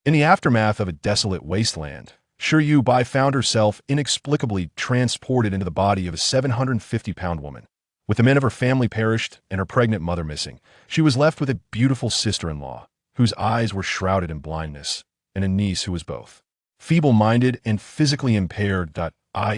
In the aftermath of a desolate wasteland, Yuebai found herself inexplicably transported into the body of a 750-pound woman. With the men of her family perished and her pregnant mother missing, she was left with a beautiful sister-in-law, whose eyes were shrouded in blindness, and a niece who was both feeble-minded and physically impaired.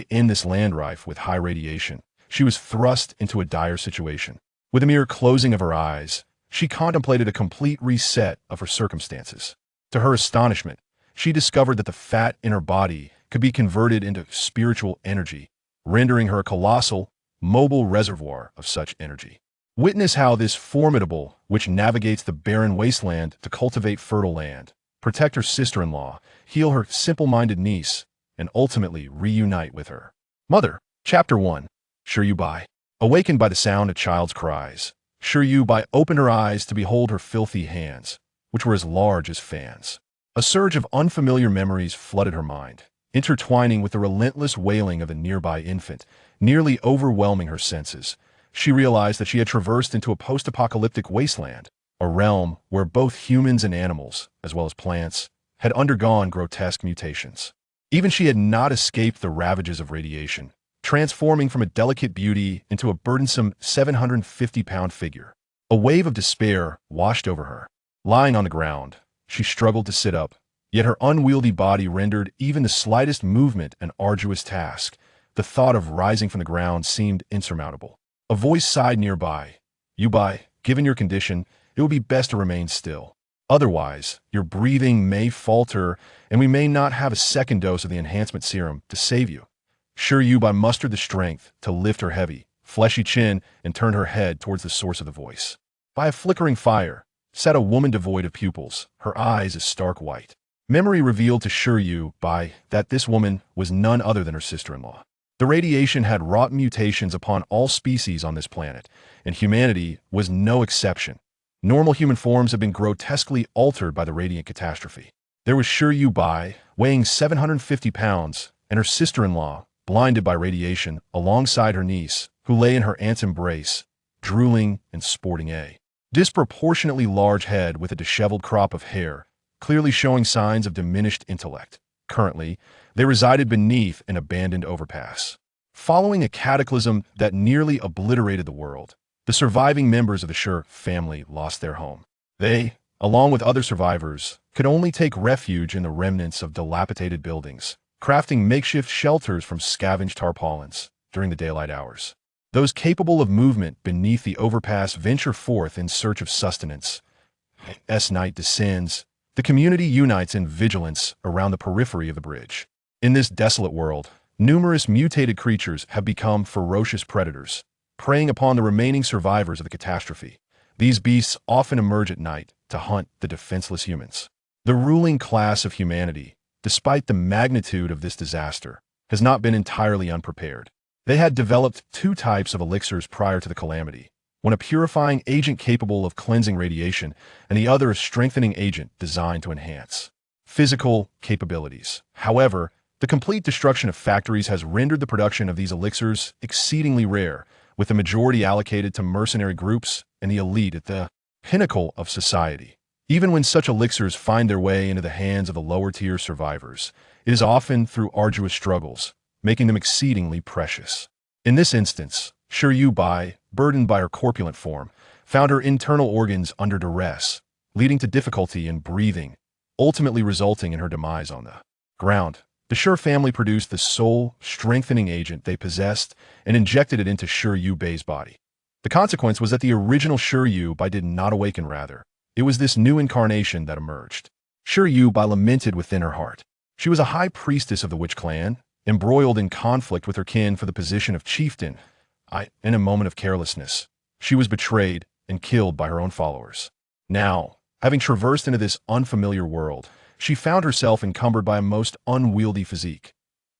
In this land rife with high radiation, she was thrust into a dire situation. With a mere closing of her eyes, she contemplated a complete reset of her circumstances. To her astonishment, she discovered that the fat in her body could be converted into spiritual energy, rendering her a colossal, mobile reservoir of such energy. Witness how this formidable, which navigates the barren wasteland to cultivate fertile land, protect her sister-in-law, heal her simple-minded niece, and ultimately reunite with her mother. Chapter 1. Yuebai. Awakened by the sound of child's cries, Yuebai opened her eyes to behold her filthy hands, which were as large as fans. A surge of unfamiliar memories flooded her mind, intertwining with the relentless wailing of a nearby infant, nearly overwhelming her senses. She realized that she had traversed into a post-apocalyptic wasteland, a realm where both humans and animals, as well as plants, had undergone grotesque mutations. Even she had not escaped the ravages of radiation, transforming from a delicate beauty into a burdensome 750-pound figure. A wave of despair washed over her. Lying on the ground, she struggled to sit up, yet her unwieldy body rendered even the slightest movement an arduous task. The thought of rising from the ground seemed insurmountable. A voice sighed nearby. "Yuebai, given your condition, it will be best to remain still. Otherwise, your breathing may falter, and we may not have a second dose of the enhancement serum to save you." Yuebai mustered the strength to lift her heavy, fleshy chin and turn her head towards the source of the voice. By a flickering fire sat a woman devoid of pupils, her eyes a stark white. Memory revealed to Yuebai that this woman was none other than her sister-in-law. The radiation had wrought mutations upon all species on this planet, and humanity was no exception. Normal human forms have been grotesquely altered by the radiant catastrophe. There was Yuebai, weighing 750 pounds, and her sister-in-law, blinded by radiation, alongside her niece, who lay in her aunt's embrace, drooling and sporting a disproportionately large head with a disheveled crop of hair, clearly showing signs of diminished intellect. Currently, they resided beneath an abandoned overpass. Following a cataclysm that nearly obliterated the world, the surviving members of the family lost their home. They, along with other survivors, could only take refuge in the remnants of dilapidated buildings, crafting makeshift shelters from scavenged tarpaulins during the daylight hours. Those capable of movement beneath the overpass venture forth in search of sustenance. As night descends, the community unites in vigilance around the periphery of the bridge. In this desolate world, numerous mutated creatures have become ferocious predators, preying upon the remaining survivors of the catastrophe. These beasts often emerge at night to hunt the defenseless humans. The ruling class of humanity, despite the magnitude of this disaster, has not been entirely unprepared. They had developed two types of elixirs prior to the calamity, one a purifying agent capable of cleansing radiation, and the other a strengthening agent designed to enhance physical capabilities. However, the complete destruction of factories has rendered the production of these elixirs exceedingly rare, with the majority allocated to mercenary groups and the elite at the pinnacle of society. Even when such elixirs find their way into the hands of the lower-tier survivors, it is often through arduous struggles, making them exceedingly precious. In this instance, Yuebai, burdened by her corpulent form, found her internal organs under duress, leading to difficulty in breathing, ultimately resulting in her demise on the ground. The family produced the sole strengthening agent they possessed and injected it into Yuebai's body. The consequence was that the original Yuebai did not awaken, rather. It was this new incarnation that emerged. Yuebai lamented within her heart. She was a high priestess of the witch clan, embroiled in conflict with her kin for the position of chieftain. In a moment of carelessness, she was betrayed and killed by her own followers. Now, having traversed into this unfamiliar world, she found herself encumbered by a most unwieldy physique.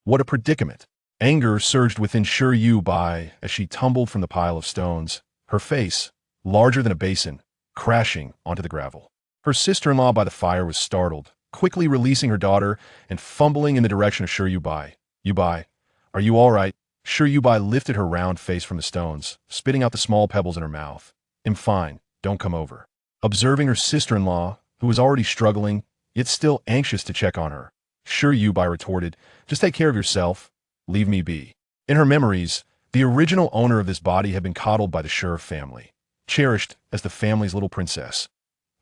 What a predicament! Anger surged within Yuebai as she tumbled from the pile of stones, her face, larger than a basin, crashing onto the gravel. Her sister-in-law by the fire was startled, quickly releasing her daughter and fumbling in the direction of Yuebai. "Yuebai, are you all right?" Yuebai lifted her round face from the stones, spitting out the small pebbles in her mouth. "I'm fine, don't come over." Observing her sister-in-law, who was already struggling, yet still anxious to check on her. Sure, Yuebai retorted, just take care of yourself. Leave me be. In her memories, the original owner of this body had been coddled by the Sure family, cherished as the family's little princess.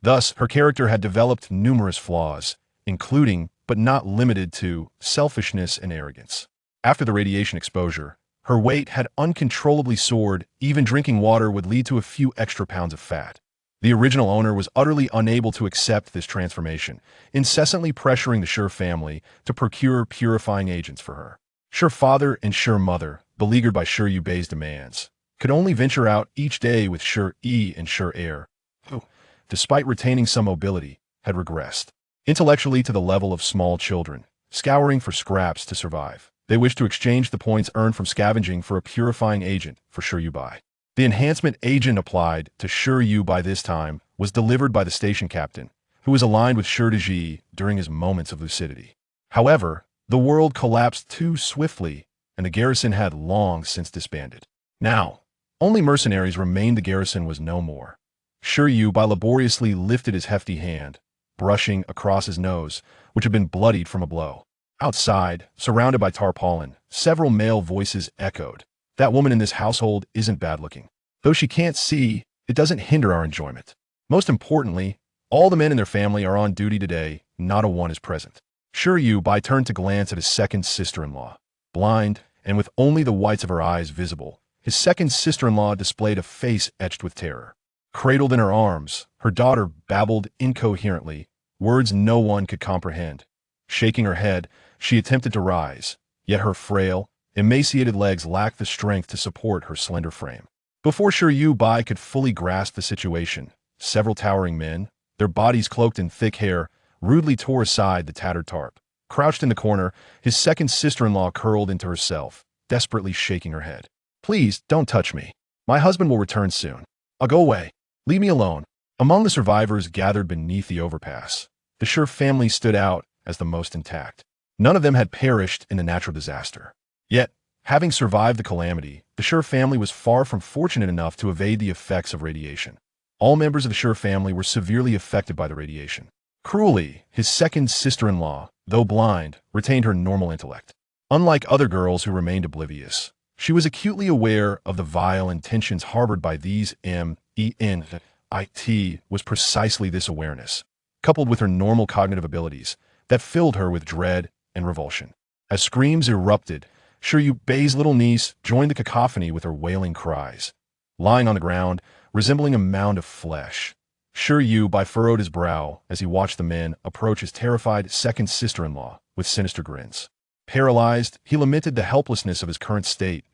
Thus, her character had developed numerous flaws, including, but not limited to, selfishness and arrogance. After the radiation exposure, her weight had uncontrollably soared. Even drinking water would lead to a few extra pounds of fat. The original owner was utterly unable to accept this transformation, incessantly pressuring the Sure family to procure purifying agents for her. Sure father and Sure mother, beleaguered by Sure Yuebai's demands, could only venture out each day with Sure E and Sure Heir, who, despite retaining some mobility, had regressed intellectually to the level of small children, scouring for scraps to survive. They wished to exchange the points earned from scavenging for a purifying agent for Sure Yuebai. The enhancement agent applied to Sure Yuebai this time was delivered by the station captain, who was aligned with Sure Deji during his moments of lucidity. However, the world collapsed too swiftly, and the garrison had long since disbanded. Now, only mercenaries remained. The garrison was no more. Sure Yuebai laboriously lifted his hefty hand, brushing across his nose, which had been bloodied from a blow. Outside, surrounded by tarpaulin, several male voices echoed. That woman in this household isn't bad-looking. Though she can't see, it doesn't hinder our enjoyment. Most importantly, all the men in their family are on duty today, not a one is present. Sure Yuebai turned to glance at his second sister-in-law. Blind, and with only the whites of her eyes visible, his second sister-in-law displayed a face etched with terror. Cradled in her arms, her daughter babbled incoherently, words no one could comprehend. Shaking her head, she attempted to rise, yet her frail, emaciated legs lacked the strength to support her slender frame. Before Sure Yuebai could fully grasp the situation, several towering men, their bodies cloaked in thick hair, rudely tore aside the tattered tarp. Crouched in the corner, his second sister-in-law curled into herself, desperately shaking her head. Please, don't touch me. My husband will return soon. I'll go away. Leave me alone. Among the survivors gathered beneath the overpass, the Sure family stood out as the most intact. None of them had perished in the natural disaster. Yet, having survived the calamity, the Sure family was far from fortunate enough to evade the effects of radiation. All members of the Sure family were severely affected by the radiation. Cruelly, his second sister-in-law, though blind, retained her normal intellect. Unlike other girls who remained oblivious, she was acutely aware of the vile intentions harbored by these men. It was precisely this awareness, coupled with her normal cognitive abilities, that filled her with dread and revulsion. As screams erupted, Sure Yuebai's little niece joined the cacophony with her wailing cries. Lying on the ground, resembling a mound of flesh, Sure Yuebai furrowed his brow as he watched the men approach his terrified second sister-in-law with sinister grins. Paralyzed, he lamented the helplessness of his current state.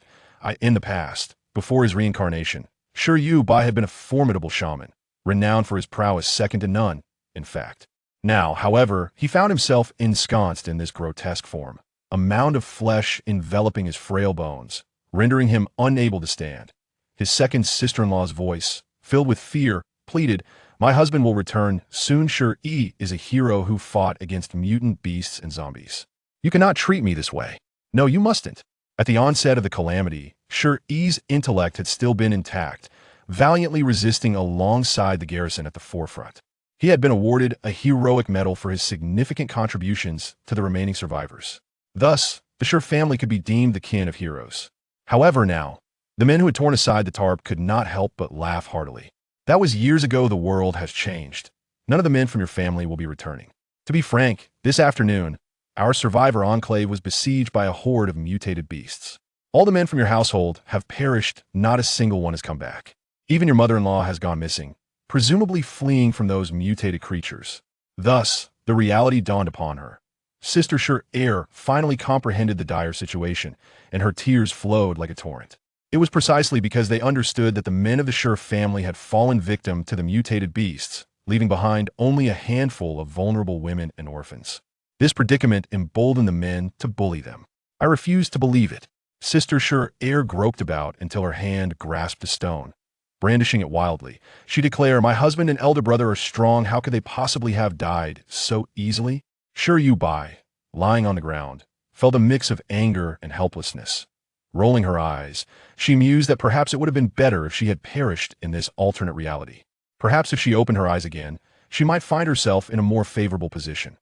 In the past, before his reincarnation, Sure Yuebai had been a formidable shaman, renowned for his prowess second to none, in fact. Now, however, he found himself ensconced in this grotesque form, a mound of flesh enveloping his frail bones, rendering him unable to stand. His second sister-in-law's voice, filled with fear, pleaded, "My husband will return soon. Sure E is a hero who fought against mutant beasts and zombies. You cannot treat me this way. No, you mustn't." At the onset of the calamity, Sure E's intellect had still been intact, valiantly resisting alongside the garrison at the forefront. He had been awarded a heroic medal for his significant contributions to the remaining survivors. Thus, the Sure family could be deemed the kin of heroes. However now, the men who had torn aside the tarp could not help but laugh heartily. That was years ago. The world has changed. None of the men from your family will be returning. To be frank, this afternoon, our survivor enclave was besieged by a horde of mutated beasts. All the men from your household have perished. Not a single one has come back. Even your mother-in-law has gone missing, presumably fleeing from those mutated creatures. Thus, the reality dawned upon her. Sister Sure Heir finally comprehended the dire situation, and her tears flowed like a torrent. It was precisely because they understood that the men of the Sure family had fallen victim to the mutated beasts, leaving behind only a handful of vulnerable women and orphans. This predicament emboldened the men to bully them. I refused to believe it. Sister Sure Heir groped about until her hand grasped a stone. Brandishing it wildly, she declared, "My husband and elder brother are strong. How could they possibly have died so easily?" Sure Yuebai, lying on the ground, felt a mix of anger and helplessness. Rolling her eyes, she mused that perhaps it would have been better if she had perished in this alternate reality. Perhaps if she opened her eyes again, she might find herself in a more favorable position.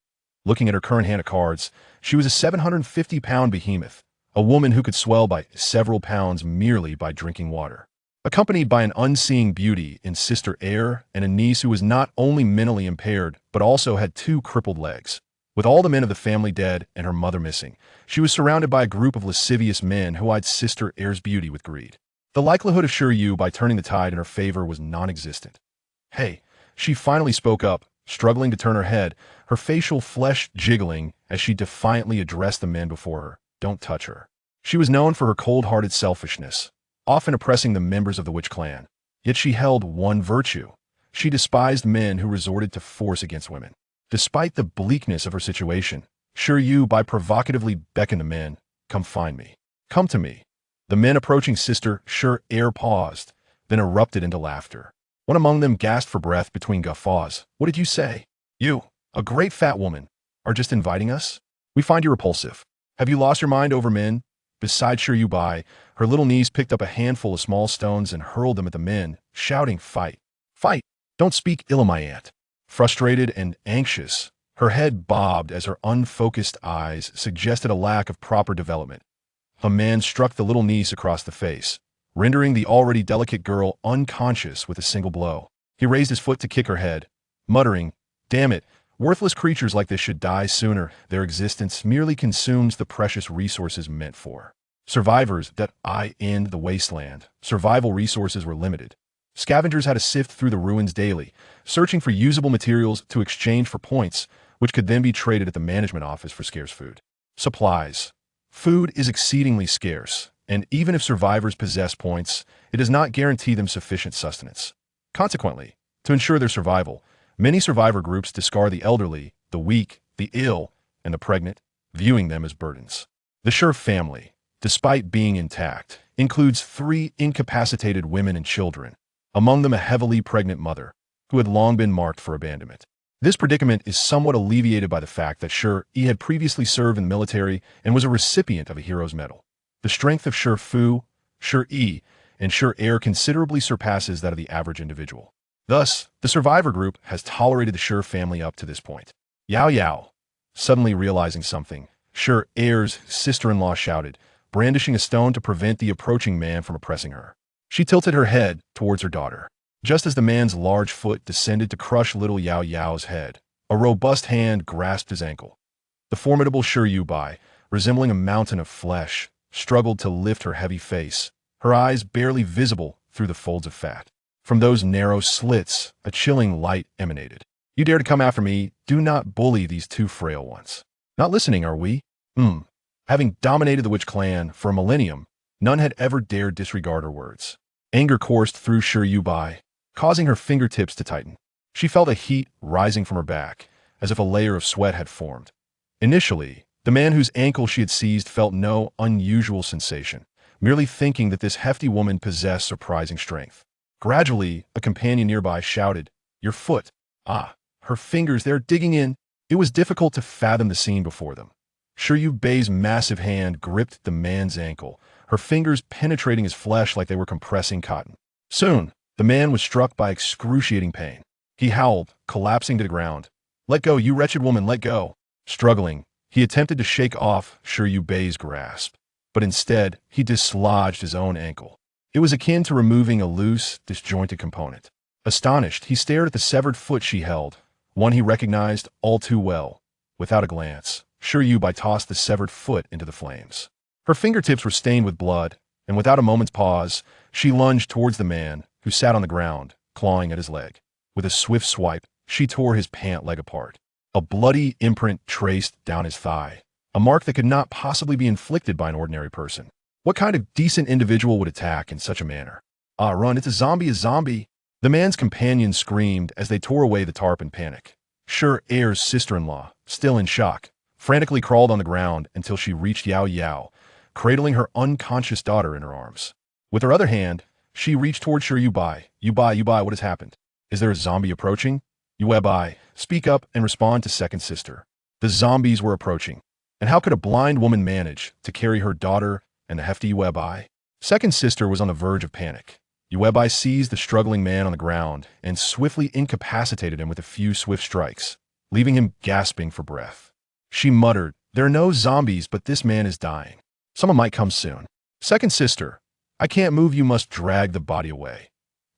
Looking at her current hand of cards, she was a 750-pound behemoth, a woman who could swell by several pounds merely by drinking water. Accompanied by an unseeing beauty in Sister Air and a niece who was not only mentally impaired but also had 2 crippled legs. With all the men of the family dead and her mother missing, she was surrounded by a group of lascivious men who eyed Sister Air's beauty with greed. The likelihood of Yuebai turning the tide in her favor was non-existent. "Hey," she finally spoke up, struggling to turn her head, her facial flesh jiggling as she defiantly addressed the men before her. "Don't touch her." She was known for her cold-hearted selfishness, often oppressing the members of the witch clan. Yet she held one virtue. She despised men who resorted to force against women. Despite the bleakness of her situation, Yuebai provocatively beckoned the men, "Come find me. Come to me." The men approaching Sister Air paused, then erupted into laughter. One among them gasped for breath between guffaws. "What did you say? You, a great fat woman, are just inviting us? We find you repulsive. Have you lost your mind over men?" Beside Yuebai, her little niece picked up a handful of small stones and hurled them at the men, shouting, "Fight! Fight! Don't speak ill of my aunt." Frustrated and anxious, her head bobbed as her unfocused eyes suggested a lack of proper development. A man struck the little niece across the face, rendering the already delicate girl unconscious with a single blow. He raised his foot to kick her head, muttering, "Damn it, worthless creatures like this should die sooner. Their existence merely consumes the precious resources meant for survivors that in the wasteland. Survival resources were limited. Scavengers had to sift through the ruins daily, searching for usable materials to exchange for points, which could then be traded at the management office for scarce food. Supplies. Food is exceedingly scarce, and even if survivors possess points, it does not guarantee them sufficient sustenance. Consequently, to ensure their survival, many survivor groups discard the elderly, the weak, the ill, and the pregnant, viewing them as burdens. The Sure family, despite being intact, includes 3 incapacitated women and children, among them a heavily pregnant mother, who had long been marked for abandonment. This predicament is somewhat alleviated by the fact that He had previously served in the military and was a recipient of a hero's medal. The strength of Fu, E, and Air considerably surpasses that of the average individual. Thus, the survivor group has tolerated the Sure family up to this point. Yao Yao, suddenly realizing something, Air's sister-in-law shouted, brandishing a stone to prevent the approaching man from oppressing her. She tilted her head towards her daughter. Just as the man's large foot descended to crush little Yao Yao's head, a robust hand grasped his ankle. The formidable Yuebai, resembling a mountain of flesh, struggled to lift her heavy face, her eyes barely visible through the folds of fat. From those narrow slits, a chilling light emanated. "You dare to come after me? Do not bully these 2 frail ones. Not listening, are we? Having dominated the witch clan for a millennium, none had ever dared disregard her words." Anger coursed through Yuebai, causing her fingertips to tighten. She felt a heat rising from her back, as if a layer of sweat had formed. Initially, the man whose ankle she had seized felt no unusual sensation, merely thinking that this hefty woman possessed surprising strength. Gradually, a companion nearby shouted, "Your foot!" Ah, her fingers, they're digging in. It was difficult to fathom the scene before them. Yuebai's massive hand gripped the man's ankle, her fingers penetrating his flesh like they were compressing cotton. Soon, the man was struck by excruciating pain. He howled, collapsing to the ground. "Let go, you wretched woman, let go!" Struggling, he attempted to shake off Yuebai's grasp, but instead, he dislodged his own ankle. It was akin to removing a loose, disjointed component. Astonished, he stared at the severed foot she held, one he recognized all too well. Without a glance, Yuebai tossed the severed foot into the flames. Her fingertips were stained with blood, and without a moment's pause, she lunged towards the man, who sat on the ground, clawing at his leg. With a swift swipe, she tore his pant leg apart. A bloody imprint traced down his thigh, a mark that could not possibly be inflicted by an ordinary person. What kind of decent individual would attack in such a manner? "Ah, run, it's a zombie, a zombie!" The man's companions screamed as they tore away the tarp in panic. Air's sister-in-law, still in shock, frantically crawled on the ground until she reached Yao Yao, cradling her unconscious daughter in her arms. With her other hand, she reached toward Yuebai. Yuebai, what has happened? Is there a zombie approaching?" "Yuebai, speak up and respond to second sister." The zombies were approaching. And how could a blind woman manage to carry her daughter and the hefty Yuebai? Second sister was on the verge of panic. Yuebai seized the struggling man on the ground and swiftly incapacitated him with a few swift strikes, leaving him gasping for breath. She muttered, "There are no zombies, but this man is dying. Someone might come soon. Second sister, I can't move, you must drag the body away."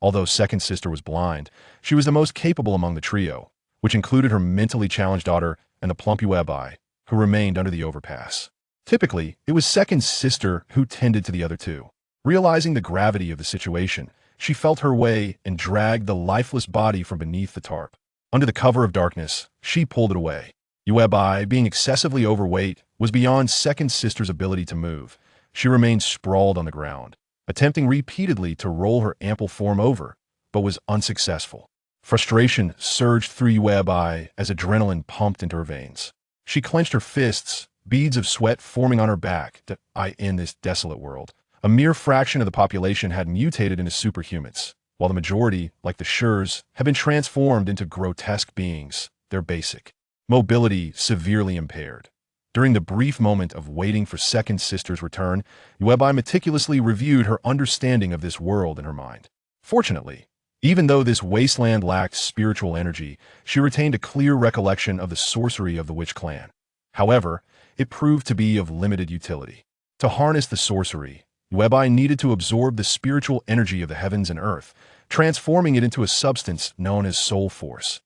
Although second sister was blind, she was the most capable among the trio, which included her mentally challenged daughter and the plump Yuebai, who remained under the overpass. Typically, it was second sister who tended to the other two. Realizing the gravity of the situation, she felt her way and dragged the lifeless body from beneath the tarp. Under the cover of darkness, she pulled it away. Yuebai, being excessively overweight, was beyond second sister's ability to move. She remained sprawled on the ground, attempting repeatedly to roll her ample form over, but was unsuccessful. Frustration surged through Yuebai as adrenaline pumped into her veins. She clenched her fists, beads of sweat forming on her back. In this desolate world, a mere fraction of the population had mutated into superhumans, while the majority, like the Shurs, had been transformed into grotesque beings, their basic mobility severely impaired. During the brief moment of waiting for second sister's return, Yuebai meticulously reviewed her understanding of this world in her mind. Fortunately, even though this wasteland lacked spiritual energy, she retained a clear recollection of the sorcery of the witch clan. However, it proved to be of limited utility. To harness the sorcery, Yuebai needed to absorb the spiritual energy of the heavens and earth, transforming it into a substance known as soul force.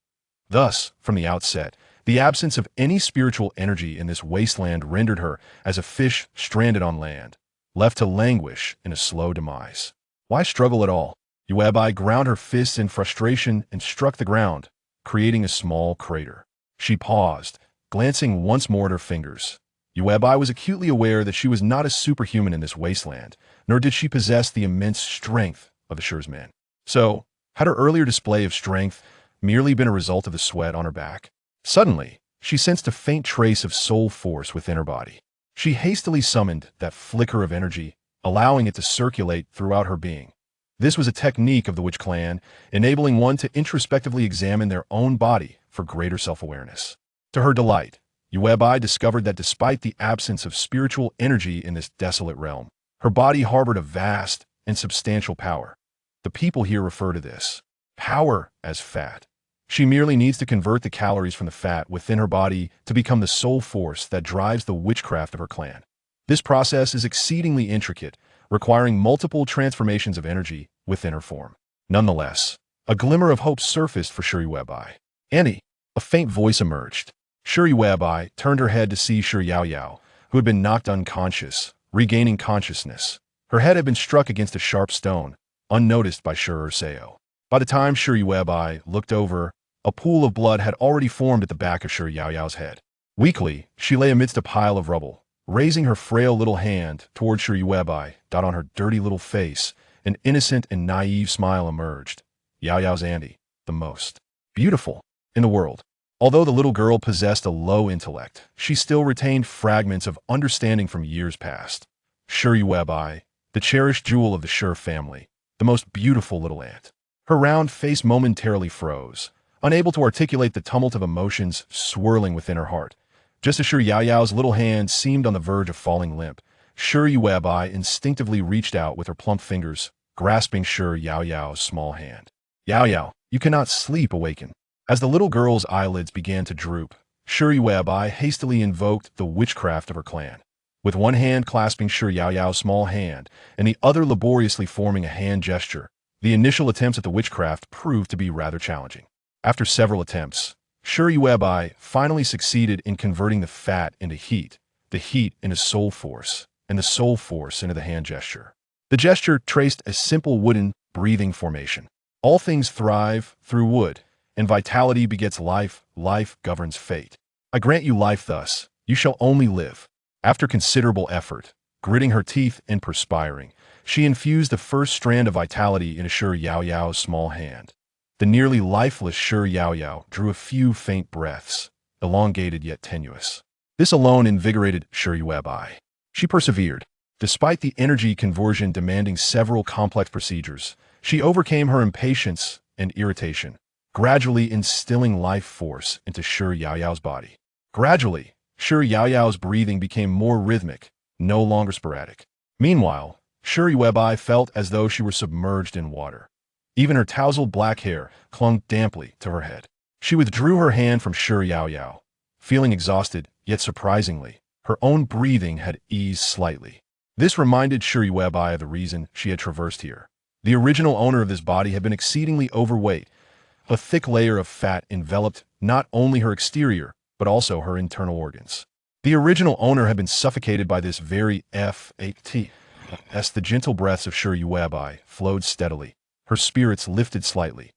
Thus, from the outset, the absence of any spiritual energy in this wasteland rendered her as a fish stranded on land, left to languish in a slow demise. Why struggle at all? Yuebai ground her fists in frustration and struck the ground, creating a small crater. She paused, glancing once more at her fingers. Yuebai was acutely aware that she was not a superhuman in this wasteland, nor did she possess the immense strength of the Shur's men. So, had her earlier display of strength merely been a result of the sweat on her back? Suddenly, she sensed a faint trace of soul force within her body. She hastily summoned that flicker of energy, allowing it to circulate throughout her being. This was a technique of the Witch Clan, enabling one to introspectively examine their own body for greater self-awareness. To her delight, Yuebai discovered that despite the absence of spiritual energy in this desolate realm, her body harbored a vast and substantial power. The people here refer to this power as fat. She merely needs to convert the calories from the fat within her body to become the soul force that drives the witchcraft of her clan. This process is exceedingly intricate, requiring multiple transformations of energy within her form. Nonetheless, a glimmer of hope surfaced for Shuri Yuebai. "Annie," a faint voice emerged. Shuri Yuebai turned her head to see Shuri Yaoyao, who had been knocked unconscious, regaining consciousness. Her head had been struck against a sharp stone, unnoticed by Shuri Seo. By the time Shuri Yuebai looked over, a pool of blood had already formed at the back of Shuri Yaoyao's head. Weakly, she lay amidst a pile of rubble. Raising her frail little hand toward Shuri Yuebai, on her dirty little face, an innocent and naive smile emerged. Yaoyao's Andy, the most beautiful in the world. Although the little girl possessed a low intellect, she still retained fragments of understanding from years past. Shuri Yuebai, the cherished jewel of the Shur family, the most beautiful little aunt. Her round face momentarily froze, unable to articulate the tumult of emotions swirling within her heart. Just as Shuri Yaoyao's little hand seemed on the verge of falling limp, Shuri Yuebai instinctively reached out with her plump fingers, grasping Shuri Yaoyao's small hand. "Yaoyao, you cannot sleep, awaken." As the little girl's eyelids began to droop, Shuri Yuebai hastily invoked the witchcraft of her clan. With one hand clasping Shuri Yaoyao's small hand and the other laboriously forming a hand gesture, the initial attempts at the witchcraft proved to be rather challenging. After several attempts, Shuri Yuebai finally succeeded in converting the fat into heat, the heat into soul force, and the soul force into the hand gesture. The gesture traced a simple wooden, breathing formation. All things thrive through wood, and vitality begets life, life governs fate. I grant you life thus, you shall only live. After considerable effort, gritting her teeth and perspiring, she infused the first strand of vitality into Shuri Yaoyao's small hand. The nearly lifeless Shuri Yaoyao drew a few faint breaths, elongated yet tenuous. This alone invigorated Shuri Yuebai. She persevered. Despite the energy conversion demanding several complex procedures, she overcame her impatience and irritation, gradually instilling life force into Shuri Yaoyao's body. Gradually, Shuri Yaoyao's breathing became more rhythmic, no longer sporadic. Meanwhile, Yuebai felt as though she were submerged in water. Even her tousled black hair clung damply to her head. She withdrew her hand from Yao, feeling exhausted, yet surprisingly, her own breathing had eased slightly. This reminded Yuebai of the reason she had traversed here. The original owner of this body had been exceedingly overweight. A thick layer of fat enveloped not only her exterior, but also her internal organs. The original owner had been suffocated by this very fat. As the gentle breaths of Yuebai flowed steadily, her spirits lifted slightly.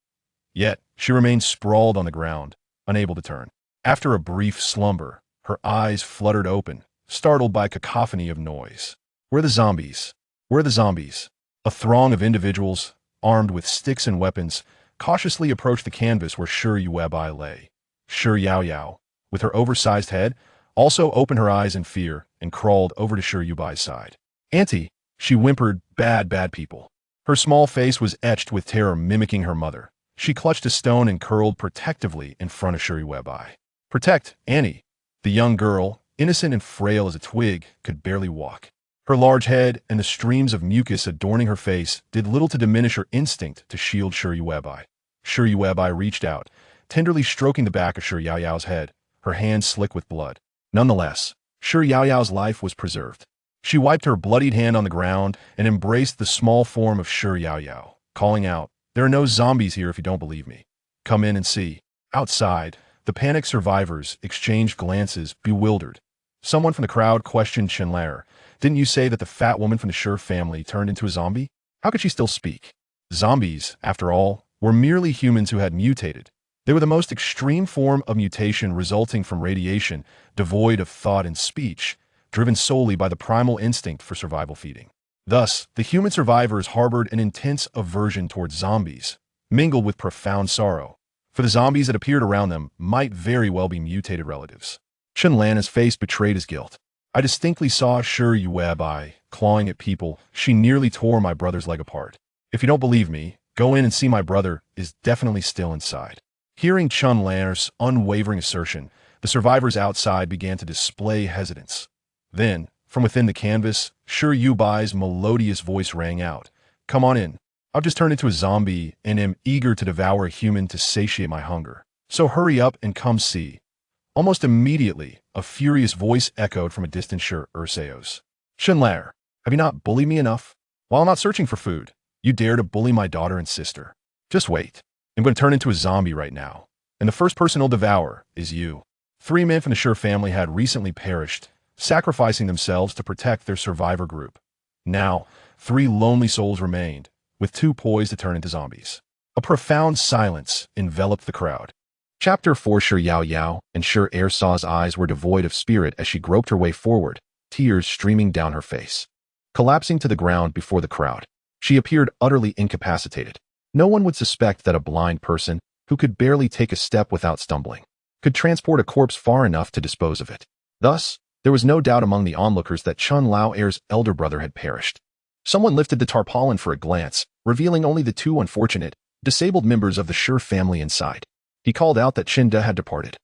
Yet, she remained sprawled on the ground, unable to turn. After a brief slumber, her eyes fluttered open, startled by a cacophony of noise. Where are the zombies? Where are the zombies? A throng of individuals, armed with sticks and weapons, cautiously approached the canvas where Yuebai lay. Yao, with her oversized head, also opened her eyes in fear and crawled over to Yuebai's side. "Auntie," she whimpered, bad people. Her small face was etched with terror, mimicking her mother. She clutched a stone and curled protectively in front of Yuebai. "Protect, Annie." The young girl, innocent and frail as a twig, could barely walk. Her large head and the streams of mucus adorning her face did little to diminish her instinct to shield Yuebai. Yuebai reached out, tenderly stroking the back of Yao's head, her hands slick with blood. Nonetheless, Yao's life was preserved. She wiped her bloodied hand on the ground and embraced the small form of Yao, calling out, "There are no zombies here if you don't believe me. Come in and see." Outside, the panicked survivors exchanged glances, bewildered. Someone from the crowd questioned Chenlaer. "Didn't you say that the fat woman from the Sher family turned into a zombie? How could she still speak?" Zombies, after all, were merely humans who had mutated. They were the most extreme form of mutation resulting from radiation, devoid of thought and speech, driven solely by the primal instinct for survival feeding. Thus, the human survivors harbored an intense aversion towards zombies, mingled with profound sorrow, for the zombies that appeared around them might very well be mutated relatives. Chenlan's face betrayed his guilt. "I distinctly saw Yuebai clawing at people. She nearly tore my brother's leg apart. If you don't believe me, go in and see my brother is definitely still inside." Hearing Chenlan's unwavering assertion, the survivors outside began to display hesitance. Then, from within the canvas, Yuebai's melodious voice rang out. "Come on in. I've just turned into a zombie and am eager to devour a human to satiate my hunger. So hurry up and come see." Almost immediately, a furious voice echoed from a distant Urseos. "Chenlaer, have you not bullied me enough? While I'm not searching for food, you dare to bully my daughter and sister. Just wait. I'm going to turn into a zombie right now, and the first person I'll devour is you." 3 men from the Sher family had recently perished, sacrificing themselves to protect their survivor group. Now, 3 lonely souls remained, with 2 poised to turn into zombies. A profound silence enveloped the crowd. Chapter 4. Yao and Saw's eyes were devoid of spirit as she groped her way forward, tears streaming down her face. Collapsing to the ground before the crowd, she appeared utterly incapacitated. No one would suspect that a blind person, who could barely take a step without stumbling, could transport a corpse far enough to dispose of it. Thus, there was no doubt among the onlookers that Chenlao's elder brother had perished. Someone lifted the tarpaulin for a glance, revealing only the 2 unfortunate, disabled members of the Sher family inside. He called out that Chinda had departed,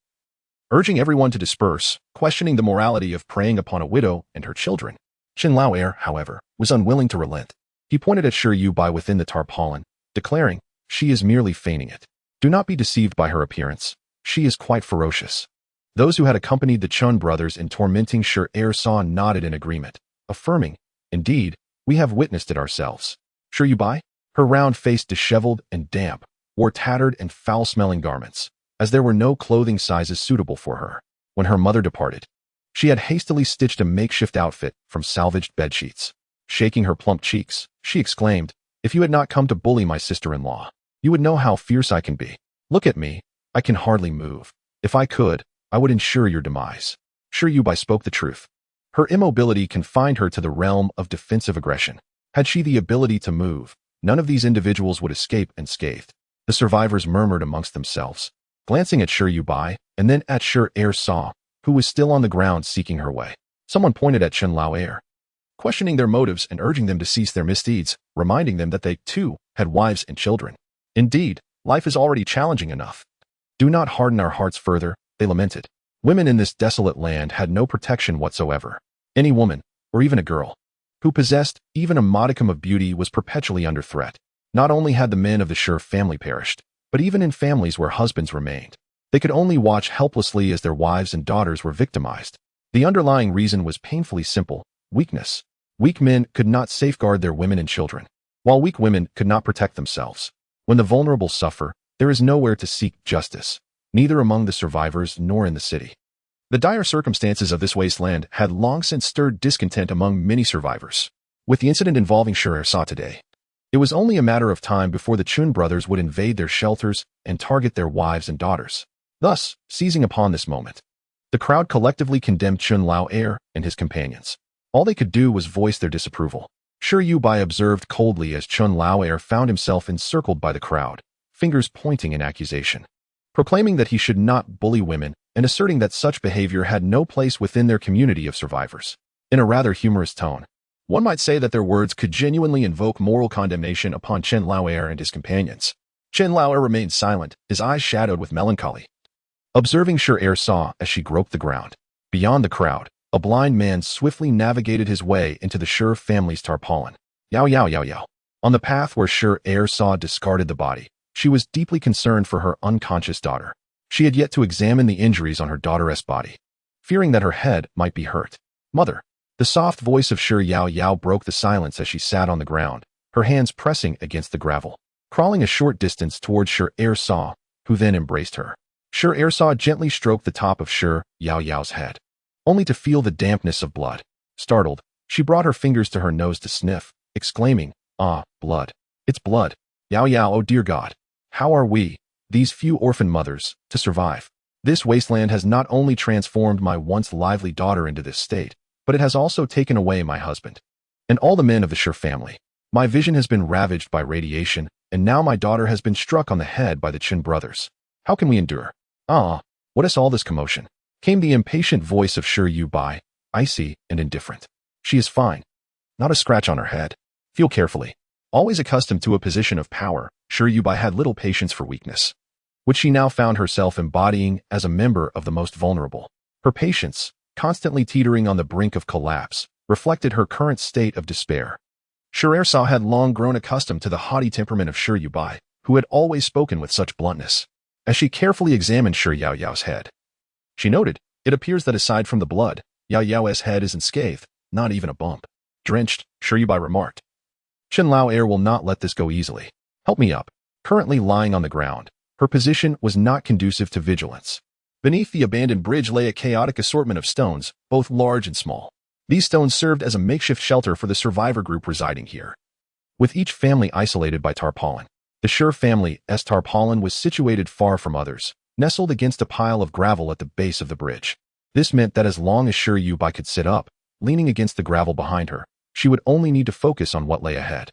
urging everyone to disperse, questioning the morality of preying upon a widow and her children. Chenlaoer, however, was unwilling to relent. He pointed at Yuebai within the tarpaulin, declaring, "She is merely feigning it. Do not be deceived by her appearance. She is quite ferocious." Those who had accompanied the Chun brothers in tormenting Saw nodded in agreement, affirming, "Indeed, we have witnessed it ourselves." Yuebai, her round face disheveled and damp, wore tattered and foul-smelling garments, as there were no clothing sizes suitable for her. When her mother departed, she had hastily stitched a makeshift outfit from salvaged bedsheets. Shaking her plump cheeks, she exclaimed, "If you had not come to bully my sister-in-law, you would know how fierce I can be. Look at me, I can hardly move. If I could, I would ensure your demise." Yuebai spoke the truth. Her immobility confined her to the realm of defensive aggression. Had she the ability to move, none of these individuals would escape unscathed. The survivors murmured amongst themselves, glancing at Yuebai and then at Saw, who was still on the ground seeking her way. Someone pointed at Chenlaoer, questioning their motives and urging them to cease their misdeeds, reminding them that they, too, had wives and children. "Indeed, life is already challenging enough. Do not harden our hearts further," they lamented. Women in this desolate land had no protection whatsoever. Any woman, or even a girl, who possessed even a modicum of beauty, was perpetually under threat. Not only had the men of the Sure family perished, but even in families where husbands remained, they could only watch helplessly as their wives and daughters were victimized. The underlying reason was painfully simple: weakness. Weak men could not safeguard their women and children, while weak women could not protect themselves. When the vulnerable suffer, there is nowhere to seek justice, neither among the survivors nor in the city. The dire circumstances of this wasteland had long since stirred discontent among many survivors. With the incident involving Sure today, it was only a matter of time before the Chun brothers would invade their shelters and target their wives and daughters. Thus, seizing upon this moment, the crowd collectively condemned Chun Lao and his companions. All they could do was voice their disapproval. Sure Yuebai observed coldly as Chun Lao found himself encircled by the crowd, fingers pointing in accusation, proclaiming that he should not bully women and asserting that such behavior had no place within their community of survivors. In a rather humorous tone, one might say that their words could genuinely invoke moral condemnation upon Chun Lao and his companions. Chun Lao remained silent, his eyes shadowed with melancholy, observing Sure saw as she groped the ground. Beyond the crowd, a blind man swiftly navigated his way into the Sure family's tarpaulin. Yao yao yao yao. On the path where Sure saw discarded the body, she was deeply concerned for her unconscious daughter. She had yet to examine the injuries on her daughter's body, fearing that her head might be hurt. Mother. The soft voice of Sure Yao Yao broke the silence as she sat on the ground, her hands pressing against the gravel. Crawling a short distance towards Sure saw, who then embraced her. Sure saw gently stroked the top of Sure Yao Yao's head, only to feel the dampness of blood. Startled, she brought her fingers to her nose to sniff, exclaiming, "Ah, blood. It's blood. Yao Yao, oh dear God. How are we, these few orphan mothers, to survive? This wasteland has not only transformed my once lively daughter into this state, but it has also taken away my husband and all the men of the Sure family. My vision has been ravaged by radiation, and now my daughter has been struck on the head by the Chun brothers. How can we endure? Ah, what is all this commotion?" Came the impatient voice of Sure Yuebai, icy and indifferent. "She is fine. Not a scratch on her head. Feel carefully." Always accustomed to a position of power, Sure Yuebai had little patience for weakness, which she now found herself embodying as a member of the most vulnerable. Her patience, constantly teetering on the brink of collapse, reflected her current state of despair. Sure had long grown accustomed to the haughty temperament of Sure Yuebai, who had always spoken with such bluntness. As she carefully examined Sure Yao Yao's head, she noted, it appears that aside from the blood, Yao Yao's head is unscathed, not even a bump. Drenched, Sure Yuebai remarked, "Chun Lao will not let this go easily. Help me up." Currently lying on the ground, her position was not conducive to vigilance. Beneath the abandoned bridge lay a chaotic assortment of stones, both large and small. These stones served as a makeshift shelter for the survivor group residing here. With each family isolated by tarpaulin, the Sure family's tarpaulin was situated far from others, nestled against a pile of gravel at the base of the bridge. This meant that as long as Sure Yuebai could sit up, leaning against the gravel behind her, she would only need to focus on what lay ahead.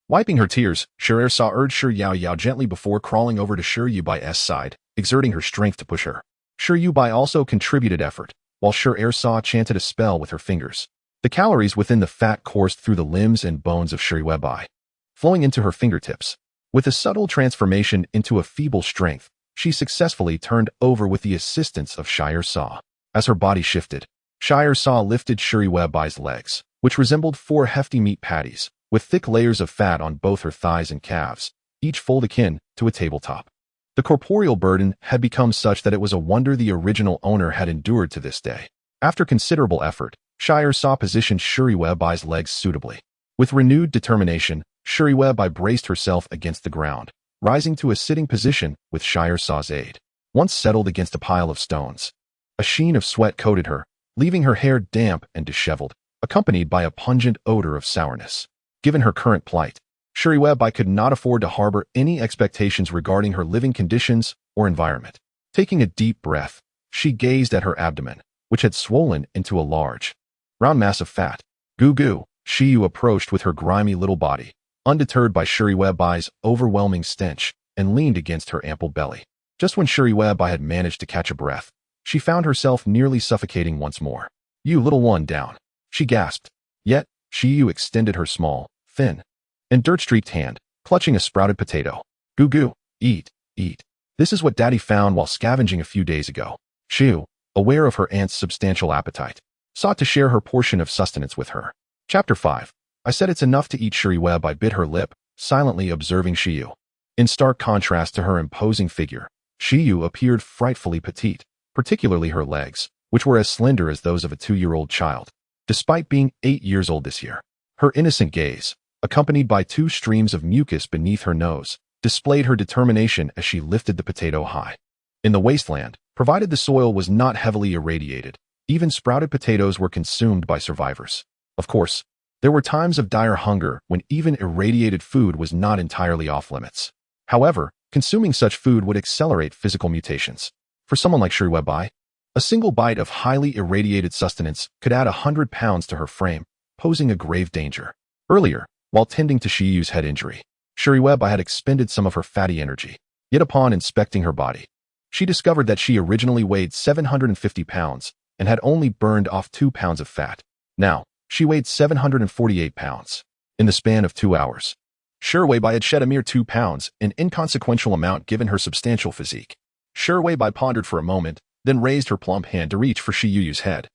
Wiping her tears, Sure saw urged Sure Yao Yao gently before crawling over to Sure Yuebai's side, exerting her strength to push her. Sure Yuebai also contributed effort, while Sure saw chanted a spell with her fingers. The calories within the fat coursed through the limbs and bones of Sure Yuebai, flowing into her fingertips. With a subtle transformation into a feeble strength, she successfully turned over with the assistance of Shire Saw. As her body shifted, Shire Saw lifted Sure Yuebai's legs, which resembled 4 hefty meat patties, with thick layers of fat on both her thighs and calves, each fold akin to a tabletop. The corporeal burden had become such that it was a wonder the original owner had endured to this day. After considerable effort, Shire Saw positioned Sure Yuebai's legs suitably. With renewed determination, Sure Yuebai braced herself against the ground, rising to a sitting position with Shire Saw's aid. Once settled against a pile of stones, a sheen of sweat coated her, leaving her hair damp and disheveled, accompanied by a pungent odor of sourness. Given her current plight, Sure Yuebai could not afford to harbor any expectations regarding her living conditions or environment. Taking a deep breath, she gazed at her abdomen, which had swollen into a large, round mass of fat. Goo goo, Shiyu approached with her grimy little body, undeterred by Sure Yuebai's overwhelming stench, and leaned against her ample belly. Just when Sure Yuebai had managed to catch a breath, she found herself nearly suffocating once more. "You little one, down," she gasped. Yet, Shiyu extended her small, thin, and dirt-streaked hand, clutching a sprouted potato. "Goo goo, eat, eat. This is what Daddy found while scavenging a few days ago." Shiyu, aware of her aunt's substantial appetite, sought to share her portion of sustenance with her. Chapter 5. I said it's enough to eat Yuebai bit her lip, silently observing Shiyu. In stark contrast to her imposing figure, Shiyu appeared frightfully petite, particularly her legs, which were as slender as those of a 2-year-old child. Despite being 8 years old this year, her innocent gaze, accompanied by 2 streams of mucus beneath her nose, displayed her determination as she lifted the potato high. In the wasteland, provided the soil was not heavily irradiated, even sprouted potatoes were consumed by survivors. Of course, there were times of dire hunger when even irradiated food was not entirely off-limits. However, consuming such food would accelerate physical mutations. For someone like Yuebai, a single bite of highly irradiated sustenance could add 100 pounds to her frame, posing a grave danger. Earlier, while tending to Shiyu's head injury, Yuebai had expended some of her fatty energy. Yet upon inspecting her body, she discovered that she originally weighed 750 pounds and had only burned off 2 pounds of fat. Now, she weighed 748 pounds. In the span of 2 hours, Yuebai had shed a mere 2 pounds, an inconsequential amount given her substantial physique. Yuebai pondered for a moment, then raised her plump hand to reach for Shiyu's head,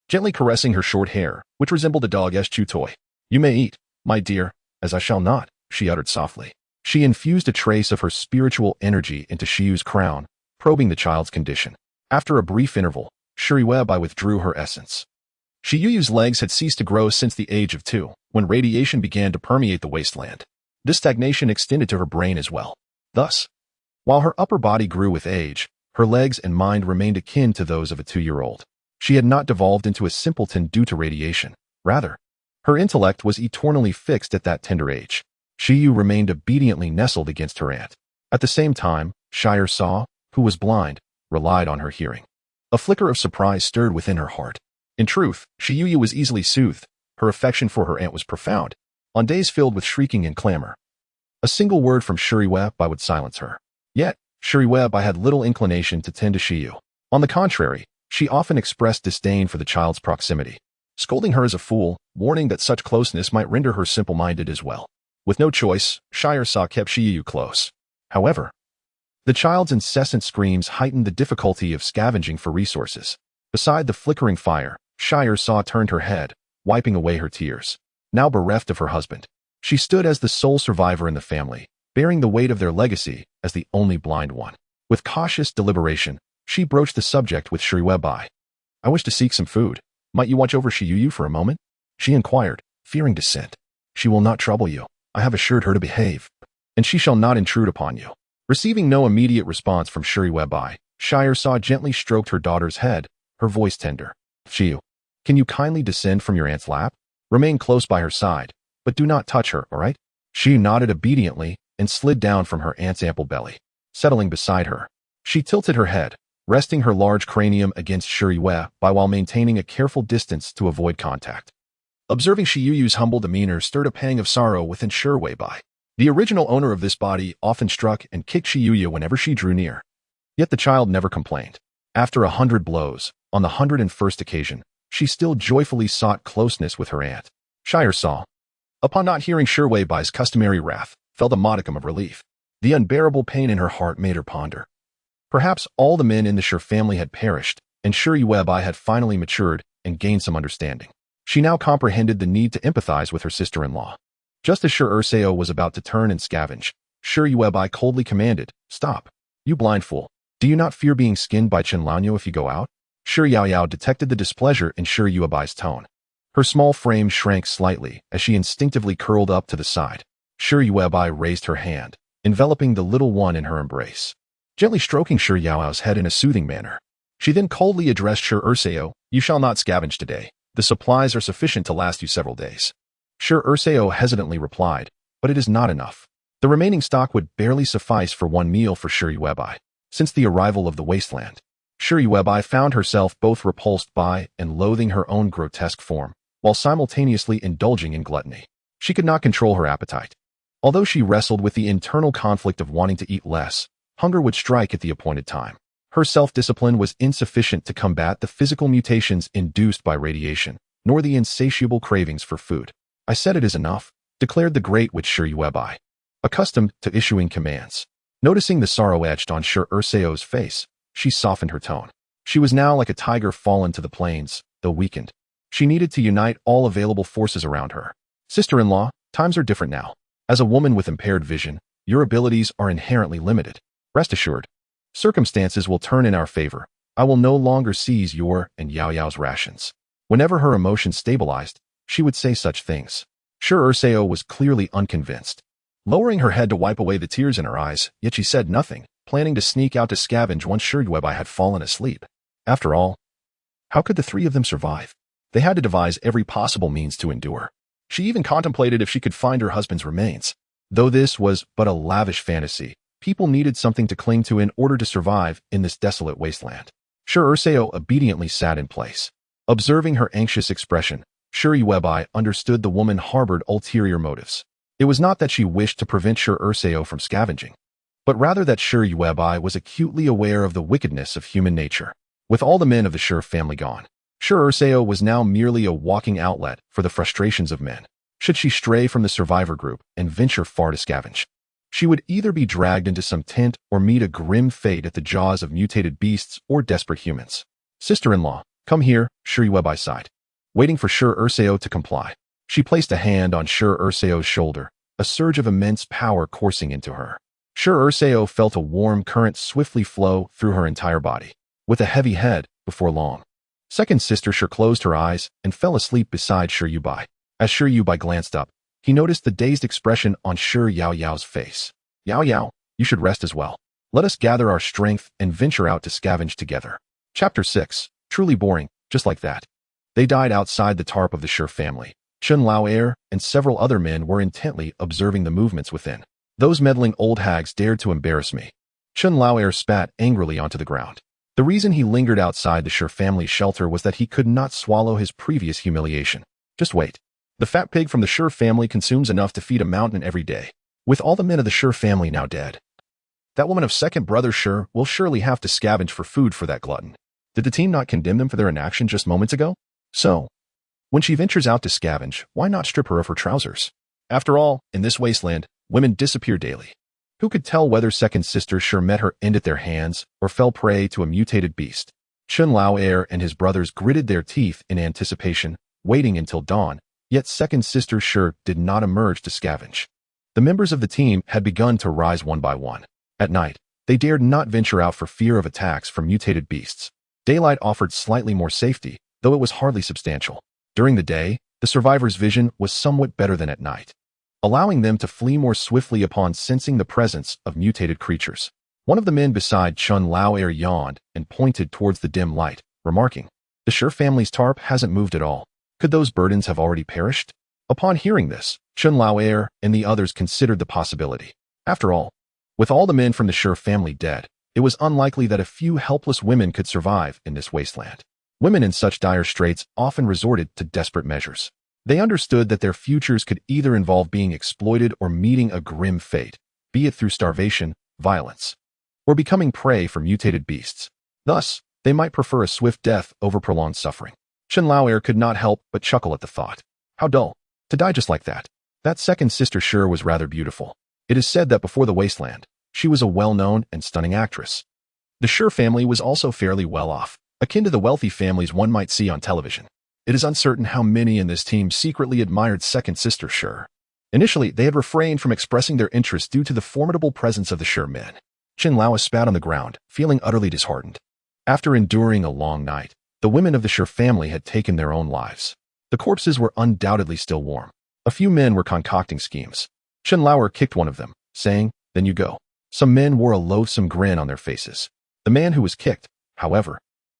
gently caressing her short hair, which resembled a dog's chew toy. "You may eat, my dear, as I shall not," she uttered softly. She infused a trace of her spiritual energy into Shiyu's crown, probing the child's condition. After a brief interval, Yuebai withdrew her essence. Shiyu's legs had ceased to grow since the age of 2, when radiation began to permeate the wasteland. This stagnation extended to her brain as well. Thus, while her upper body grew with age, her legs and mind remained akin to those of a 2-year-old. She had not devolved into a simpleton due to radiation. Rather, her intellect was eternally fixed at that tender age. Shiyu remained obediently nestled against her aunt. At the same time, Shire saw, who was blind, relied on her hearing. A flicker of surprise stirred within her heart. In truth, Shiyu was easily soothed. Her affection for her aunt was profound. On days filled with shrieking and clamor, a single word from Yuebai would silence her. Yet, Yuebai had little inclination to tend to Shiyu. On the contrary, she often expressed disdain for the child's proximity, scolding her as a fool, warning that such closeness might render her simple-minded as well. With no choice, Shire Saw kept Shiyu close. However, the child's incessant screams heightened the difficulty of scavenging for resources. Beside the flickering fire, Shire Saw turned her head, wiping away her tears. Now bereft of her husband, she stood as the sole survivor in the family, bearing the weight of their legacy as the only blind one. With cautious deliberation, she broached the subject with Yuebai. "I wish to seek some food. Might you watch over Shiyu for a moment?" she inquired, fearing dissent. "She will not trouble you. I have assured her to behave, and she shall not intrude upon you." Receiving no immediate response from Yuebai, Shire Saw gently stroked her daughter's head, her voice tender. "Shiyu, can you kindly descend from your aunt's lap? Remain close by her side, but do not touch her, all right?" She nodded obediently and slid down from her aunt's ample belly. Settling beside her, she tilted her head, resting her large cranium against Yuebai while maintaining a careful distance to avoid contact. Observing Shiyu's humble demeanor stirred a pang of sorrow within Yuebai. The original owner of this body often struck and kicked Shiyu whenever she drew near. Yet the child never complained. After 100 blows, on the 101st occasion, she still joyfully sought closeness with her aunt. Shire Saw, upon not hearing Yuebai's customary wrath, felt a modicum of relief. The unbearable pain in her heart made her ponder. Perhaps all the men in the Shire family had perished, and Yuebai had finally matured and gained some understanding. She now comprehended the need to empathize with her sister-in-law. Just as Yuebai was about to turn and scavenge, Yuebai coldly commanded, "Stop. You blind fool. Do you not fear being skinned by Chenlanyo if you go out?" Yaoyao detected the displeasure in Yuebai's tone. Her small frame shrank slightly as she instinctively curled up to the side. Yuebai raised her hand, enveloping the little one in her embrace, gently stroking Yaoyao's head in a soothing manner. She then coldly addressed Yuebai, "You shall not scavenge today. The supplies are sufficient to last you several days." Yuebai hesitantly replied, "But it is not enough. The remaining stock would barely suffice for one meal for Yuebai." Since the arrival of the wasteland, Yuebai found herself both repulsed by and loathing her own grotesque form, while simultaneously indulging in gluttony. She could not control her appetite. Although she wrestled with the internal conflict of wanting to eat less, hunger would strike at the appointed time. Her self-discipline was insufficient to combat the physical mutations induced by radiation, nor the insatiable cravings for food. "I said it is enough," declared the great witch Yuebai, accustomed to issuing commands. Noticing the sorrow etched on Yueba's face, she softened her tone. She was now like a tiger fallen to the plains, though weakened. She needed to unite all available forces around her. Sister-in-law, times are different now. As a woman with impaired vision, your abilities are inherently limited. Rest assured, circumstances will turn in our favor. I will no longer seize your and Yao Yao's rations. Whenever her emotions stabilized, she would say such things. Sure Urseo was clearly unconvinced. Lowering her head to wipe away the tears in her eyes, yet she said nothing, planning to sneak out to scavenge once sure Yuebai had fallen asleep. After all, how could the three of them survive? They had to devise every possible means to endure. She even contemplated if she could find her husband's remains. Though this was but a lavish fantasy, people needed something to cling to in order to survive in this desolate wasteland. Sure Urseo obediently sat in place. Observing her anxious expression, Sure Yuebai understood the woman harbored ulterior motives. It was not that she wished to prevent Sure Urseo from scavenging, but rather that Sure Yuebai was acutely aware of the wickedness of human nature. With all the men of the Sure family gone, Sure Urseo was now merely a walking outlet for the frustrations of men. Should she stray from the survivor group and venture far to scavenge, she would either be dragged into some tent or meet a grim fate at the jaws of mutated beasts or desperate humans. Sister-in-law, come here, Sure Yuebai sighed. Waiting for Sure Urseo to comply, she placed a hand on Sure Urseo's shoulder, a surge of immense power coursing into her. Sure Urseo felt a warm current swiftly flow through her entire body. With a heavy head, before long, second sister Sure closed her eyes and fell asleep beside Sure Yuebai. As Sure Yuebai glanced up, he noticed the dazed expression on Sure Yao Yao's face. Yao Yao, you should rest as well. Let us gather our strength and venture out to scavenge together. Chapter 6. Truly boring, just like that. They died outside the tarp of the Sure family. Chun Lao Er and several other men were intently observing the movements within. Those meddling old hags dared to embarrass me. Chun Lao Er spat angrily onto the ground. The reason he lingered outside the Sure family's shelter was that he could not swallow his previous humiliation. Just wait. The fat pig from the Sure family consumes enough to feed a mountain every day. With all the men of the Sure family now dead, that woman of second brother Sure will surely have to scavenge for food for that glutton. Did the team not condemn them for their inaction just moments ago? So, when she ventures out to scavenge, why not strip her of her trousers? After all, in this wasteland, women disappear daily. Who could tell whether second sister Sure met her end at their hands or fell prey to a mutated beast? Chun Lao Er and his brothers gritted their teeth in anticipation, waiting until dawn, yet second sister Sure did not emerge to scavenge. The members of the team had begun to rise one by one. At night, they dared not venture out for fear of attacks from mutated beasts. Daylight offered slightly more safety, though it was hardly substantial. During the day, the survivors' vision was somewhat better than at night, allowing them to flee more swiftly upon sensing the presence of mutated creatures. One of the men beside Chun Lao Er yawned and pointed towards the dim light, remarking, "The Sure family's tarp hasn't moved at all. Could those burdens have already perished?" Upon hearing this, Chun Lao Er and the others considered the possibility. After all, with all the men from the Sure family dead, it was unlikely that a few helpless women could survive in this wasteland. Women in such dire straits often resorted to desperate measures. They understood that their futures could either involve being exploited or meeting a grim fate, be it through starvation, violence, or becoming prey for mutated beasts. Thus, they might prefer a swift death over prolonged suffering. Chun Lao Er could not help but chuckle at the thought. How dull, to die just like that. That second sister Sure was rather beautiful. It is said that before the wasteland, she was a well-known and stunning actress. The Sure family was also fairly well off, akin to the wealthy families one might see on television. It is uncertain how many in this team secretly admired second sister Sure. Initially, they had refrained from expressing their interest due to the formidable presence of the Sure men. Chin Lao spat on the ground, feeling utterly disheartened. After enduring a long night, the women of the Sure family had taken their own lives. The corpses were undoubtedly still warm. A few men were concocting schemes. Chen Lauer kicked one of them, saying, "Then you go." Some men wore a loathsome grin on their faces. The man who was kicked, however,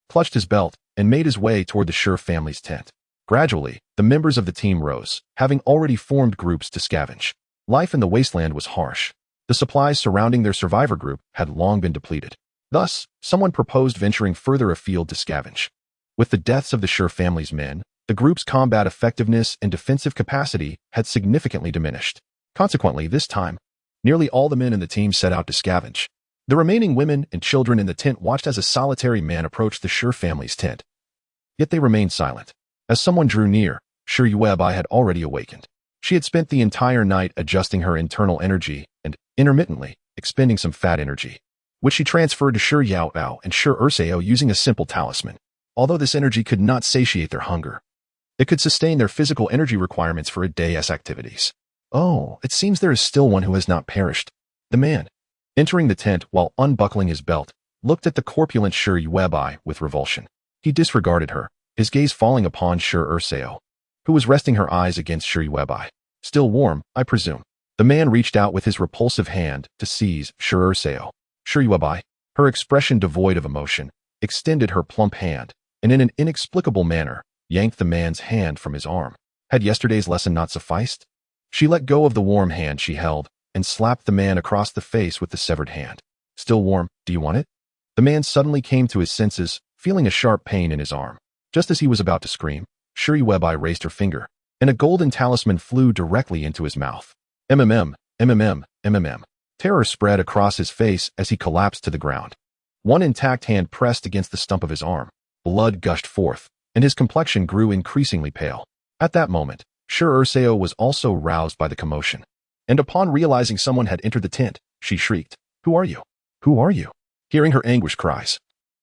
clutched his belt and made his way toward the Sure family's tent. Gradually, the members of the team rose, having already formed groups to scavenge. Life in the wasteland was harsh. The supplies surrounding their survivor group had long been depleted. Thus, someone proposed venturing further afield to scavenge. With the deaths of the Sure family's men, the group's combat effectiveness and defensive capacity had significantly diminished. Consequently, this time, nearly all the men in the team set out to scavenge. The remaining women and children in the tent watched as a solitary man approached the Sure family's tent. Yet they remained silent. As someone drew near, Sure Yuebai had already awakened. She had spent the entire night adjusting her internal energy and, intermittently, expending some fat energy, which she transferred to Sure Yao Bao and Sure Urseo using a simple talisman. Although this energy could not satiate their hunger, It could sustain their physical energy requirements for a day's activities. Oh, it seems there is still one who has not perished. The man, entering the tent while unbuckling his belt, looked at the corpulent Yuebai with revulsion. He disregarded her, his gaze falling upon Urseo, who was resting her eyes against Yuebai. Still warm, I presume. The man reached out with his repulsive hand to seize Urseo. Yuebai, her expression devoid of emotion, extended her plump hand, and in an inexplicable manner, yanked the man's hand from his arm. Had yesterday's lesson not sufficed? She let go of the warm hand she held and slapped the man across the face with the severed hand. Still warm, do you want it? The man suddenly came to his senses, feeling a sharp pain in his arm. Just as he was about to scream, Yuebai raised her finger, and a golden talisman flew directly into his mouth. MMM, MMM, MMM. Terror spread across his face as he collapsed to the ground. One intact hand pressed against the stump of his arm. Blood gushed forth, and his complexion grew increasingly pale. At that moment, Urseo was also roused by the commotion. And upon realizing someone had entered the tent, she shrieked, "Who are you? Who are you?" Hearing her anguish cries,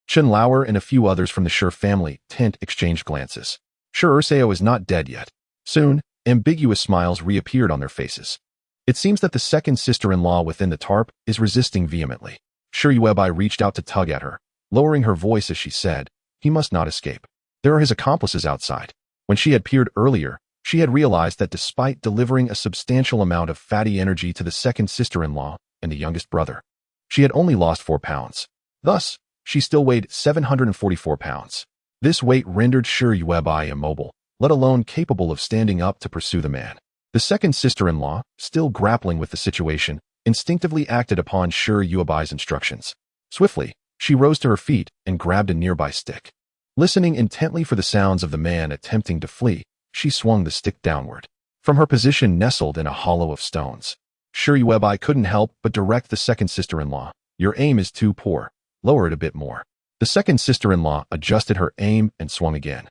Chen Lauer and a few others from the family tent exchanged glances. Urseo is not dead yet. Soon, ambiguous smiles reappeared on their faces. It seems that the second sister-in-law within the tarp is resisting vehemently. Yuebai reached out to tug at her, lowering her voice as she said, "He must not escape. There are his accomplices outside." When she had peered earlier, she had realized that despite delivering a substantial amount of fatty energy to the second sister-in-law and the youngest brother, she had only lost 4 pounds. Thus, she still weighed 744 pounds. This weight rendered Yuebai immobile, let alone capable of standing up to pursue the man. The second sister-in-law, still grappling with the situation, instinctively acted upon Yuebai's instructions. Swiftly, she rose to her feet and grabbed a nearby stick. Listening intently for the sounds of the man attempting to flee, she swung the stick downward. From her position nestled in a hollow of stones, Yuebai couldn't help but direct the second sister-in-law. "Your aim is too poor. Lower it a bit more." The second sister-in-law adjusted her aim and swung again,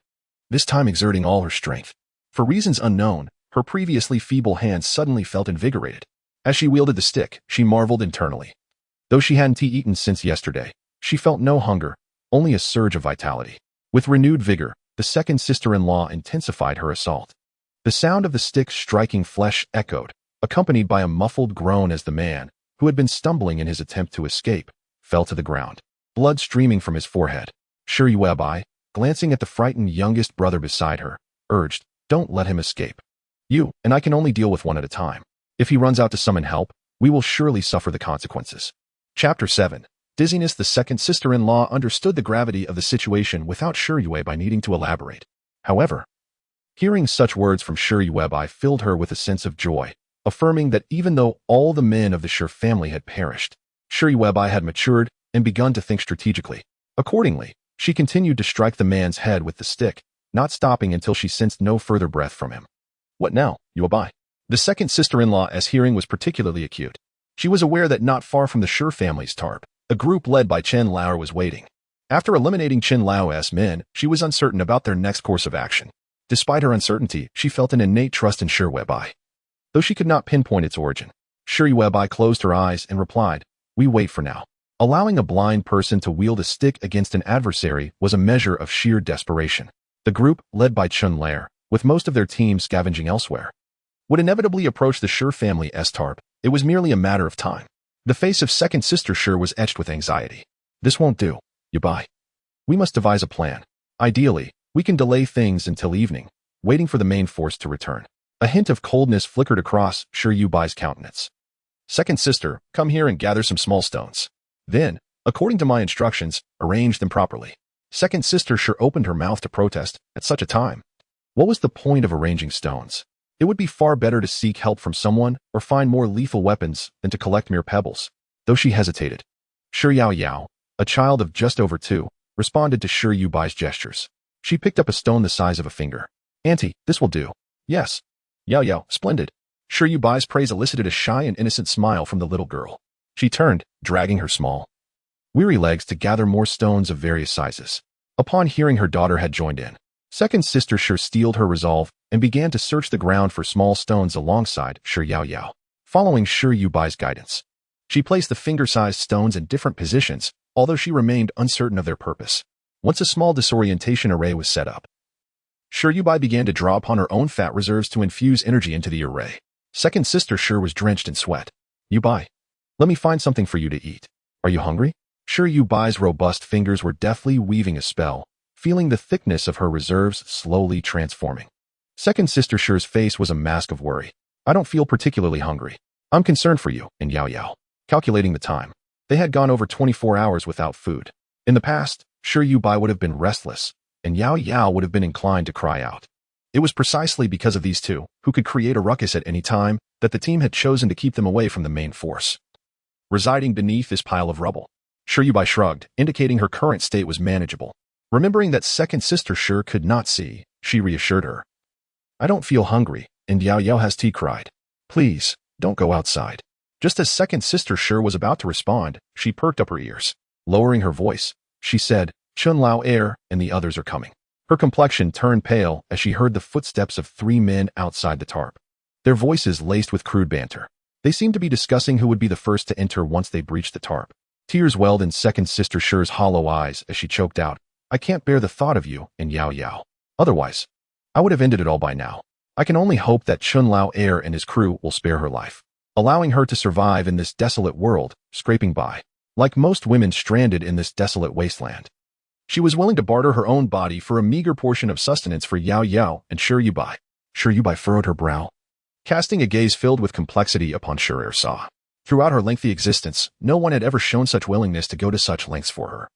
this time exerting all her strength. For reasons unknown, her previously feeble hands suddenly felt invigorated. As she wielded the stick, she marveled internally. Though she hadn't eaten since yesterday, she felt no hunger, only a surge of vitality. With renewed vigor, the second sister-in-law intensified her assault. The sound of the stick striking flesh echoed, accompanied by a muffled groan as the man, who had been stumbling in his attempt to escape, fell to the ground, blood streaming from his forehead. Yuebai, glancing at the frightened youngest brother beside her, urged, "Don't let him escape. You and I can only deal with one at a time. If he runs out to summon help, we will surely suffer the consequences." Chapter 7. Dizziness. The second sister-in-law understood the gravity of the situation without Yuebai needing to elaborate. However, hearing such words from Yuebai filled her with a sense of joy, affirming that even though all the men of the family had perished, Yuebai had matured and begun to think strategically. Accordingly, she continued to strike the man's head with the stick, not stopping until she sensed no further breath from him. "What now, Yuebai?" The second sister-in-law's hearing was particularly acute. She was aware that not far from the family's tarp, a group led by Chen Lauer was waiting. After eliminating Chen Lauer's men, she was uncertain about their next course of action. Despite her uncertainty, she felt an innate trust in Yuebai, though she could not pinpoint its origin. Yuebai closed her eyes and replied, "We wait for now." Allowing a blind person to wield a stick against an adversary was a measure of sheer desperation. The group, led by Chen Lauer, with most of their team scavenging elsewhere, would inevitably approach the family's tarp. It was merely a matter of time. The face of second sister was etched with anxiety. "This won't do, Yuebai. We must devise a plan. Ideally, we can delay things until evening, waiting for the main force to return." A hint of coldness flickered across Yuebai's countenance. "Second sister, come here and gather some small stones. Then, according to my instructions, arrange them properly." Second sister opened her mouth to protest at such a time. What was the point of arranging stones? It would be far better to seek help from someone or find more lethal weapons than to collect mere pebbles. Though she hesitated, Yao Yao, a child of just over 2, responded to Yuebai's gestures. She picked up a stone the size of a finger. "Auntie, this will do." "Yes." "Yao Yao, splendid." Yuebai's praise elicited a shy and innocent smile from the little girl. She turned, dragging her small, weary legs to gather more stones of various sizes. Upon hearing her daughter had joined in, second sister steeled her resolve and began to search the ground for small stones alongside Yao Yao. Following Yuebai's guidance, she placed the finger-sized stones in different positions, although she remained uncertain of their purpose. Once a small disorientation array was set up, Yuebai began to draw upon her own fat reserves to infuse energy into the array. Second sister was drenched in sweat. Yuebai, let me find something for you to eat. Are you hungry? Yuebai's robust fingers were deftly weaving a spell, feeling the thickness of her reserves slowly transforming. Second sister's face was a mask of worry. I don't feel particularly hungry. I'm concerned for you, and Yao. Calculating the time. They had gone over 24 hours without food. In the past, Yuebai would have been restless, and Yao would have been inclined to cry out. It was precisely because of these two, who could create a ruckus at any time, that the team had chosen to keep them away from the main force. Residing beneath this pile of rubble, Yuebai shrugged, indicating her current state was manageable. Remembering that second sister could not see, she reassured her. I don't feel hungry, and Yao has tea cried. Please, don't go outside. Just as second sister was about to respond, she perked up her ears. Lowering her voice, she said, Chun Lao Air and the others are coming. Her complexion turned pale as she heard the footsteps of 3 men outside the tarp. Their voices laced with crude banter. They seemed to be discussing who would be the first to enter once they breached the tarp. Tears welled in second sister's hollow eyes as she choked out, I can't bear the thought of you and Yao. Otherwise, I would have ended it all by now. I can only hope that Chun Lao Air and his crew will spare her life, allowing her to survive in this desolate world, scraping by. Like most women stranded in this desolate wasteland, she was willing to barter her own body for a meager portion of sustenance for Yao and Yuebai. Yuebai furrowed her brow, casting a gaze filled with complexity upon Ersa. Throughout her lengthy existence, no one had ever shown such willingness to go to such lengths for her.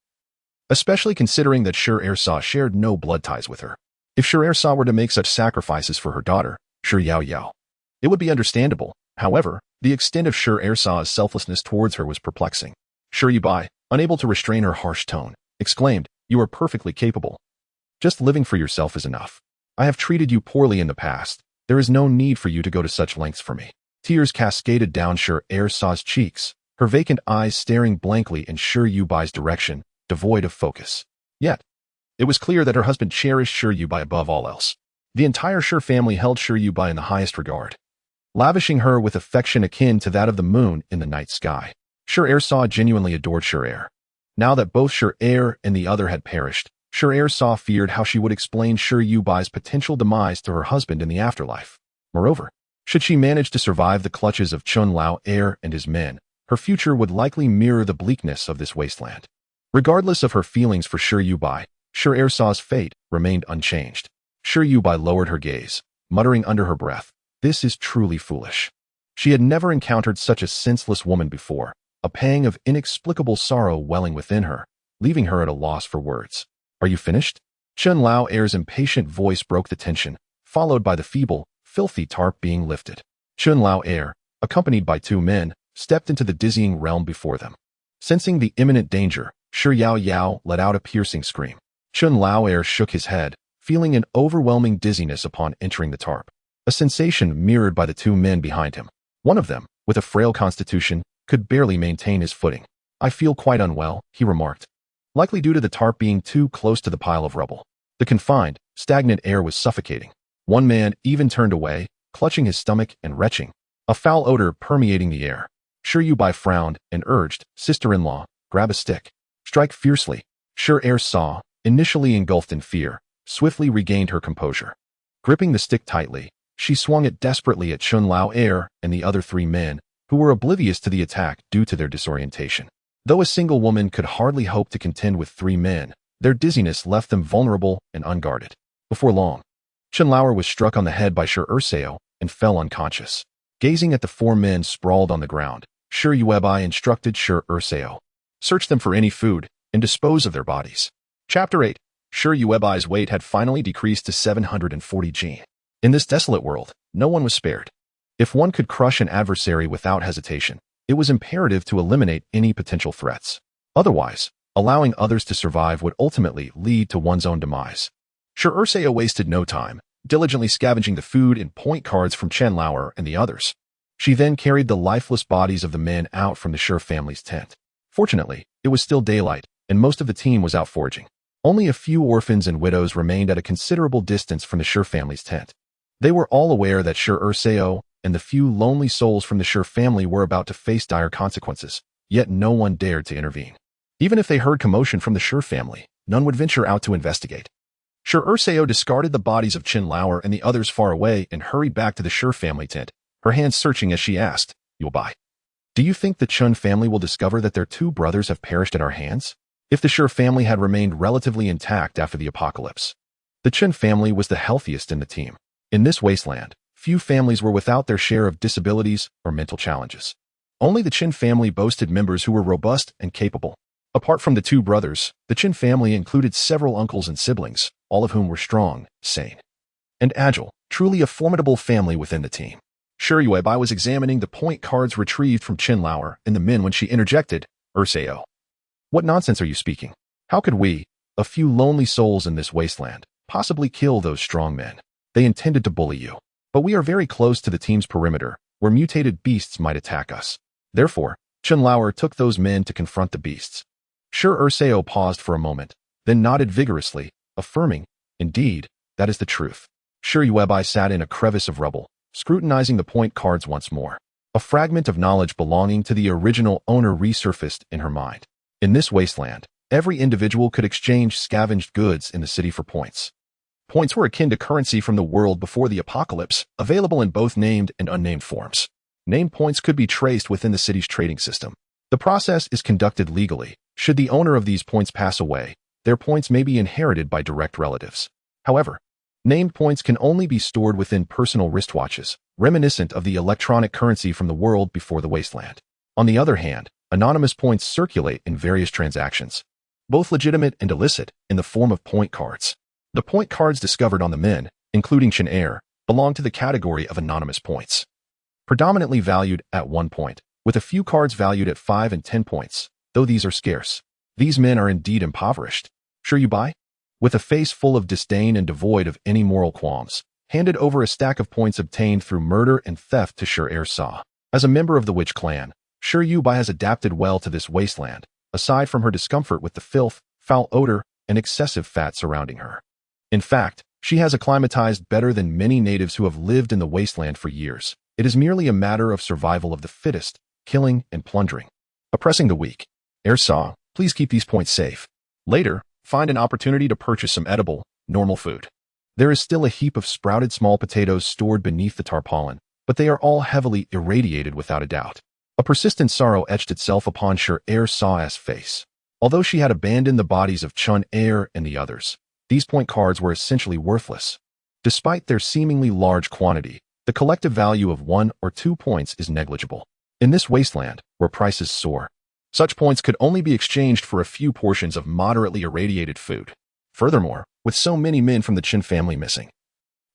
Especially considering that Ersa shared no blood ties with her. If Ersa were to make such sacrifices for her daughter, Yao, it would be understandable. However, the extent of Ersa's selflessness towards her was perplexing. Yuebai, unable to restrain her harsh tone, exclaimed, You are perfectly capable. Just living for yourself is enough. I have treated you poorly in the past. There is no need for you to go to such lengths for me. Tears cascaded down Ersa's cheeks, her vacant eyes staring blankly in Yuebai's direction, devoid of focus. Yet, it was clear that her husband cherished Yuebai above all else. The entire family held Yuebai in the highest regard, lavishing her with affection akin to that of the moon in the night sky. Ersa genuinely adored Now that both and the other had perished, Ersa feared how she would explain Yuebai's potential demise to her husband in the afterlife. Moreover, should she manage to survive the clutches of Chun Lao Air and his men, her future would likely mirror the bleakness of this wasteland. Regardless of her feelings for Yuebai, Ersa's fate remained unchanged. Yuebai lowered her gaze, muttering under her breath, This is truly foolish. She had never encountered such a senseless woman before, a pang of inexplicable sorrow welling within her, leaving her at a loss for words. Are you finished? Chun Lao Air's impatient voice broke the tension, followed by the feeble, filthy tarp being lifted. Chun Lao Air, accompanied by 2 men, stepped into the dizzying realm before them. Sensing the imminent danger, Yao let out a piercing scream. Chun Lao Air shook his head, feeling an overwhelming dizziness upon entering the tarp, a sensation mirrored by the 2 men behind him. One of them, with a frail constitution, could barely maintain his footing. I feel quite unwell, he remarked, likely due to the tarp being too close to the pile of rubble. The confined, stagnant air was suffocating. One man even turned away, clutching his stomach and retching, a foul odor permeating the air. Yuebai frowned and urged, Sister-in-law, grab a stick. Strike fiercely. Ersa, initially engulfed in fear, swiftly regained her composure. Gripping the stick tightly, she swung it desperately at Chun Lao Air and the other 3 men, who were oblivious to the attack due to their disorientation. Though a single woman could hardly hope to contend with 3 men, their dizziness left them vulnerable and unguarded. Before long, Chun Lao was struck on the head by Ersa and fell unconscious. Gazing at the 4 men sprawled on the ground, Yuebai instructed Ersa, Search them for any food and dispose of their bodies. Chapter 8. Yuebai's weight had finally decreased to 740 g. In this desolate world, no one was spared. If one could crush an adversary without hesitation, it was imperative to eliminate any potential threats. Otherwise, allowing others to survive would ultimately lead to one's own demise. Ersa wasted no time, diligently scavenging the food and point cards from Chen Lauer and the others. She then carried the lifeless bodies of the men out from the family's tent. Fortunately, it was still daylight, and most of the team was out foraging. Only a few orphans and widows remained at a considerable distance from the family's tent. They were all aware that Ersa and the few lonely souls from the family were about to face dire consequences, yet no one dared to intervene. Even if they heard commotion from the family, none would venture out to investigate. Sure Urseo discarded the bodies of Qin Lauer and the others far away and hurried back to the Sure family tent, her hands searching as she asked, Yuebai, do you think the Chun family will discover that their two brothers have perished at our hands? If the Sure family had remained relatively intact after the apocalypse, the Chun family was the healthiest in the team. In this wasteland, few families were without their share of disabilities or mental challenges. Only the Qin family boasted members who were robust and capable. Apart from the two brothers, the Qin family included several uncles and siblings, all of whom were strong, sane, and agile, truly a formidable family within the team. Sure Yuebai was examining the point cards retrieved from Qin Lauer and the men when she interjected, Urseo. What nonsense are you speaking? How could we, a few lonely souls in this wasteland, possibly kill those strong men? They intended to bully you. But we are very close to the team's perimeter, where mutated beasts might attack us. Therefore, Qin Lauer took those men to confront the beasts. Sure Urseo paused for a moment, then nodded vigorously, affirming, indeed, that is the truth. Sure Yuebai sat in a crevice of rubble, scrutinizing the point cards once more. A fragment of knowledge belonging to the original owner resurfaced in her mind. In this wasteland, every individual could exchange scavenged goods in the city for points. Points were akin to currency from the world before the apocalypse, available in both named and unnamed forms. Named points could be traced within the city's trading system. The process is conducted legally. Should the owner of these points pass away, their points may be inherited by direct relatives. However, named points can only be stored within personal wristwatches, reminiscent of the electronic currency from the world before the wasteland. On the other hand, anonymous points circulate in various transactions, both legitimate and illicit, in the form of point cards. The point cards discovered on the men, including Qin Air, belong to the category of anonymous points, predominantly valued at 1 point, with a few cards valued at 5 and 10 points, though these are scarce. These men are indeed impoverished. Sure Yuebai, with a face full of disdain and devoid of any moral qualms, handed over a stack of points obtained through murder and theft to Sure Air Saw. As a member of the Witch clan, Sure Yuebai has adapted well to this wasteland, aside from her discomfort with the filth, foul odor, and excessive fat surrounding her. In fact, she has acclimatized better than many natives who have lived in the wasteland for years. It is merely a matter of survival of the fittest, killing and plundering, oppressing the weak. Air Saw, please keep these points safe. Later, find an opportunity to purchase some edible, normal food. There is still a heap of sprouted small potatoes stored beneath the tarpaulin, but they are all heavily irradiated without a doubt. A persistent sorrow etched itself upon Sure Air Saw's face. Although she had abandoned the bodies of Chun Air and the others, these point cards were essentially worthless. Despite their seemingly large quantity, the collective value of 1 or 2 points is negligible. In this wasteland, where prices soar, such points could only be exchanged for a few portions of moderately irradiated food. Furthermore, with so many men from the Qin family missing,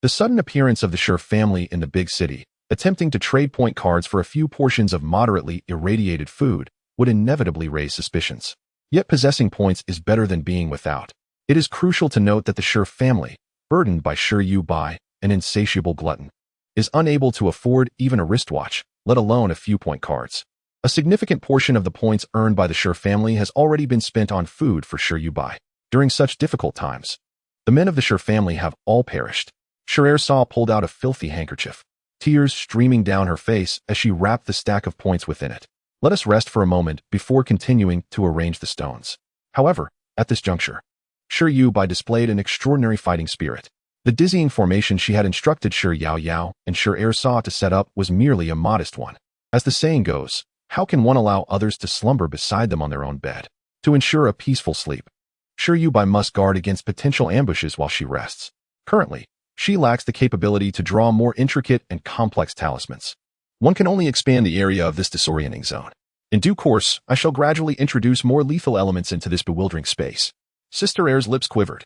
the sudden appearance of the Sure family in the big city, attempting to trade point cards for a few portions of moderately irradiated food, would inevitably raise suspicions. Yet possessing points is better than being without. It is crucial to note that the Sure family, burdened by Sure Yuebai, an insatiable glutton, is unable to afford even a wristwatch, let alone a few point cards. A significant portion of the points earned by the Sure family has already been spent on food for Sure Yuebai. During such difficult times, the men of the Sure family have all perished. Sure Air Saw pulled out a filthy handkerchief, tears streaming down her face as she wrapped the stack of points within it. Let us rest for a moment before continuing to arrange the stones. However, at this juncture, Sure Yuebai displayed an extraordinary fighting spirit. The dizzying formation she had instructed Sure Yao Yao and Sure Air Saw to set up was merely a modest one. As the saying goes, how can one allow others to slumber beside them on their own bed? To ensure a peaceful sleep, Sure Yuebai must guard against potential ambushes while she rests. Currently, she lacks the capability to draw more intricate and complex talismans. One can only expand the area of this disorienting zone. In due course, I shall gradually introduce more lethal elements into this bewildering space. Sister Air's lips quivered,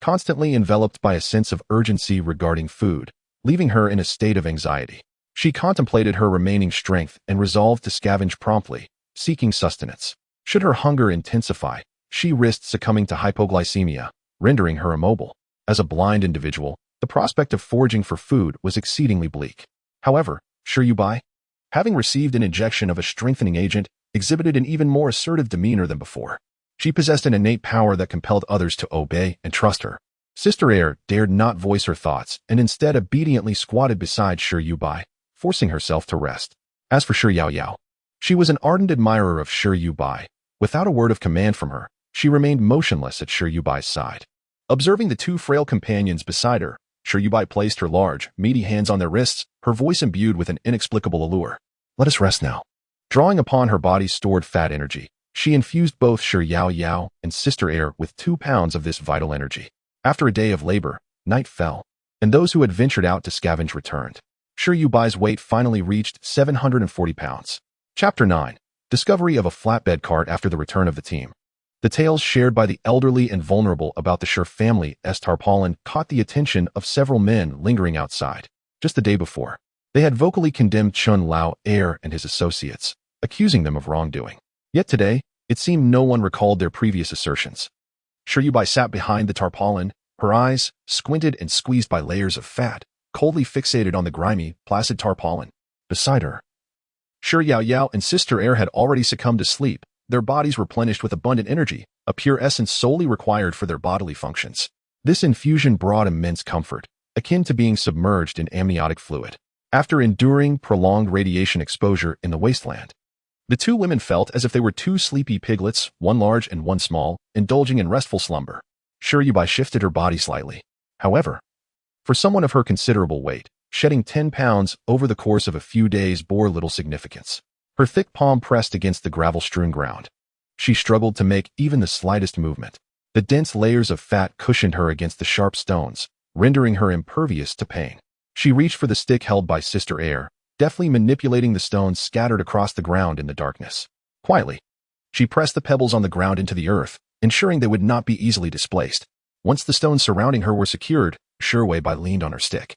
constantly enveloped by a sense of urgency regarding food, leaving her in a state of anxiety. She contemplated her remaining strength and resolved to scavenge promptly, seeking sustenance. Should her hunger intensify, she risked succumbing to hypoglycemia, rendering her immobile. As a blind individual, the prospect of foraging for food was exceedingly bleak. However, Sure Yuebai, having received an injection of a strengthening agent, exhibited an even more assertive demeanor than before. She possessed an innate power that compelled others to obey and trust her. Sister Air dared not voice her thoughts and instead obediently squatted beside Sure Yuebai, forcing herself to rest. As for Sure Yao Yao, she was an ardent admirer of Sure Yuebai. Without a word of command from her, she remained motionless at Sure Yuebai's side. Observing the two frail companions beside her, Yuebai placed her large, meaty hands on their wrists, her voice imbued with an inexplicable allure. Let us rest now. Drawing upon her body's stored fat energy, she infused both Yao and Sister Air with 2 pounds of this vital energy. After a day of labor, night fell, and those who had ventured out to scavenge returned. Yuebai's weight finally reached 740 pounds. Chapter 9. Discovery of a flatbed cart after the return of the team. The tales shared by the elderly and vulnerable about the Sher family's tarpaulin caught the attention of several men lingering outside. Just the day before, they had vocally condemned Chun Lao Air and his associates, accusing them of wrongdoing. Yet today, it seemed no one recalled their previous assertions. Yuebai sat behind the tarpaulin, her eyes, squinted and squeezed by layers of fat, coldly fixated on the grimy, placid tarpaulin. Beside her, Yao and Sister Air had already succumbed to sleep, their bodies replenished with abundant energy, a pure essence solely required for their bodily functions. This infusion brought immense comfort, akin to being submerged in amniotic fluid. After enduring prolonged radiation exposure in the Wasteland, the two women felt as if they were two sleepy piglets, one large and one small, indulging in restful slumber. Yuebai shifted her body slightly. However, for someone of her considerable weight, shedding 10 pounds over the course of a few days bore little significance. Her thick palm pressed against the gravel-strewn ground. She struggled to make even the slightest movement. The dense layers of fat cushioned her against the sharp stones, rendering her impervious to pain. She reached for the stick held by Sister Air, deftly manipulating the stones scattered across the ground in the darkness. Quietly, she pressed the pebbles on the ground into the earth, ensuring they would not be easily displaced. Once the stones surrounding her were secured, Yuebai leaned on her stick.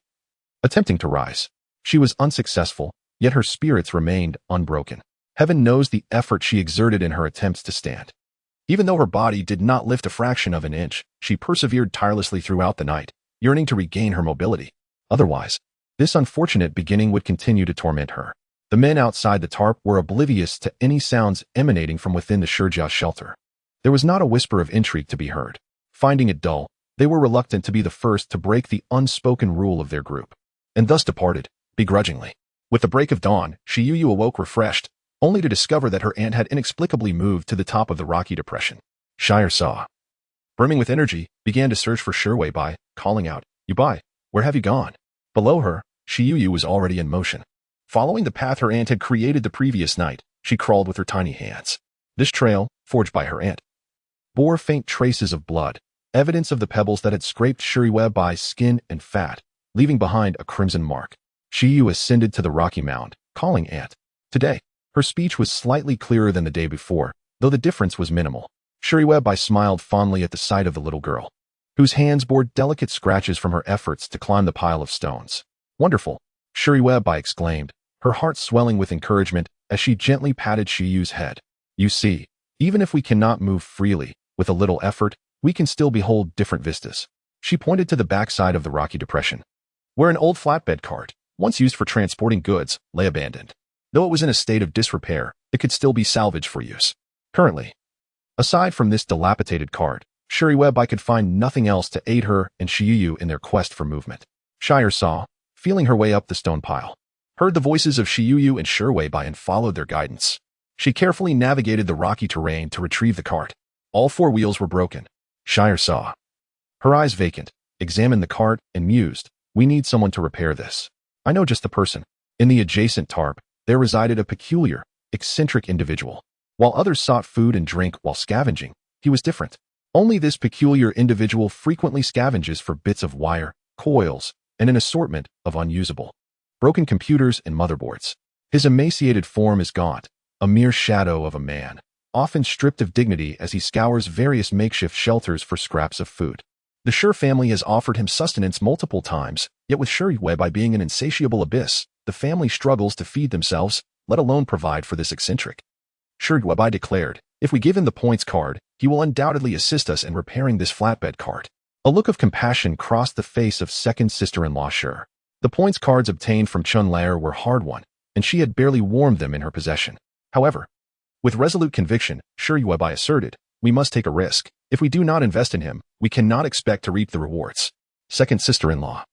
Attempting to rise, she was unsuccessful, yet her spirits remained unbroken. Heaven knows the effort she exerted in her attempts to stand. Even though her body did not lift a fraction of an inch, she persevered tirelessly throughout the night, yearning to regain her mobility. Otherwise, this unfortunate beginning would continue to torment her. The men outside the tarp were oblivious to any sounds emanating from within the Shurjia shelter. There was not a whisper of intrigue to be heard. Finding it dull, they were reluctant to be the first to break the unspoken rule of their group, and thus departed, begrudgingly. With the break of dawn, Shiyu awoke refreshed, only to discover that her aunt had inexplicably moved to the top of the rocky depression. Shire saw, brimming with energy, began to search for Yuebai, calling out, "Yuebai, where have you gone?" Below her, Shiyu was already in motion. Following the path her aunt had created the previous night, she crawled with her tiny hands. This trail, forged by her aunt, bore faint traces of blood, evidence of the pebbles that had scraped Yuebai's skin and fat, leaving behind a crimson mark. Shiyu ascended to the rocky mound, calling Aunt. Today, her speech was slightly clearer than the day before, though the difference was minimal. Yuebai smiled fondly at the sight of the little girl, whose hands bore delicate scratches from her efforts to climb the pile of stones. Wonderful, Yuebai exclaimed, her heart swelling with encouragement as she gently patted Shiyu's head. You see, even if we cannot move freely, with a little effort, we can still behold different vistas. She pointed to the backside of the rocky depression, where an old flatbed cart, once used for transporting goods, lay abandoned. Though it was in a state of disrepair, it could still be salvaged for use. Currently, aside from this dilapidated cart, Yuebai could find nothing else to aid her and Shiyu in their quest for movement. Shire saw, feeling her way up the stone pile, heard the voices of Shiyu and Yuebai and followed their guidance. She carefully navigated the rocky terrain to retrieve the cart. All 4 wheels were broken. Shire saw, her eyes vacant, examined the cart and mused, we need someone to repair this. I know just the person. In the adjacent tarp, there resided a peculiar, eccentric individual. While others sought food and drink while scavenging, he was different. Only this peculiar individual frequently scavenges for bits of wire, coils, and an assortment of unusable, broken computers and motherboards. His emaciated form is gaunt, a mere shadow of a man, often stripped of dignity as he scours various makeshift shelters for scraps of food. The Sher family has offered him sustenance multiple times, yet with Yuebai being an insatiable abyss, the family struggles to feed themselves, let alone provide for this eccentric. Yuebai declared, if we give him the points card, he will undoubtedly assist us in repairing this flatbed cart. A look of compassion crossed the face of second sister-in-law Sher. The points cards obtained from Chun Lao were hard-won, and she had barely warmed them in her possession. However, with resolute conviction, Yuebai asserted, we must take a risk. If we do not invest in him, we cannot expect to reap the rewards. Second sister-in-law,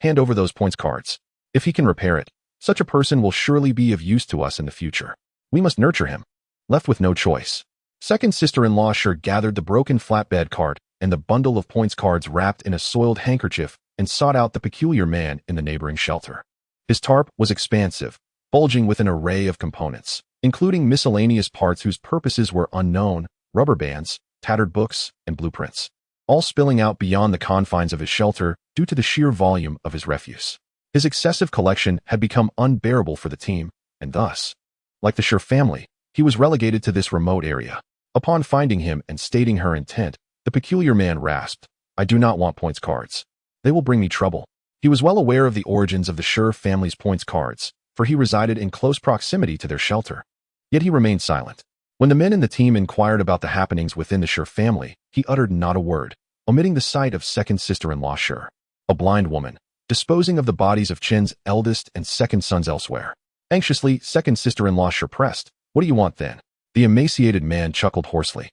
hand over those points cards. If he can repair it, such a person will surely be of use to us in the future. We must nurture him. Left with no choice, second sister-in-law Sher gathered the broken flatbed cart, and the bundle of points cards wrapped in a soiled handkerchief and sought out the peculiar man in the neighboring shelter. His tarp was expansive, bulging with an array of components, including miscellaneous parts whose purposes were unknown, rubber bands, tattered books, and blueprints, all spilling out beyond the confines of his shelter due to the sheer volume of his refuse. His excessive collection had become unbearable for the team, and thus, like the Sure family, he was relegated to this remote area. Upon finding him and stating her intent, the peculiar man rasped, "I do not want points cards. They will bring me trouble." He was well aware of the origins of the Sure family's points cards, for he resided in close proximity to their shelter. Yet he remained silent. When the men in the team inquired about the happenings within the Sure family, he uttered not a word, omitting the sight of second sister-in-law Sure, a blind woman, disposing of the bodies of Chin's eldest and second sons elsewhere. Anxiously, second sister-in-law Sure pressed, "What do you want then?" The emaciated man chuckled hoarsely.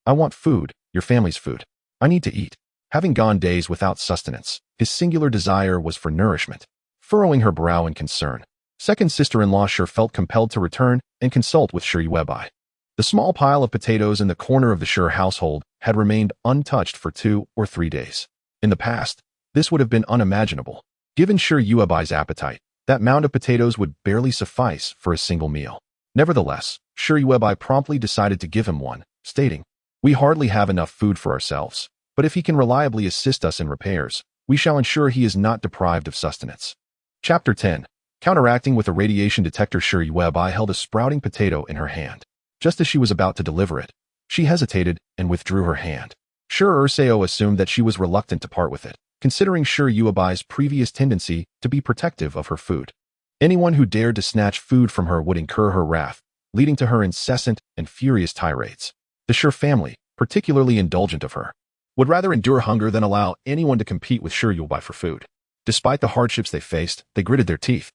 "I want food, your family's food. I need to eat." Having gone days without sustenance, his singular desire was for nourishment. Furrowing her brow in concern, second sister-in-law Sure felt compelled to return and consult with Sure Yuebai. The small pile of potatoes in the corner of the Sure household had remained untouched for 2 or 3 days. In the past, this would have been unimaginable. Given Sure Yuebai's appetite, that mound of potatoes would barely suffice for a single meal. Nevertheless, Sure Yuebai promptly decided to give him one, stating, "We hardly have enough food for ourselves, but if he can reliably assist us in repairs, we shall ensure he is not deprived of sustenance." Chapter 10. Counteracting with a radiation detector, Sure Yuebai held a sprouting potato in her hand. Just as she was about to deliver it, she hesitated and withdrew her hand. Sure Urseo assumed that she was reluctant to part with it, considering Sure Yuebai's previous tendency to be protective of her food. Anyone who dared to snatch food from her would incur her wrath, leading to her incessant and furious tirades. The Sure family, particularly indulgent of her, would rather endure hunger than allow anyone to compete with Sure Yuebai for food. Despite the hardships they faced, they gritted their teeth,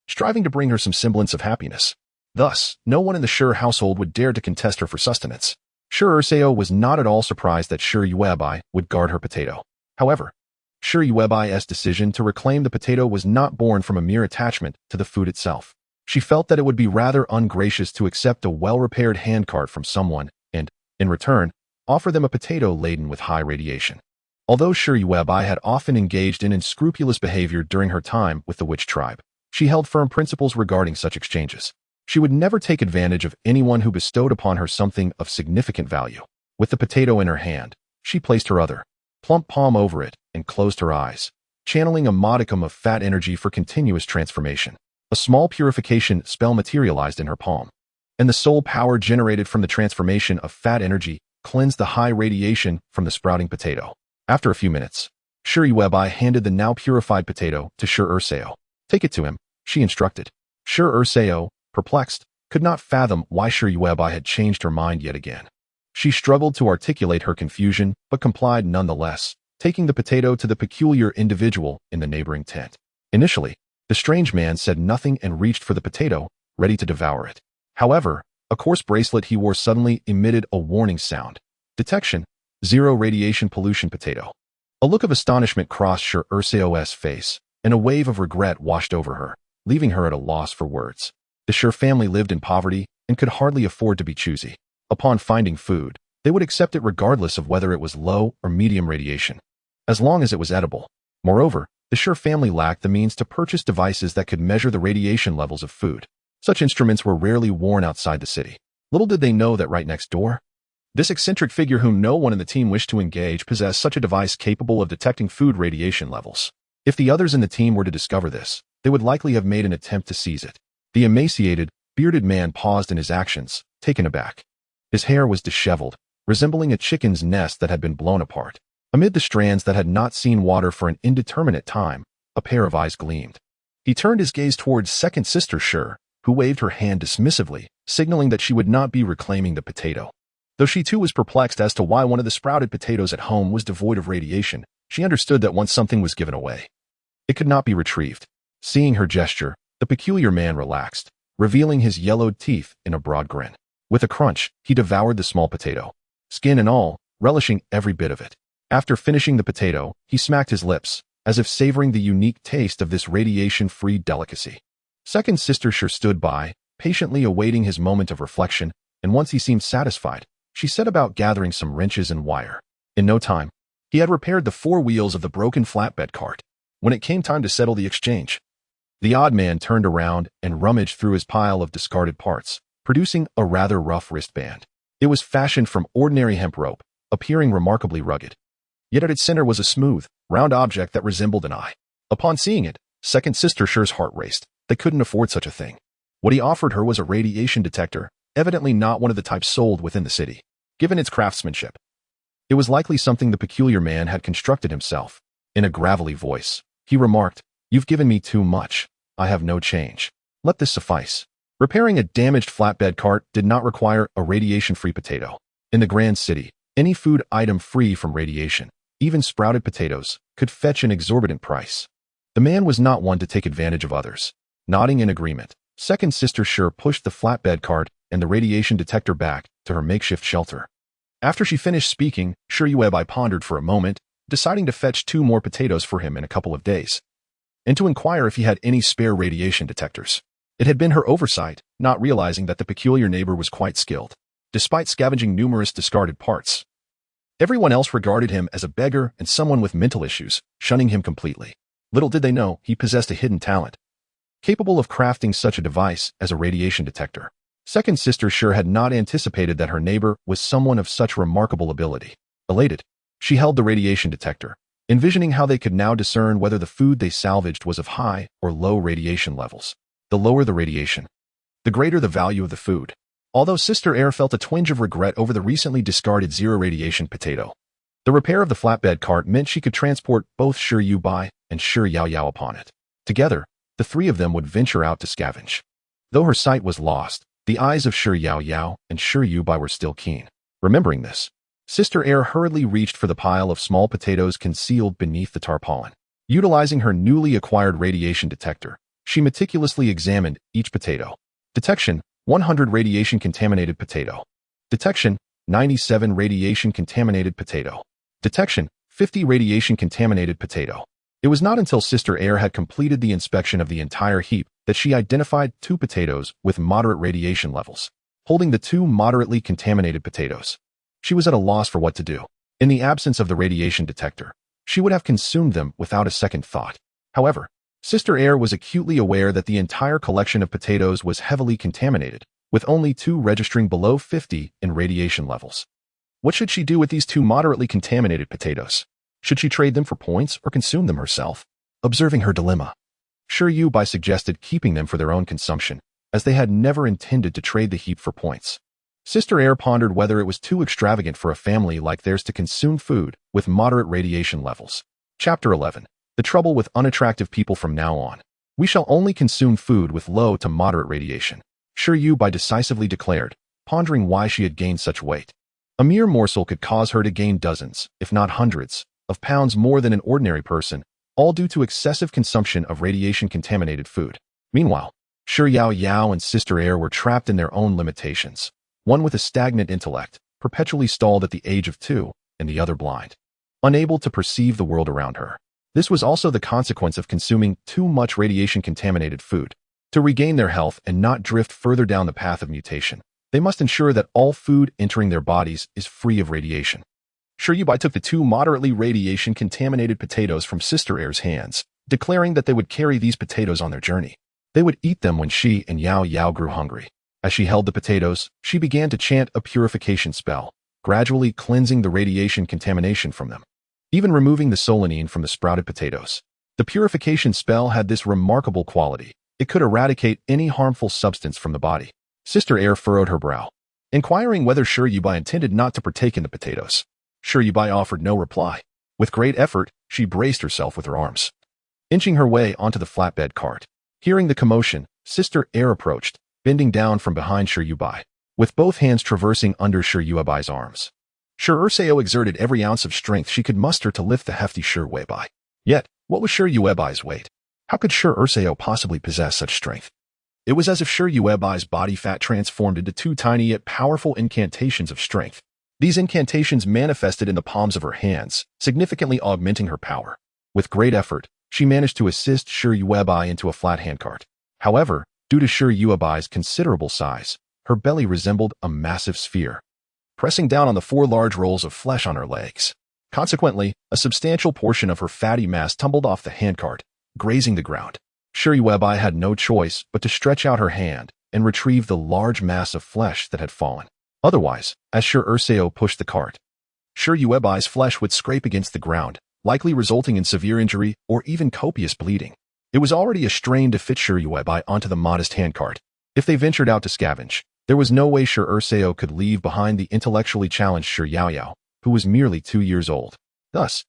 striving to bring her some semblance of happiness. Thus, no one in the Sure household would dare to contest her for sustenance. Sure Urseo was not at all surprised that Sure Yuebai would guard her potato. However, Sure Yuebai's decision to reclaim the potato was not born from a mere attachment to the food itself. She felt that it would be rather ungracious to accept a well-repaired handcart from someone and, in return, offer them a potato laden with high radiation. Although Sure Yuebai had often engaged in unscrupulous behavior during her time with the witch tribe, she held firm principles regarding such exchanges. She would never take advantage of anyone who bestowed upon her something of significant value. With the potato in her hand, she placed her other, plump palm over it and closed her eyes, channeling a modicum of fat energy for continuous transformation. A small purification spell materialized in her palm, and the soul power generated from the transformation of fat energy cleansed the high radiation from the sprouting potato. After a few minutes, Sure Yuebai handed the now purified potato to Sure Urseo. "Take it to him," she instructed. Sure Urseo, perplexed, could not fathom why Sure Yuebai had changed her mind yet again. She struggled to articulate her confusion, but complied nonetheless, taking the potato to the peculiar individual in the neighboring tent. Initially, the strange man said nothing and reached for the potato, ready to devour it. However, a coarse bracelet he wore suddenly emitted a warning sound. "Detection, 0 radiation pollution potato." A look of astonishment crossed Sure Urseo's face, and a wave of regret washed over her, leaving her at a loss for words. The Sure family lived in poverty and could hardly afford to be choosy. Upon finding food, they would accept it regardless of whether it was low or medium radiation, as long as it was edible. Moreover, the Sure family lacked the means to purchase devices that could measure the radiation levels of food. Such instruments were rarely worn outside the city. Little did they know that right next door, this eccentric figure whom no one in the team wished to engage possessed such a device capable of detecting food radiation levels. If the others in the team were to discover this, they would likely have made an attempt to seize it. The emaciated, bearded man paused in his actions, taken aback. His hair was disheveled, resembling a chicken's nest that had been blown apart. Amid the strands that had not seen water for an indeterminate time, a pair of eyes gleamed. He turned his gaze towards second sister Sure, who waved her hand dismissively, signaling that she would not be reclaiming the potato. Though she too was perplexed as to why one of the sprouted potatoes at home was devoid of radiation, she understood that once something was given away, it could not be retrieved. Seeing her gesture, the peculiar man relaxed, revealing his yellowed teeth in a broad grin. With a crunch, he devoured the small potato, skin and all, relishing every bit of it. After finishing the potato, he smacked his lips, as if savoring the unique taste of this radiation-free delicacy. Second sister Sure stood by, patiently awaiting his moment of reflection, and once he seemed satisfied, she set about gathering some wrenches and wire. In no time, he had repaired the four wheels of the broken flatbed cart. When it came time to settle the exchange, the odd man turned around and rummaged through his pile of discarded parts, producing a rather rough wristband. It was fashioned from ordinary hemp rope, appearing remarkably rugged. Yet at its center was a smooth, round object that resembled an eye. Upon seeing it, second sister Sher's heart raced. They couldn't afford such a thing. What he offered her was a radiation detector, evidently not one of the types sold within the city. Given its craftsmanship, it was likely something the peculiar man had constructed himself. In a gravelly voice, he remarked, "You've given me too much. I have no change. Let this suffice." Repairing a damaged flatbed cart did not require a radiation-free potato. In the Grand City, any food item free from radiation, even sprouted potatoes, could fetch an exorbitant price. The man was not one to take advantage of others. Nodding in agreement, second sister Sher pushed the flatbed cart and the radiation detector back to her makeshift shelter. After she finished speaking, Sher Yuebai pondered for a moment, deciding to fetch 2 more potatoes for him in a couple of days, and to inquire if he had any spare radiation detectors. It had been her oversight, not realizing that the peculiar neighbor was quite skilled. Despite scavenging numerous discarded parts, everyone else regarded him as a beggar and someone with mental issues, shunning him completely. Little did they know he possessed a hidden talent, capable of crafting such a device as a radiation detector. Second sister Sher had not anticipated that her neighbor was someone of such remarkable ability. Elated, she held the radiation detector, envisioning how they could now discern whether the food they salvaged was of high or low radiation levels. The lower the radiation, the greater the value of the food. Although Sister Air felt a twinge of regret over the recently discarded zero-radiation potato, the repair of the flatbed cart meant she could transport both Sher Yuebai and Sher Yao Yao upon it. Together, the 3 of them would venture out to scavenge. Though her sight was lost, the eyes of Sher Yao Yao and Sher Yuebai were still keen. Remembering this, Sister Air hurriedly reached for the pile of small potatoes concealed beneath the tarpaulin. Utilizing her newly acquired radiation detector, she meticulously examined each potato. Detection: 100 radiation-contaminated potato. Detection: 97 radiation-contaminated potato. Detection: 50 radiation-contaminated potato. It was not until Sister Air had completed the inspection of the entire heap that she identified 2 potatoes with moderate radiation levels. Holding the 2 moderately contaminated potatoes, she was at a loss for what to do. In the absence of the radiation detector, she would have consumed them without a second thought. However, Sister Air was acutely aware that the entire collection of potatoes was heavily contaminated, with only 2 registering below 50 in radiation levels. What should she do with these 2 moderately contaminated potatoes? Should she trade them for points or consume them herself? Observing her dilemma, Sher Yuebai suggested keeping them for their own consumption, as they had never intended to trade the heap for points. Sister Air pondered whether it was too extravagant for a family like theirs to consume food with moderate radiation levels. Chapter 11. The trouble with unattractive people from now on. We shall only consume food with low to moderate radiation, Sher Yuebai decisively declared, pondering why she had gained such weight. A mere morsel could cause her to gain dozens, if not hundreds, of pounds more than an ordinary person, all due to excessive consumption of radiation-contaminated food. Meanwhile, Sher Yao Yao and Sister Air were trapped in their own limitations, one with a stagnant intellect, perpetually stalled at the age of 2, and the other blind, unable to perceive the world around her. This was also the consequence of consuming too much radiation-contaminated food. To regain their health and not drift further down the path of mutation, they must ensure that all food entering their bodies is free of radiation. Sher Yuebai took the 2 moderately radiation-contaminated potatoes from Sister Air's hands, declaring that they would carry these potatoes on their journey. They would eat them when she and Yao Yao grew hungry. As she held the potatoes, she began to chant a purification spell, gradually cleansing the radiation contamination from them, even removing the solanine from the sprouted potatoes. The purification spell had this remarkable quality: it could eradicate any harmful substance from the body. Sister Air furrowed her brow, inquiring whether Sher Yuebai intended not to partake in the potatoes. Sher Yuebai offered no reply. With great effort, she braced herself with her arms, inching her way onto the flatbed cart. Hearing the commotion, Sister Air approached, bending down from behind Sher Yuebai, with both hands traversing under Sher Yuebai's arms. Sher Urseo exerted every ounce of strength she could muster to lift the hefty Sher Yuebai. Yet, what was Sher Yuebai's weight? How could Sher Urseo possibly possess such strength? It was as if Sher Yuebai's body fat transformed into 2 tiny yet powerful incantations of strength. These incantations manifested in the palms of her hands, significantly augmenting her power. With great effort, she managed to assist Sher Yuebai into a flat handcart. However, due to Sher Yuebai's considerable size, her belly resembled a massive sphere, pressing down on the 4 large rolls of flesh on her legs. Consequently, a substantial portion of her fatty mass tumbled off the handcart, grazing the ground. Yuebai had no choice but to stretch out her hand and retrieve the large mass of flesh that had fallen. Otherwise, as Urseo pushed the cart, Yuebai's flesh would scrape against the ground, likely resulting in severe injury or even copious bleeding. It was already a strain to fit Yuebai onto the modest handcart. If they ventured out to scavenge, there was no way Urseo could leave behind the intellectually challenged Yaoyao, who was merely 2 years old. Thus,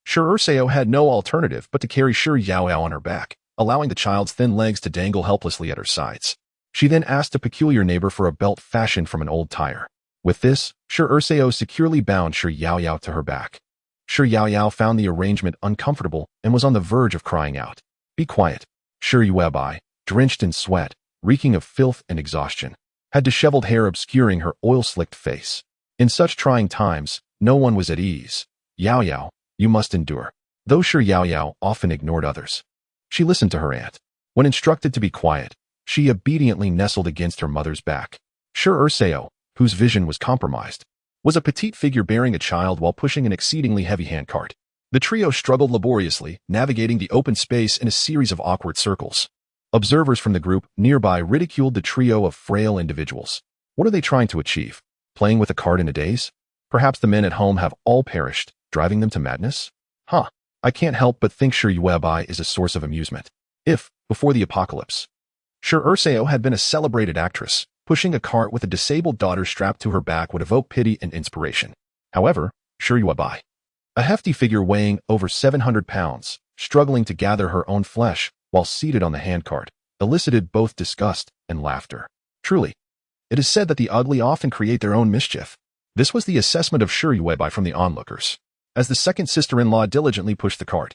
Urseo had no alternative but to carry Yaoyao on her back, allowing the child's thin legs to dangle helplessly at her sides. She then asked a peculiar neighbor for a belt fashioned from an old tire. With this, Urseo securely bound Yaoyao to her back. Yaoyao found the arrangement uncomfortable and was on the verge of crying out. "Be quiet." Yuebai, drenched in sweat, reeking of filth and exhaustion, had disheveled hair obscuring her oil-slicked face. In such trying times, no one was at ease. "Yaoyao, you must endure." Though Yaoyao often ignored others, she listened to her aunt. When instructed to be quiet, she obediently nestled against her mother's back. Urseo, whose vision was compromised, was a petite figure bearing a child while pushing an exceedingly heavy handcart. The trio struggled laboriously, navigating the open space in a series of awkward circles. Observers from the group nearby ridiculed the trio of frail individuals. What are they trying to achieve? Playing with a cart in a daze? Perhaps the men at home have all perished, driving them to madness? I can't help but think Yuebai is a source of amusement. If, before the apocalypse, Urseo had been a celebrated actress, pushing a cart with a disabled daughter strapped to her back would evoke pity and inspiration. However, Yuebai, a hefty figure weighing over 700 pounds, struggling to gather her own flesh while seated on the handcart, elicited both disgust and laughter. Truly, it is said that the ugly often create their own mischief. This was the assessment of Yuebai from the onlookers. As the second sister-in-law diligently pushed the cart,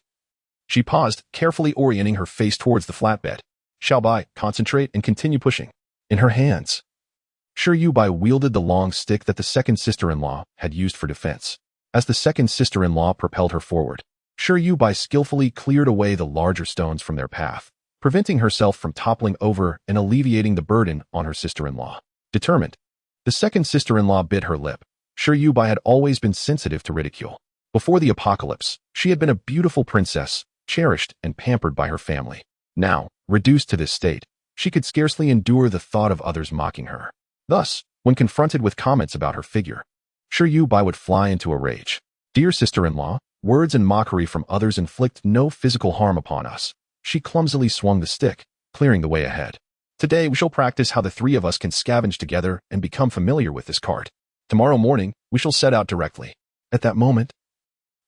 she paused, carefully orienting her face towards the flatbed. Yuebai, concentrate and continue pushing. In her hands, Yuebai wielded the long stick that the second sister-in-law had used for defense. As the second sister-in-law propelled her forward, Yuebai skillfully cleared away the larger stones from their path, preventing herself from toppling over and alleviating the burden on her sister-in-law. Determined, the second sister-in-law bit her lip. Yuebai had always been sensitive to ridicule. Before the apocalypse, she had been a beautiful princess, cherished and pampered by her family. Now, reduced to this state, she could scarcely endure the thought of others mocking her. Thus, when confronted with comments about her figure, Yuebai would fly into a rage. "Dear sister-in-law, words and mockery from others inflict no physical harm upon us." She clumsily swung the stick, clearing the way ahead. "Today we shall practice how the three of us can scavenge together and become familiar with this cart. Tomorrow morning, we shall set out directly." At that moment,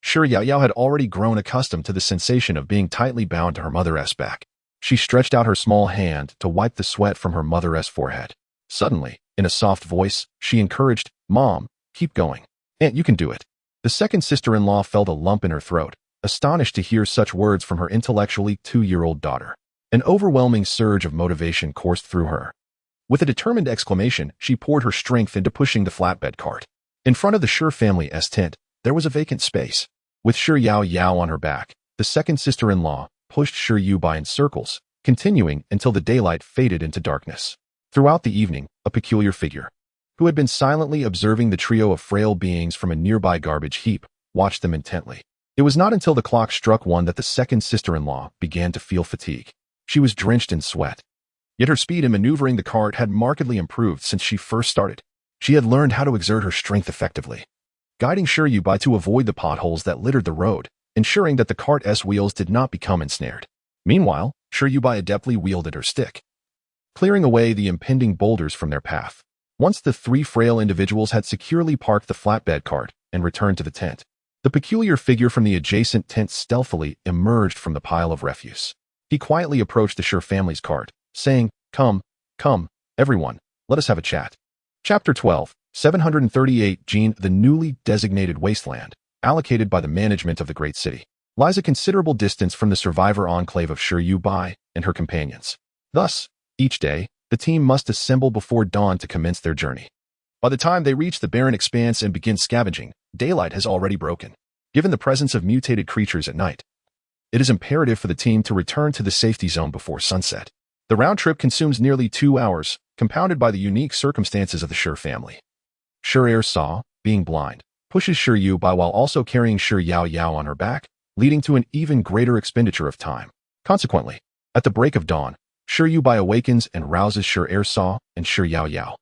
Yaoyao had already grown accustomed to the sensation of being tightly bound to her mother's back. She stretched out her small hand to wipe the sweat from her mother's forehead. Suddenly, in a soft voice, she encouraged, "Mom, keep going. Aunt, you can do it." The second sister-in-law felt a lump in her throat, astonished to hear such words from her intellectually 2-year-old daughter. An overwhelming surge of motivation coursed through her. With a determined exclamation, she poured her strength into pushing the flatbed cart. In front of the Shur family's tent, there was a vacant space. With Yaoyao on her back, the second sister-in-law pushed Yuebai in circles, continuing until the daylight faded into darkness. Throughout the evening, a peculiar figure, who had been silently observing the trio of frail beings from a nearby garbage heap, watched them intently. It was not until the clock struck 1 that the second sister-in-law began to feel fatigue. She was drenched in sweat. Yet her speed in maneuvering the cart had markedly improved since she first started. She had learned how to exert her strength effectively, guiding Yuebai to avoid the potholes that littered the road, ensuring that the cart's wheels did not become ensnared. Meanwhile, Yuebai adeptly wielded her stick, clearing away the impending boulders from their path. Once the 3 frail individuals had securely parked the flatbed cart and returned to the tent, the peculiar figure from the adjacent tent stealthily emerged from the pile of refuse. He quietly approached the Shur family's cart, saying, Come, everyone, let us have a chat." Chapter 12, 738 Gene. The newly designated Wasteland, allocated by the management of the great city, lies a considerable distance from the survivor enclave of Yuebai and her companions. Thus, each day, the team must assemble before dawn to commence their journey. By the time they reach the barren expanse and begin scavenging, daylight has already broken. Given the presence of mutated creatures at night, it is imperative for the team to return to the safety zone before sunset. The round trip consumes nearly 2 hours, compounded by the unique circumstances of the Shur family. Shur saw, being blind, pushes Shi Yuebai while also carrying Shi Yaoyao on her back, leading to an even greater expenditure of time. Consequently, at the break of dawn, Shi Yuebai awakens and rouses Shi Ersa and Shi Yaoyao.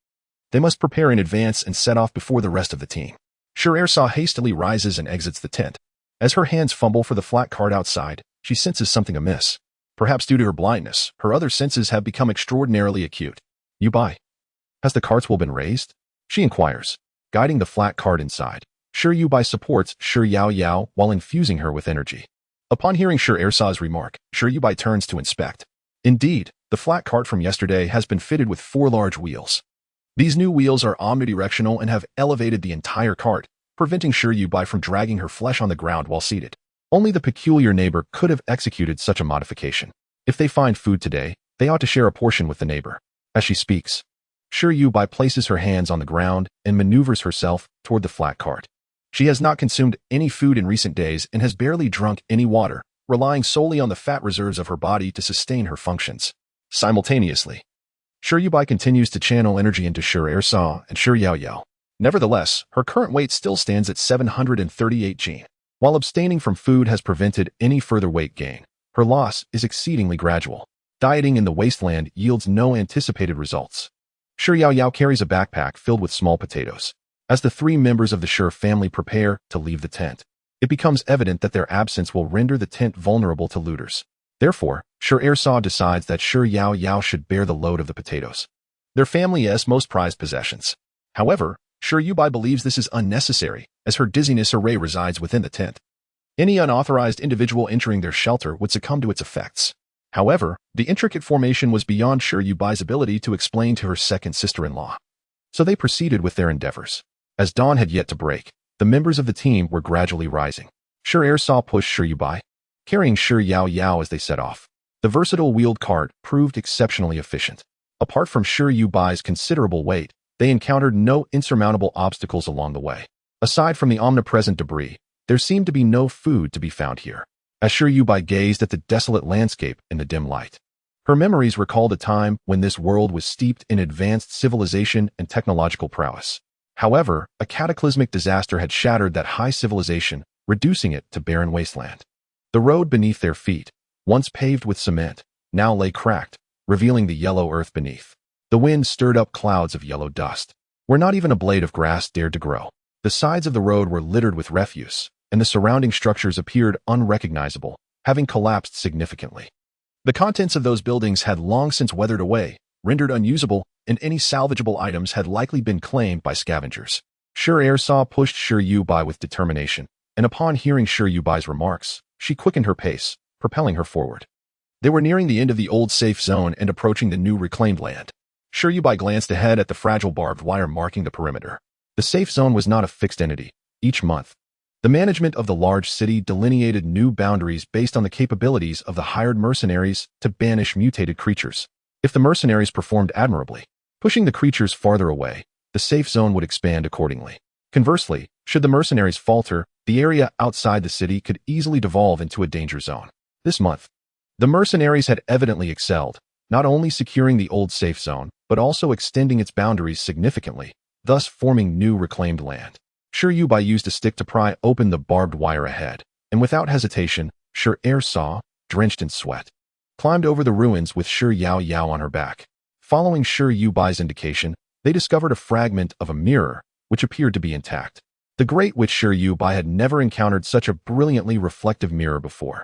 They must prepare in advance and set off before the rest of the team. Shi Ersa hastily rises and exits the tent. As her hands fumble for the flat card outside, she senses something amiss. Perhaps due to her blindness, her other senses have become extraordinarily acute. Yuebai, has the cart's will been raised? She inquires, guiding the flat card inside. Shi Yuebai supports Shi Yaoyao while infusing her with energy. Upon hearing Shi Ersa's remark, Shi Yuebai turns to inspect. Indeed, the flat cart from yesterday has been fitted with 4 large wheels. These new wheels are omnidirectional and have elevated the entire cart, preventing Shi Yuebai from dragging her flesh on the ground while seated. Only the peculiar neighbor could have executed such a modification. If they find food today, they ought to share a portion with the neighbor. As she speaks, Shi Yuebai places her hands on the ground and maneuvers herself toward the flat cart. She has not consumed any food in recent days and has barely drunk any water, relying solely on the fat reserves of her body to sustain her functions. Simultaneously, Shi Yuebai continues to channel energy into Shi Ersa and Shi Yaoyao. Nevertheless, her current weight still stands at 738 jin. While abstaining from food has prevented any further weight gain, her loss is exceedingly gradual. Dieting in the wasteland yields no anticipated results. Shi Yaoyao carries a backpack filled with small potatoes. As the 3 members of the Shi family prepare to leave the tent, it becomes evident that their absence will render the tent vulnerable to looters. Therefore, Shi Ersa decides that Shi Yaoyao should bear the load of the potatoes, their family's most prized possessions. However, Shi Yuebai believes this is unnecessary, as her dizziness array resides within the tent. Any unauthorized individual entering their shelter would succumb to its effects. However, the intricate formation was beyond Shi Yuebai's ability to explain to her second sister-in-law. So they proceeded with their endeavors. As dawn had yet to break, the members of the team were gradually rising. Shi Ersa pushed Shi Yuebai, carrying Shi Yaoyao as they set off. The versatile wheeled cart proved exceptionally efficient. Apart from Shi Yuebai's considerable weight, they encountered no insurmountable obstacles along the way. Aside from the omnipresent debris, there seemed to be no food to be found here. As Shi Yuebai gazed at the desolate landscape in the dim light, her memories recalled a time when this world was steeped in advanced civilization and technological prowess. However, a cataclysmic disaster had shattered that high civilization, reducing it to barren wasteland. The road beneath their feet, once paved with cement, now lay cracked, revealing the yellow earth beneath. The wind stirred up clouds of yellow dust, where not even a blade of grass dared to grow. The sides of the road were littered with refuse, and the surrounding structures appeared unrecognizable, having collapsed significantly. The contents of those buildings had long since weathered away, rendered unusable, and any salvageable items had likely been claimed by scavengers. Shi Ersa pushed Shi Yuebai with determination, and upon hearing Shi Yuebai's remarks, she quickened her pace, propelling her forward. They were nearing the end of the old safe zone and approaching the new reclaimed land. Shi Yuebai glanced ahead at the fragile barbed wire marking the perimeter. The safe zone was not a fixed entity. Each month, the management of the large city delineated new boundaries based on the capabilities of the hired mercenaries to banish mutated creatures. If the mercenaries performed admirably, pushing the creatures farther away, the safe zone would expand accordingly. Conversely, should the mercenaries falter, the area outside the city could easily devolve into a danger zone. This month, the mercenaries had evidently excelled, not only securing the old safe zone, but also extending its boundaries significantly, thus forming new reclaimed land. Shi Yuebai used a stick to pry open the barbed wire ahead, and without hesitation, Shi Ersa, drenched in sweat, climbed over the ruins with Shi Yaoyao on her back. Following Shi Yuebai's indication, they discovered a fragment of a mirror, which appeared to be intact. The great witch Shi Yuebai had never encountered such a brilliantly reflective mirror before.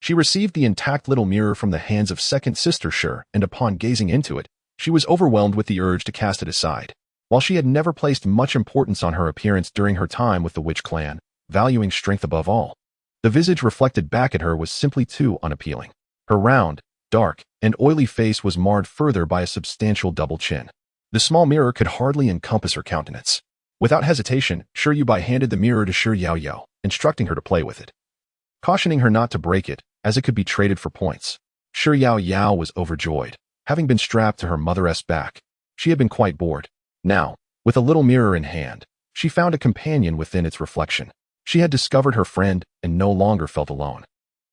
She received the intact little mirror from the hands of second sister Shi, and upon gazing into it, she was overwhelmed with the urge to cast it aside. While she had never placed much importance on her appearance during her time with the witch clan, valuing strength above all, the visage reflected back at her was simply too unappealing. Her round, dark, and oily face was marred further by a substantial double chin. The small mirror could hardly encompass her countenance. Without hesitation, Shi Yuebai handed the mirror to Shi Yaoyao, instructing her to play with it, cautioning her not to break it, as it could be traded for points. Shi Yaoyao was overjoyed. Having been strapped to her mother's back, she had been quite bored. Now, with a little mirror in hand, she found a companion within its reflection. She had discovered her friend and no longer felt alone.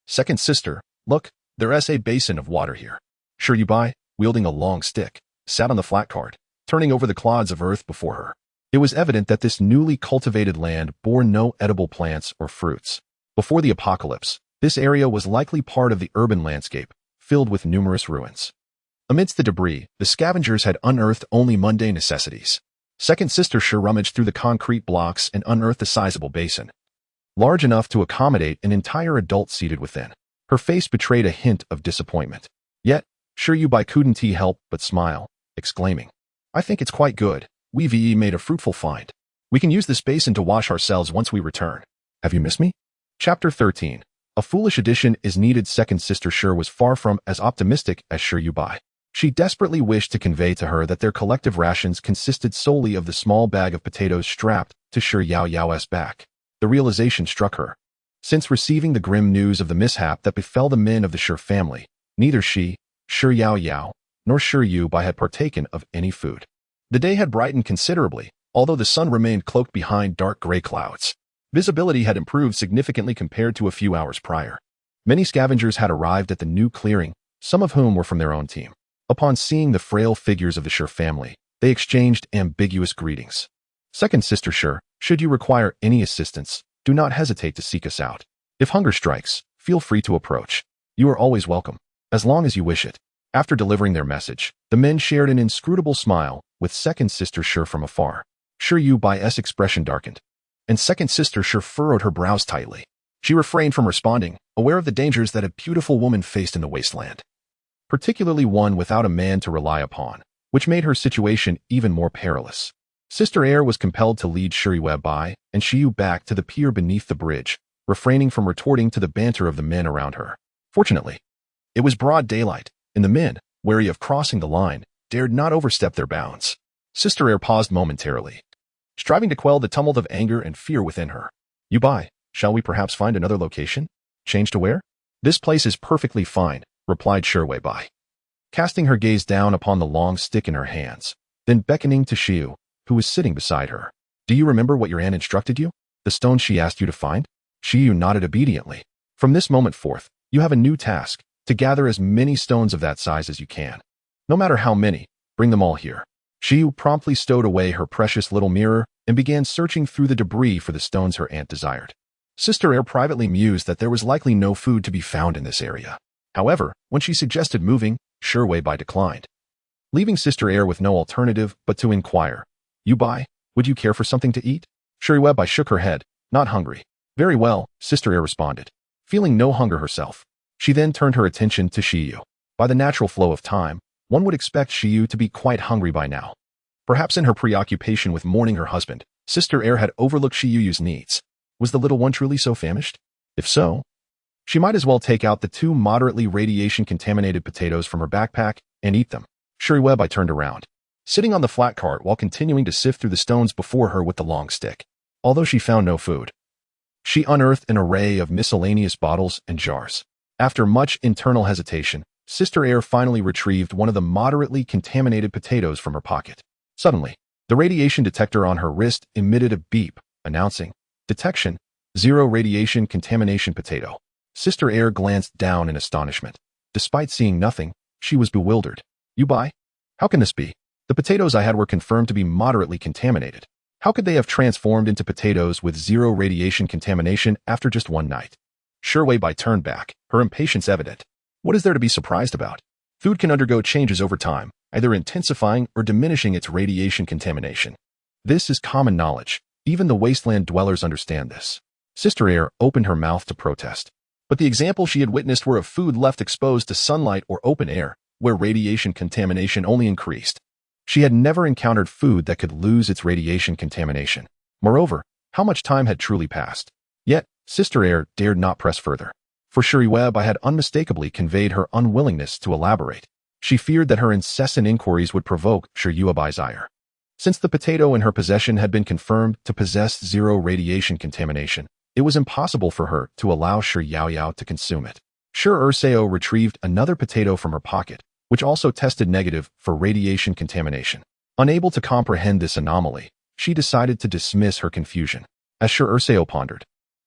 Second sister, look, there's a basin of water here. Shi Yuebai, wielding a long stick, sat on the flat cart, turning over the clods of earth before her. It was evident that this newly cultivated land bore no edible plants or fruits. Before the apocalypse, this area was likely part of the urban landscape, filled with numerous ruins. Amidst the debris, the scavengers had unearthed only mundane necessities. Second Sister Sure rummaged through the concrete blocks and unearthed a sizable basin, large enough to accommodate an entire adult seated within. Her face betrayed a hint of disappointment. Yet, Sure Yuebai couldn't help but smile, exclaiming, "I think it's quite good. We've made a fruitful find. We can use this basin to wash ourselves once we return. Have you missed me?" Chapter 13. A foolish addition is needed. Second Sister Sure was far from as optimistic as Sure Yuebai. She desperately wished to convey to her that their collective rations consisted solely of the small bag of potatoes strapped to Sure Yao's back. The realization struck her. Since receiving the grim news of the mishap that befell the men of the Sure family, neither she, Sure Yao, nor Sure Yuebai had partaken of any food. The day had brightened considerably, although the sun remained cloaked behind dark gray clouds. Visibility had improved significantly compared to a few hours prior. Many scavengers had arrived at the new clearing, some of whom were from their own team. Upon seeing the frail figures of the Sure family, they exchanged ambiguous greetings. Second Sister Sure, should you require any assistance, do not hesitate to seek us out. If hunger strikes, feel free to approach. You are always welcome, as long as you wish it. After delivering their message, the men shared an inscrutable smile with Second Sister Sure from afar. Sure Yuebai's expression darkened, and Second Sister Sure furrowed her brows tightly. She refrained from responding, aware of the dangers that a beautiful woman faced in the wasteland, particularly one without a man to rely upon, which made her situation even more perilous. Sister Air was compelled to lead Sure Yuebai and Shiyu back to the pier beneath the bridge, refraining from retorting to the banter of the men around her. Fortunately, it was broad daylight, and the men, wary of crossing the line, dared not overstep their bounds. Sister Air paused momentarily, striving to quell the tumult of anger and fear within her. "Yuebai, shall we perhaps find another location? Change to where?" "This place is perfectly fine," replied Sure Yuebai, casting her gaze down upon the long stick in her hands, then beckoning to Shiyu, who was sitting beside her. "Do you remember what your aunt instructed you? The stone she asked you to find?" Shiyu nodded obediently. "From this moment forth, you have a new task, to gather as many stones of that size as you can. No matter how many, bring them all here." Shiyu promptly stowed away her precious little mirror and began searching through the debris for the stones her aunt desired. Sister Air privately mused that there was likely no food to be found in this area. However, when she suggested moving, Sure Yuebai declined, leaving Sister Air with no alternative but to inquire, "Yuebai, would you care for something to eat?" Sure Yuebai shook her head, "Not hungry." "Very well," Sister Air responded, feeling no hunger herself. She then turned her attention to Shiyu. By the natural flow of time, one would expect Shiyu to be quite hungry by now. Perhaps in her preoccupation with mourning her husband, Sister Air had overlooked Shiyu's needs. Was the little one truly so famished? If so, she might as well take out the 2 moderately radiation-contaminated potatoes from her backpack and eat them. Sure Yuebai turned around, sitting on the flat cart while continuing to sift through the stones before her with the long stick. Although she found no food, she unearthed an array of miscellaneous bottles and jars. After much internal hesitation, Sister Air finally retrieved one of the moderately contaminated potatoes from her pocket. Suddenly, the radiation detector on her wrist emitted a beep, announcing, "Detection, 0 radiation contamination potato." Sister Air glanced down in astonishment. Despite seeing nothing, she was bewildered. "Yuebai, how can this be? The potatoes I had were confirmed to be moderately contaminated. How could they have transformed into potatoes with 0 radiation contamination after just one night?" Sure Yuebai turned back, her impatience evident. What is there to be surprised about? Food can undergo changes over time, either intensifying or diminishing its radiation contamination. This is common knowledge. Even the wasteland dwellers understand this. Sister Air opened her mouth to protest, but the examples she had witnessed were of food left exposed to sunlight or open air, where radiation contamination only increased. She had never encountered food that could lose its radiation contamination. Moreover, how much time had truly passed? Yet, Sister Air dared not press further, for Sure Yuebai had unmistakably conveyed her unwillingness to elaborate. She feared that her incessant inquiries would provoke Sure Yuebai's ire. Since the potato in her possession had been confirmed to possess 0 radiation contamination, it was impossible for her to allow Sure Yao to consume it. Sure Urseo retrieved another potato from her pocket, which also tested negative for radiation contamination. Unable to comprehend this anomaly, she decided to dismiss her confusion. As Sure Urseo pondered,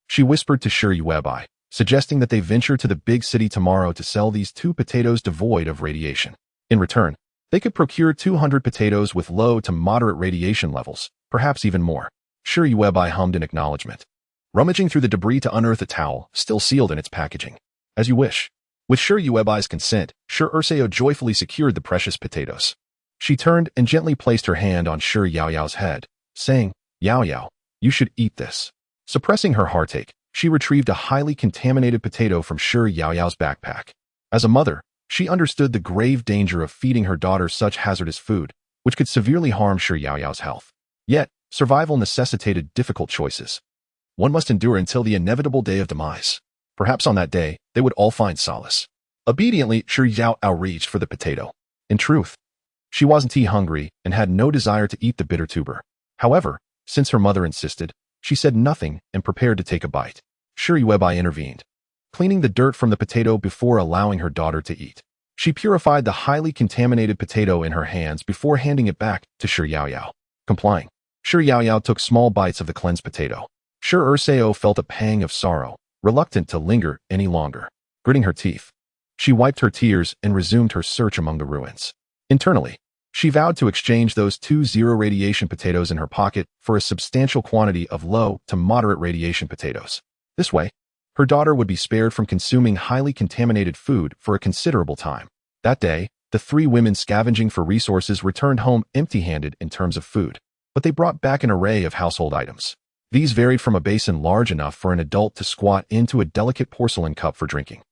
she whispered to Sure Yuebai, suggesting that they venture to the big city tomorrow to sell these 2 potatoes devoid of radiation. In return, They could procure 200 potatoes with low to moderate radiation levels, perhaps even more. Sure, Yuebai hummed in acknowledgement, rummaging through the debris to unearth a towel, still sealed in its packaging. As you wish. With Sure Yuebai's consent, Sure Urseo joyfully secured the precious potatoes. She turned and gently placed her hand on Sure Yaoyao's head, saying, "Yao Yao, you should eat this." Suppressing her heartache, she retrieved a highly contaminated potato from Sure Yaoyao's backpack. As a mother, she understood the grave danger of feeding her daughter such hazardous food, which could severely harm Sure Yaoyao's health. Yet, survival necessitated difficult choices. One must endure until the inevitable day of demise. Perhaps on that day, they would all find solace. Obediently, Sure Yaoyao reached for the potato. In truth, she wasn't hungry and had no desire to eat the bitter tuber. However, since her mother insisted, she said nothing and prepared to take a bite. Sure Yuebai intervened, cleaning the dirt from the potato before allowing her daughter to eat. She purified the highly contaminated potato in her hands before handing it back to Sure Yaoyao. Complying, Sure Yaoyao took small bites of the cleansed potato. Sure Urseo felt a pang of sorrow, reluctant to linger any longer. Gritting her teeth, she wiped her tears and resumed her search among the ruins. Internally, she vowed to exchange those 2 zero-radiation potatoes in her pocket for a substantial quantity of low to moderate radiation potatoes. This way, her daughter would be spared from consuming highly contaminated food for a considerable time. That day, the 3 women scavenging for resources returned home empty-handed in terms of food, but they brought back an array of household items. These varied from a basin large enough for an adult to squat into a delicate porcelain cup for drinking,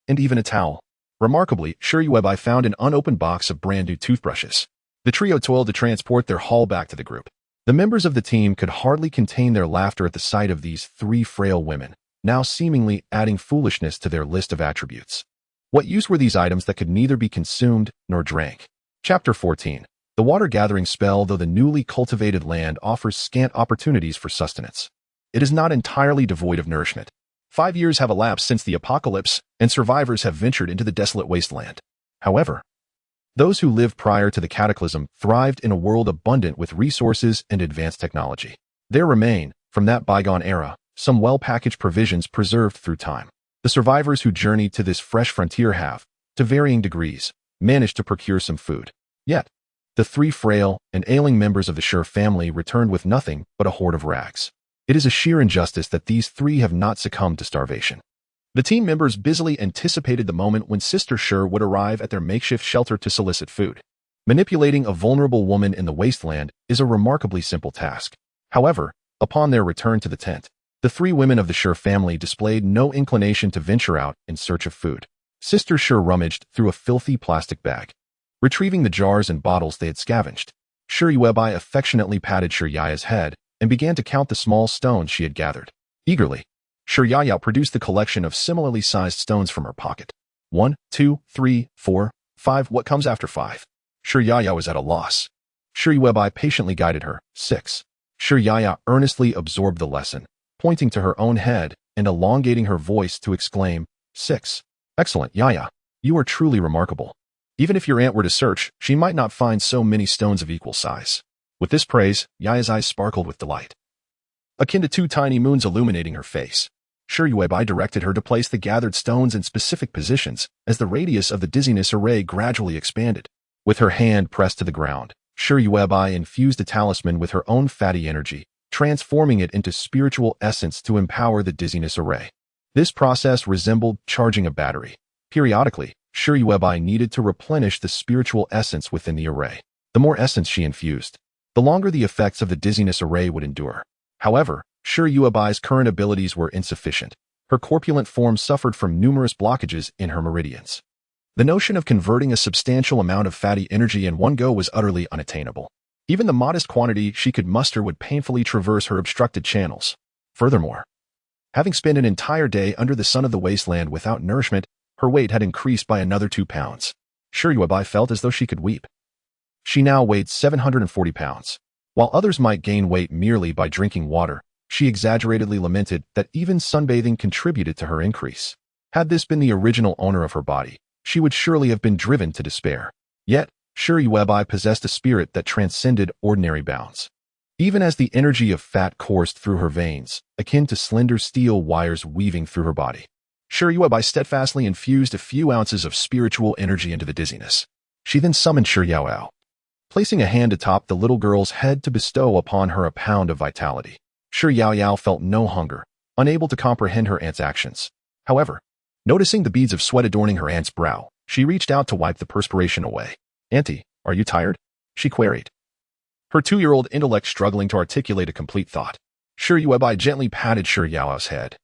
and even a towel. Remarkably, Sure Yuebai found an unopened box of brand-new toothbrushes. The trio toiled to transport their haul back to the group. The members of the team could hardly contain their laughter at the sight of these 3 frail women, now seemingly adding foolishness to their list of attributes. What use were these items that could neither be consumed nor drank? Chapter 14. The water-gathering spell. Though the newly cultivated land offers scant opportunities for sustenance, it is not entirely devoid of nourishment. 5 years have elapsed since the apocalypse, and survivors have ventured into the desolate wasteland. However, those who lived prior to the cataclysm thrived in a world abundant with resources and advanced technology. There remain, from that bygone era, some well-packaged provisions preserved through time. The survivors who journeyed to this fresh frontier have, to varying degrees, managed to procure some food. Yet, the 3 frail and ailing members of the Sure family returned with nothing but a hoard of rags. It is a sheer injustice that these 3 have not succumbed to starvation. The team members busily anticipated the moment when Sister Sure would arrive at their makeshift shelter to solicit food. Manipulating a vulnerable woman in the wasteland is a remarkably simple task. However, upon their return to the tent, the 3 women of the Sure family displayed no inclination to venture out in search of food. Sister Sure rummaged through a filthy plastic bag, retrieving the jars and bottles they had scavenged. Sure Yuebai affectionately patted Sure Yaya's head and began to count the small stones she had gathered. Eagerly, Sure Yaoyao produced the collection of similarly sized stones from her pocket. 1, 2, 3, 4, 5. What comes after 5? Sure Yaoyao was at a loss. Sure Yuebai patiently guided her. 6. Sure Yaoyao earnestly absorbed the lesson, pointing to her own head and elongating her voice to exclaim, 6. Excellent, Yaya. You are truly remarkable. Even if your aunt were to search, she might not find so many stones of equal size. With this praise, Yaya's eyes sparkled with delight, akin to 2 tiny moons illuminating her face. Sure Yuebai directed her to place the gathered stones in specific positions as the radius of the dizziness array gradually expanded. With her hand pressed to the ground, Sure Yuebai infused the talisman with her own fatty energy, transforming it into spiritual essence to empower the dizziness array. This process resembled charging a battery. Periodically, Sure Yuebai needed to replenish the spiritual essence within the array. The more essence she infused, the longer the effects of the dizziness array would endure. However, Sure Yuebai's current abilities were insufficient. Her corpulent form suffered from numerous blockages in her meridians. The notion of converting a substantial amount of fatty energy in one go was utterly unattainable. Even the modest quantity she could muster would painfully traverse her obstructed channels. Furthermore, having spent an entire day under the sun of the wasteland without nourishment, her weight had increased by another 2 pounds. Sure Yuebai felt as though she could weep. She now weighed 740 pounds. While others might gain weight merely by drinking water, she exaggeratedly lamented that even sunbathing contributed to her increase. Had this been the original owner of her body, she would surely have been driven to despair. Yet, Sure Yuebai possessed a spirit that transcended ordinary bounds. Even as the energy of fat coursed through her veins, akin to slender steel wires weaving through her body, Sure Yuebai steadfastly infused a few ounces of spiritual energy into the dizziness. She then summoned Shi Yaoyao, placing a hand atop the little girl's head to bestow upon her a pound of vitality. Shi Yaoyao felt no hunger, unable to comprehend her aunt's actions. However, noticing the beads of sweat adorning her aunt's brow, she reached out to wipe the perspiration away. "Auntie, are you tired?" she queried, her 2-year-old intellect struggling to articulate a complete thought. Yuebai gently patted Shi Yaoyao's head,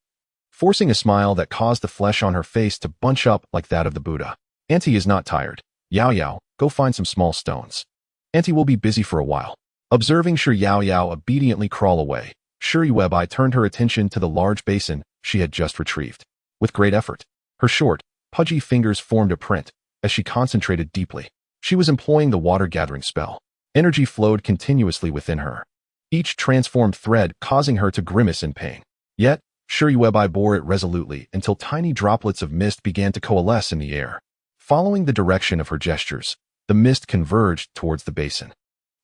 forcing a smile that caused the flesh on her face to bunch up like that of the Buddha. "Auntie is not tired. Yaoyao, go find some small stones. Auntie will be busy for a while." Observing Shi Yaoyao obediently crawl away, Shi Yuebai turned her attention to the large basin she had just retrieved. With great effort, her short, pudgy fingers formed a print as she concentrated deeply. She was employing the water-gathering spell. Energy flowed continuously within her, each transformed thread causing her to grimace in pain. Yet, Shi Yuebai bore it resolutely until tiny droplets of mist began to coalesce in the air. Following the direction of her gestures, the mist converged towards the basin.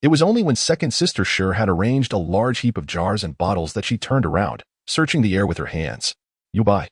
It was only when second sister Shi had arranged a large heap of jars and bottles that she turned around, searching the air with her hands. "Yuebai,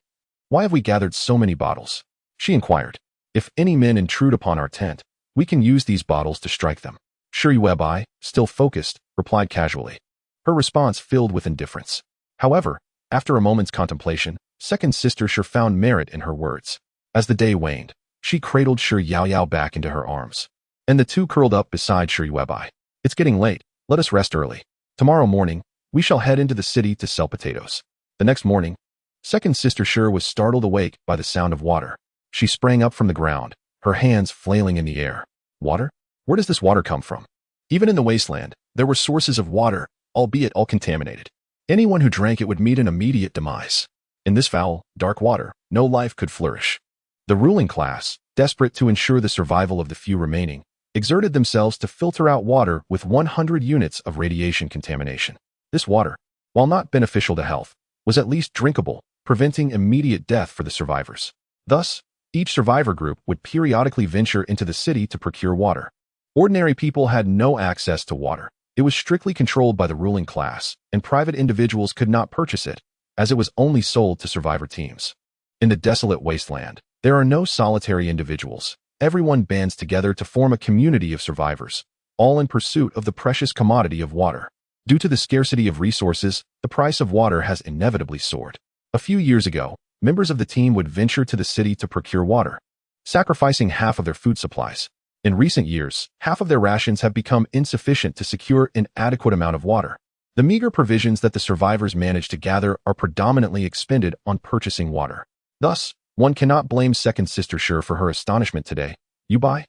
why have we gathered so many bottles?" she inquired. "If any men intrude upon our tent, we can use these bottles to strike them." Shi Yuebai, still focused, replied casually, her response filled with indifference. However, after a moment's contemplation, second sister Shi found merit in her words. As the day waned, she cradled Shi Yaoyao back into her arms, and the two curled up beside Shi Yuebai. "It's getting late. Let us rest early. Tomorrow morning, we shall head into the city to sell potatoes." The next morning, second sister Shi was startled awake by the sound of water. She sprang up from the ground, her hands flailing in the air. "Water? Where does this water come from?" Even in the wasteland, there were sources of water, albeit all contaminated. Anyone who drank it would meet an immediate demise. In this foul, dark water, no life could flourish. The ruling class, desperate to ensure the survival of the few remaining, exerted themselves to filter out water with 100 units of radiation contamination. This water, while not beneficial to health, was at least drinkable, preventing immediate death for the survivors. Thus, each survivor group would periodically venture into the city to procure water. Ordinary people had no access to water. It was strictly controlled by the ruling class, and private individuals could not purchase it, as it was only sold to survivor teams. In the desolate wasteland, there are no solitary individuals. Everyone bands together to form a community of survivors, all in pursuit of the precious commodity of water. Due to the scarcity of resources, the price of water has inevitably soared. A few years ago, members of the team would venture to the city to procure water, sacrificing half of their food supplies. In recent years, half of their rations have become insufficient to secure an adequate amount of water. The meager provisions that the survivors manage to gather are predominantly expended on purchasing water. Thus, one cannot blame second sister Shi for her astonishment today. "Yuebai,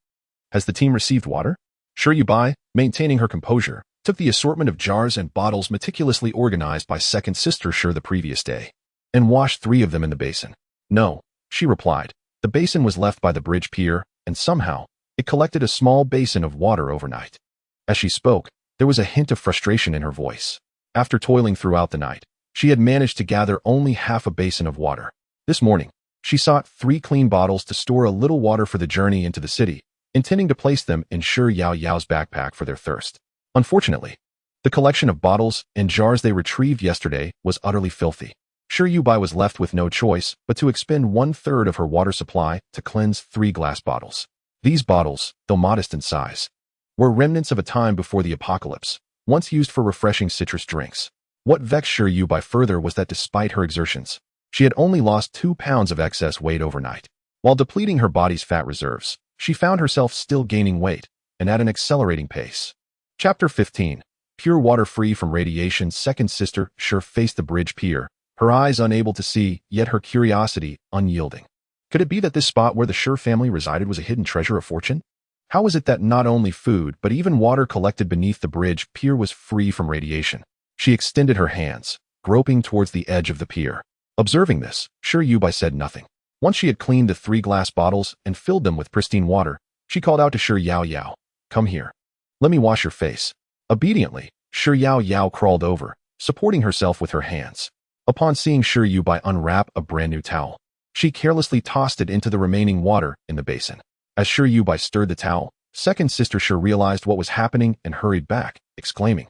has the team received water?" Shi Yuebai, maintaining her composure, took the assortment of jars and bottles meticulously organized by second sister Shi the previous day, and washed 3 of them in the basin. "No," she replied. The basin was left by the bridge pier, and somehow, it collected a small basin of water overnight. As she spoke, there was a hint of frustration in her voice. After toiling throughout the night, she had managed to gather only half a basin of water. This morning, she sought 3 clean bottles to store a little water for the journey into the city, intending to place them in Shi Yaoyao's backpack for their thirst. Unfortunately, the collection of bottles and jars they retrieved yesterday was utterly filthy. Shi Yuebai was left with no choice but to expend 1/3 of her water supply to cleanse 3 glass bottles. These bottles, though modest in size, were remnants of a time before the apocalypse, once used for refreshing citrus drinks. What vexed Shi Yuebai further was that despite her exertions, she had only lost 2 pounds of excess weight overnight. While depleting her body's fat reserves, she found herself still gaining weight, and at an accelerating pace. Chapter 15. Pure water free from radiation. Second sister Shi faced the bridge pier, her eyes unable to see, yet her curiosity unyielding. Could it be that this spot where the Shi family resided was a hidden treasure of fortune? How was it that not only food but even water collected beneath the bridge pier was free from radiation? She extended her hands, groping towards the edge of the pier. Observing this, Shi Yuebai said nothing. Once she had cleaned the 3 glass bottles and filled them with pristine water, she called out to Shi Yaoyao, "Come here. Let me wash your face." Obediently, Shi Yaoyao crawled over, supporting herself with her hands. Upon seeing Shi Yuebai unwrap a brand new towel, she carelessly tossed it into the remaining water in the basin. As Shi Yuebai stirred the towel, second sister Shi realized what was happening and hurried back, exclaiming,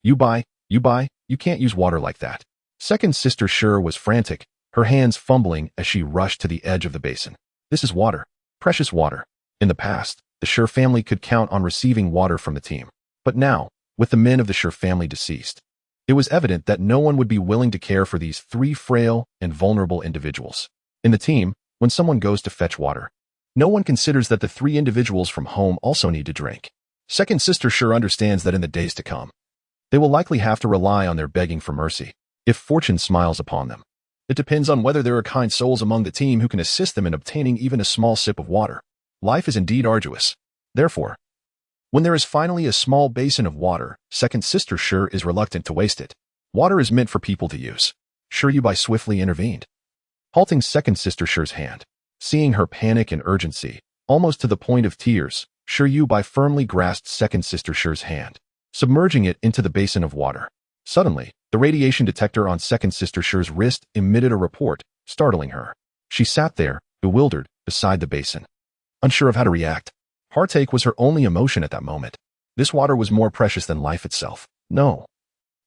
Yuebai, you can't use water like that." Second sister Shi was frantic, her hands fumbling as she rushed to the edge of the basin. "This is water, precious water. In the past, the Sure family could count on receiving water from the team. But now, with the men of the Sure family deceased, it was evident that no one would be willing to care for these three frail and vulnerable individuals. In the team, when someone goes to fetch water, no one considers that the three individuals from home also need to drink. Second sister Sure understands that in the days to come, they will likely have to rely on their begging for mercy, if fortune smiles upon them. It depends on whether there are kind souls among the team who can assist them in obtaining even a small sip of water. Life is indeed arduous. Therefore, when there is finally a small basin of water, second sister Sure is reluctant to waste it. Water is meant for people to use. Sure Yuebai swiftly intervened, halting second sister Sure's hand. Seeing her panic and urgency, almost to the point of tears, Sure Yuebai firmly grasped second sister Sure's hand, submerging it into the basin of water. Suddenly, the radiation detector on second sister Sure's wrist emitted a report, startling her. She sat there, bewildered, beside the basin, unsure of how to react. Heartache was her only emotion at that moment. This water was more precious than life itself. No.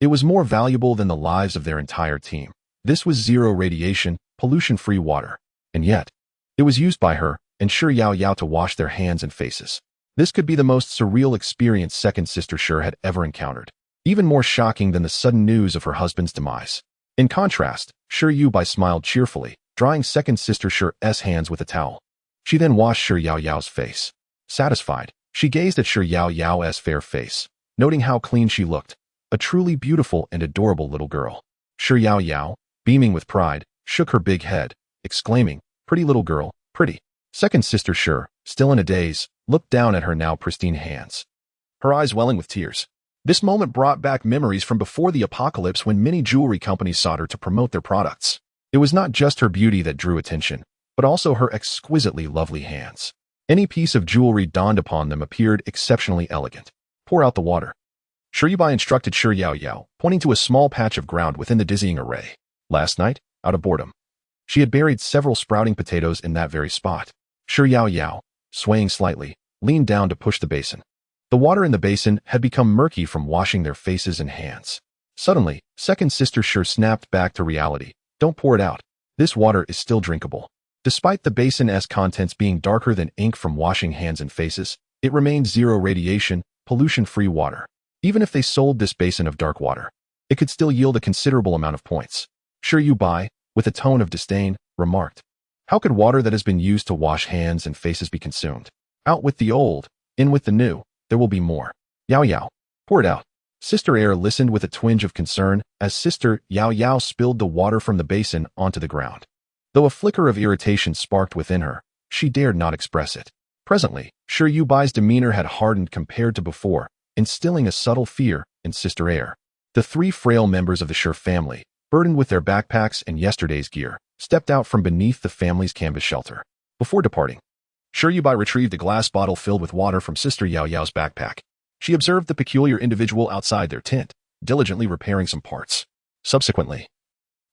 It was more valuable than the lives of their entire team. This was zero radiation, pollution-free water. And yet, it was used by her and Sure Yao Yao to wash their hands and faces. This could be the most surreal experience second sister Sure had ever encountered. Even more shocking than the sudden news of her husband's demise. In contrast, Sure Yuebai smiled cheerfully, drying second sister Sure's hands with a towel. She then washed Sure Yao Yao's face. Satisfied, she gazed at Sure Yao Yao's fair face, noting how clean she looked, a truly beautiful and adorable little girl. Sure Yao Yao, beaming with pride, shook her big head, exclaiming, "Pretty little girl, pretty." Second sister Sure, still in a daze, looked down at her now pristine hands, her eyes welling with tears. This moment brought back memories from before the apocalypse when many jewelry companies sought her to promote their products. It was not just her beauty that drew attention, but also her exquisitely lovely hands. Any piece of jewelry donned upon them appeared exceptionally elegant. Pour out the water. Sure Yuebai instructed Sure Yao Yao, pointing to a small patch of ground within the dizzying array. Last night, out of boredom, she had buried several sprouting potatoes in that very spot. Sure Yao Yao, swaying slightly, leaned down to push the basin. The water in the basin had become murky from washing their faces and hands. Suddenly, second sister Sure snapped back to reality. Don't pour it out. This water is still drinkable. Despite the basin's contents being darker than ink from washing hands and faces, it remained zero radiation, pollution-free water. Even if they sold this basin of dark water, it could still yield a considerable amount of points. Sure Yuebai, with a tone of disdain, remarked, "How could water that has been used to wash hands and faces be consumed? Out with the old, in with the new, there will be more. Yao Yao, pour it out." Sister Air listened with a twinge of concern as Sister Yao Yao spilled the water from the basin onto the ground. Though a flicker of irritation sparked within her, she dared not express it. Presently, Sure Yuebai's demeanor had hardened compared to before, instilling a subtle fear in Sister Air. The three frail members of the Sure family, burdened with their backpacks and yesterday's gear, stepped out from beneath the family's canvas shelter. Before departing, Sure Yuebai retrieved a glass bottle filled with water from Sister Yao Yao's backpack. She observed the peculiar individual outside their tent, diligently repairing some parts. Subsequently,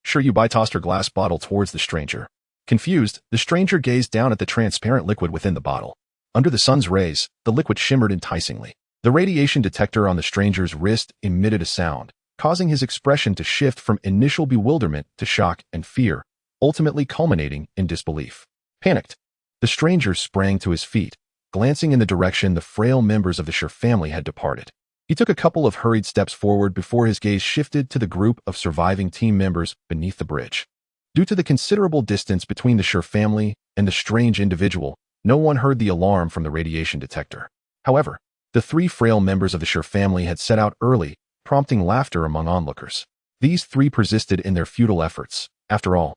Sure Yuebai tossed her glass bottle towards the stranger. Confused, the stranger gazed down at the transparent liquid within the bottle. Under the sun's rays, the liquid shimmered enticingly. The radiation detector on the stranger's wrist emitted a sound, causing his expression to shift from initial bewilderment to shock and fear, ultimately culminating in disbelief. Panicked, the stranger sprang to his feet, glancing in the direction the frail members of the Sure family had departed. He took a couple of hurried steps forward before his gaze shifted to the group of surviving team members beneath the bridge. Due to the considerable distance between the Sure family and the strange individual, no one heard the alarm from the radiation detector. However, the three frail members of the Sure family had set out early, prompting laughter among onlookers. These three persisted in their futile efforts. After all,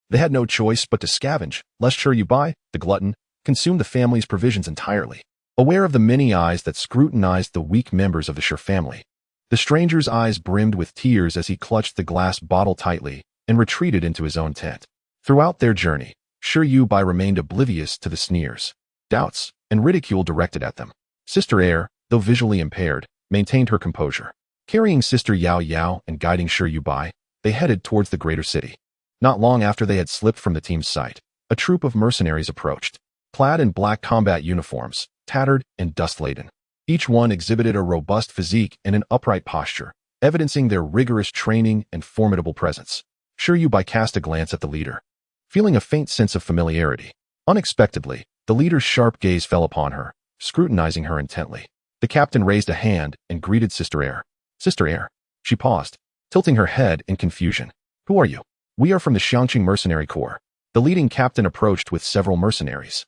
they had no choice but to scavenge, lest Sure Yuebai, the glutton, consume the family's provisions entirely. Aware of the many eyes that scrutinized the weak members of the Sure family, the stranger's eyes brimmed with tears as he clutched the glass bottle tightly and retreated into his own tent. Throughout their journey, Sure Yuebai remained oblivious to the sneers, doubts, and ridicule directed at them. Sister Air, though visually impaired, maintained her composure. Carrying Sister Yao Yao and guiding Sure Yuebai, they headed towards the greater city. Not long after they had slipped from the team's sight, a troop of mercenaries approached, clad in black combat uniforms, tattered and dust-laden. Each one exhibited a robust physique and an upright posture, evidencing their rigorous training and formidable presence. Sure Yuebai cast a glance at the leader, feeling a faint sense of familiarity. Unexpectedly, the leader's sharp gaze fell upon her, scrutinizing her intently. The captain raised a hand and greeted Sister Air. Sister Air. She paused, tilting her head in confusion. Who are you? We are from the Xiangqing Mercenary Corps. The leading captain approached with several mercenaries.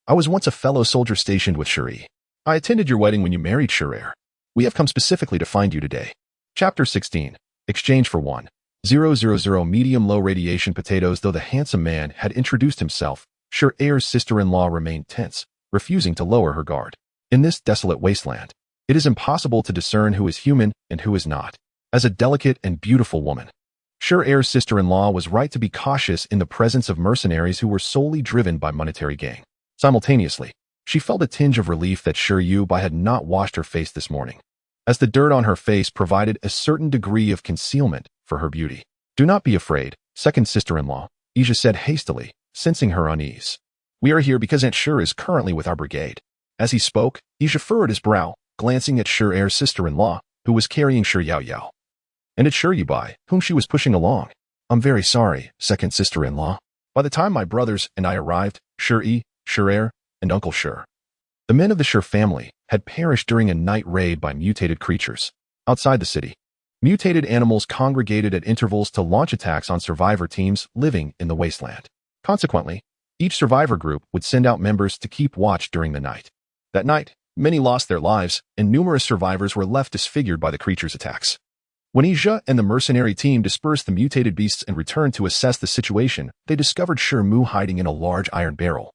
I was once a fellow soldier stationed with Shuri. I attended your wedding when you married Shurair. We have come specifically to find you today. Chapter 16. Exchange for 1,000 medium-low radiation potatoes. Though the handsome man had introduced himself, Shurair's sister-in-law remained tense, refusing to lower her guard. In this desolate wasteland, it is impossible to discern who is human and who is not. As a delicate and beautiful woman, Shurair's sister-in-law was right to be cautious in the presence of mercenaries who were solely driven by monetary gain. Simultaneously, she felt a tinge of relief that Yuebai had not washed her face this morning, as the dirt on her face provided a certain degree of concealment for her beauty. Do not be afraid, second sister-in-law, Ija said hastily, sensing her unease. We are here because Aunt Shur is currently with our brigade. As he spoke, Ija furrowed his brow, glancing at Shurair's sister-in-law, who was carrying Shur Yao, and at Yuebai, whom she was pushing along. I'm very sorry, second sister-in-law. By the time my brothers and I arrived, Shurair, and Uncle Shur, the men of the Shur family, had perished during a night raid by mutated creatures. Outside the city, mutated animals congregated at intervals to launch attacks on survivor teams living in the wasteland. Consequently, each survivor group would send out members to keep watch during the night. That night, many lost their lives, and numerous survivors were left disfigured by the creatures' attacks. When Ija and the mercenary team dispersed the mutated beasts and returned to assess the situation, they discovered Shur Mu hiding in a large iron barrel,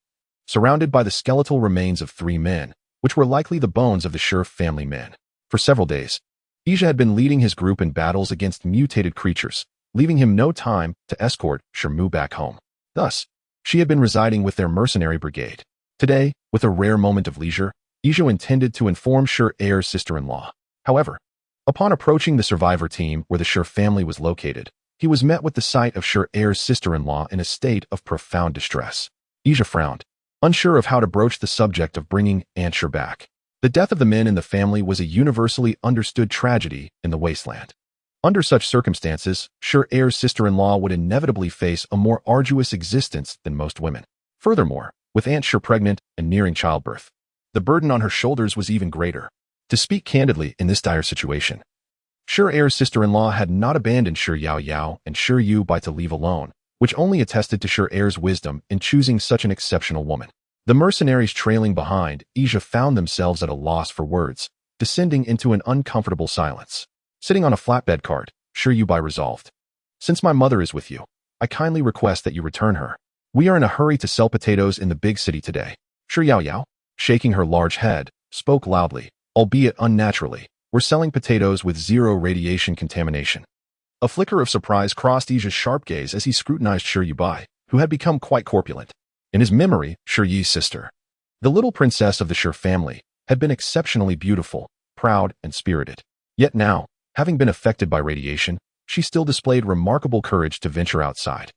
surrounded by the skeletal remains of 3 men, which were likely the bones of the Shur family men. For several days, Ija had been leading his group in battles against mutated creatures, leaving him no time to escort Shur Mu back home. Thus, she had been residing with their mercenary brigade. Today, with a rare moment of leisure, Ija intended to inform Shurair's sister-in-law. However, upon approaching the survivor team where the Shur family was located, he was met with the sight of Shurair's sister-in-law in a state of profound distress. Ija frowned, unsure of how to broach the subject of bringing Aunt Shur back. The death of the men in the family was a universally understood tragedy in the wasteland. Under such circumstances, Shurair's sister-in-law would inevitably face a more arduous existence than most women. Furthermore, with Aunt Shur pregnant and nearing childbirth, the burden on her shoulders was even greater. To speak candidly in this dire situation, Shurair's sister-in-law had not abandoned Shur Yao and Shur Yuebai to leave alone, which only attested to Shurair's wisdom in choosing such an exceptional woman. The mercenaries trailing behind, Ija found themselves at a loss for words, descending into an uncomfortable silence. Sitting on a flatbed cart, Shur Yuebai resolved. Since my mother is with you, I kindly request that you return her. We are in a hurry to sell potatoes in the big city today. Shur Yao, shaking her large head, spoke loudly, albeit unnaturally. We're selling potatoes with 0 radiation contamination. A flicker of surprise crossed Ija's sharp gaze as he scrutinized Shur Yuebai, who had become quite corpulent. In his memory, Shur Yi's sister, the little princess of the Shur family, had been exceptionally beautiful, proud, and spirited. Yet now, having been affected by radiation, she still displayed remarkable courage to venture outside.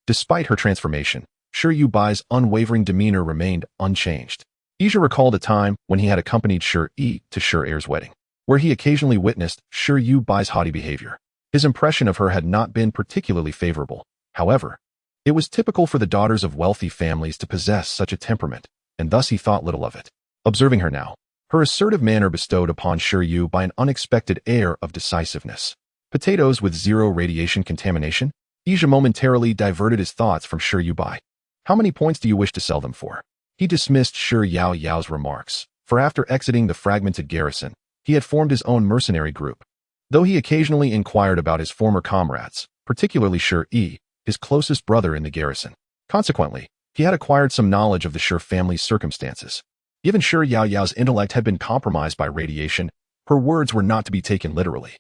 Despite her transformation, Shur Yuebai's unwavering demeanor remained unchanged. Ija recalled a time when he had accompanied Shur Yi to Shurair's wedding, where he occasionally witnessed Shur Yuebai's haughty behavior. His impression of her had not been particularly favorable. However, it was typical for the daughters of wealthy families to possess such a temperament, and thus he thought little of it. Observing her now, her assertive manner bestowed upon Shur Yuebai an unexpected air of decisiveness. Potatoes with 0 radiation contamination? Ija momentarily diverted his thoughts from Shur Yuebai. How many points do you wish to sell them for? He dismissed Shur Yao's remarks, for after exiting the fragmented garrison, he had formed his own mercenary group. Though he occasionally inquired about his former comrades, particularly Shur Yi, his closest brother in the garrison. Consequently, he had acquired some knowledge of the Shur family's circumstances. Given Shur Yao's intellect had been compromised by radiation, her words were not to be taken literally.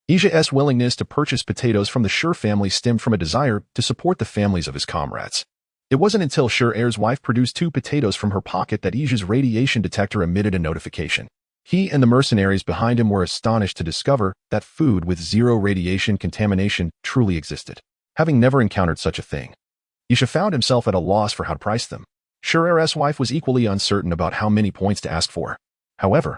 Ija's willingness to purchase potatoes from the Shur family stemmed from a desire to support the families of his comrades. It wasn't until Shurair's wife produced 2 potatoes from her pocket that Ija's radiation detector emitted a notification. He and the mercenaries behind him were astonished to discover that food with 0 radiation contamination truly existed. Having never encountered such a thing, Ija found himself at a loss for how to price them. Shurair's wife was equally uncertain about how many points to ask for. However,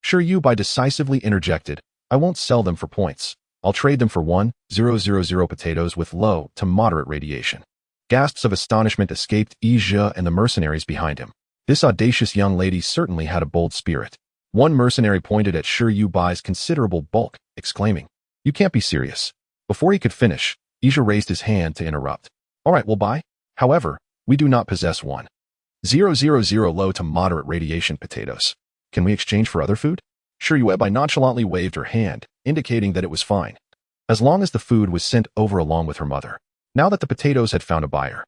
Shur Yuebai decisively interjected, I won't sell them for points. I'll trade them for 1,000 potatoes with low to moderate radiation. Gasps of astonishment escaped Ija and the mercenaries behind him. This audacious young lady certainly had a bold spirit. One mercenary pointed at Yuebai's considerable bulk, exclaiming, "You can't be serious." Before he could finish, Ija raised his hand to interrupt. "All right, we'll buy. However, we do not possess 1,000 low to moderate radiation potatoes. Can we exchange for other food?" Yuebai nonchalantly waved her hand, indicating that it was fine, as long as the food was sent over along with her mother. Now that the potatoes had found a buyer,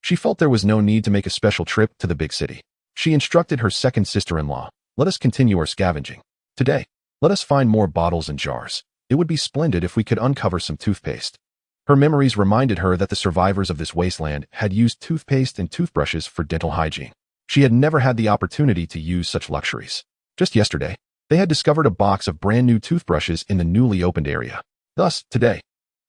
she felt there was no need to make a special trip to the big city. She instructed her second sister-in-law, "Let us continue our scavenging. Today, let us find more bottles and jars. It would be splendid if we could uncover some toothpaste." Her memories reminded her that the survivors of this wasteland had used toothpaste and toothbrushes for dental hygiene. She had never had the opportunity to use such luxuries. Just yesterday, they had discovered a box of brand new toothbrushes in the newly opened area. Thus, today,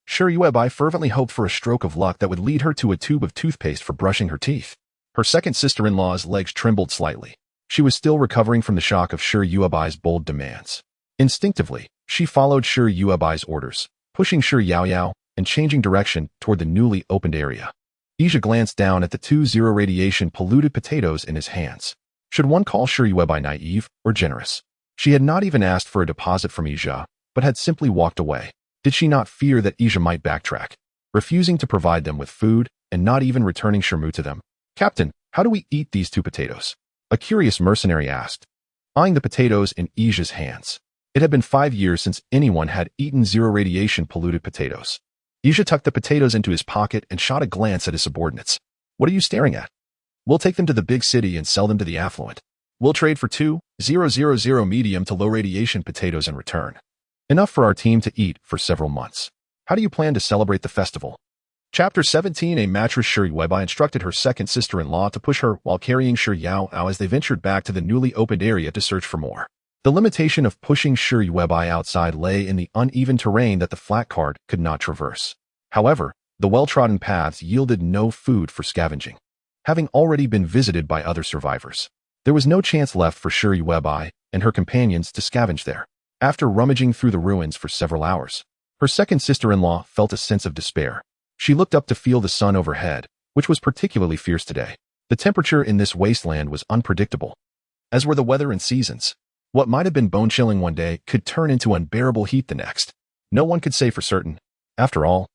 Yuebai fervently hoped for a stroke of luck that would lead her to a tube of toothpaste for brushing her teeth. Her second sister-in-law's legs trembled slightly. She was still recovering from the shock of Yuebai's bold demands. Instinctively, she followed Yuebai's orders, pushing Yao and changing direction toward the newly opened area. Ija glanced down at the 2-0 radiation polluted potatoes in his hands. Should one call Yuebai naive or generous? She had not even asked for a deposit from Ija, but had simply walked away. Did she not fear that Ija might backtrack, refusing to provide them with food and not even returning Shermu to them? "Captain, how do we eat these 2 potatoes?" a curious mercenary asked, eyeing the potatoes in Ija's hands. It had been 5 years since anyone had eaten 0 radiation polluted potatoes. Ija tucked the potatoes into his pocket and shot a glance at his subordinates. "What are you staring at? We'll take them to the big city and sell them to the affluent. We'll trade for 2,000 medium to low radiation potatoes in return. Enough for our team to eat for several months. How do you plan to celebrate the festival?" Chapter 17. A mattress. Yuebai instructed her second sister-in-law to push her while carrying Yao as they ventured back to the newly opened area to search for more. The limitation of pushing Yuebai outside lay in the uneven terrain that the flat cart could not traverse. However, the well-trodden paths yielded no food for scavenging. Having already been visited by other survivors, there was no chance left for Yuebai and her companions to scavenge there. After rummaging through the ruins for several hours, her second sister-in-law felt a sense of despair. She looked up to feel the sun overhead, which was particularly fierce today. The temperature in this wasteland was unpredictable, as were the weather and seasons. What might have been bone-chilling one day could turn into unbearable heat the next. No one could say for certain. After all,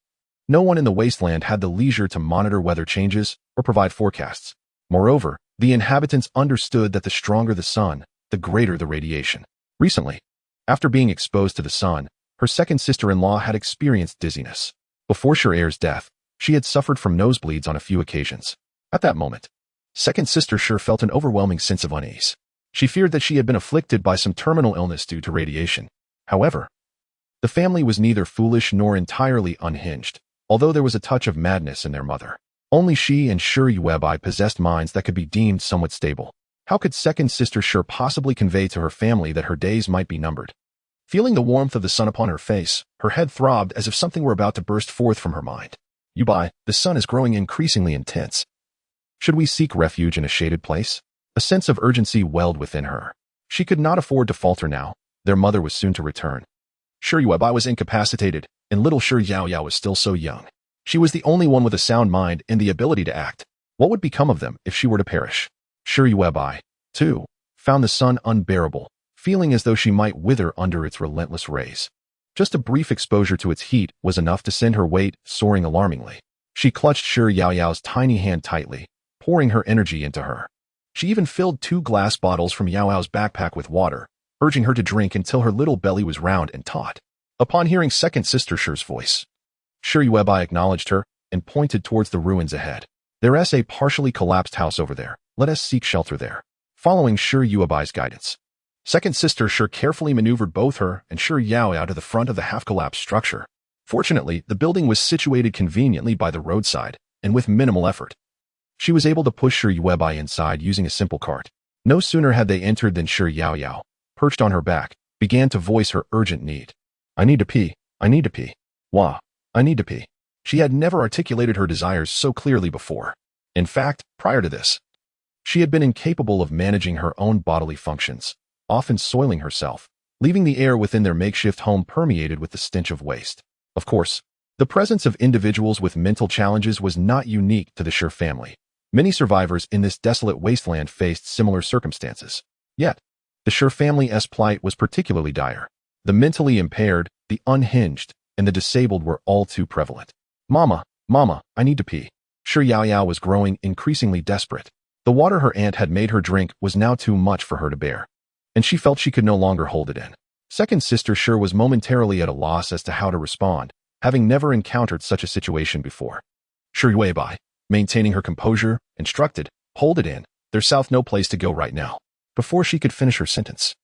no one in the wasteland had the leisure to monitor weather changes or provide forecasts. Moreover, the inhabitants understood that the stronger the sun, the greater the radiation. Recently, after being exposed to the sun, her second sister-in-law had experienced dizziness. Before Shir's death, she had suffered from nosebleeds on a few occasions. At that moment, second sister Shir felt an overwhelming sense of unease. She feared that she had been afflicted by some terminal illness due to radiation. However, the family was neither foolish nor entirely unhinged, although there was a touch of madness in their mother. Only she and Yuebai possessed minds that could be deemed somewhat stable. How could second sister Shir possibly convey to her family that her days might be numbered? Feeling the warmth of the sun upon her face, her head throbbed as if something were about to burst forth from her mind. "Yuebai, the sun is growing increasingly intense. Should we seek refuge in a shaded place?" A sense of urgency welled within her. She could not afford to falter now. Their mother was soon to return. Yuebai was incapacitated, and little Yao was still so young. She was the only one with a sound mind and the ability to act. What would become of them if she were to perish? Yuebai, too, found the sun unbearable, feeling as though she might wither under its relentless rays. Just a brief exposure to its heat was enough to send her weight soaring alarmingly. She clutched Yao's tiny hand tightly, pouring her energy into her. She even filled 2 glass bottles from Yao's backpack with water, urging her to drink until her little belly was round and taut. Upon hearing second sister Shir's voice, Yuebai acknowledged her and pointed towards the ruins ahead. "There's a partially collapsed house over there. Let us seek shelter there." Following Yuebai's guidance, second sister Shir carefully maneuvered both her and Yao to the front of the half-collapsed structure. Fortunately, the building was situated conveniently by the roadside, and with minimal effort, she was able to push Yuebai inside using a simple cart. No sooner had they entered than Yao, perched on her back, began to voice her urgent need. "I need to pee. I need to pee. Wah, I need to pee." She had never articulated her desires so clearly before. In fact, prior to this, she had been incapable of managing her own bodily functions, often soiling herself, leaving the air within their makeshift home permeated with the stench of waste. Of course, the presence of individuals with mental challenges was not unique to the Shir family. Many survivors in this desolate wasteland faced similar circumstances. Yet, the Sher family's plight was particularly dire. The mentally impaired, the unhinged, and the disabled were all too prevalent. Mama, I need to pee. Sher Yaoyao was growing increasingly desperate. The water her aunt had made her drink was now too much for her to bear, and she felt she could no longer hold it in. Second sister Sher was momentarily at a loss as to how to respond, having never encountered such a situation before. Sher Yuebai, maintaining her composure, instructed, "Hold it in, there's south no place to go right now." Before she could finish her sentence,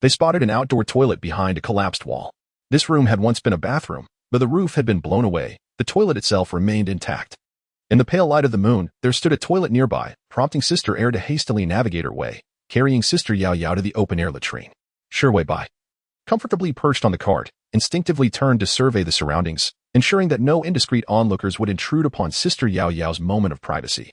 they spotted an outdoor toilet behind a collapsed wall. This room had once been a bathroom, but the roof had been blown away. The toilet itself remained intact. In the pale light of the moon, there stood a toilet nearby, prompting Sister Air to hastily navigate her way, carrying Sister Yao Yao to the open-air latrine. Sher Yuebai, comfortably perched on the cart, instinctively turned to survey the surroundings, ensuring that no indiscreet onlookers would intrude upon Sister Yao Yao's moment of privacy.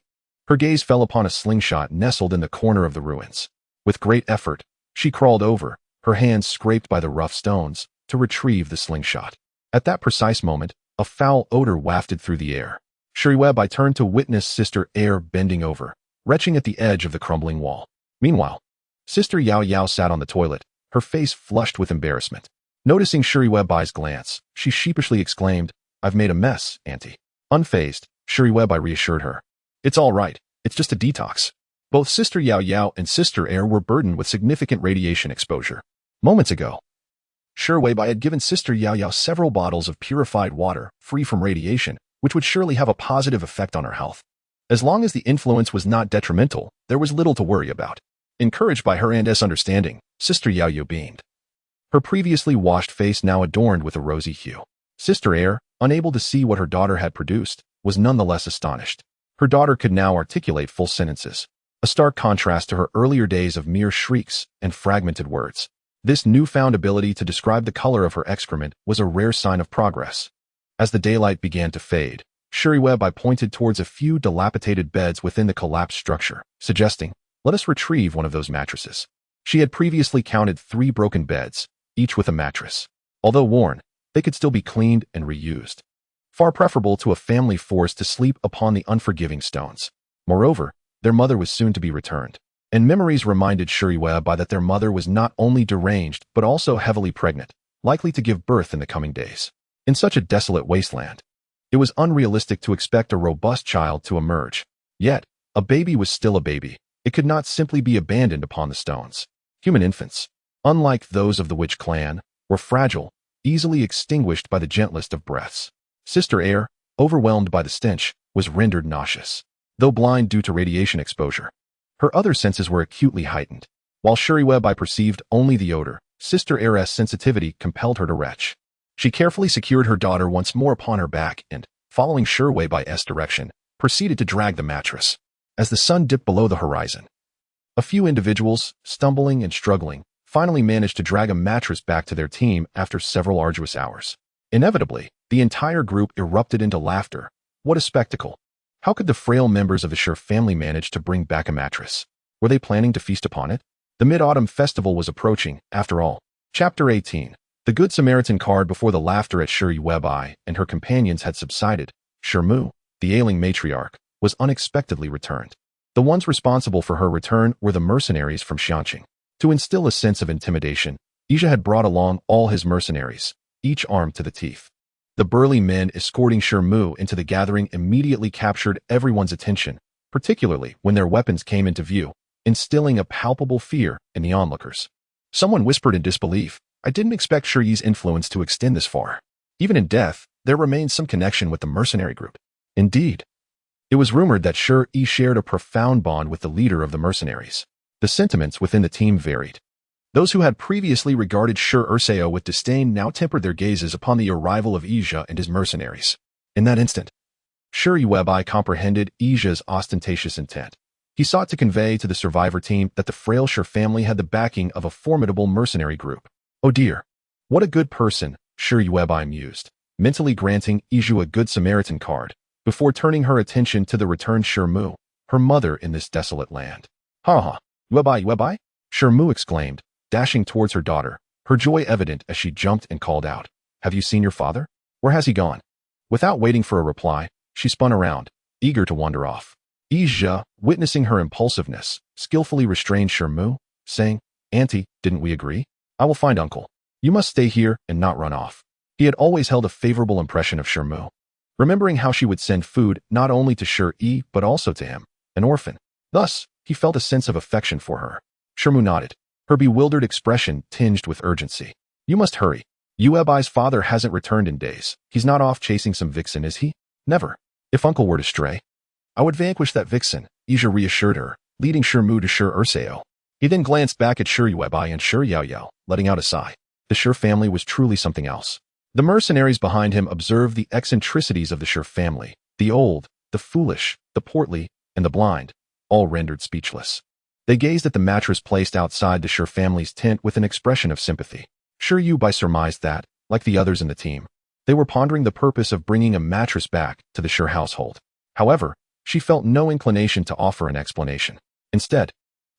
Her gaze fell upon a slingshot nestled in the corner of the ruins. With great effort, she crawled over, her hands scraped by the rough stones, to retrieve the slingshot. At that precise moment, a foul odor wafted through the air. Sher Yuebai turned to witness Sister Air bending over, retching at the edge of the crumbling wall. Meanwhile, Sister Yao Yao sat on the toilet, her face flushed with embarrassment. Noticing Sher Yuebai's glance, she sheepishly exclaimed, "I've made a mess, Auntie." Unfazed, Sher Yuebai reassured her. "It's all right, it's just a detox." Both Sister Yao Yao and Sister Air were burdened with significant radiation exposure. Moments ago, Sher Yuebai had given Sister Yao Yao several bottles of purified water, free from radiation, which would surely have a positive effect on her health. As long as the influence was not detrimental, there was little to worry about. Encouraged by her aunt's understanding, Sister Yao Yao beamed, her previously washed face now adorned with a rosy hue. Sister Air, unable to see what her daughter had produced, was nonetheless astonished. Her daughter could now articulate full sentences, a stark contrast to her earlier days of mere shrieks and fragmented words. This newfound ability to describe the color of her excrement was a rare sign of progress. As the daylight began to fade, Sher Yuebai pointed towards a few dilapidated beds within the collapsed structure, suggesting, "Let us retrieve one of those mattresses." She had previously counted 3 broken beds, each with a mattress. Although worn, they could still be cleaned and reused. Far preferable to a family forced to sleep upon the unforgiving stones. Moreover, their mother was soon to be returned, and memories reminded Sher Yuebai that their mother was not only deranged but also heavily pregnant, likely to give birth in the coming days. In such a desolate wasteland, it was unrealistic to expect a robust child to emerge. Yet, a baby was still a baby. It could not simply be abandoned upon the stones. Human infants, unlike those of the witch clan, were fragile, easily extinguished by the gentlest of breaths. Sister Air, overwhelmed by the stench, was rendered nauseous, though blind due to radiation exposure. Her other senses were acutely heightened. While Sher Yuebai perceived only the odor, Sister Air's sensitivity compelled her to retch. She carefully secured her daughter once more upon her back and, following Sher Yuebai's direction, proceeded to drag the mattress. As the sun dipped below the horizon, a few individuals, stumbling and struggling, finally managed to drag a mattress back to their team after several arduous hours. Inevitably, the entire group erupted into laughter. What a spectacle! How could the frail members of the Sher family manage to bring back a mattress? Were they planning to feast upon it? The Mid-Autumn Festival was approaching, after all. Chapter 18. The Good Samaritan card. Before the laughter at Sher Yuebai and her companions had subsided, Sher Mu, the ailing matriarch, was unexpectedly returned. The ones responsible for her return were the mercenaries from Xianqing. To instill a sense of intimidation, Ija had brought along all his mercenaries, each armed to the teeth. The burly men escorting Sher Mu into the gathering immediately captured everyone's attention, particularly when their weapons came into view, instilling a palpable fear in the onlookers. Someone whispered in disbelief, "I didn't expect Sher Yi's influence to extend this far." Even in death, there remained some connection with the mercenary group. Indeed, it was rumored that Sher Yi shared a profound bond with the leader of the mercenaries. The sentiments within the team varied. Those who had previously regarded Sher Urseo with disdain now tempered their gazes upon the arrival of Ija and his mercenaries. In that instant, Sher Yuebai comprehended Ija's ostentatious intent. He sought to convey to the survivor team that the frail Sher family had the backing of a formidable mercenary group. Oh dear, what a good person, Sher Yuebai mused, mentally granting Iju a Good Samaritan card, before turning her attention to the returned Sher Mu, her mother in this desolate land. "Ha! Yuebai? Sher Mu exclaimed, dashing towards her daughter, her joy evident as she jumped and called out, "Have you seen your father? Where has he gone?" Without waiting for a reply, she spun around, eager to wander off. Ija, witnessing her impulsiveness, skillfully restrained Shermu, saying, "Auntie, didn't we agree? I will find Uncle. You must stay here and not run off." He had always held a favorable impression of Shermu, remembering how she would send food not only to Sher-E but also to him, an orphan. Thus, he felt a sense of affection for her. Shermu nodded, her bewildered expression tinged with urgency. "You must hurry. Yuebai's father hasn't returned in days. He's not off chasing some vixen, is he?" "Never. If Uncle were to stray, I would vanquish that vixen," Ija reassured her, leading Shermu to Sher Urseo. He then glanced back at Sher Yuebai and Sher Yaoyao, letting out a sigh. The Sher family was truly something else. The mercenaries behind him observed the eccentricities of the Sher family, the old, the foolish, the portly, and the blind, all rendered speechless. They gazed at the mattress placed outside the Sher family's tent with an expression of sympathy. Sher Yuebai surmised that, like the others in the team, they were pondering the purpose of bringing a mattress back to the Sher household. However, she felt no inclination to offer an explanation. Instead,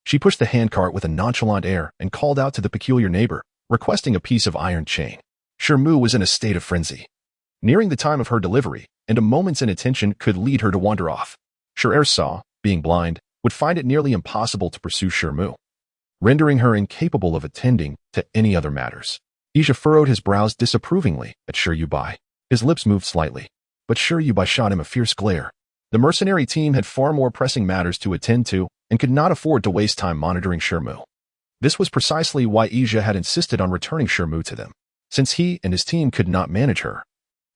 she pushed the handcart with a nonchalant air and called out to the peculiar neighbor, requesting a piece of iron chain. Shermu was in a state of frenzy, nearing the time of her delivery, and a moment's inattention could lead her to wander off. Sher saw, being blind, would find it nearly impossible to pursue Shermu, rendering her incapable of attending to any other matters. Ija furrowed his brows disapprovingly at Sher Yuebai. His lips moved slightly, but Sher Yuebai shot him a fierce glare. The mercenary team had far more pressing matters to attend to and could not afford to waste time monitoring Shermu. This was precisely why Ija had insisted on returning Shermu to them. Since he and his team could not manage her,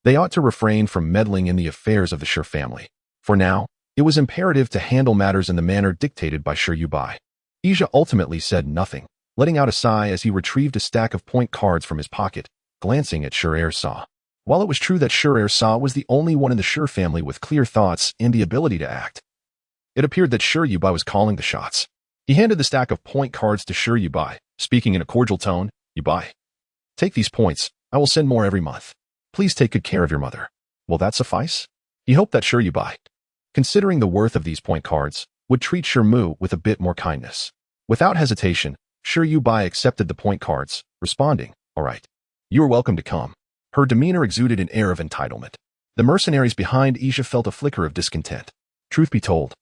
they ought to refrain from meddling in the affairs of the Sher family. For now, it was imperative to handle matters in the manner dictated by Sher Yuebai. Ija ultimately said nothing, letting out a sigh as he retrieved a stack of point cards from his pocket, glancing at Sher Saw. While it was true that Sher Saw was the only one in the Sher family with clear thoughts and the ability to act, it appeared that Sher Yuebai was calling the shots. He handed the stack of point cards to Sher Yuebai, speaking in a cordial tone. "Yuebai, take these points. I will send more every month. Please take good care of your mother. Will that suffice?" He hoped that Sher Yuebai, considering the worth of these point cards, would treat Shermu with a bit more kindness. Without hesitation, Sher Yuebai accepted the point cards, responding, "All right. You are welcome to come." Her demeanor exuded an air of entitlement. The mercenaries behind Ija felt a flicker of discontent. Truth be told,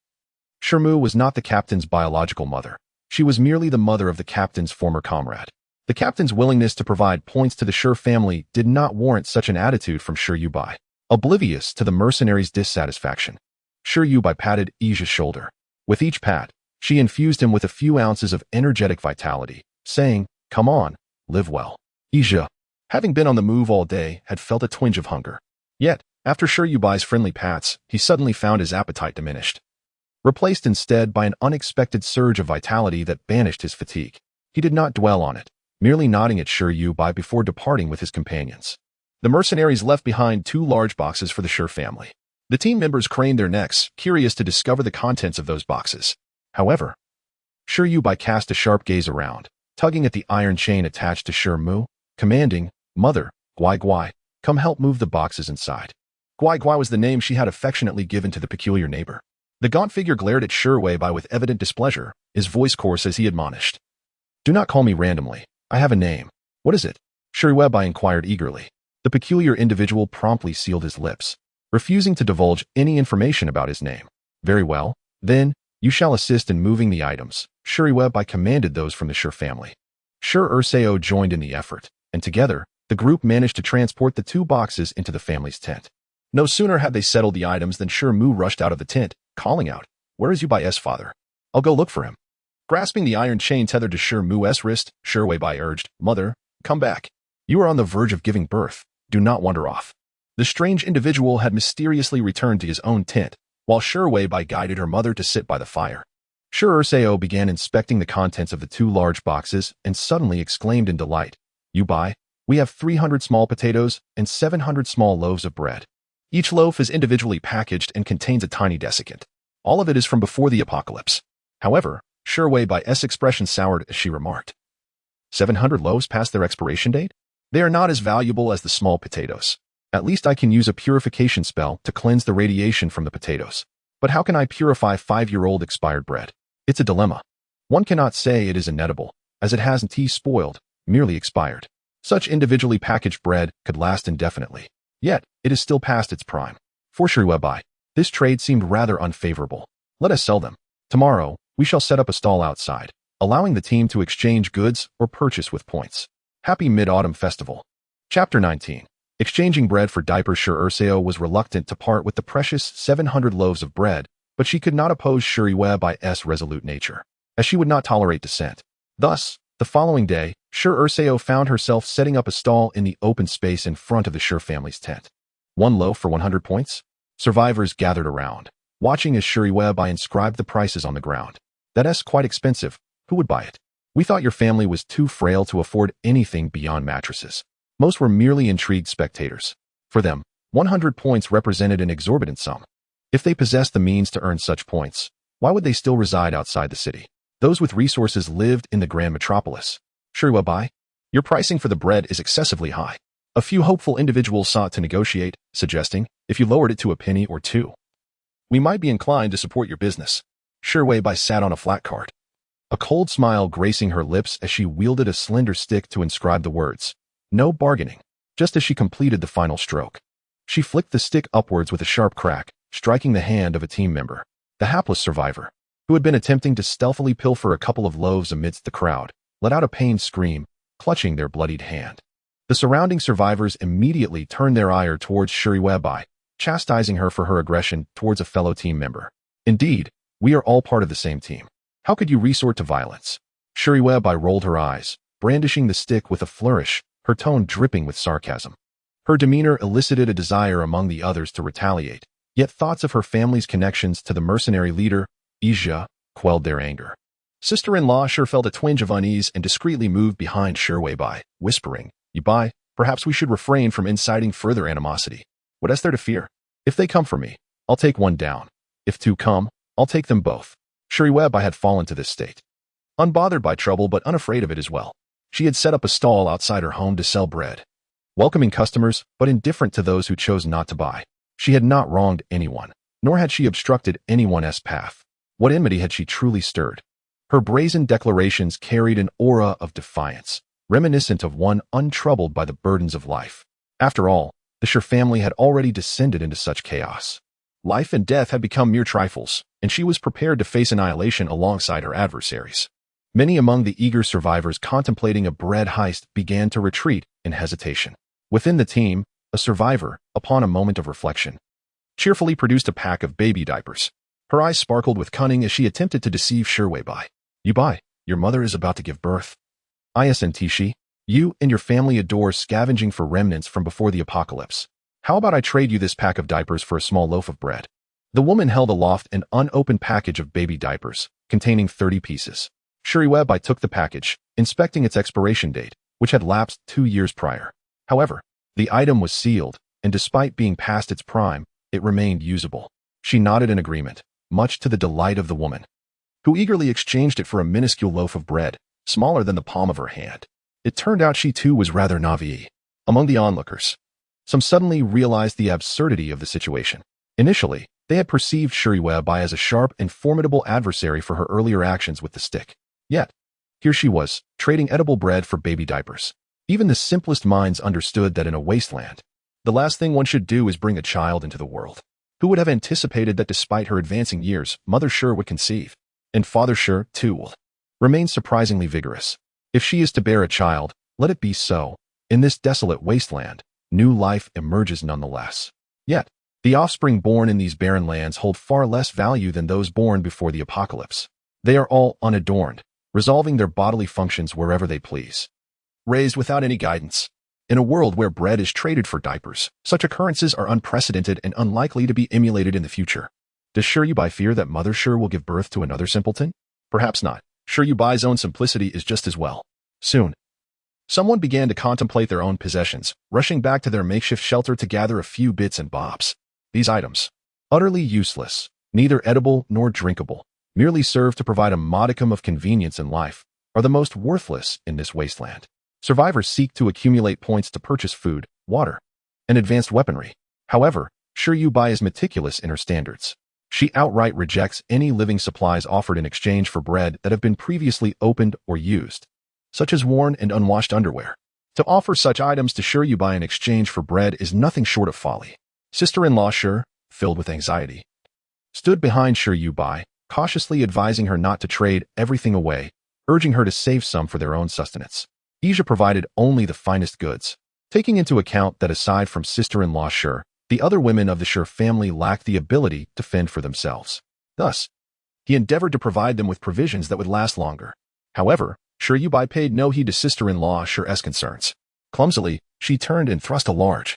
Shermu was not the captain's biological mother. She was merely the mother of the captain's former comrade. The captain's willingness to provide points to the Sher family did not warrant such an attitude from Sher Yuebai. Oblivious to the mercenaries' dissatisfaction, Sher Yuebai patted Ija's shoulder. With each pat, she infused him with a few ounces of energetic vitality, saying, "Come on, live well." Ija, having been on the move all day, had felt a twinge of hunger. Yet, after Sher Yubai's friendly pats, he suddenly found his appetite diminished, replaced instead by an unexpected surge of vitality that banished his fatigue. He did not dwell on it, merely nodding at Sher Yuebai before departing with his companions. The mercenaries left behind 2 large boxes for the Sher family. The team members craned their necks, curious to discover the contents of those boxes. However, Sher Yuebai cast a sharp gaze around, tugging at the iron chain attached to Sher Mu, commanding, "Mother, Guai Guai, come help move the boxes inside." Guai Guai was the name she had affectionately given to the peculiar neighbor. The gaunt figure glared at Sher Yuebai with evident displeasure, his voice coarse as he admonished. "Do not call me randomly. I have a name." "What is it?" Sher Yuebai inquired eagerly. The peculiar individual promptly sealed his lips, refusing to divulge any information about his name. "Very well, then, you shall assist in moving the items," Sher Yuebai commanded those from the Sher family. Sher Urseo joined in the effort, and together, the group managed to transport the 2 boxes into the family's tent. No sooner had they settled the items than Sher Mu rushed out of the tent, calling out, "Where is Yubai's father? I'll go look for him." Grasping the iron chain tethered to Sher Mu's wrist, Sher Yuebai urged, "Mother, come back. You are on the verge of giving birth. Do not wander off." The strange individual had mysteriously returned to his own tent, while Sher Yuebai guided her mother to sit by the fire. Sher Urseo began inspecting the contents of the 2 large boxes and suddenly exclaimed in delight, "Yuebai, we have 300 small potatoes and 700 small loaves of bread. Each loaf is individually packaged and contains a tiny desiccant. All of it is from before the apocalypse." However, Sher Yuebai's expression soured as she remarked, 700 loaves past their expiration date? They are not as valuable as the small potatoes. At least I can use a purification spell to cleanse the radiation from the potatoes. But how can I purify 5-year-old expired bread? It's a dilemma. One cannot say it is inedible, as it hasn't spoiled, merely expired. Such individually packaged bread could last indefinitely. Yet, it is still past its prime. For Sher Yuebai, this trade seemed rather unfavorable. Let us sell them. Tomorrow, we shall set up a stall outside, allowing the team to exchange goods or purchase with points. Happy Mid-Autumn Festival. Chapter 19. Exchanging bread for diapers. Urseo was reluctant to part with the precious 700 loaves of bread, but she could not oppose Yuebai's resolute nature, as she would not tolerate dissent. Thus, the following day, Urseo found herself setting up a stall in the open space in front of the family's tent. 1 loaf for 100 points? Survivors gathered around, watching as Yuebai inscribed the prices on the ground. That's quite expensive. Who would buy it? We thought your family was too frail to afford anything beyond mattresses. Most were merely intrigued spectators. For them, 100 points represented an exorbitant sum. If they possessed the means to earn such points, why would they still reside outside the city? Those with resources lived in the grand metropolis. Yuebai, your pricing for the bread is excessively high. A few hopeful individuals sought to negotiate, suggesting, if you lowered it to a penny or two, we might be inclined to support your business. Yuebai sat on a flat card, a cold smile gracing her lips as she wielded a slender stick to inscribe the words, "No bargaining." Just as she completed the final stroke, she flicked the stick upwards with a sharp crack, striking the hand of a team member, the hapless survivor, who had been attempting to stealthily pilfer a couple of loaves amidst the crowd, let out a pained scream, clutching their bloodied hand. The surrounding survivors immediately turned their ire towards Yuebai, chastising her for her aggression towards a fellow team member. Indeed, we are all part of the same team. How could you resort to violence? Yuebai rolled her eyes, brandishing the stick with a flourish, her tone dripping with sarcasm. Her demeanor elicited a desire among the others to retaliate, yet thoughts of her family's connections to the mercenary leader, Ija, quelled their anger. Sister-in-law felt a twinge of unease and discreetly moved behind Yuebai, whispering, "Yuebai, perhaps we should refrain from inciting further animosity. What is there to fear? If they come for me, I'll take one down. If 2 come, I'll take them both." Yuebai had fallen to this state. Unbothered by trouble but unafraid of it as well, she had set up a stall outside her home to sell bread, welcoming customers but indifferent to those who chose not to buy. She had not wronged anyone, nor had she obstructed anyone's path. What enmity had she truly stirred? Her brazen declarations carried an aura of defiance, reminiscent of one untroubled by the burdens of life. After all, the family had already descended into such chaos. Life and death had become mere trifles, and she was prepared to face annihilation alongside her adversaries. Many among the eager survivors contemplating a bread heist began to retreat in hesitation. Within the team, a survivor, upon a moment of reflection, cheerfully produced a pack of baby diapers. Her eyes sparkled with cunning as she attempted to deceive Yuebai. "Yuebai, your mother is about to give birth. Isn't you and your family adore scavenging for remnants from before the apocalypse. How about I trade you this pack of diapers for a small loaf of bread?" The woman held aloft an unopened package of baby diapers, containing 30 pieces. Yuebai took the package, inspecting its expiration date, which had lapsed 2 years prior. However, the item was sealed, and despite being past its prime, it remained usable. She nodded in agreement, much to the delight of the woman, who eagerly exchanged it for a minuscule loaf of bread, smaller than the palm of her hand. It turned out she too was rather naive. Among the onlookers, some suddenly realized the absurdity of the situation. Initially, they had perceived Yuebai as a sharp and formidable adversary for her earlier actions with the stick. Yet, here she was, trading edible bread for baby diapers. Even the simplest minds understood that in a wasteland, the last thing one should do is bring a child into the world. Who would have anticipated that despite her advancing years, Mother would conceive? And Father too, remains surprisingly vigorous. If she is to bear a child, let it be so. In this desolate wasteland, new life emerges nonetheless. Yet, the offspring born in these barren lands hold far less value than those born before the apocalypse. They are all unadorned, resolving their bodily functions wherever they please. Raised without any guidance. In a world where bread is traded for diapers, such occurrences are unprecedented and unlikely to be emulated in the future. Does Yuebai fear that Mother will give birth to another simpleton? Perhaps not. Yuebai's own simplicity is just as well. Soon, someone began to contemplate their own possessions, rushing back to their makeshift shelter to gather a few bits and bobs. These items, utterly useless, neither edible nor drinkable, merely serve to provide a modicum of convenience in life, are the most worthless in this wasteland. Survivors seek to accumulate points to purchase food, water, and advanced weaponry. However, Yuebai is meticulous in her standards. She outright rejects any living supplies offered in exchange for bread that have been previously opened or used, such as worn and unwashed underwear. To offer such items to Yuebai in exchange for bread is nothing short of folly. Sister-in-law filled with anxiety, stood behind Yuebai, cautiously advising her not to trade everything away, urging her to save some for their own sustenance. Ija provided only the finest goods, taking into account that aside from sister-in-law Shi, the other women of the Shi family lacked the ability to fend for themselves. Thus, he endeavored to provide them with provisions that would last longer. However, Yuebai paid no heed to sister-in-law Shi's concerns. Clumsily, she turned and thrust a large,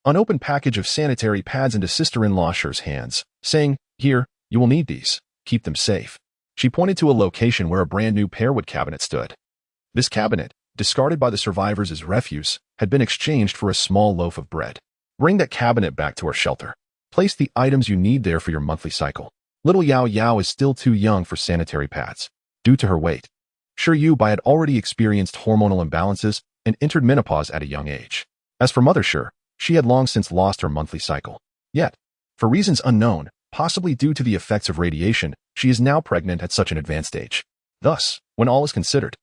unopened package of sanitary pads into sister-in-law Shi's hands, saying, "Here, you will need these. Keep them safe." She pointed to a location where a brand-new pearwood cabinet stood. This cabinet, discarded by the survivors as refuse, had been exchanged for a small loaf of bread. Bring that cabinet back to our shelter. Place the items you need there for your monthly cycle. Little Yao Yao is still too young for sanitary pads, due to her weight. Yuebai had already experienced hormonal imbalances and entered menopause at a young age. As for Mother Shi, she had long since lost her monthly cycle. Yet, for reasons unknown, possibly due to the effects of radiation, she is now pregnant at such an advanced age. Thus, when all is considered,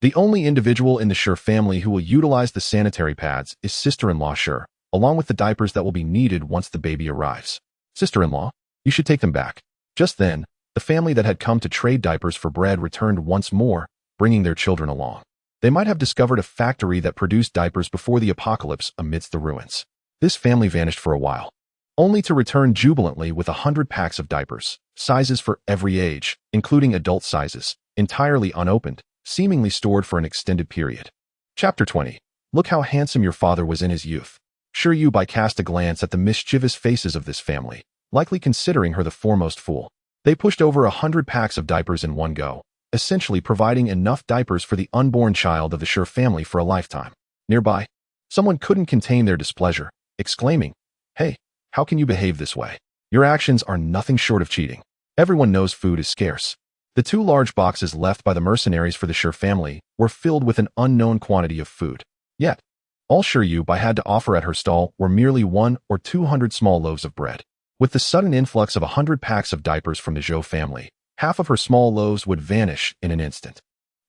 the only individual in the Shi family who will utilize the sanitary pads is sister-in-law Shi, along with the diapers that will be needed once the baby arrives. Sister-in-law, you should take them back. Just then, the family that had come to trade diapers for bread returned once more, bringing their children along. They might have discovered a factory that produced diapers before the apocalypse amidst the ruins. This family vanished for a while, only to return jubilantly with 100 packs of diapers, sizes for every age, including adult sizes, entirely unopened, seemingly stored for an extended period. Chapter 20. Look how handsome your father was in his youth. Yuebai cast a glance at the mischievous faces of this family, likely considering her the foremost fool. They pushed over 100 packs of diapers in one go, essentially providing enough diapers for the unborn child of the Shi family for a lifetime. Nearby, someone couldn't contain their displeasure, exclaiming, "Hey, how can you behave this way? Your actions are nothing short of cheating. Everyone knows food is scarce." The 2 large boxes left by the mercenaries for the Shi family were filled with an unknown quantity of food. Yet, all Yuebai had to offer at her stall were merely 100 or 200 small loaves of bread. With the sudden influx of 100 packs of diapers from the Zhou family, half of her small loaves would vanish in an instant.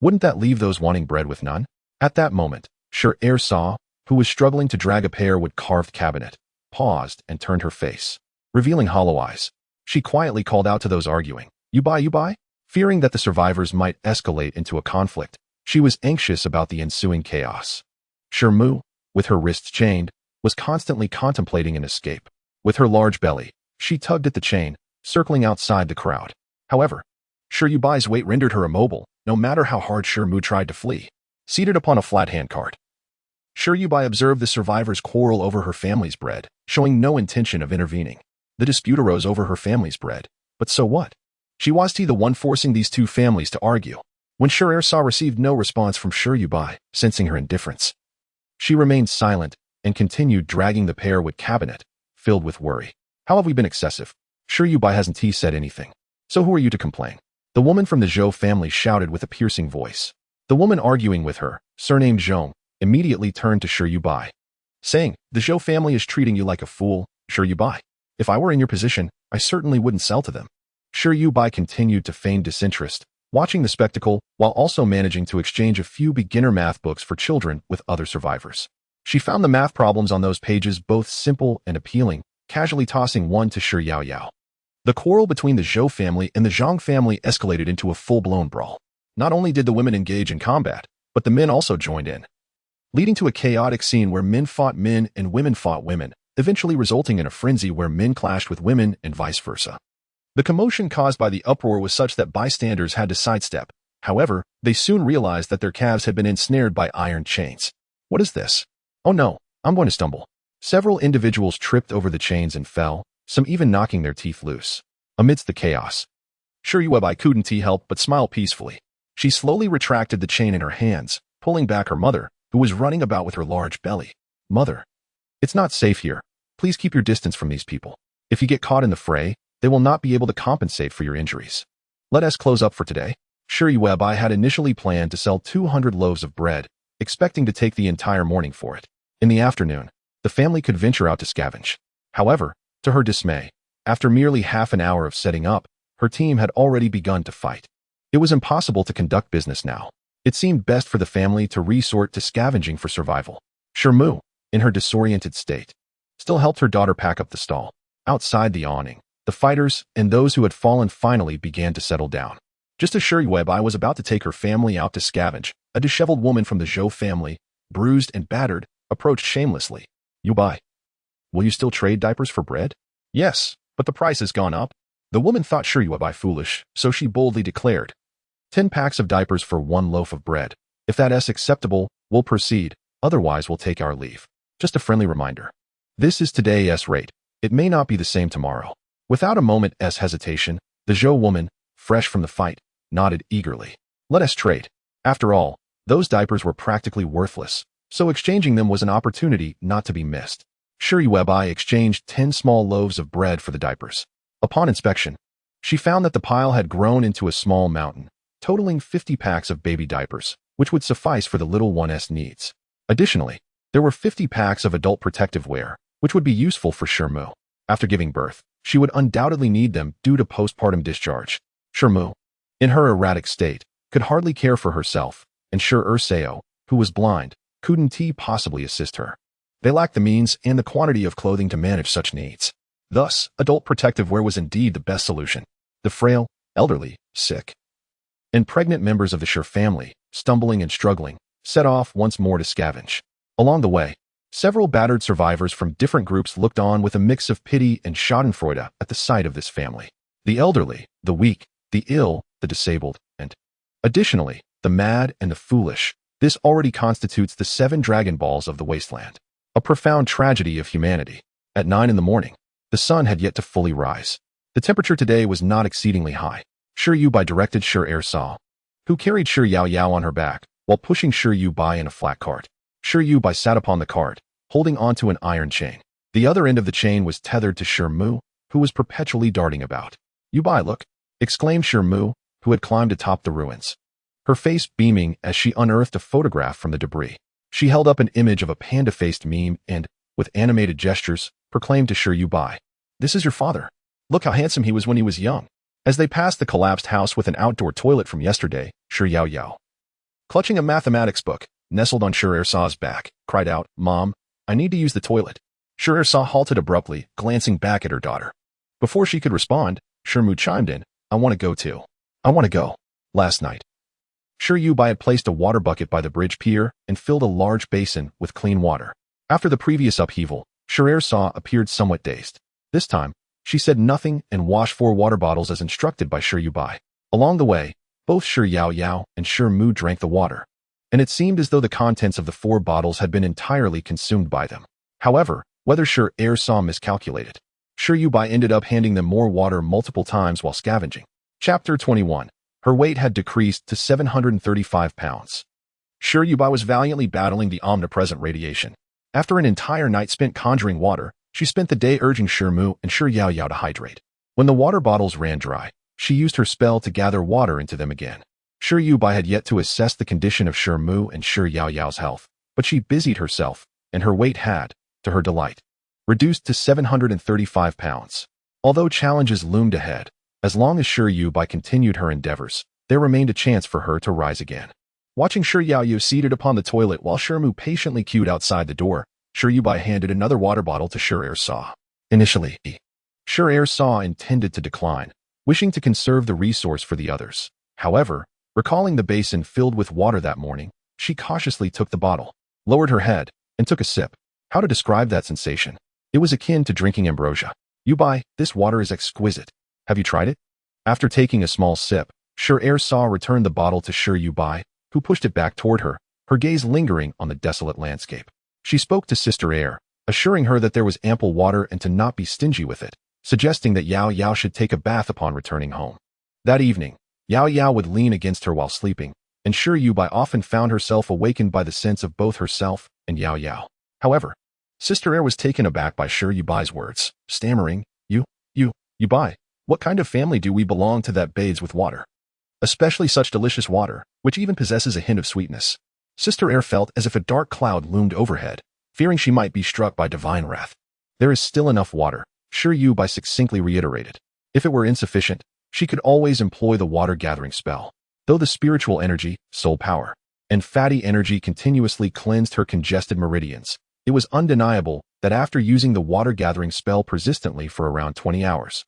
Wouldn't that leave those wanting bread with none? At that moment, Shi saw, who was struggling to drag a pearwood carved cabinet, paused and turned her face, revealing hollow eyes. She quietly called out to those arguing, Yuebai? Fearing that the survivors might escalate into a conflict, she was anxious about the ensuing chaos. Shi, with her wrists chained, was constantly contemplating an escape. With her large belly, she tugged at the chain, circling outside the crowd. However, Yuebai's weight rendered her immobile, no matter how hard Shi tried to flee. Seated upon a flat handcart, Yuebai observed the survivors quarrel over her family's bread, showing no intention of intervening. The dispute arose over her family's bread, but so what? She was the one forcing these 2 families to argue. When Shi received no response from Yuebai, sensing her indifference, she remained silent and continued dragging the pearwood cabinet, filled with worry. How have we been excessive? Yuebai hasn't said anything. So who are you to complain? The woman from the Zhou family shouted with a piercing voice. The woman arguing with her, surnamed Zhong, immediately turned to Yuebai, saying, "The Zhou family is treating you like a fool, Yuebai. If I were in your position, I certainly wouldn't sell to them." Yuebai continued to feign disinterest, watching the spectacle while also managing to exchange a few beginner math books for children with other survivors. She found the math problems on those pages both simple and appealing, casually tossing one to Shi Yao Yao. The quarrel between the Zhou family and the Zhang family escalated into a full-blown brawl. Not only did the women engage in combat, but the men also joined in, leading to a chaotic scene where men fought men and women fought women, eventually resulting in a frenzy where men clashed with women and vice versa. The commotion caused by the uproar was such that bystanders had to sidestep. However, they soon realized that their calves had been ensnared by iron chains. What is this? Oh no, I'm going to stumble. Several individuals tripped over the chains and fell, some even knocking their teeth loose. Amidst the chaos, Yuebai couldn't help but smile peacefully. She slowly retracted the chain in her hands, pulling back her mother, who was running about with her large belly. "Mother, it's not safe here. Please keep your distance from these people. If you get caught in the fray, they will not be able to compensate for your injuries. Let us close up for today." Yuebai had initially planned to sell 200 loaves of bread, expecting to take the entire morning for it. In the afternoon, the family could venture out to scavenge. However, to her dismay, after merely half an hour of setting up, her team had already begun to fight. It was impossible to conduct business now. It seemed best for the family to resort to scavenging for survival. Shi, in her disoriented state, still helped her daughter pack up the stall. Outside the awning, The fighters and those who had fallen finally began to settle down. Just as Yuebai was about to take her family out to scavenge, a disheveled woman from the Zhou family, bruised and battered, approached shamelessly. Yuebai, will you still trade diapers for bread? Yes, but the price has gone up. The woman thought Yuebai foolish, so she boldly declared, 10 packs of diapers for 1 loaf of bread. If that is acceptable, we'll proceed, otherwise we'll take our leave. Just a friendly reminder. This is today's rate. It may not be the same tomorrow. Without a moment's hesitation, the Zhou woman, fresh from the fight, nodded eagerly. Let us trade. After all, those diapers were practically worthless, so exchanging them was an opportunity not to be missed. Yuebai exchanged 10 small loaves of bread for the diapers. Upon inspection, she found that the pile had grown into a small mountain, totaling 50 packs of baby diapers, which would suffice for the little one's needs. Additionally, there were 50 packs of adult protective wear, which would be useful for Mu. After giving birth, she would undoubtedly need them due to postpartum discharge. Mu, in her erratic state, could hardly care for herself, and Seo, who was blind, couldn't possibly assist her. They lacked the means and the quantity of clothing to manage such needs. Thus, adult protective wear was indeed the best solution. The frail, elderly, sick, and pregnant members of the family, stumbling and struggling, set off once more to scavenge. Along the way, several battered survivors from different groups looked on with a mix of pity and schadenfreude at the sight of this family. The elderly, the weak, the ill, the disabled, and, additionally, the mad and the foolish. This already constitutes the 7 Dragon Balls of the Wasteland. A profound tragedy of humanity. At 9 in the morning, the sun had yet to fully rise. The temperature today was not exceedingly high. Yuebai directed Saw, who carried Yao on her back, while pushing Yuebai in a flat cart. Yuebai sat upon the cart, holding onto an iron chain. The other end of the chain was tethered to Mu, who was perpetually darting about. Yuebai, look! Exclaimed Mu, who had climbed atop the ruins. Her face beaming as she unearthed a photograph from the debris. She held up an image of a panda-faced meme and, with animated gestures, proclaimed to Yuebai, "This is your father. Look how handsome he was when he was young." As they passed the collapsed house with an outdoor toilet from yesterday, Yao, clutching a mathematics book, nestled on Saw's back, cried out, "Mom, I need to use the toilet." Saw halted abruptly, glancing back at her daughter. Before she could respond, Mu chimed in, "I want to go too. I want to go." Last night, Yuebai had placed a water bucket by the bridge pier and filled a large basin with clean water. After the previous upheaval, Saw appeared somewhat dazed. This time, she said nothing and washed 4 water bottles as instructed by Yuebai. Along the way, both Yao and Mu drank the water, and it seemed as though the contents of the 4 bottles had been entirely consumed by them. However, whether Saw miscalculated, Yuebai ended up handing them more water multiple times while scavenging. Chapter 21. Her weight had decreased to 735 pounds. Yuebai was valiantly battling the omnipresent radiation. After an entire night spent conjuring water, she spent the day urging Mu and Yao to hydrate. When the water bottles ran dry, she used her spell to gather water into them again. Yuebai had yet to assess the condition of Mu and Yao's health, but she busied herself, and her weight had, to her delight, reduced to 735 pounds. Although challenges loomed ahead, as long as Yuebai continued her endeavors, there remained a chance for her to rise again. Watching Yao seated upon the toilet while Mu patiently queued outside the door, Yuebai handed another water bottle to Saw. Initially, Saw intended to decline, wishing to conserve the resource for the others. However, recalling the basin filled with water that morning, she cautiously took the bottle, lowered her head, and took a sip. How to describe that sensation? It was akin to drinking ambrosia. "Yuebai, this water is exquisite. Have you tried it?" After taking a small sip, Saw returned the bottle to Yuebai, who pushed it back toward her, her gaze lingering on the desolate landscape. She spoke to Sister Air, assuring her that there was ample water and to not be stingy with it, suggesting that Yao should take a bath upon returning home. That evening, Yao would lean against her while sleeping, and Yuebai often found herself awakened by the sense of both herself and Yao. However, Sister Air was taken aback by Yuebai's words, stammering, Yuebai, what kind of family do we belong to that bathes with water? Especially such delicious water, which even possesses a hint of sweetness." Sister Air felt as if a dark cloud loomed overhead, fearing she might be struck by divine wrath. "There is still enough water," Yuebai succinctly reiterated. If it were insufficient, she could always employ the water-gathering spell. Though the spiritual energy, soul power, and fatty energy continuously cleansed her congested meridians, it was undeniable that after using the water-gathering spell persistently for around 20 hours,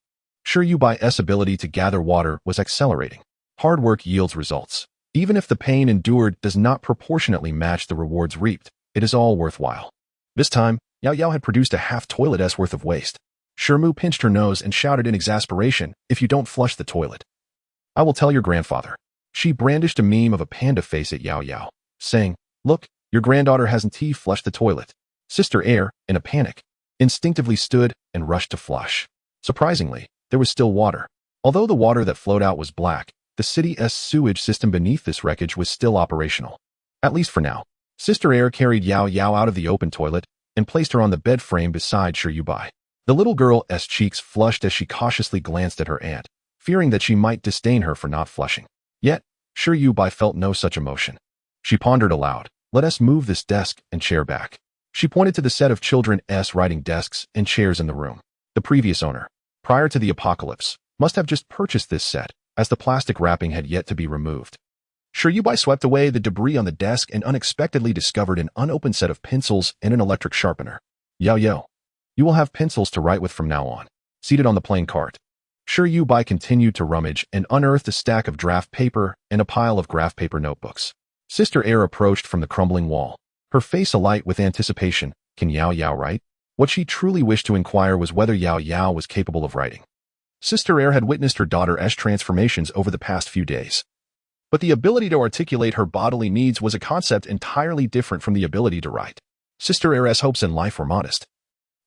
Yuebai's ability to gather water was accelerating. Hard work yields results. Even if the pain endured does not proportionately match the rewards reaped, it is all worthwhile. This time, Yao Yao had produced a half toilet's worth of waste. Shirmu pinched her nose and shouted in exasperation, "If you don't flush the toilet, I will tell your grandfather." She brandished a meme of a panda face at Yao Yao, saying, "Look, your granddaughter hasn't flushed the toilet." Sister Air, in a panic, instinctively stood and rushed to flush. Surprisingly, there was still water. Although the water that flowed out was black, the city's sewage system beneath this wreckage was still operational. At least for now. Sister Air carried Yao Yao out of the open toilet and placed her on the bed frame beside Yuebai. The little girl's cheeks flushed as she cautiously glanced at her aunt, fearing that she might disdain her for not flushing. Yet, Yuebai felt no such emotion. She pondered aloud, "Let us move this desk and chair back." She pointed to the set of children's writing desks and chairs in the room. The previous owner, prior to the apocalypse, must have just purchased this set, as the plastic wrapping had yet to be removed. Yuebai swept away the debris on the desk and unexpectedly discovered an unopened set of pencils and an electric sharpener. "Yao Yao, you will have pencils to write with from now on." Seated on the plain cart, Yuebai continued to rummage and unearthed a stack of draft paper and a pile of graph paper notebooks. Sister Air approached from the crumbling wall, her face alight with anticipation. "Can Yao Yao write?" What she truly wished to inquire was whether Yao Yao was capable of writing. Sister Air had witnessed her daughter's transformations over the past few days. But the ability to articulate her bodily needs was a concept entirely different from the ability to write. Sister Air's hopes in life were modest.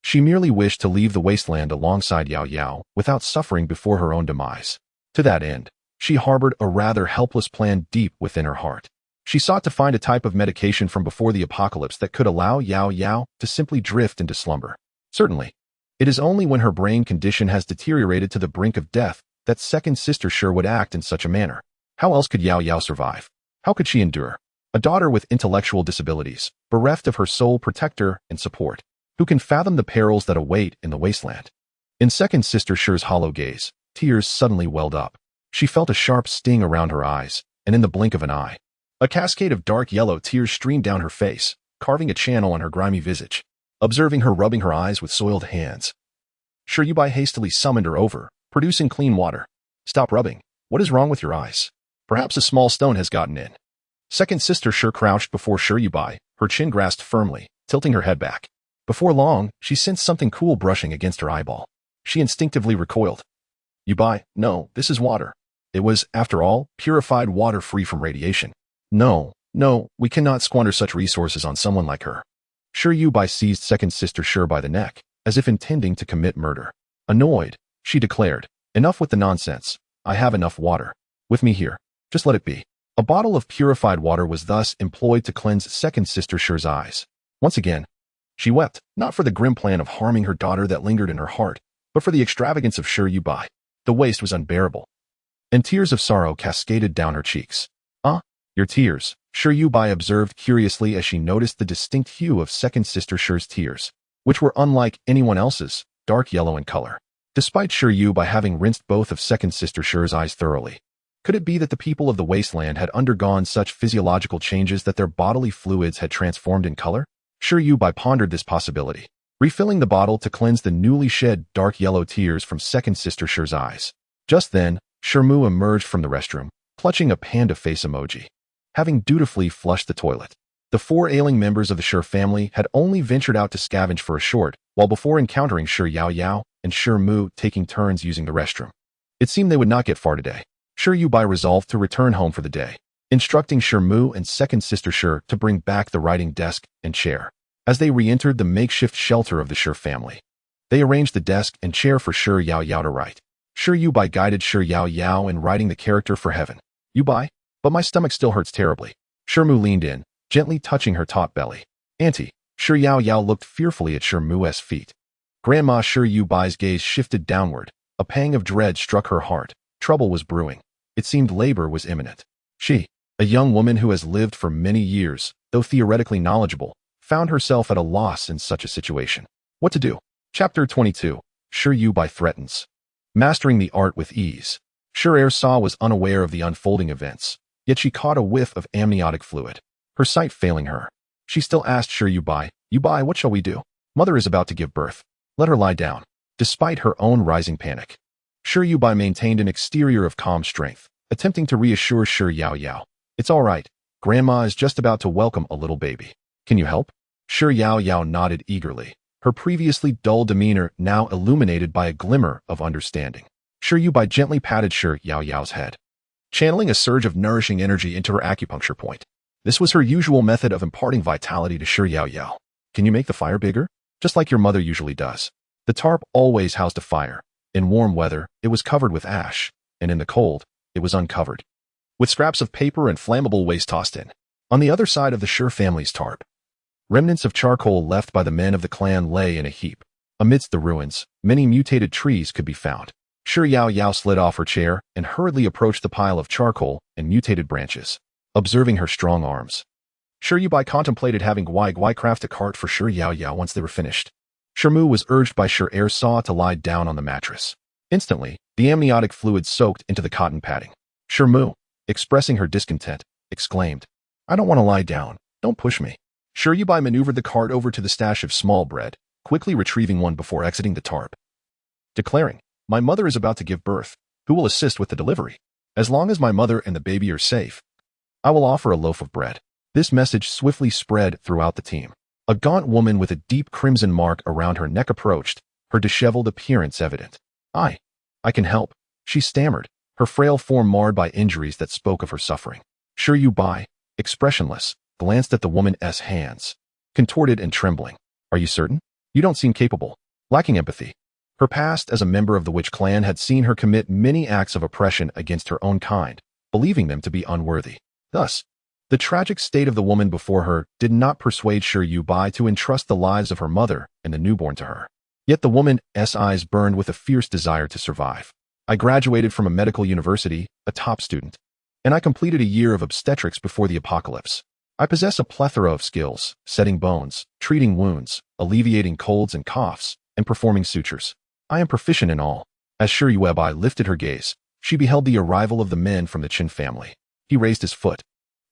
She merely wished to leave the wasteland alongside Yao Yao without suffering before her own demise. To that end, she harbored a rather helpless plan deep within her heart. She sought to find a type of medication from before the apocalypse that could allow Yao Yao to simply drift into slumber. Certainly, it is only when her brain condition has deteriorated to the brink of death that second sister Sure would act in such a manner. How else could Yao Yao survive? How could she endure? A daughter with intellectual disabilities, bereft of her sole protector and support. Who can fathom the perils that await in the wasteland? In second sister Sure's hollow gaze, tears suddenly welled up. She felt a sharp sting around her eyes, and in the blink of an eye, a cascade of dark yellow tears streamed down her face, carving a channel on her grimy visage. Observing her rubbing her eyes with soiled hands, Yuebai hastily summoned her over, producing clean water. "Stop rubbing. What is wrong with your eyes? Perhaps a small stone has gotten in." Second sister Sure crouched before Yuebai, her chin grasped firmly, tilting her head back. Before long, she sensed something cool brushing against her eyeball. She instinctively recoiled. "Yuebai, no, this is water." It was, after all, purified water free from radiation. No, we cannot squander such resources on someone like her." Yuebai seized second sister Sure by the neck, as if intending to commit murder. Annoyed, she declared, "Enough with the nonsense. I have enough water. With me here. Just let it be." A bottle of purified water was thus employed to cleanse second sister Sure's eyes. Once again, she wept, not for the grim plan of harming her daughter that lingered in her heart, but for the extravagance of Yuebai. The waste was unbearable, and tears of sorrow cascaded down her cheeks. "Ah, your tears," Yuebai observed curiously as she noticed the distinct hue of second sister Sure's tears, which were unlike anyone else's, dark yellow in color. Despite Yuebai having rinsed both of second sister Sure's eyes thoroughly, could it be that the people of the wasteland had undergone such physiological changes that their bodily fluids had transformed in color? Yuebai pondered this possibility, refilling the bottle to cleanse the newly shed dark yellow tears from second sister Sure's eyes. Just then, Shirmu emerged from the restroom, clutching a panda face emoji. Having dutifully flushed the toilet, the 4 ailing members of the Sure family had only ventured out to scavenge for a short while before encountering Sure Yao Yao and Shirmu taking turns using the restroom. It seemed they would not get far today. Yuebai resolved to return home for the day, instructing Shirmu and second sister Sure to bring back the writing desk and chair. As they re-entered the makeshift shelter of the Sure family, they arranged the desk and chair for Sure Yao Yao to write. Yuebai guided Sure Yao Yao in writing the character for heaven. "Yuebai, but my stomach still hurts terribly." Shirmu leaned in, gently touching her taut belly. "Auntie." Sure Yao Yao looked fearfully at Shirmu's feet. Grandma Yuebai's gaze shifted downward. A pang of dread struck her heart. Trouble was brewing. It seemed labor was imminent. She, a young woman who has lived for many years, though theoretically knowledgeable, found herself at a loss in such a situation. What to do? Chapter 22. Sure Yuebai threatens. Mastering the art with ease. Sure Air Saw was unaware of the unfolding events, yet she caught a whiff of amniotic fluid. Her sight failing her, she still asked Sure Yuebai, "Yuebai, what shall we do? Mother is about to give birth. Let her lie down." Despite her own rising panic, Yuebai maintained an exterior of calm strength, attempting to reassure Yao. It's all right. Grandma is just about to welcome a little baby. Can you help? Yao nodded eagerly, her previously dull demeanor now illuminated by a glimmer of understanding. Yuebai gently patted Yao's head, channeling a surge of nourishing energy into her acupuncture point. This was her usual method of imparting vitality to Yao. Can you make the fire bigger? Just like your mother usually does. The tarp always housed a fire. In warm weather, it was covered with ash, and in the cold, it was uncovered, with scraps of paper and flammable waste tossed in. On the other side of the Shur family's tarp, remnants of charcoal left by the men of the clan lay in a heap. Amidst the ruins, many mutated trees could be found. Yao slid off her chair and hurriedly approached the pile of charcoal and mutated branches, observing her strong arms. Yuebai contemplated having Guai craft a cart for Yao once they were finished. Mu was urged by Saw to lie down on the mattress. Instantly, the amniotic fluid soaked into the cotton padding. Mu, expressing her discontent, exclaimed, I don't want to lie down. Don't push me. Yuebai maneuvered the cart over to the stash of small bread, quickly retrieving one before exiting the tarp, declaring, My mother is about to give birth. Who will assist with the delivery? As long as my mother and the baby are safe, I will offer a loaf of bread. This message swiftly spread throughout the team. A gaunt woman with a deep crimson mark around her neck approached, her disheveled appearance evident. I can help, she stammered, her frail form marred by injuries that spoke of her suffering. Yuebai, expressionless, glanced at the woman's hands, contorted and trembling. Are you certain? You don't seem capable. Lacking empathy. Her past as a member of the witch clan had seen her commit many acts of oppression against her own kind, believing them to be unworthy. Thus, the tragic state of the woman before her did not persuade Yuebai to entrust the lives of her mother and the newborn to her. Yet the woman's eyes burned with a fierce desire to survive. I graduated from a medical university, a top student, and I completed a year of obstetrics before the apocalypse. I possess a plethora of skills, setting bones, treating wounds, alleviating colds and coughs, and performing sutures. I am proficient in all. As Yuebai lifted her gaze, she beheld the arrival of the men from the Qin family. He raised his foot,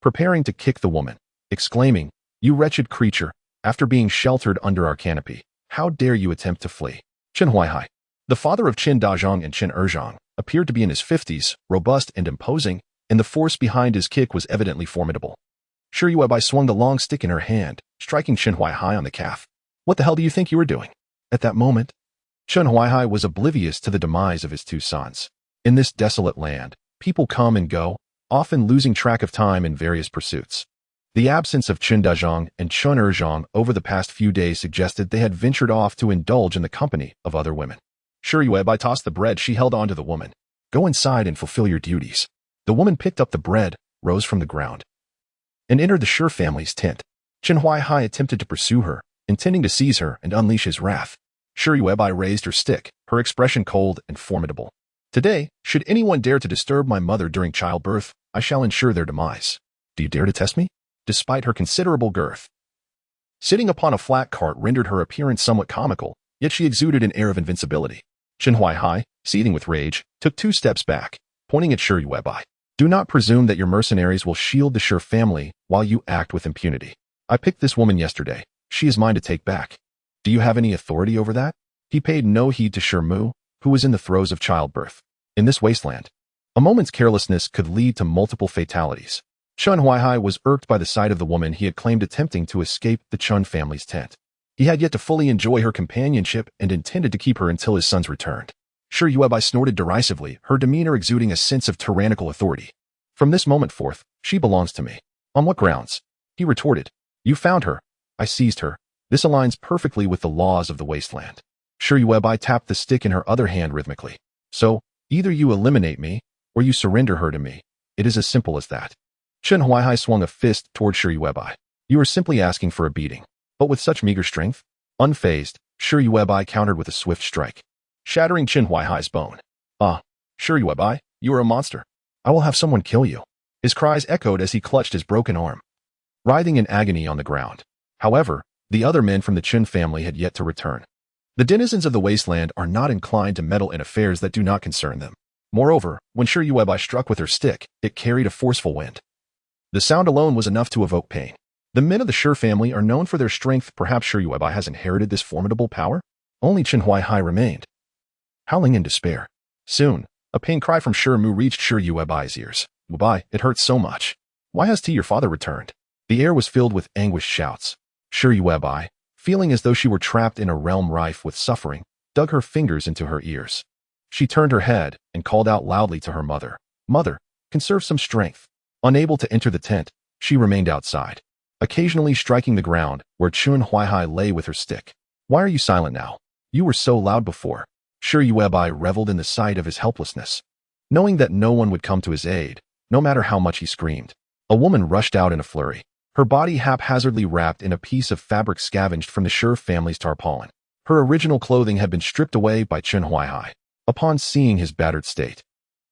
preparing to kick the woman, exclaiming, You wretched creature, after being sheltered under our canopy, how dare you attempt to flee? Qin Huaihai, the father of Qin Dazhang and Qin Erzhang, appeared to be in his 50s, robust and imposing, and the force behind his kick was evidently formidable. Yuebai swung the long stick in her hand, striking Qin Huaihai on the calf. What the hell do you think you were doing? At that moment, Qin Huaihai was oblivious to the demise of his two sons. In this desolate land, people come and go, often losing track of time in various pursuits. The absence of Qin Dazhang and Qin Erzhang over the past few days suggested they had ventured off to indulge in the company of other women. Yuebai tossed the bread she held onto the woman. Go inside and fulfill your duties. The woman picked up the bread, rose from the ground, and entered the Shur family's tent. Qin Huaihai attempted to pursue her, intending to seize her and unleash his wrath. Yuebai raised her stick, her expression cold and formidable. Today, should anyone dare to disturb my mother during childbirth, I shall ensure their demise. Do you dare to test me? Despite her considerable girth, sitting upon a flat cart rendered her appearance somewhat comical, yet she exuded an air of invincibility. Qin Huaihai, seething with rage, took 2 steps back, pointing at Yuebai. Do not presume that your mercenaries will shield the Shur family while you act with impunity. I picked this woman yesterday. She is mine to take back. Do you have any authority over that? He paid no heed to Mu, who was in the throes of childbirth. In this wasteland, a moment's carelessness could lead to multiple fatalities. Qin Huaihai was irked by the sight of the woman he had claimed attempting to escape the Qin family's tent. He had yet to fully enjoy her companionship and intended to keep her until his sons returned. Yuebai snorted derisively, her demeanor exuding a sense of tyrannical authority. From this moment forth, she belongs to me. On what grounds? He retorted. You found her. I seized her. This aligns perfectly with the laws of the wasteland. Yuebai tapped the stick in her other hand rhythmically. So, either you eliminate me, or you surrender her to me. It is as simple as that. Qin Huaihai swung a fist toward Yuebai. You are simply asking for a beating. But with such meager strength? Unfazed, Yuebai countered with a swift strike, shattering Qin Huaihai's bone. Yuebai, you are a monster. I will have someone kill you. His cries echoed as he clutched his broken arm, writhing in agony on the ground. However, the other men from the Qin family had yet to return. The denizens of the wasteland are not inclined to meddle in affairs that do not concern them. Moreover, when Yuebai struck with her stick, it carried a forceful wind. The sound alone was enough to evoke pain. The men of the Shur family are known for their strength. Perhaps Yuebai has inherited this formidable power? Only Qin Huaihai remained, howling in despair. Soon, a pain cry from Mu reached Yuebai's ears. Yuebai, it hurts so much. Why has your father returned? The air was filled with anguished shouts. Yuebai, feeling as though she were trapped in a realm rife with suffering, dug her fingers into her ears. She turned her head and called out loudly to her mother. Mother, conserve some strength. Unable to enter the tent, she remained outside, occasionally striking the ground where Chun Huaihai lay with her stick. Why are you silent now? You were so loud before. Yuebai reveled in the sight of his helplessness. Knowing that no one would come to his aid, no matter how much he screamed, a woman rushed out in a flurry, her body haphazardly wrapped in a piece of fabric scavenged from the Shi family's tarpaulin. Her original clothing had been stripped away by Chun Huaihai. Upon seeing his battered state,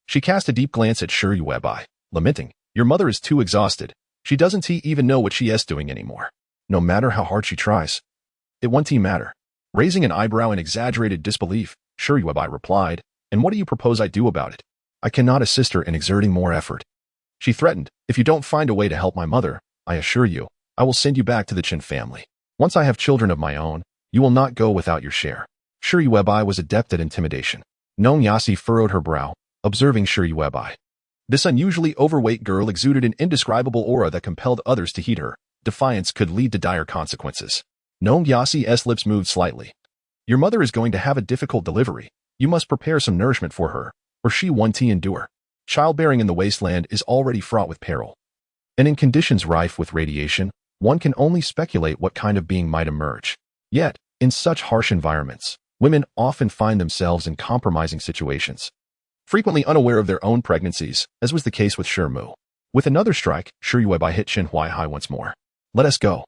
she cast a deep glance at Yuebai, lamenting, your mother is too exhausted. She doesn't even know what she is doing anymore. No matter how hard she tries, it won't matter. Raising an eyebrow in exaggerated disbelief, Yuebai replied, and what do you propose I do about it? I cannot assist her in exerting more effort. She threatened, if you don't find a way to help my mother, I assure you, I will send you back to the Chin family. Once I have children of my own, you will not go without your share. Yuebai was adept at intimidation. Nong Yasi furrowed her brow, observing Yuebai. This unusually overweight girl exuded an indescribable aura that compelled others to heed her. Defiance could lead to dire consequences. Nong Yasi's lips moved slightly. Your mother is going to have a difficult delivery. You must prepare some nourishment for her, or she won't endure. Childbearing in the wasteland is already fraught with peril. And in conditions rife with radiation, one can only speculate what kind of being might emerge. Yet, in such harsh environments, women often find themselves in compromising situations, frequently unaware of their own pregnancies, as was the case with Mu. With another strike, Yuebai hit Chin Huaihai once more. Let us go.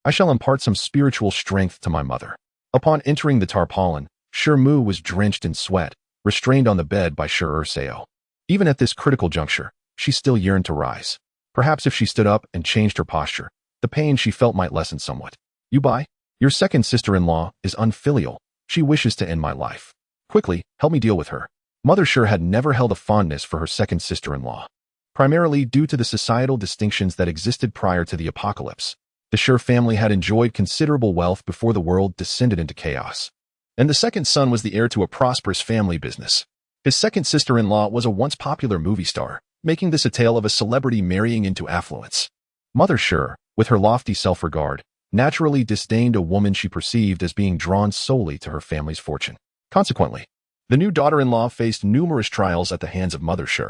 I shall impart some spiritual strength to my mother. Upon entering the tarpaulin, Mu was drenched in sweat, restrained on the bed by Seo. Even at this critical juncture, she still yearned to rise. Perhaps if she stood up and changed her posture, the pain she felt might lessen somewhat. Yuebai, your second sister-in-law is unfilial. She wishes to end my life. Quickly, help me deal with her. Mother Shi had never held a fondness for her second sister-in-law, primarily due to the societal distinctions that existed prior to the apocalypse. The Shi family had enjoyed considerable wealth before the world descended into chaos, and the second son was the heir to a prosperous family business. His second sister-in-law was a once popular movie star, making this a tale of a celebrity marrying into affluence. Mother Shi, with her lofty self-regard, naturally disdained a woman she perceived as being drawn solely to her family's fortune. Consequently, the new daughter-in-law faced numerous trials at the hands of Mother Shi.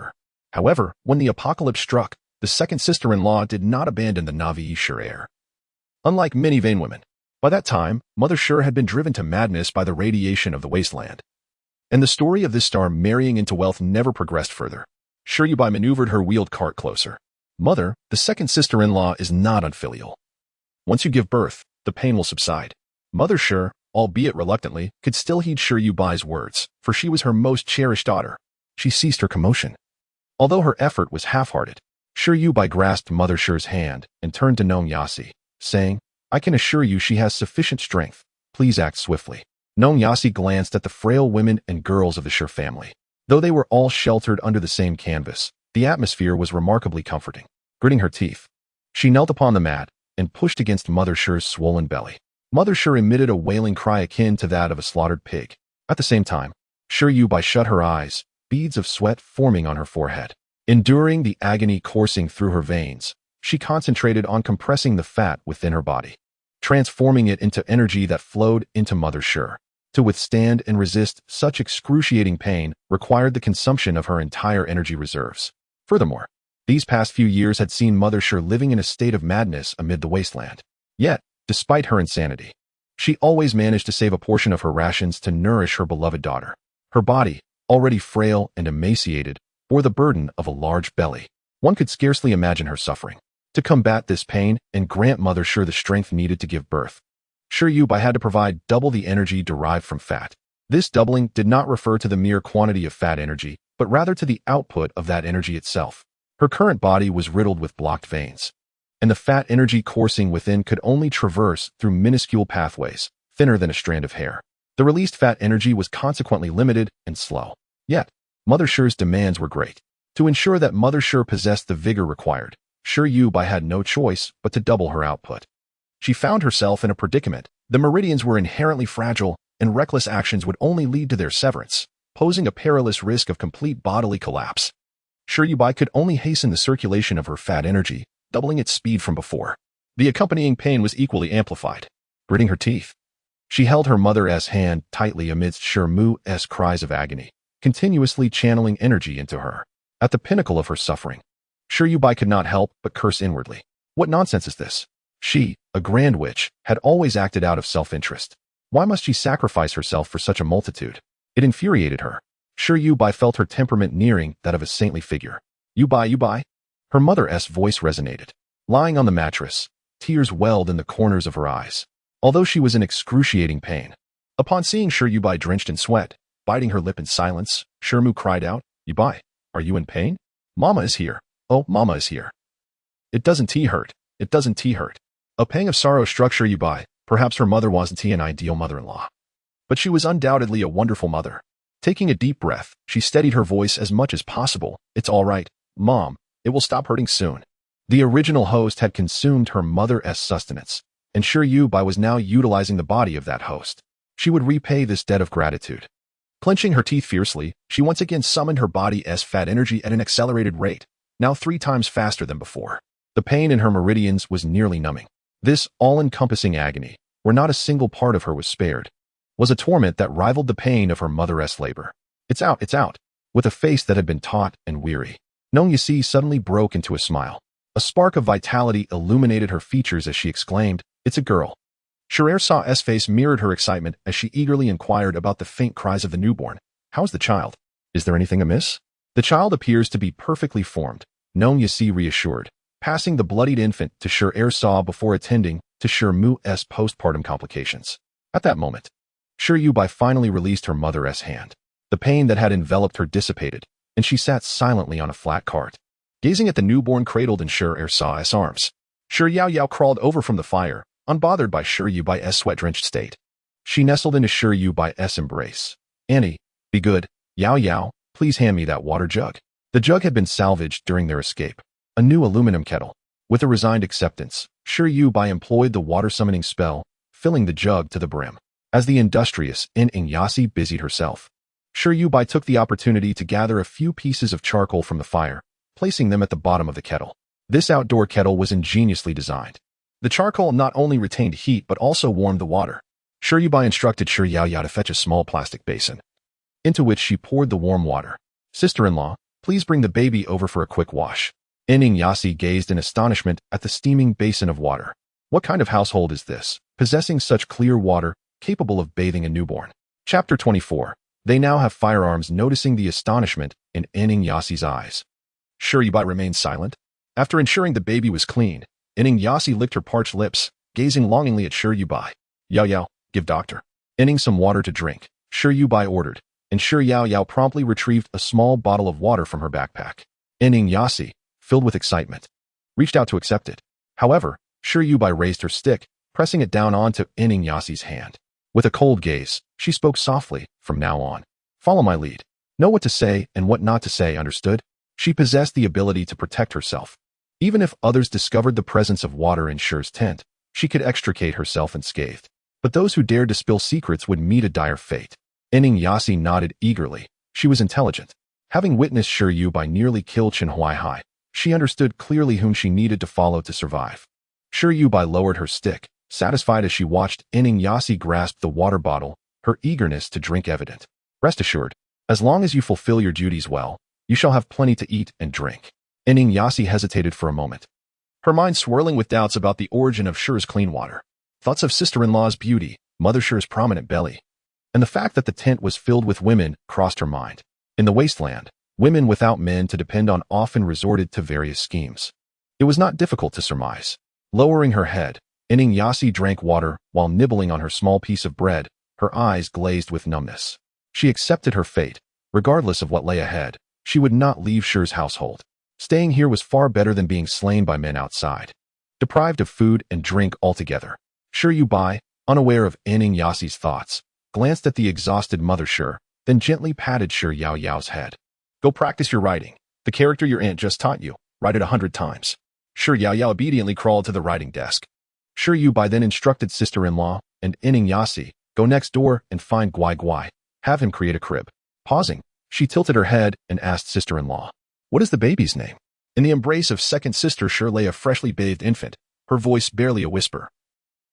However, when the apocalypse struck, the second sister-in-law did not abandon the Navi Shi heir. Unlike many vain women, by that time, Mother Shi had been driven to madness by the radiation of the wasteland. And the story of this star marrying into wealth never progressed further. Yuebai maneuvered her wheeled cart closer. Mother, the second sister-in-law is not unfilial. Once you give birth, the pain will subside. Mother Shi, albeit reluctantly, could still heed Yuebai's words, for she was her most cherished daughter. She ceased her commotion. Although her effort was half-hearted, Yuebai grasped Mother Shi's hand and turned to Nong Yasi, saying, I can assure you she has sufficient strength. Please act swiftly. Nong Yasi glanced at the frail women and girls of the Shi family. Though they were all sheltered under the same canvas, the atmosphere was remarkably comforting. Gritting her teeth, she knelt upon the mat and pushed against Mother Shi's swollen belly. Mother Shi emitted a wailing cry akin to that of a slaughtered pig. At the same time, Yuebai shut her eyes, beads of sweat forming on her forehead. Enduring the agony coursing through her veins, she concentrated on compressing the fat within her body, transforming it into energy that flowed into Mother Shi. To withstand and resist such excruciating pain required the consumption of her entire energy reserves. Furthermore, these past few years had seen Mother Shi living in a state of madness amid the wasteland. Yet, despite her insanity, she always managed to save a portion of her rations to nourish her beloved daughter. Her body, already frail and emaciated, bore the burden of a large belly. One could scarcely imagine her suffering. To combat this pain and grant Mother Shi the strength needed to give birth, Yuebai had to provide double the energy derived from fat. This doubling did not refer to the mere quantity of fat energy, but rather to the output of that energy itself. Her current body was riddled with blocked veins, and the fat energy coursing within could only traverse through minuscule pathways, thinner than a strand of hair. The released fat energy was consequently limited and slow. Yet, Mother Shi's demands were great. To ensure that Mother Shi possessed the vigor required, Yuebai had no choice but to double her output. She found herself in a predicament. The meridians were inherently fragile, and reckless actions would only lead to their severance. posing a perilous risk of complete bodily collapse. Yuebai could only hasten the circulation of her fat energy, doubling its speed from before. The accompanying pain was equally amplified. Gritting her teeth, she held her mother's hand tightly amidst Mu's cries of agony, continuously channeling energy into her. At the pinnacle of her suffering, Yuebai could not help but curse inwardly. What nonsense is this? She, a grand witch, had always acted out of self-interest. Why must she sacrifice herself for such a multitude? It infuriated her. Yuebai felt her temperament nearing that of a saintly figure. Yuebai? Her mother's voice resonated. Lying on the mattress, tears welled in the corners of her eyes, although she was in excruciating pain. Upon seeing Yuebai drenched in sweat, biting her lip in silence, Mu cried out, "Yuebai, are you in pain? Mama is here. Oh, Mama is here." It doesn't hurt. It doesn't hurt. A pang of sorrow struck Yuebai. Perhaps her mother wasn't an ideal mother-in-law, but she was undoubtedly a wonderful mother. Taking a deep breath, she steadied her voice as much as possible. "It's all right, Mom. It will stop hurting soon." The original host had consumed her mother's sustenance, and Yuebai was now utilizing the body of that host. She would repay this debt of gratitude. Clenching her teeth fiercely, she once again summoned her body's fat energy at an accelerated rate, now 3 times faster than before. The pain in her meridians was nearly numbing. This all-encompassing agony, where not a single part of her was spared, was a torment that rivaled the pain of her mother's labor. It's out. With a face that had been taut and weary, Nong Yasi suddenly broke into a smile. A spark of vitality illuminated her features as she exclaimed, "It's a girl." Saw's face mirrored her excitement as she eagerly inquired about the faint cries of the newborn. "How's the child? Is there anything amiss?" "The child appears to be perfectly formed," Nong Yasi reassured, passing the bloodied infant to Saw before attending to Mu's postpartum complications. At that moment, Yuebai finally released her mother's hand. The pain that had enveloped her dissipated, and she sat silently on a flat cart, gazing at the newborn cradled in Saw's arms. Yao crawled over from the fire, unbothered by Yuebai's sweat-drenched state. She nestled into Yuebai's embrace. "Annie, be good. Yao, please hand me that water jug." The jug had been salvaged during their escape. A new aluminum kettle. With a resigned acceptance, Yuebai employed the water-summoning spell, filling the jug to the brim. As the industrious Yasi busied herself, Yuebai took the opportunity to gather a few pieces of charcoal from the fire, placing them at the bottom of the kettle. This outdoor kettle was ingeniously designed. The charcoal not only retained heat but also warmed the water. Yuebai instructed Yao to fetch a small plastic basin, into which she poured the warm water. "Sister-in-law, please bring the baby over for a quick wash." Yasi gazed in astonishment at the steaming basin of water. What kind of household is this, possessing such clear water, capable of bathing a newborn? Chapter 24. They now have firearms. Noticing the astonishment in Yasi's eyes, Yuebai remained silent. After ensuring the baby was clean, Yasi licked her parched lips, gazing longingly at Yuebai. Yao, give doctor some water to drink," Yuebai ordered, and Yao promptly retrieved a small bottle of water from her backpack. Yasi, filled with excitement, reached out to accept it. However, Yuebai raised her stick, pressing it down onto Yasi's hand. With a cold gaze, she spoke softly, "From now on, follow my lead. Know what to say and what not to say, understood?" She possessed the ability to protect herself. Even if others discovered the presence of water in Shur's tent, she could extricate herself unscathed. But those who dared to spill secrets would meet a dire fate. Yasi nodded eagerly. She was intelligent. Having witnessed Yuebai nearly kill Hai, she understood clearly whom she needed to follow to survive. Yuebai lowered her stick, satisfied as she watched Yasi grasp the water bottle, her eagerness to drink evident. "Rest assured, as long as you fulfill your duties well, you shall have plenty to eat and drink." Yasi hesitated for a moment, her mind swirling with doubts about the origin of Shur's clean water. Thoughts of sister-in-law's beauty, Mother Shur's prominent belly, and the fact that the tent was filled with women crossed her mind. In the Wasteland, women without men to depend on often resorted to various schemes. It was not difficult to surmise. Lowering her head, Yasi drank water while nibbling on her small piece of bread, her eyes glazed with numbness. She accepted her fate. Regardless of what lay ahead, she would not leave Shur's household. Staying here was far better than being slain by men outside. Deprived of food and drink altogether, Yuebai, unaware of Yasi's thoughts, glanced at the exhausted Mother Shur, then gently patted Yao's head. "Go practice your writing. The character your aunt just taught you. Write it 100 times. Yao obediently crawled to the writing desk. Yuebai then instructed sister-in-law and Yasi, "Go next door and find Guai. Have him create a crib. Pausing, she tilted her head and asked sister-in-law, "What is the baby's name?" In the embrace of second sister Sure lay a freshly bathed infant, her voice barely a whisper.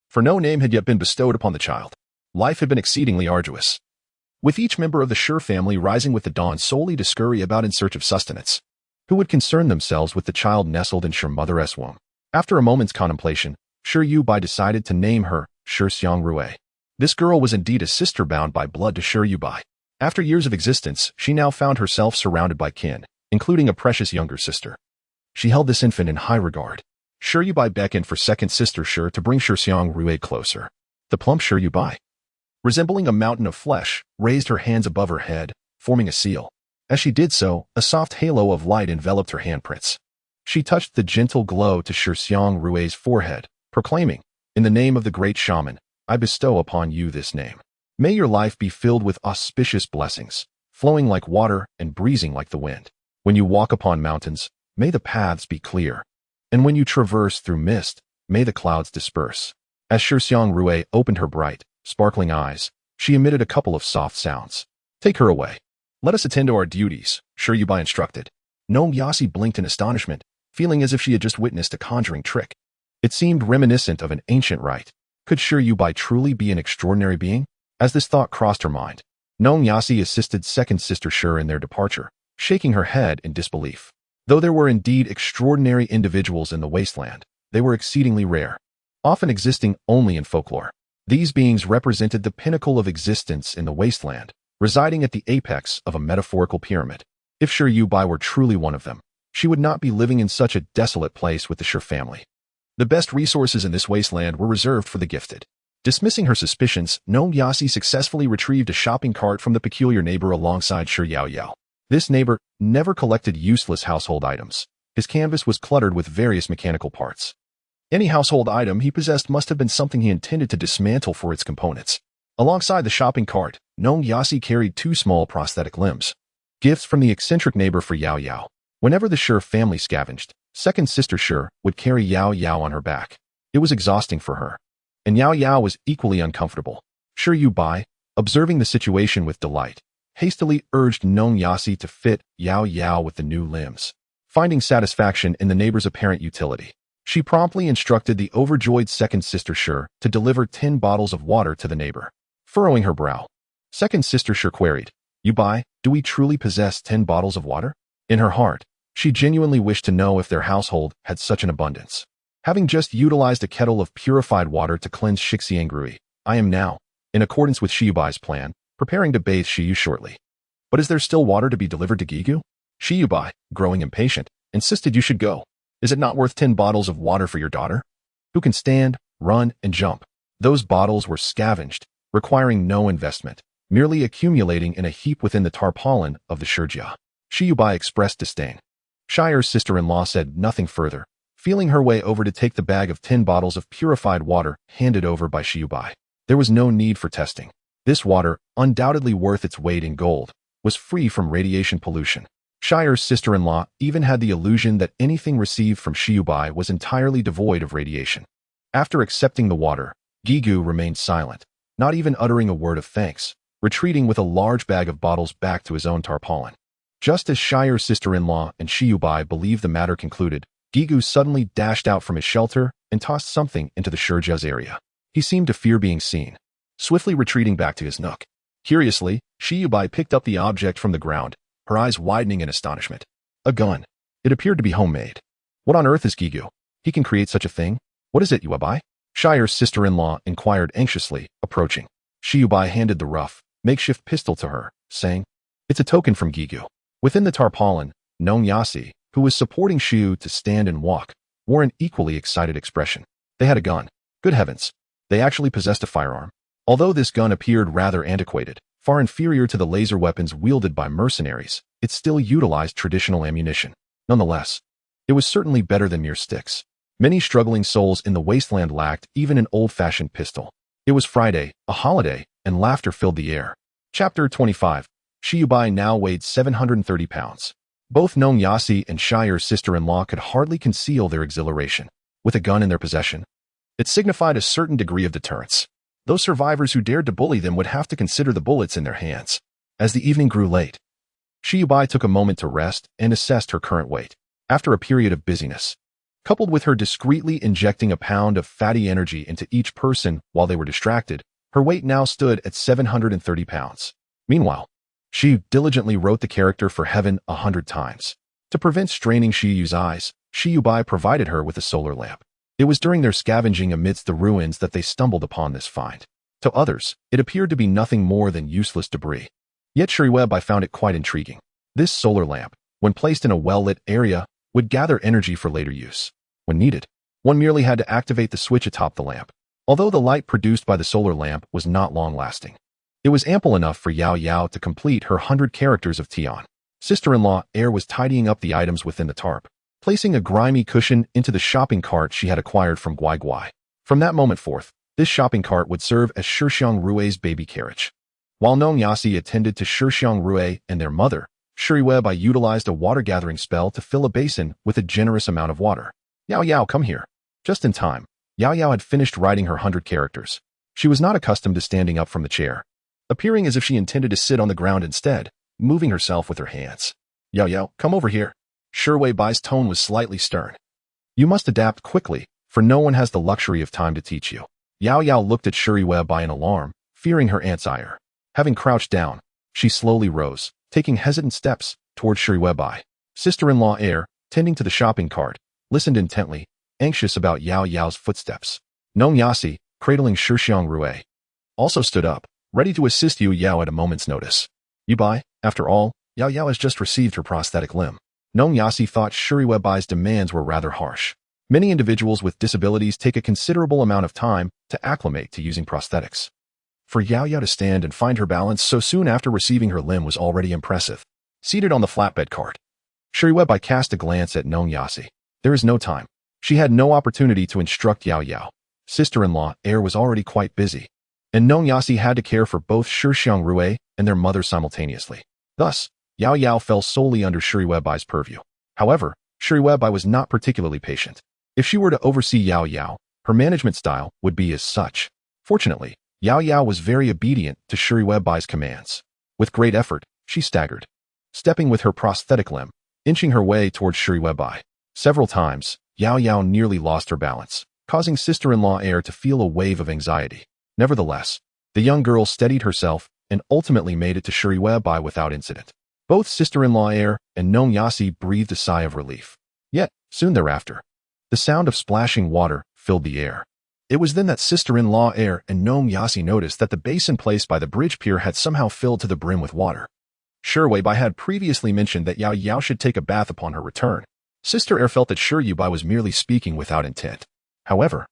For no name had yet been bestowed upon the child. Life had been exceedingly arduous, with each member of the Sure family rising with the dawn solely to scurry about in search of sustenance. Who would concern themselves with the child nestled in Sure mother's womb? After a moment's contemplation, Sure Yuebai decided to name her Sure Xiang Rui. This girl was indeed a sister bound by blood to Sure Yuebai. After years of existence, she now found herself surrounded by kin, including a precious younger sister. She held this infant in high regard. Sure Yuebai beckoned for second sister Sure to bring Sure Xiang Rui closer. The plump Sure Yuebai, resembling a mountain of flesh, raised her hands above her head, forming a seal. As she did so, a soft halo of light enveloped her handprints. She touched the gentle glow to Sure Xiang Rui's forehead, proclaiming, "In the name of the great shaman, I bestow upon you this name. May your life be filled with auspicious blessings, flowing like water and breezing like the wind. When you walk upon mountains, may the paths be clear. And when you traverse through mist, may the clouds disperse." As Sure Xiang Rui opened her bright, sparkling eyes, she emitted a couple of soft sounds. "Take her away. Let us attend to our duties," Sure Yuebai instructed. Gnome Yasi blinked in astonishment, feeling as if she had just witnessed a conjuring trick. It seemed reminiscent of an ancient rite. Could Sure Yuebai truly be an extraordinary being? As this thought crossed her mind, Gnome Yasi assisted second sister Sure in their departure, shaking her head in disbelief. Though there were indeed extraordinary individuals in the Wasteland, they were exceedingly rare, often existing only in folklore. These beings represented the pinnacle of existence in the Wasteland, residing at the apex of a metaphorical pyramid. If Sure Yuebai were truly one of them, she would not be living in such a desolate place with the Sure family. The best resources in this wasteland were reserved for the gifted. Dismissing her suspicions, Gnome Yasi successfully retrieved a shopping cart from the peculiar neighbor alongside Sure Yao Yao. This neighbor never collected useless household items. His canvas was cluttered with various mechanical parts. Any household item he possessed must have been something he intended to dismantle for its components. Alongside the shopping cart, Gnome Yasi carried 2 small prosthetic limbs, gifts from the eccentric neighbor for Yao Yao. Whenever the Sure family scavenged, second sister Sure would carry Yao Yao on her back. It was exhausting for her, and Yao Yao was equally uncomfortable. Sure Yuebai, observing the situation with delight, hastily urged Gnome Yasi to fit Yao Yao with the new limbs. Finding satisfaction in the neighbor's apparent utility, she promptly instructed the overjoyed second sister Sure to deliver 10 bottles of water to the neighbor. Furrowing her brow, second sister Sure queried, "Yuebai, do we truly possess 10 bottles of water?" In her heart, she genuinely wished to know if their household had such an abundance. Having just utilized a kettle of purified water to cleanse Shixiang Rui, I am now, in accordance with Shiyubai's plan, preparing to bathe Shiyu shortly. But is there still water to be delivered to Gigu? Shiyubai, growing impatient, insisted you should go. Is it not worth 10 bottles of water for your daughter, who can stand, run, and jump? Those bottles were scavenged, requiring no investment, merely accumulating in a heap within the tarpaulin of the Shurjia. Shiyubai expressed disdain. Shire's sister-in-law said nothing further, feeling her way over to take the bag of 10 bottles of purified water handed over by Yuebai. There was no need for testing. This water, undoubtedly worth its weight in gold, was free from radiation pollution. Shire's sister-in-law even had the illusion that anything received from Yuebai was entirely devoid of radiation. After accepting the water, Gigu remained silent, not even uttering a word of thanks, retreating with a large bag of bottles back to his own tarpaulin. Just as Shire's sister-in-law and Yuebai believed the matter concluded, Gigu suddenly dashed out from his shelter and tossed something into the Shurjia's area. He seemed to fear being seen, swiftly retreating back to his nook. Curiously, Yuebai picked up the object from the ground, her eyes widening in astonishment. A gun. It appeared to be homemade. What on earth is Gigu? He can create such a thing? What is it, Yuebai? Shire's sister-in-law inquired anxiously, approaching. Yuebai handed the rough, makeshift pistol to her, saying, "It's a token from Gigu." Within the tarpaulin, Gnome Yasi, who was supporting Shiyu to stand and walk, wore an equally excited expression. They had a gun. Good heavens. They actually possessed a firearm. Although this gun appeared rather antiquated, far inferior to the laser weapons wielded by mercenaries, it still utilized traditional ammunition. Nonetheless, it was certainly better than mere sticks. Many struggling souls in the wasteland lacked even an old-fashioned pistol. It was Friday, a holiday, and laughter filled the air. Chapter 25. Yuebai now weighed 730 pounds. Both Gnome Yasi and Shire's sister-in-law could hardly conceal their exhilaration. With a gun in their possession, it signified a certain degree of deterrence. Those survivors who dared to bully them would have to consider the bullets in their hands. As the evening grew late, Yuebai took a moment to rest and assessed her current weight. After a period of busyness, coupled with her discreetly injecting a pound of fatty energy into each person while they were distracted, her weight now stood at 730 pounds. Meanwhile, she diligently wrote the character for heaven 100 times. To prevent straining Shiyu's eyes, Yuebai provided her with a solar lamp. It was during their scavenging amidst the ruins that they stumbled upon this find. To others, it appeared to be nothing more than useless debris. Yet Yuebai found it quite intriguing. This solar lamp, when placed in a well-lit area, would gather energy for later use. When needed, one merely had to activate the switch atop the lamp. Although the light produced by the solar lamp was not long-lasting, it was ample enough for Yao Yao to complete her 100 characters of Tian. Sister-in-law Air was tidying up the items within the tarp, placing a grimy cushion into the shopping cart she had acquired from Guai Guai. From that moment forth, this shopping cart would serve as Shixiang Rui's baby carriage. While Nong Yasi attended to Shixiang Rui and their mother, Yuebai utilized a water-gathering spell to fill a basin with a generous amount of water. Yao Yao, come here. Just in time, Yao Yao had finished writing her 100 characters. She was not accustomed to standing up from the chair, appearing as if she intended to sit on the ground instead, moving herself with her hands. Yao Yao, come over here. Yuebai's tone was slightly stern. You must adapt quickly, for no one has the luxury of time to teach you. Yao Yao looked at Yuebai in alarm, fearing her aunt's ire. Having crouched down, she slowly rose, taking hesitant steps toward Yuebai. Sister-in-law Air, tending to the shopping cart, listened intently, anxious about Yao Yao's footsteps. Nong Yasi, cradling Shixiang Rui, also stood up, ready to assist Yu Yao at a moment's notice. Yuebai, after all, Yao Yao has just received her prosthetic limb. Nong Yasi thought Yuebai's demands were rather harsh. Many individuals with disabilities take a considerable amount of time to acclimate to using prosthetics. For Yao Yao to stand and find her balance so soon after receiving her limb was already impressive. Seated on the flatbed cart, Yuebai cast a glance at Nong Yasi. There is no time. She had no opportunity to instruct Yao Yao. Sister-in-law Air was already quite busy, and Nong Yasi had to care for both Shixiang Rui and their mother simultaneously. Thus, Yao Yao fell solely under Yuebai's purview. However, Yuebai was not particularly patient. If she were to oversee Yao Yao, her management style would be as such. Fortunately, Yao Yao was very obedient to Yuebai's commands. With great effort, she staggered, stepping with her prosthetic limb, inching her way towards Yuebai. Several times, Yao Yao nearly lost her balance, causing sister-in-law Air to feel a wave of anxiety. Nevertheless, the young girl steadied herself and ultimately made it to Yuebai without incident. Both sister-in-law Air and Nong Yasi breathed a sigh of relief. Yet, soon thereafter, the sound of splashing water filled the air. It was then that sister-in-law Air and Nong Yasi noticed that the basin placed by the bridge pier had somehow filled to the brim with water. Yuebai had previously mentioned that Yao Yao should take a bath upon her return. Sister Air felt that Yuebai was merely speaking without intent. However,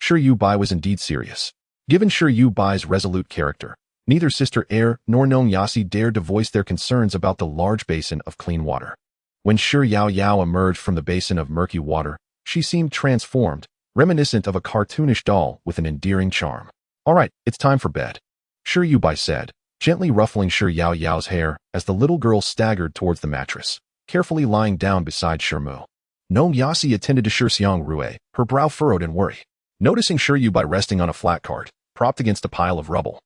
Yuebai was indeed serious. Given Yuebai's resolute character, neither Sister Air nor Nong Yasi dared to voice their concerns about the large basin of clean water. When Yao Yao emerged from the basin of murky water, she seemed transformed, reminiscent of a cartoonish doll with an endearing charm. All right, it's time for bed, Yuebai said, gently ruffling Yao Yao's hair as the little girl staggered towards the mattress, carefully lying down beside Mu. Nong Yasi attended to Shixiang Rui, her brow furrowed in worry. Noticing Yuebai resting on a flat cart, propped against a pile of rubble,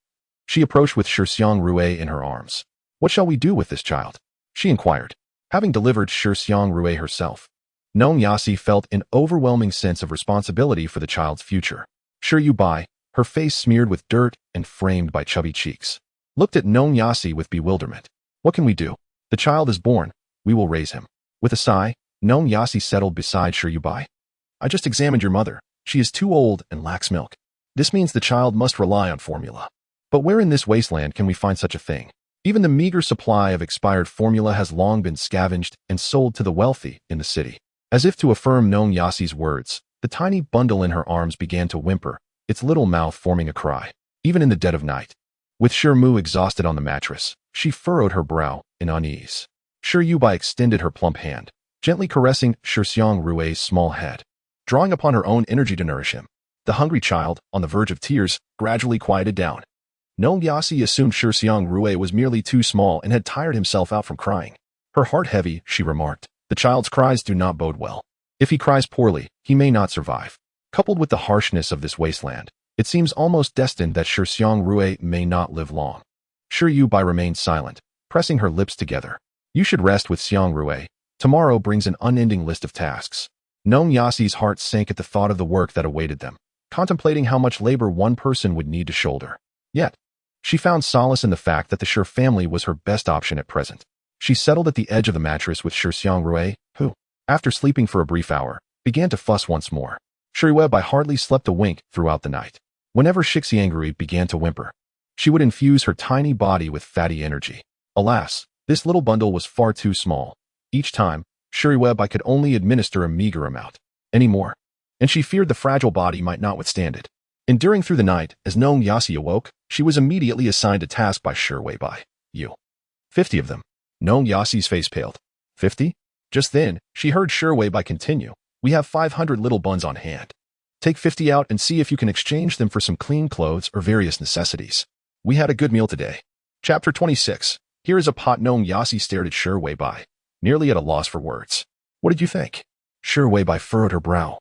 she approached with Shixiang Rui in her arms. What shall we do with this child? She inquired. Having delivered Shixiang Rui herself, Nong Yasi felt an overwhelming sense of responsibility for the child's future. Yuebai, her face smeared with dirt and framed by chubby cheeks, looked at Nong Yasi with bewilderment. What can we do? The child is born. We will raise him. With a sigh, Nong Yasi settled beside Yuebai. I just examined your mother. She is too old and lacks milk. This means the child must rely on formula. But where in this wasteland can we find such a thing? Even the meager supply of expired formula has long been scavenged and sold to the wealthy in the city. As if to affirm Nong Yasi's words, the tiny bundle in her arms began to whimper, its little mouth forming a cry. Even in the dead of night, with Mu exhausted on the mattress, she furrowed her brow in unease. Yuebai extended her plump hand, gently caressing Shixiang Rui's small head, drawing upon her own energy to nourish him. The hungry child, on the verge of tears, gradually quieted down. Nong Yasi assumed Shixiang Rui was merely too small and had tired himself out from crying. Her heart heavy, she remarked, the child's cries do not bode well. If he cries poorly, he may not survive. Coupled with the harshness of this wasteland, it seems almost destined that Shixiang Rui may not live long. Yuebai remained silent, pressing her lips together. You should rest with Xiang Rui. Tomorrow brings an unending list of tasks. Nong Yasi's heart sank at the thought of the work that awaited them, contemplating how much labor one person would need to shoulder. Yet, she found solace in the fact that the Shi family was her best option at present. She settled at the edge of the mattress with Xiang Rui, who, after sleeping for a brief hour, began to fuss once more. Yuebai hardly slept a wink throughout the night. Whenever Xiang Rui began to whimper, she would infuse her tiny body with fatty energy. Alas, this little bundle was far too small. Each time, Yuebai could only administer a meager amount. Anymore. And she feared the fragile body might not withstand it. Enduring through the night, as Nong Yasi awoke, she was immediately assigned a task by Yuebai. 50 of them. Nong Yasi's face paled. 50? Just then, she heard Yuebai continue. We have 500 little buns on hand. Take 50 out and see if you can exchange them for some clean clothes or various necessities. We had a good meal today. Chapter 26. Here is a pot. Nong Yasi stared at Yuebai, nearly at a loss for words. What did you think? Yuebai furrowed her brow,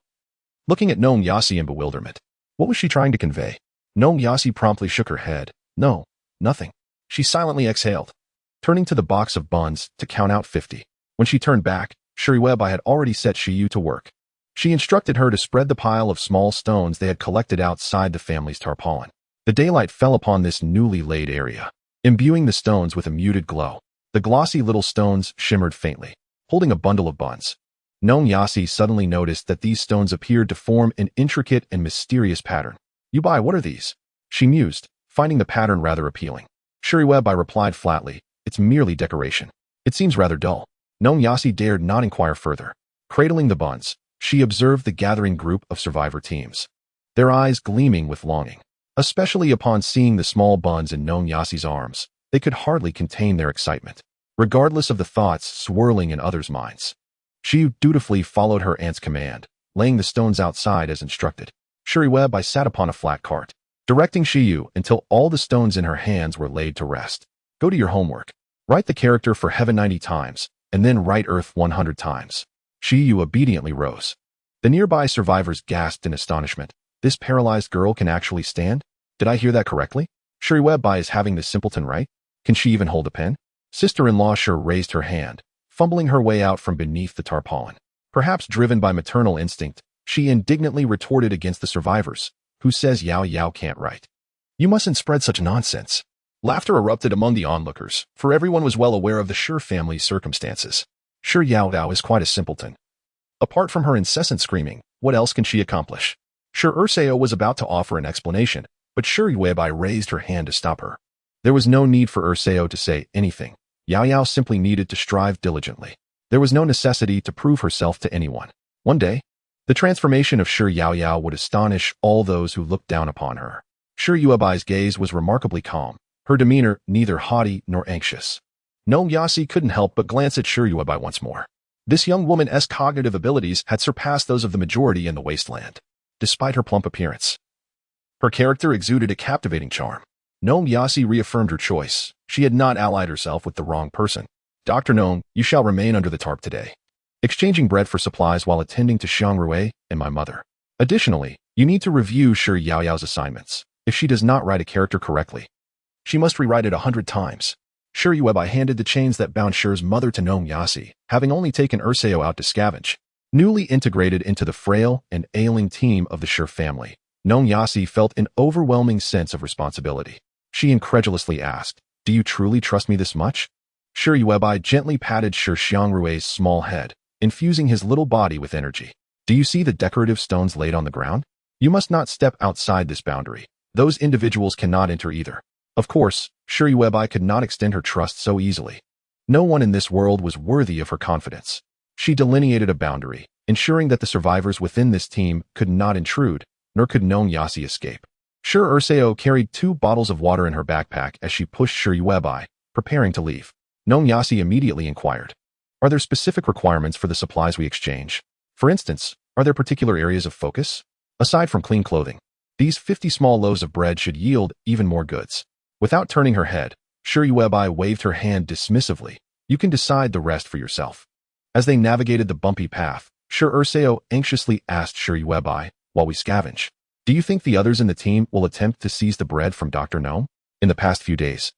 looking at Nong Yasi in bewilderment. What was she trying to convey? Nong Yasi promptly shook her head. No, nothing. She silently exhaled, turning to the box of buns to count out 50. When she turned back, Yuebai had already set Shiyu to work. She instructed her to spread the pile of small stones they had collected outside the family's tarpaulin. The daylight fell upon this newly laid area, imbuing the stones with a muted glow. The glossy little stones shimmered faintly, holding a bundle of buns. Nong Yasi suddenly noticed that these stones appeared to form an intricate and mysterious pattern. Yuebai, what are these? She mused, finding the pattern rather appealing. Yuebai replied flatly, it's merely decoration. It seems rather dull. Nong Yasi dared not inquire further. Cradling the buns, she observed the gathering group of survivor teams, their eyes gleaming with longing. Especially upon seeing the small buns in Nong Yasi's arms, they could hardly contain their excitement. Regardless of the thoughts swirling in others' minds, she dutifully followed her aunt's command, laying the stones outside as instructed. Yuebai sat upon a flat cart, directing Shiyu until all the stones in her hands were laid to rest. Go to your homework. Write the character for heaven 90 times, and then write earth 100 times. Shiyu obediently rose. The nearby survivors gasped in astonishment. This paralyzed girl can actually stand? Did I hear that correctly? Yuebai is having this simpleton right? Can she even hold a pen? Sister-in-law Shi raised her hand, fumbling her way out from beneath the tarpaulin. Perhaps driven by maternal instinct, she indignantly retorted against the survivors. Who says Yao Yao can't write? You mustn't spread such nonsense. Laughter erupted among the onlookers, for everyone was well aware of the Shi family's circumstances. Shi Yao Yao is quite a simpleton. Apart from her incessant screaming, what else can she accomplish? Shi Urseo was about to offer an explanation, but Yuebai raised her hand to stop her. There was no need for Urseo to say anything. Yao Yao simply needed to strive diligently. There was no necessity to prove herself to anyone. One day, the transformation of Shi Yao Yao would astonish all those who looked down upon her. Yuebai's gaze was remarkably calm, her demeanor neither haughty nor anxious. Nong Yasi couldn't help but glance at Yuebai once more. This young woman's cognitive abilities had surpassed those of the majority in the Wasteland. Despite her plump appearance, her character exuded a captivating charm. Nong Yasi reaffirmed her choice. She had not allied herself with the wrong person. Dr. Nong, you shall remain under the tarp today, exchanging bread for supplies while attending to Xiang Rui and my mother. Additionally, you need to review Shi Yao Yao's assignments. If she does not write a character correctly, she must rewrite it 100 times. Yuebai handed the chains that bound Shi's mother to Nong Yasi, having only taken Urseo out to scavenge. Newly integrated into the frail and ailing team of the Shi family, Nong Yasi felt an overwhelming sense of responsibility. She incredulously asked, do you truly trust me this much? Yuebai gently patted Xiang Rui's small head, infusing his little body with energy. Do you see the decorative stones laid on the ground? You must not step outside this boundary. Those individuals cannot enter either. Of course, Yuebai could not extend her trust so easily. No one in this world was worthy of her confidence. She delineated a boundary, ensuring that the survivors within this team could not intrude, nor could Nong Yasi escape. Shi Urseo carried 2 bottles of water in her backpack as she pushed Yuebai, preparing to leave. Nong Yasi immediately inquired, are there specific requirements for the supplies we exchange? For instance, are there particular areas of focus? Aside from clean clothing, these 50 small loaves of bread should yield even more goods. Without turning her head, Yuebai waved her hand dismissively. You can decide the rest for yourself. As they navigated the bumpy path, Shi Urseo anxiously asked Yuebai, while we scavenge, do you think the others in the team will attempt to seize the bread from Dr. Gnome? In the past few days,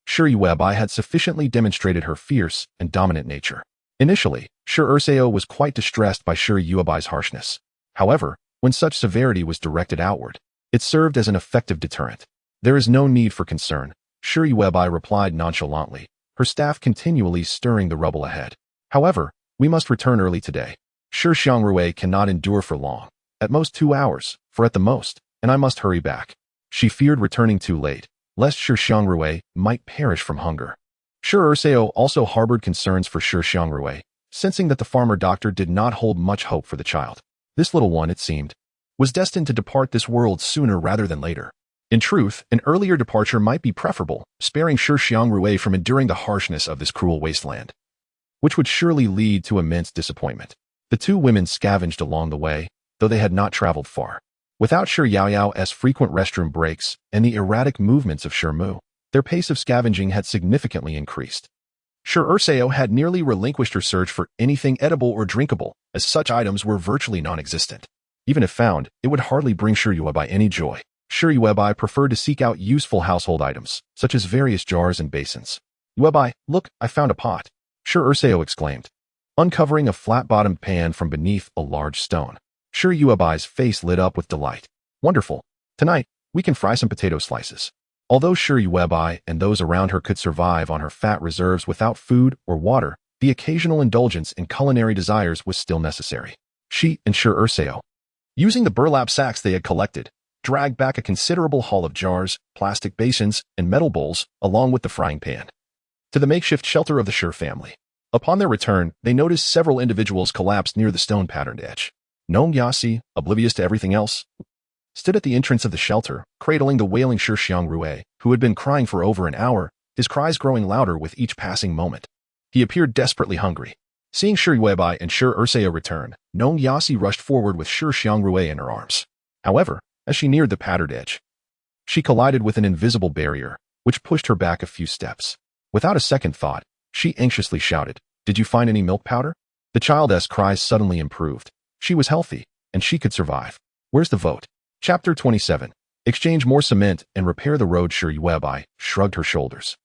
Yuebai had sufficiently demonstrated her fierce and dominant nature. Initially, Urseo was quite distressed by Yuebai's harshness. However, when such severity was directed outward, it served as an effective deterrent. There is no need for concern, Yuebai replied nonchalantly, her staff continually stirring the rubble ahead. However, we must return early today. Xiangrui cannot endure for long, at most 2 hours, for at the most, and I must hurry back. She feared returning too late, lest Xiangrui might perish from hunger. Urseo also harbored concerns for Xiangrui, sensing that the farmer doctor did not hold much hope for the child. This little one, it seemed, was destined to depart this world sooner rather than later. In truth, an earlier departure might be preferable, sparing Xiangrui from enduring the harshness of this cruel wasteland, which would surely lead to immense disappointment. The two women scavenged along the way, though they had not traveled far. Without Yaoyao's frequent restroom breaks and the erratic movements of Mu, their pace of scavenging had significantly increased. Urseo had nearly relinquished her search for anything edible or drinkable, as such items were virtually non-existent. Even if found, it would hardly bring Yuebai any joy. Yuebai preferred to seek out useful household items, such as various jars and basins. Yuebai, look, I found a pot, Urseo exclaimed, uncovering a flat-bottomed pan from beneath a large stone. Yuebai's face lit up with delight. Wonderful. Tonight, we can fry some potato slices. Although Yuebai and those around her could survive on her fat reserves without food or water, the occasional indulgence in culinary desires was still necessary. She and Urseo, using the burlap sacks they had collected, dragged back a considerable haul of jars, plastic basins, and metal bowls, along with the frying pan, to the makeshift shelter of the family. Upon their return, they noticed several individuals collapsed near the stone-patterned edge. Nong Yasi, oblivious to everything else, stood at the entrance of the shelter, cradling the wailing Xiangrui, who had been crying for over an hour, his cries growing louder with each passing moment. He appeared desperately hungry. Seeing Yuebai and Urseo return, Nong Yasi rushed forward with Xiangrui in her arms. However, as she neared the patterned edge, she collided with an invisible barrier, which pushed her back a few steps. Without a second thought, she anxiously shouted, "Did you find any milk powder?" The child's cries suddenly improved. She was healthy, and she could survive. Where's the vote? Chapter 27. Exchange more cement and repair the road. Yuebai shrugged her shoulders.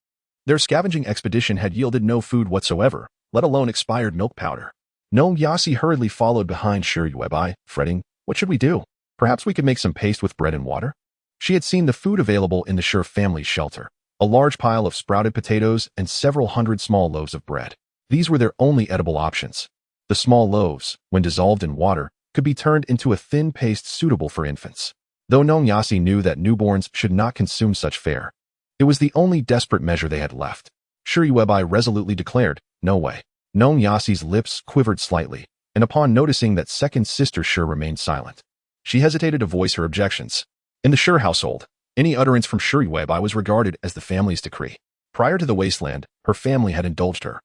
Their scavenging expedition had yielded no food whatsoever, let alone expired milk powder. Nong Yasi hurriedly followed behind Yuebai, fretting, "What should we do? Perhaps we could make some paste with bread and water?" She had seen the food available in the family's shelter, a large pile of sprouted potatoes and several hundred small loaves of bread. These were their only edible options. The small loaves, when dissolved in water, could be turned into a thin paste suitable for infants. Though Nong Yasi knew that newborns should not consume such fare, it was the only desperate measure they had left. Yuebai resolutely declared, "No way." Nong Yasi's lips quivered slightly, and upon noticing that second sister remained silent, she hesitated to voice her objections. In the household, any utterance from Yuebai was regarded as the family's decree. Prior to the Wasteland, her family had indulged her.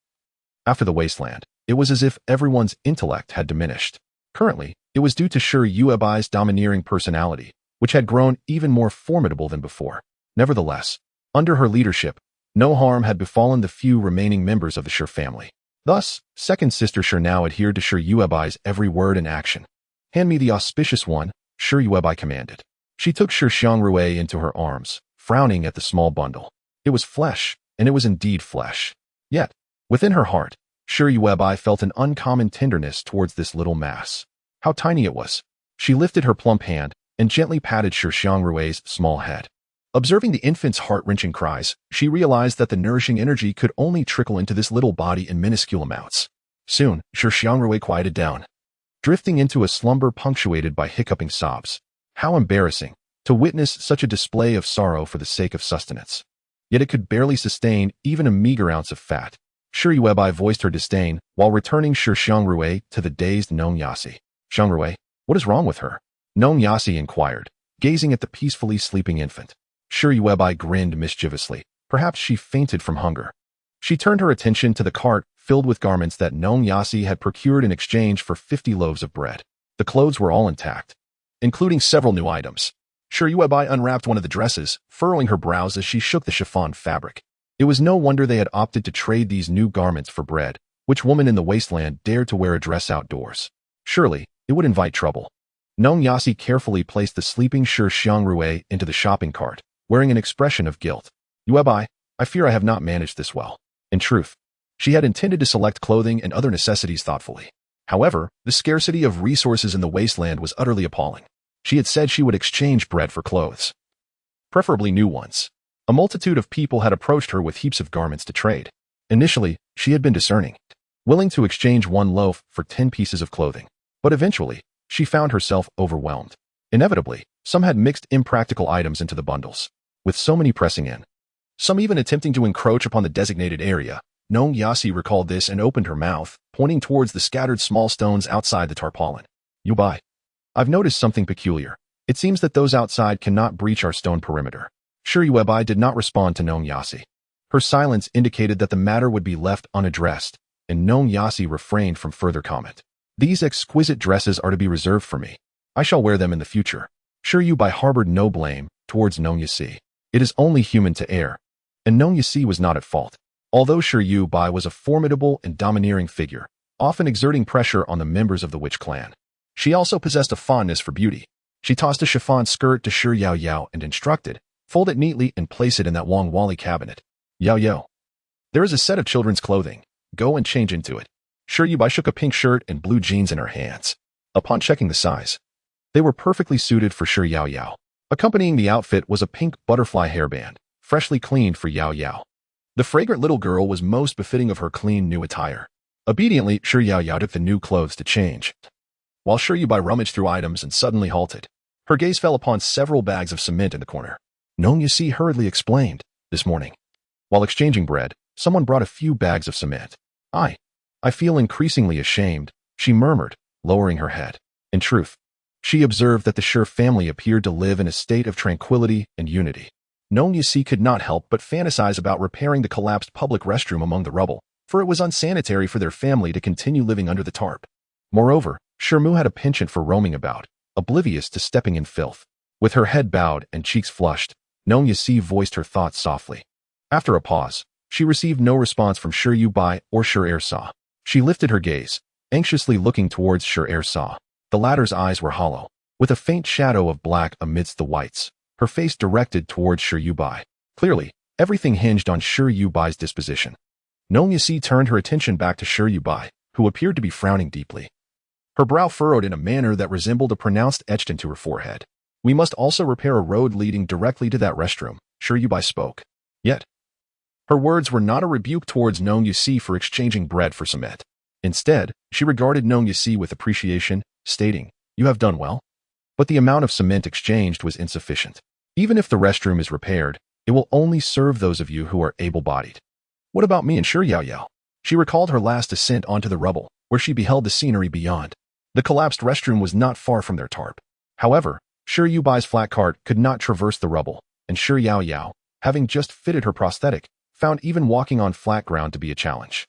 After the Wasteland, it was as if everyone's intellect had diminished. Currently, it was due to Yuebai's domineering personality, which had grown even more formidable than before. Nevertheless, under her leadership, no harm had befallen the few remaining members of the family. Thus, second sister now adhered to Yuebai's every word and action. "Hand me the auspicious one," Yuebai commanded. She took Xiangrui into her arms, frowning at the small bundle. It was flesh, and it was indeed flesh. Yet, within her heart, Yuebai felt an uncommon tenderness towards this little mass. How tiny it was. She lifted her plump hand and gently patted Xiangrui's small head. Observing the infant's heart-wrenching cries, she realized that the nourishing energy could only trickle into this little body in minuscule amounts. Soon, Xiangrui quieted down, drifting into a slumber punctuated by hiccuping sobs. How embarrassing to witness such a display of sorrow for the sake of sustenance. Yet it could barely sustain even a meager ounce of fat. Yuebai voiced her disdain while returning Xiangrui to the dazed Nong Yasi. "Xiangrui, what is wrong with her?" Nong Yasi inquired, gazing at the peacefully sleeping infant. Yuebai grinned mischievously. Perhaps she fainted from hunger. She turned her attention to the cart filled with garments that Nong Yasi had procured in exchange for 50 loaves of bread. The clothes were all intact, including several new items. Yuebai unwrapped one of the dresses, furrowing her brows as she shook the chiffon fabric. It was no wonder they had opted to trade these new garments for bread. Which woman in the Wasteland dared to wear a dress outdoors? Surely, it would invite trouble. Nong Yasi carefully placed the sleeping Xiangrui into the shopping cart, wearing an expression of guilt. "Yuebai, I fear I have not managed this well. In truth, she had intended to select clothing and other necessities thoughtfully. However, the scarcity of resources in the wasteland was utterly appalling. She had said she would exchange bread for clothes, preferably new ones. A multitude of people had approached her with heaps of garments to trade. Initially, she had been discerning, willing to exchange one loaf for 10 pieces of clothing. But eventually, she found herself overwhelmed. Inevitably, some had mixed impractical items into the bundles, with so many pressing in, some even attempting to encroach upon the designated area. Nong Yasi recalled this and opened her mouth, pointing towards the scattered small stones outside the tarpaulin. Yuebai, I've noticed something peculiar. It seems that those outside cannot breach our stone perimeter. Sure, Yuebai did not respond to Nong Yasi. Her silence indicated that the matter would be left unaddressed, and Nong Yasi refrained from further comment. These exquisite dresses are to be reserved for me. I shall wear them in the future. Sure, Yuebai harbored no blame towards Nong Yasi. It is only human to err, and Nong Yasi was not at fault. Although Sure Yuebai was a formidable and domineering figure, often exerting pressure on the members of the witch clan, she also possessed a fondness for beauty. She tossed a chiffon skirt to Sure Yao Yao and instructed, fold it neatly and place it in that Wang Wali cabinet. Yao Yao, there is a set of children's clothing. Go and change into it. Sure Yuebai shook a pink shirt and blue jeans in her hands. Upon checking the size, they were perfectly suited for Sure Yao Yao. Accompanying the outfit was a pink butterfly hairband, freshly cleaned for Yao Yao. The fragrant little girl was most befitting of her clean new attire. Obediently, Sure Yao Yao took the new clothes to change, while Sure Yuebai rummaged through items and suddenly halted. Her gaze fell upon several bags of cement in the corner. Nong Yasi hurriedly explained, this morning, while exchanging bread, someone brought a few bags of cement. I feel increasingly ashamed, she murmured, lowering her head. In truth, she observed that the Sure family appeared to live in a state of tranquility and unity. Nong Yasi could not help but fantasize about repairing the collapsed public restroom among the rubble, for it was unsanitary for their family to continue living under the tarp. Moreover, Sure Mu had a penchant for roaming about, oblivious to stepping in filth. With her head bowed and cheeks flushed, Nong Yasi voiced her thoughts softly. After a pause, she received no response from Sure Yuebai or Sure Ersa. She lifted her gaze, anxiously looking towards Sure Ersa. The latter's eyes were hollow, with a faint shadow of black amidst the whites, her face directed towards Sure Yuebai. Clearly, everything hinged on Sure Yubai's disposition. Nong Yasi turned her attention back to Sure Yuebai, who appeared to be frowning deeply. Her brow furrowed in a manner that resembled a pronounced etched into her forehead. We must also repair a road leading directly to that restroom, Sure Yuebai spoke. Yet, her words were not a rebuke towards Nong Yasi for exchanging bread for cement. Instead, she regarded Nong Yasi with appreciation, stating, you have done well. But the amount of cement exchanged was insufficient. Even if the restroom is repaired, it will only serve those of you who are able-bodied. What about me and Sure Yao Yao? She recalled her last descent onto the rubble, where she beheld the scenery beyond. The collapsed restroom was not far from their tarp. However, Sure Yubai's flat cart could not traverse the rubble, and Sure Yao Yao, having just fitted her prosthetic, found even walking on flat ground to be a challenge,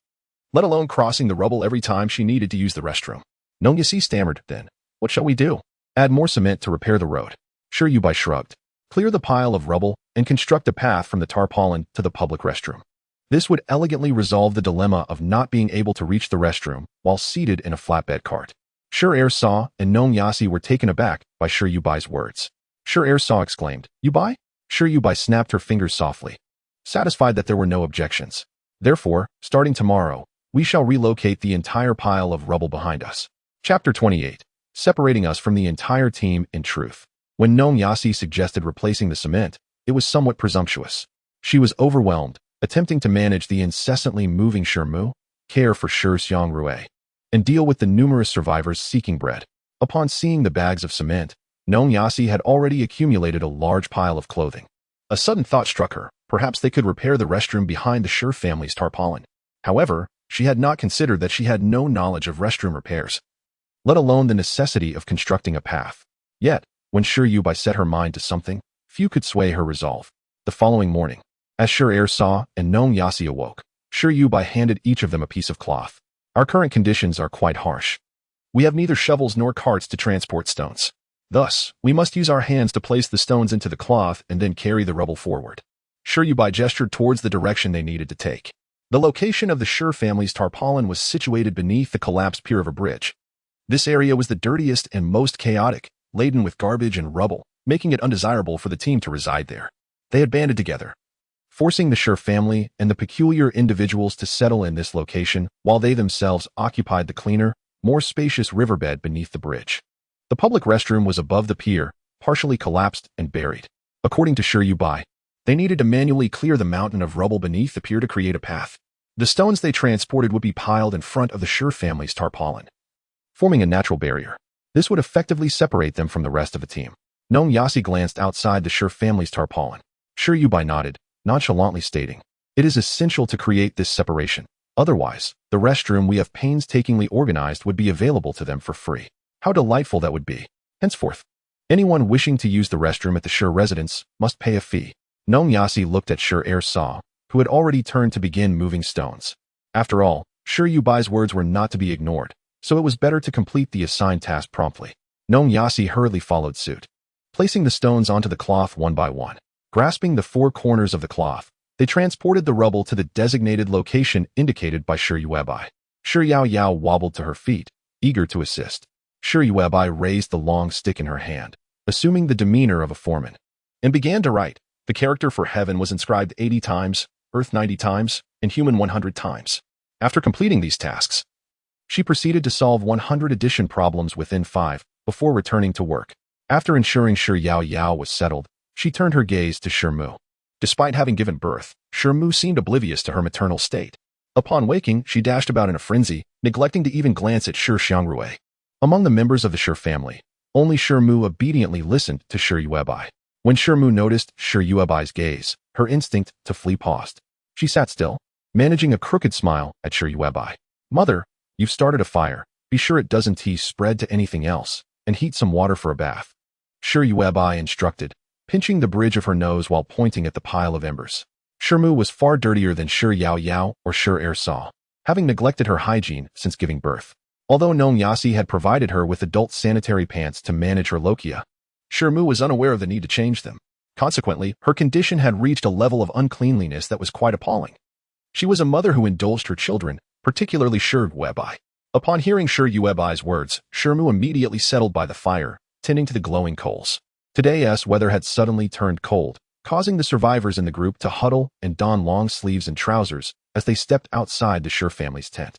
let alone crossing the rubble every time she needed to use the restroom. Nong Yasi stammered, then, what shall we do? Add more cement to repair the road. Sure Yuebai shrugged. Clear the pile of rubble and construct a path from the tarpaulin to the public restroom. This would elegantly resolve the dilemma of not being able to reach the restroom while seated in a flatbed cart. Sure Ersa and Nong Yasi were taken aback by Sure Yubai's words. Sure Ersa exclaimed, Yuebai? Sure Yuebai snapped her fingers softly, satisfied that there were no objections. Therefore, starting tomorrow, we shall relocate the entire pile of rubble behind us. Chapter 28. Separating us from the entire team. In truth, when Nong Yasi suggested replacing the cement, it was somewhat presumptuous. She was overwhelmed, attempting to manage the incessantly moving Sure Mu, care for Sure Xiang Rui, and deal with the numerous survivors seeking bread. Upon seeing the bags of cement, Nong Yasi had already accumulated a large pile of clothing. A sudden thought struck her. Perhaps they could repair the restroom behind the Sure family's tarpaulin. However, she had not considered that she had no knowledge of restroom repairs, let alone the necessity of constructing a path. Yet, when Sure Yuebai set her mind to something, few could sway her resolve. The following morning, as Sure Ersa and Nong Yasi awoke, Sure Yuebai handed each of them a piece of cloth. Our current conditions are quite harsh. We have neither shovels nor carts to transport stones. Thus, we must use our hands to place the stones into the cloth and then carry the rubble forward. Sure Yuebai gestured towards the direction they needed to take. The location of the Sure family's tarpaulin was situated beneath the collapsed pier of a bridge. This area was the dirtiest and most chaotic, laden with garbage and rubble, making it undesirable for the team to reside there. They had banded together, forcing the Sher family and the peculiar individuals to settle in this location while they themselves occupied the cleaner, more spacious riverbed beneath the bridge. The public restroom was above the pier, partially collapsed and buried. According to Yuebai, they needed to manually clear the mountain of rubble beneath the pier to create a path. The stones they transported would be piled in front of the Sher family's tarpaulin, forming a natural barrier. This would effectively separate them from the rest of the team. Nong Yasi glanced outside the Sher family's tarpaulin. Yuebai nodded, nonchalantly stating, "It is essential to create this separation. Otherwise, the restroom we have painstakingly organized would be available to them for free. How delightful that would be. Henceforth, anyone wishing to use the restroom at the Sher residence must pay a fee." Nong Yasi looked at Sher Saw, who had already turned to begin moving stones. After all, Yuebai's words were not to be ignored, so it was better to complete the assigned task promptly. Nong Yasi hurriedly followed suit, placing the stones onto the cloth one by one. Grasping the four corners of the cloth, they transported the rubble to the designated location indicated by Yuebai. Yao wobbled to her feet, eager to assist. Yuebai raised the long stick in her hand, assuming the demeanor of a foreman, and began to write. The character for heaven was inscribed 80 times, earth 90 times, and human 100 times. After completing these tasks, she proceeded to solve 100 addition problems within 5 before returning to work. After ensuring Yao was settled, she turned her gaze to Mu. Despite having given birth, Mu seemed oblivious to her maternal state. Upon waking, she dashed about in a frenzy, neglecting to even glance at Xiangrui. Among the members of the Sher family, only Mu obediently listened to Yuebai. When Mu noticed Yuebai's gaze, her instinct to flee paused. She sat still, managing a crooked smile at Yuebai. "Mother, you've started a fire. Be sure it doesn't spread to anything else, and heat some water for a bath." Yuebai instructed, pinching the bridge of her nose while pointing at the pile of embers. Mu was far dirtier than Yao or Saw, having neglected her hygiene since giving birth. Although Nong Yasi had provided her with adult sanitary pants to manage her lochia, Mu was unaware of the need to change them. Consequently, her condition had reached a level of uncleanliness that was quite appalling. She was a mother who indulged her children, particularly Yuebai. Upon hearing Yuebai's words, Mu immediately settled by the fire, tending to the glowing coals. Today's weather had suddenly turned cold, causing the survivors in the group to huddle and don long sleeves and trousers as they stepped outside the Sher family's tent.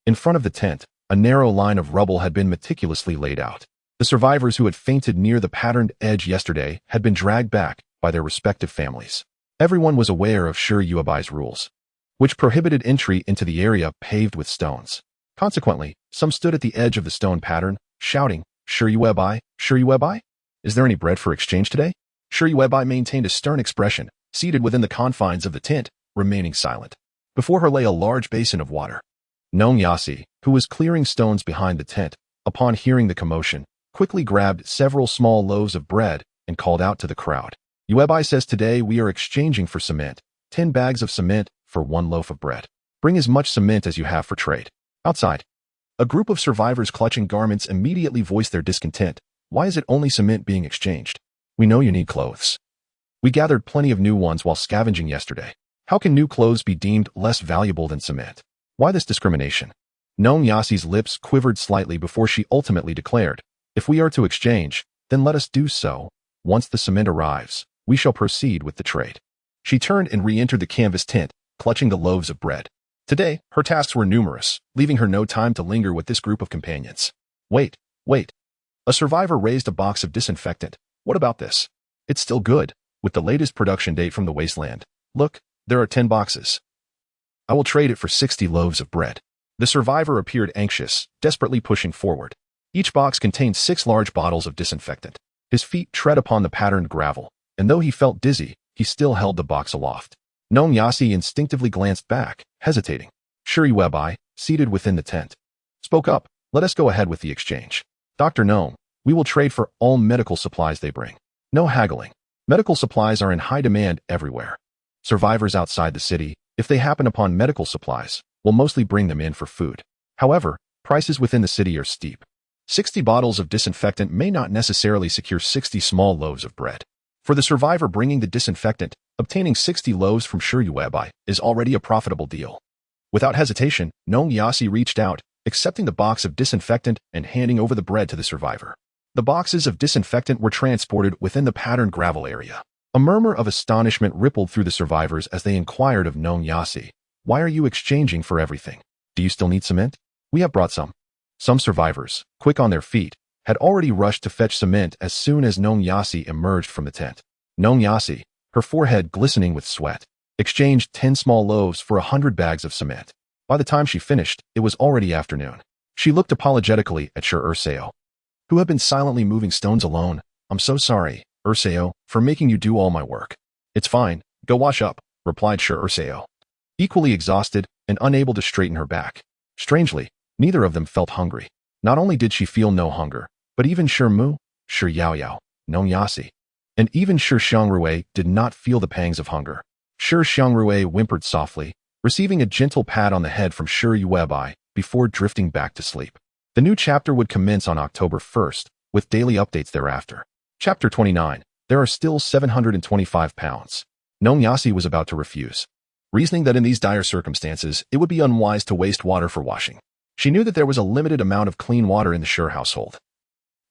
In front of the tent, a narrow line of rubble had been meticulously laid out. The survivors who had fainted near the patterned edge yesterday had been dragged back by their respective families. Everyone was aware of Yuebai's rules, which prohibited entry into the area paved with stones. Consequently, some stood at the edge of the stone pattern, shouting, Yuebai, Yuebai? Is there any bread for exchange today?" Yuebai maintained a stern expression, seated within the confines of the tent, remaining silent. Before her lay a large basin of water. Nong Yasi, who was clearing stones behind the tent, upon hearing the commotion, quickly grabbed several small loaves of bread and called out to the crowd. "Yuebai says today we are exchanging for cement, 10 bags of cement for 1 loaf of bread. Bring as much cement as you have for trade." Outside, a group of survivors clutching garments immediately voiced their discontent. "Why is it only cement being exchanged? We know you need clothes. We gathered plenty of new ones while scavenging yesterday. How can new clothes be deemed less valuable than cement? Why this discrimination?" Nong Yasi's lips quivered slightly before she ultimately declared, "If we are to exchange, then let us do so. Once the cement arrives, we shall proceed with the trade." She turned and re-entered the canvas tent, clutching the loaves of bread. Today, her tasks were numerous, leaving her no time to linger with this group of companions. Wait. A survivor raised a box of disinfectant. "What about this? It's still good, with the latest production date from the Wasteland. Look, there are 10 boxes. I will trade it for 60 loaves of bread." The survivor appeared anxious, desperately pushing forward. Each box contained 6 large bottles of disinfectant. His feet tread upon the patterned gravel, and though he felt dizzy, he still held the box aloft. Nong Yasi instinctively glanced back, hesitating. Yuebai, seated within the tent, spoke up. "Let us go ahead with the exchange. Dr. Nong, we will trade for all medical supplies they bring. No haggling. Medical supplies are in high demand everywhere. Survivors outside the city, if they happen upon medical supplies, will mostly bring them in for food. However, prices within the city are steep. 60 bottles of disinfectant may not necessarily secure 60 small loaves of bread. For the survivor bringing the disinfectant, obtaining 60 loaves from Yuebai is already a profitable deal." Without hesitation, Nong Yasi reached out, accepting the box of disinfectant and handing over the bread to the survivor. The boxes of disinfectant were transported within the patterned gravel area. A murmur of astonishment rippled through the survivors as they inquired of Nong Yasi, "Why are you exchanging for everything? Do you still need cement? We have brought some." Some survivors, quick on their feet, had already rushed to fetch cement as soon as Nong Yasi emerged from the tent. Nong Yasi, her forehead glistening with sweat, exchanged 10 small loaves for 100 bags of cement. By the time she finished, it was already afternoon. She looked apologetically at Sir Urseo, who had been silently moving stones alone. "I'm so sorry, Urseo, for making you do all my work." "It's fine, go wash up," replied Sir Urseo, equally exhausted and unable to straighten her back. Strangely, neither of them felt hungry. Not only did she feel no hunger, but even Sir Mu, Sir Yaoyao, Nong Yasi, and even Sir Xiangrui did not feel the pangs of hunger. Sir Xiangrui whimpered softly, receiving a gentle pat on the head from Sir Yuebai before drifting back to sleep. The new chapter would commence on October 1st, with daily updates thereafter. Chapter 29. There are still 725 pounds. Nong Yasi was about to refuse, reasoning that in these dire circumstances, it would be unwise to waste water for washing. She knew that there was a limited amount of clean water in the Sure household,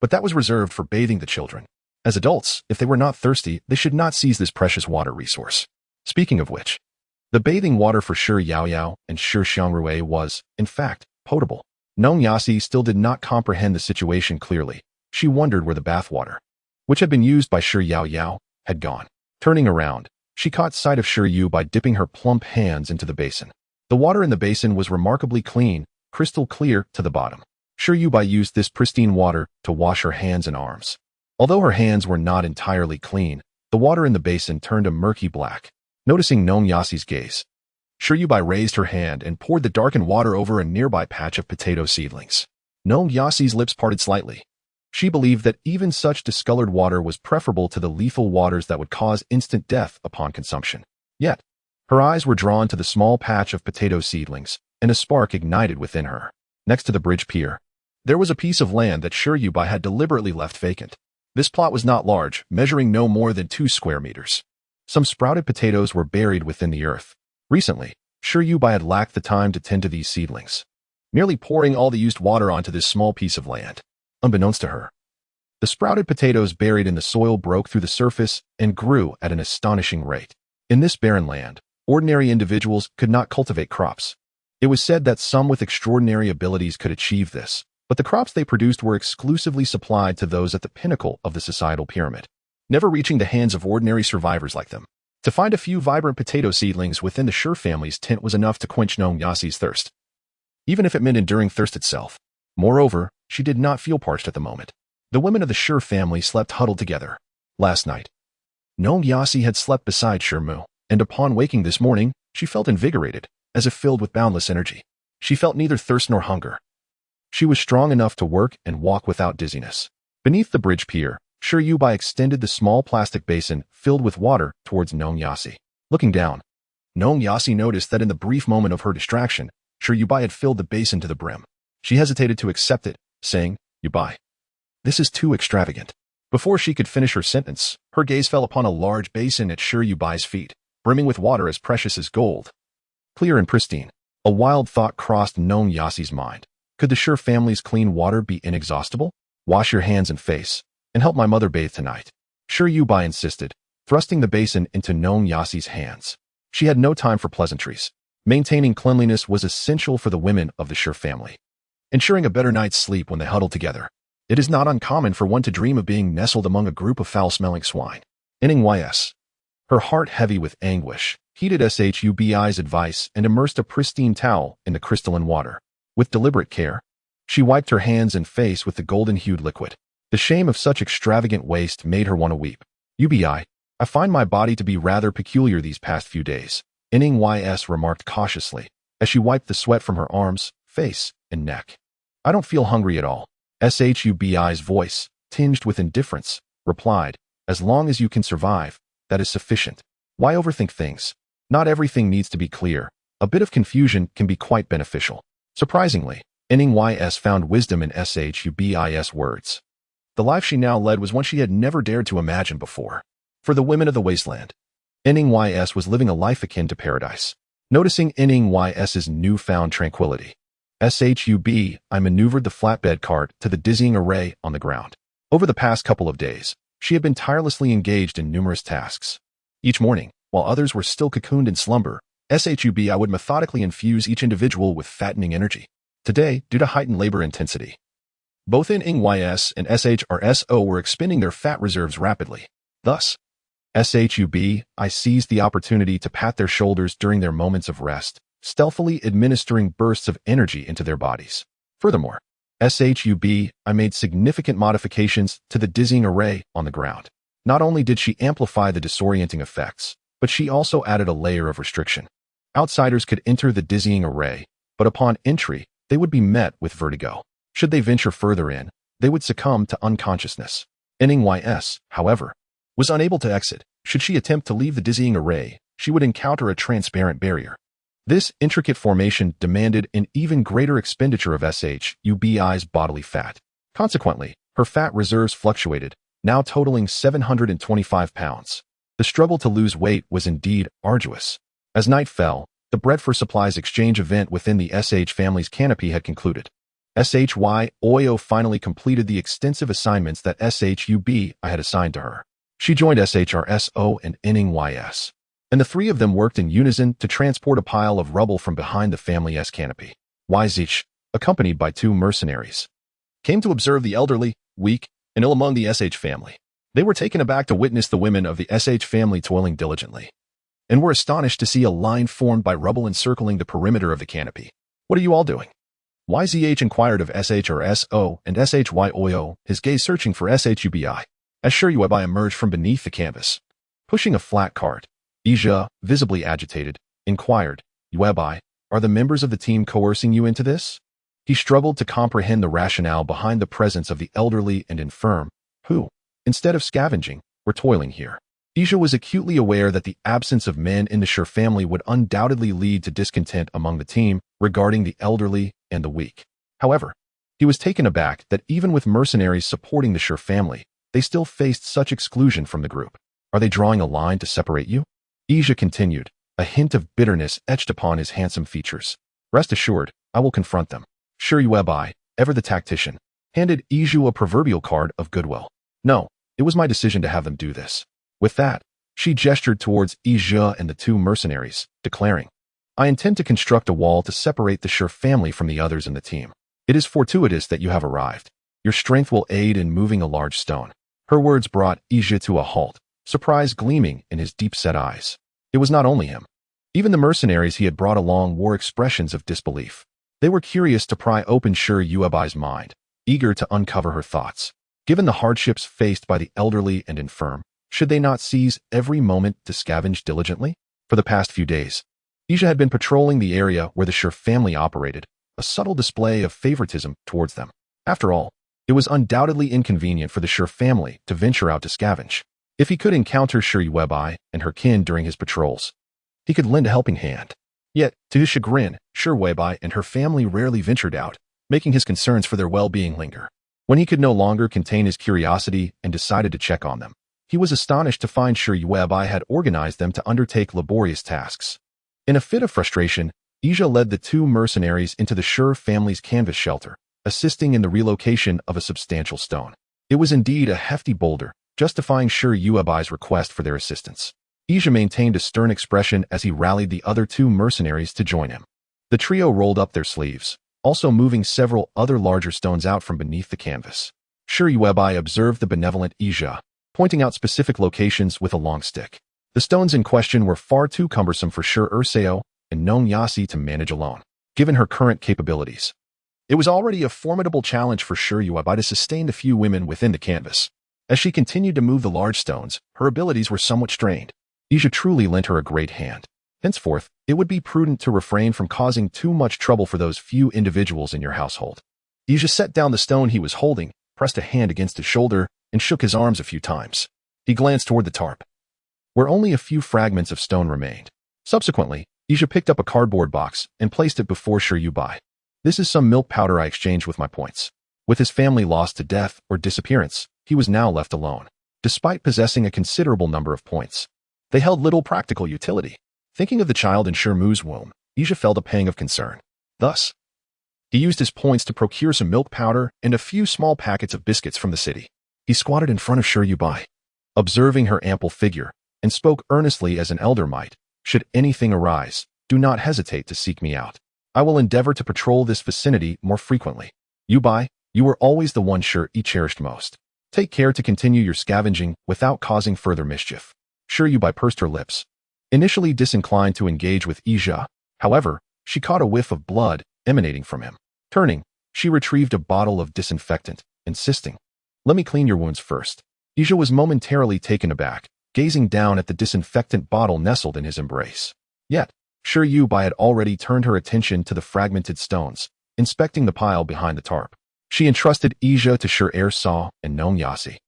but that was reserved for bathing the children. As adults, if they were not thirsty, they should not seize this precious water resource. Speaking of which, the bathing water for Sure Yaoyao and Sure Xiangrui was, in fact, potable. Nong Yasi still did not comprehend the situation clearly. She wondered where the bath water, which had been used by Sure Yaoyao, had gone. Turning around, she caught sight of Sure Yu by dipping her plump hands into the basin. The water in the basin was remarkably clean, crystal clear to the bottom. Sure Yuebai used this pristine water to wash her hands and arms. Although her hands were not entirely clean, the water in the basin turned a murky black. Noticing Nong Yasi's gaze, Sure Yuebai raised her hand and poured the darkened water over a nearby patch of potato seedlings. Nong Yasi's lips parted slightly. She believed that even such discolored water was preferable to the lethal waters that would cause instant death upon consumption. Yet, her eyes were drawn to the small patch of potato seedlings, and a spark ignited within her. Next to the bridge pier, there was a piece of land that Sure Yuebai had deliberately left vacant. This plot was not large, measuring no more than 2 square meters. Some sprouted potatoes were buried within the earth. Recently, Sure Yuebai had lacked the time to tend to these seedlings, merely pouring all the used water onto this small piece of land. Unbeknownst to her, the sprouted potatoes buried in the soil broke through the surface and grew at an astonishing rate. In this barren land, ordinary individuals could not cultivate crops. It was said that some with extraordinary abilities could achieve this, but the crops they produced were exclusively supplied to those at the pinnacle of the societal pyramid, never reaching the hands of ordinary survivors like them. To find a few vibrant potato seedlings within the Sure family's tent was enough to quench Nong Yasi's thirst, even if it meant enduring thirst itself. Moreover, she did not feel parched at the moment. The women of the Sure family slept huddled together. Last night, Nong Yasi had slept beside Sure Mu, and upon waking this morning, she felt invigorated, as if filled with boundless energy. She felt neither thirst nor hunger. She was strong enough to work and walk without dizziness. Beneath the bridge pier, Sure Yuebai extended the small plastic basin filled with water towards Nong Yasi. Looking down, Nong Yasi noticed that in the brief moment of her distraction, Sure Yuebai had filled the basin to the brim. She hesitated to accept it, saying, "Yuebai, this is too extravagant." Before she could finish her sentence, her gaze fell upon a large basin at Sure Yuebai's feet, brimming with water as precious as gold, clear and pristine. A wild thought crossed Nong Yasi's mind. Could the Sure family's clean water be inexhaustible? "Wash your hands and face, and help my mother bathe tonight," Sure Yuebai insisted, thrusting the basin into Nong Yasi's hands. She had no time for pleasantries. Maintaining cleanliness was essential for the women of the Sure family, ensuring a better night's sleep when they huddled together. It is not uncommon for one to dream of being nestled among a group of foul-smelling swine. NYS. Her heart heavy with anguish, heeded Shubai's advice and immersed a pristine towel in the crystalline water. With deliberate care, she wiped her hands and face with the golden-hued liquid. The shame of such extravagant waste made her want to weep. "Yuebai, I find my body to be rather peculiar these past few days," NYS remarked cautiously, as she wiped the sweat from her arms, face, and neck. "I don't feel hungry at all." Shubai's voice, tinged with indifference, replied, "As long as you can survive, that is sufficient. Why overthink things? Not everything needs to be clear. A bit of confusion can be quite beneficial." Surprisingly, NYS found wisdom in Shubai's words. The life she now led was one she had never dared to imagine before. For the women of the Wasteland, NYS was living a life akin to paradise. Noticing NYS's newfound tranquility, Shubai maneuvered the flatbed cart to the dizzying array on the ground. Over the past couple of days, she had been tirelessly engaged in numerous tasks. Each morning, while others were still cocooned in slumber, Subtitle would methodically infuse each individual with fattening energy. Today, due to heightened labor intensity, both NYS and SHRSO were expending their fat reserves rapidly. Thus, Subtitle seized the opportunity to pat their shoulders during their moments of rest, stealthily administering bursts of energy into their bodies. Furthermore, Subtitle made significant modifications to the dizzying array on the ground. Not only did she amplify the disorienting effects, but she also added a layer of restriction. Outsiders could enter the dizzying array, but upon entry, they would be met with vertigo. Should they venture further in, they would succumb to unconsciousness. NYS, however, was unable to exit. Should she attempt to leave the dizzying array, she would encounter a transparent barrier. This intricate formation demanded an even greater expenditure of Subtle's bodily fat. Consequently, her fat reserves fluctuated, now totaling 725 pounds. The struggle to lose weight was indeed arduous. As night fell, the bread for supplies exchange event within the SH family's canopy had concluded. Oyo finally completed the extensive assignments that Subtitle had assigned to her. She joined SHRSO and NYS, and the three of them worked in unison to transport a pile of rubble from behind the family's canopy. YZH, accompanied by two mercenaries, came to observe the elderly, weak, and ill among the SH family. They were taken aback to witness the women of the SH family toiling diligently, and were astonished to see a line formed by rubble encircling the perimeter of the canopy. "What are you all doing?" YZH inquired of SHRSO and SHYOYO, his gaze searching for Subtitle. As Yuebai emerged from beneath the canvas, pushing a flat cart, Ija, visibly agitated, inquired, "Yuebai, are the members of the team coercing you into this?" He struggled to comprehend the rationale behind the presence of the elderly and infirm, who, instead of scavenging, were toiling here. Ija was acutely aware that the absence of men in the Sure family would undoubtedly lead to discontent among the team regarding the elderly and the weak. However, he was taken aback that even with mercenaries supporting the Sure family, they still faced such exclusion from the group. "Are they drawing a line to separate you?" Ija continued, a hint of bitterness etched upon his handsome features. "Rest assured, I will confront them." Sure Yuebai, ever the tactician, handed Iju a proverbial card of goodwill. "No, it was my decision to have them do this." With that, she gestured towards Ija and the two mercenaries, declaring, "I intend to construct a wall to separate the Sure family from the others in the team. It is fortuitous that you have arrived. Your strength will aid in moving a large stone." Her words brought Ija to a halt, surprise gleaming in his deep-set eyes. It was not only him. Even the mercenaries he had brought along wore expressions of disbelief. They were curious to pry open Sure Yuebai's mind, eager to uncover her thoughts. Given the hardships faced by the elderly and infirm, should they not seize every moment to scavenge diligently? For the past few days, Ija had been patrolling the area where the Sure family operated, a subtle display of favoritism towards them. After all, it was undoubtedly inconvenient for the Sure family to venture out to scavenge. If he could encounter Sure Yuebai and her kin during his patrols, he could lend a helping hand. Yet, to his chagrin, Sure Yuebai and her family rarely ventured out, making his concerns for their well-being linger. When he could no longer contain his curiosity and decided to check on them, he was astonished to find Sure Yuebai had organized them to undertake laborious tasks. In a fit of frustration, Ija led the two mercenaries into the Sure family's canvas shelter, assisting in the relocation of a substantial stone. It was indeed a hefty boulder, justifying Sure Yuebai's request for their assistance. Ija maintained a stern expression as he rallied the other two mercenaries to join him. The trio rolled up their sleeves, also moving several other larger stones out from beneath the canvas. Sure Yuebai observed the benevolent Ija, pointing out specific locations with a long stick. The stones in question were far too cumbersome for Sure Urseo and Nong Yasi to manage alone, given her current capabilities. It was already a formidable challenge for Sure Yuebai to sustain the few women within the canvas. As she continued to move the large stones, her abilities were somewhat strained. Ija truly lent her a great hand. Henceforth, it would be prudent to refrain from causing too much trouble for those few individuals in your household. Ija set down the stone he was holding, pressed a hand against his shoulder, and shook his arms a few times. He glanced toward the tarp, where only a few fragments of stone remained. Subsequently, Ija picked up a cardboard box and placed it before Sure Yuebai. "This is some milk powder I exchanged with my points." With his family lost to death or disappearance, he was now left alone. Despite possessing a considerable number of points, they held little practical utility. Thinking of the child in Sure Mu's womb, Ija felt a pang of concern. Thus, he used his points to procure some milk powder and a few small packets of biscuits from the city. He squatted in front of Sure Yuebai, observing her ample figure, and spoke earnestly as an elder might. Should anything arise, do not hesitate to seek me out. I will endeavor to patrol this vicinity more frequently. Yuebai, you were always the one Shi cherished most. Take care to continue your scavenging without causing further mischief. Yuebai pursed her lips. Initially disinclined to engage with Ija, however, she caught a whiff of blood emanating from him. Turning, she retrieved a bottle of disinfectant, insisting, "Let me clean your wounds first." Ija was momentarily taken aback, gazing down at the disinfectant bottle nestled in his embrace. Yet, Yuebai had already turned her attention to the fragmented stones, inspecting the pile behind the tarp. She entrusted Ija to Saw and Nong Yasi.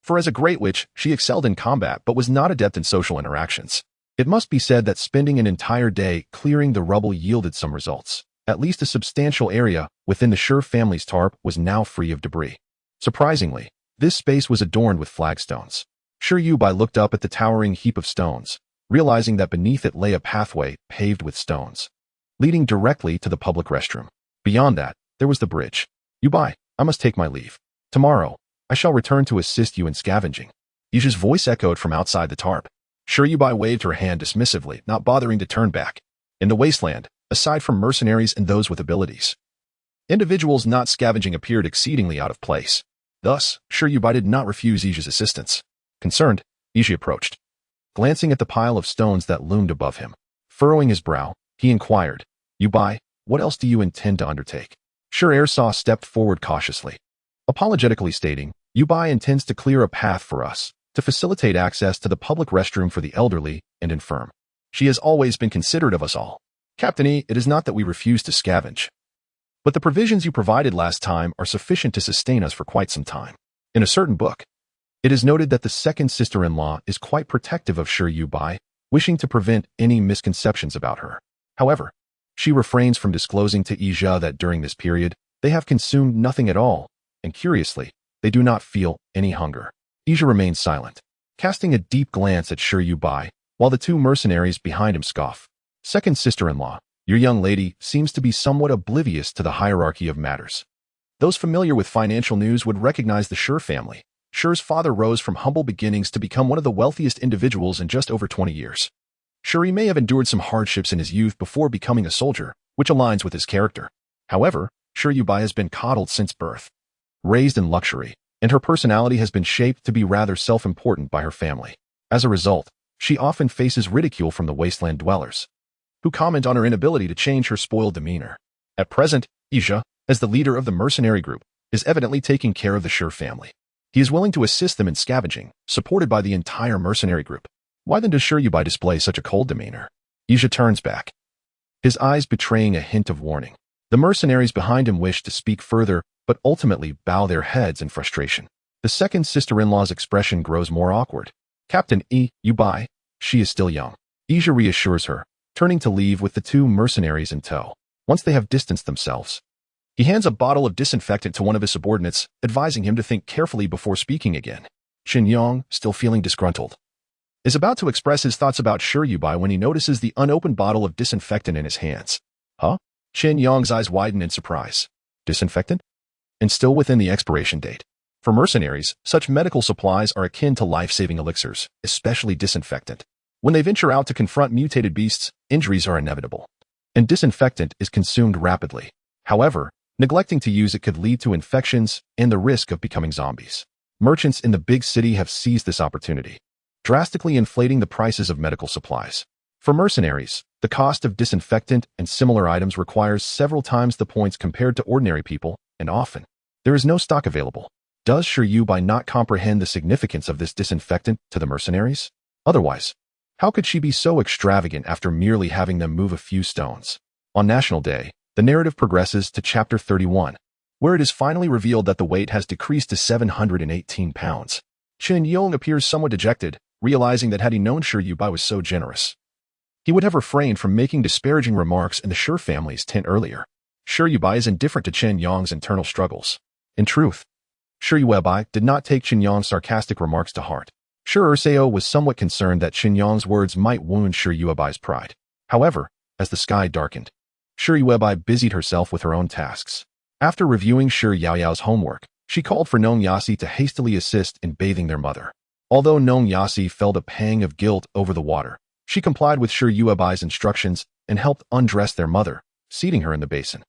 For as a great witch, she excelled in combat but was not adept in social interactions. It must be said that spending an entire day clearing the rubble yielded some results. At least a substantial area within the Shi family's tarp was now free of debris. Surprisingly, this space was adorned with flagstones. Yuebai looked up at the towering heap of stones, realizing that beneath it lay a pathway paved with stones, leading directly to the public restroom. Beyond that, there was the bridge. Yuebai, I must take my leave. Tomorrow, I shall return to assist you in scavenging. Ija's voice echoed from outside the tarp. Yuebai waved her hand dismissively, not bothering to turn back. In the wasteland, aside from mercenaries and those with abilities, individuals not scavenging appeared exceedingly out of place. Thus, Yuebai did not refuse Ija's assistance. Concerned, Ija approached. Glancing at the pile of stones that loomed above him, furrowing his brow, he inquired, "Yuebai, what else do you intend to undertake?" Saw stepped forward cautiously, apologetically stating, "Yuebai intends to clear a path for us, to facilitate access to the public restroom for the elderly and infirm. She has always been considerate of us all. Captain E, it is not that we refuse to scavenge, but the provisions you provided last time are sufficient to sustain us for quite some time. In a certain book, it is noted that the second sister-in-law is quite protective of Yuebai, wishing to prevent any misconceptions about her. However, she refrains from disclosing to Ija that during this period, they have consumed nothing at all, and curiously, they do not feel any hunger." Ija remained silent, casting a deep glance at Yuebai, while the two mercenaries behind him scoff. "Second sister-in-law, your young lady seems to be somewhat oblivious to the hierarchy of matters. Those familiar with financial news would recognize the Shi family. Shi's father rose from humble beginnings to become one of the wealthiest individuals in just over 20 years. Shi may have endured some hardships in his youth before becoming a soldier, which aligns with his character. However, Yuebai has been coddled since birth, raised in luxury, and her personality has been shaped to be rather self-important by her family. As a result, she often faces ridicule from the Wasteland dwellers, who comment on her inability to change her spoiled demeanor. At present, Ija, as the leader of the mercenary group, is evidently taking care of the Shi family. He is willing to assist them in scavenging, supported by the entire mercenary group. Why then does Yuebai display such a cold demeanor?" Ija turns back, his eyes betraying a hint of warning. The mercenaries behind him wish to speak further, but ultimately bow their heads in frustration. The second sister-in-law's expression grows more awkward. "Captain Yuebai, she is still young." Ija reassures her, turning to leave with the two mercenaries in tow. Once they have distanced themselves, he hands a bottle of disinfectant to one of his subordinates, advising him to think carefully before speaking again. Qin Yong, still feeling disgruntled, is about to express his thoughts about Yuebai when he notices the unopened bottle of disinfectant in his hands. "Huh?" Qin Yong's eyes widen in surprise. "Disinfectant? And still within the expiration date." For mercenaries, such medical supplies are akin to life-saving elixirs, especially disinfectant. When they venture out to confront mutated beasts, injuries are inevitable, and disinfectant is consumed rapidly. However, neglecting to use it could lead to infections and the risk of becoming zombies. Merchants in the big city have seized this opportunity, drastically inflating the prices of medical supplies. For mercenaries, the cost of disinfectant and similar items requires several times the points compared to ordinary people, and often, there is no stock available. Does Yuebai not comprehend the significance of this disinfectant to the mercenaries? Otherwise, how could she be so extravagant after merely having them move a few stones? On National Day, the narrative progresses to Chapter 31, where it is finally revealed that the weight has decreased to 718 pounds. Qin Yong appears somewhat dejected, realizing that had he known Yuebai was so generous, he would have refrained from making disparaging remarks in the Shi family's tent earlier. Yuebai is indifferent to Qin Yong's internal struggles. In truth, Yuebai did not take Qin Yong's sarcastic remarks to heart. Sao was somewhat concerned that Qin Yong's words might wound Yuebai's pride. However, as the sky darkened, Yuebai busied herself with her own tasks. After reviewing Yaoyao's homework, she called for Nong Yasi to hastily assist in bathing their mother. Although Nong Yasi felt a pang of guilt over the water, she complied with Yuebai's instructions and helped undress their mother, seating her in the basin.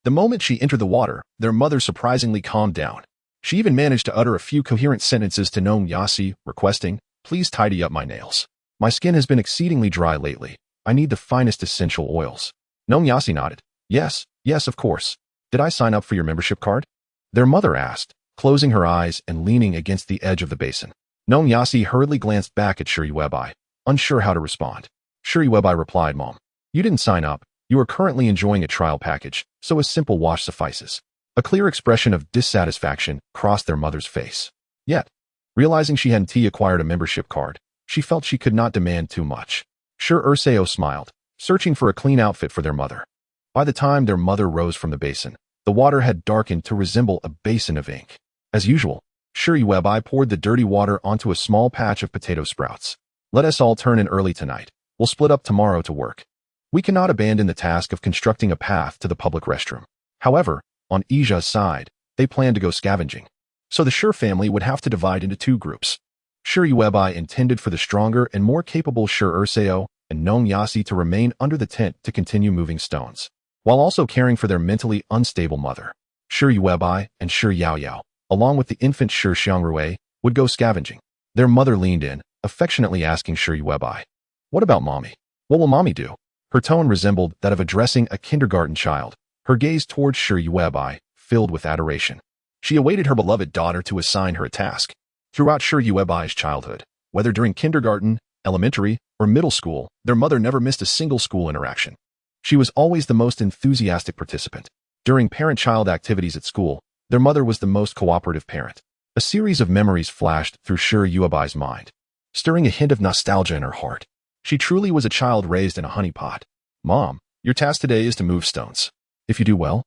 The moment she entered the water, their mother surprisingly calmed down. She even managed to utter a few coherent sentences to Nong Yasi, requesting, "Please tidy up my nails. My skin has been exceedingly dry lately. I need the finest essential oils." Nong Yasi nodded. Yes, of course. Did I sign up for your membership card?" Their mother asked, closing her eyes and leaning against the edge of the basin. Nong Yasi hurriedly glanced back at Yuebai, unsure how to respond. Yuebai replied, "Mom, you didn't sign up. You are currently enjoying a trial package, so a simple wash suffices." A clear expression of dissatisfaction crossed their mother's face. Yet, realizing she hadn't acquired a membership card, she felt she could not demand too much. Urseo smiled, searching for a clean outfit for their mother. By the time their mother rose from the basin, the water had darkened to resemble a basin of ink. As usual, Yuebai poured the dirty water onto a small patch of potato sprouts. "Let us all turn in early tonight. We'll split up tomorrow to work. We cannot abandon the task of constructing a path to the public restroom." However, on Ija's side, they planned to go scavenging. So the Sure family would have to divide into two groups. Yuebai intended for the stronger and more capable Urseo and Nong Yasi to remain under the tent to continue moving stones, while also caring for their mentally unstable mother. Yuebai and Yaoyao, along with the infant Xiangrui, would go scavenging. Their mother leaned in, affectionately asking Yuebai, "What about Mommy? What will Mommy do?" Her tone resembled that of addressing a kindergarten child, her gaze towards Yuebai filled with adoration. She awaited her beloved daughter to assign her a task. Throughout Yuebai's childhood, whether during kindergarten, elementary, or middle school, their mother never missed a single school interaction. She was always the most enthusiastic participant. During parent-child activities at school, their mother was the most cooperative parent. A series of memories flashed through Yuebai's mind, stirring a hint of nostalgia in her heart. She truly was a child raised in a honeypot. "Mom, your task today is to move stones. If you do well,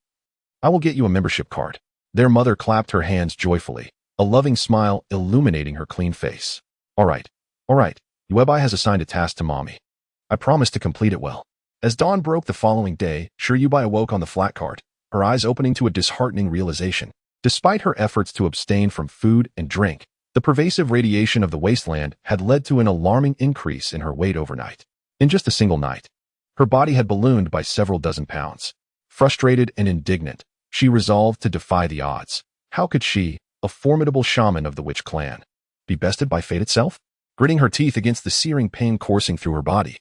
I will get you a membership card." Their mother clapped her hands joyfully, a loving smile illuminating her clean face. All right. Yuebai has assigned a task to Mommy. I promise to complete it well." As dawn broke the following day, Yuebai awoke on the flat cart, her eyes opening to a disheartening realization. Despite her efforts to abstain from food and drink, the pervasive radiation of the wasteland had led to an alarming increase in her weight overnight. In just a single night, her body had ballooned by several dozen pounds. Frustrated and indignant, she resolved to defy the odds. How could she, a formidable shaman of the witch clan, be bested by fate itself? Gritting her teeth against the searing pain coursing through her body,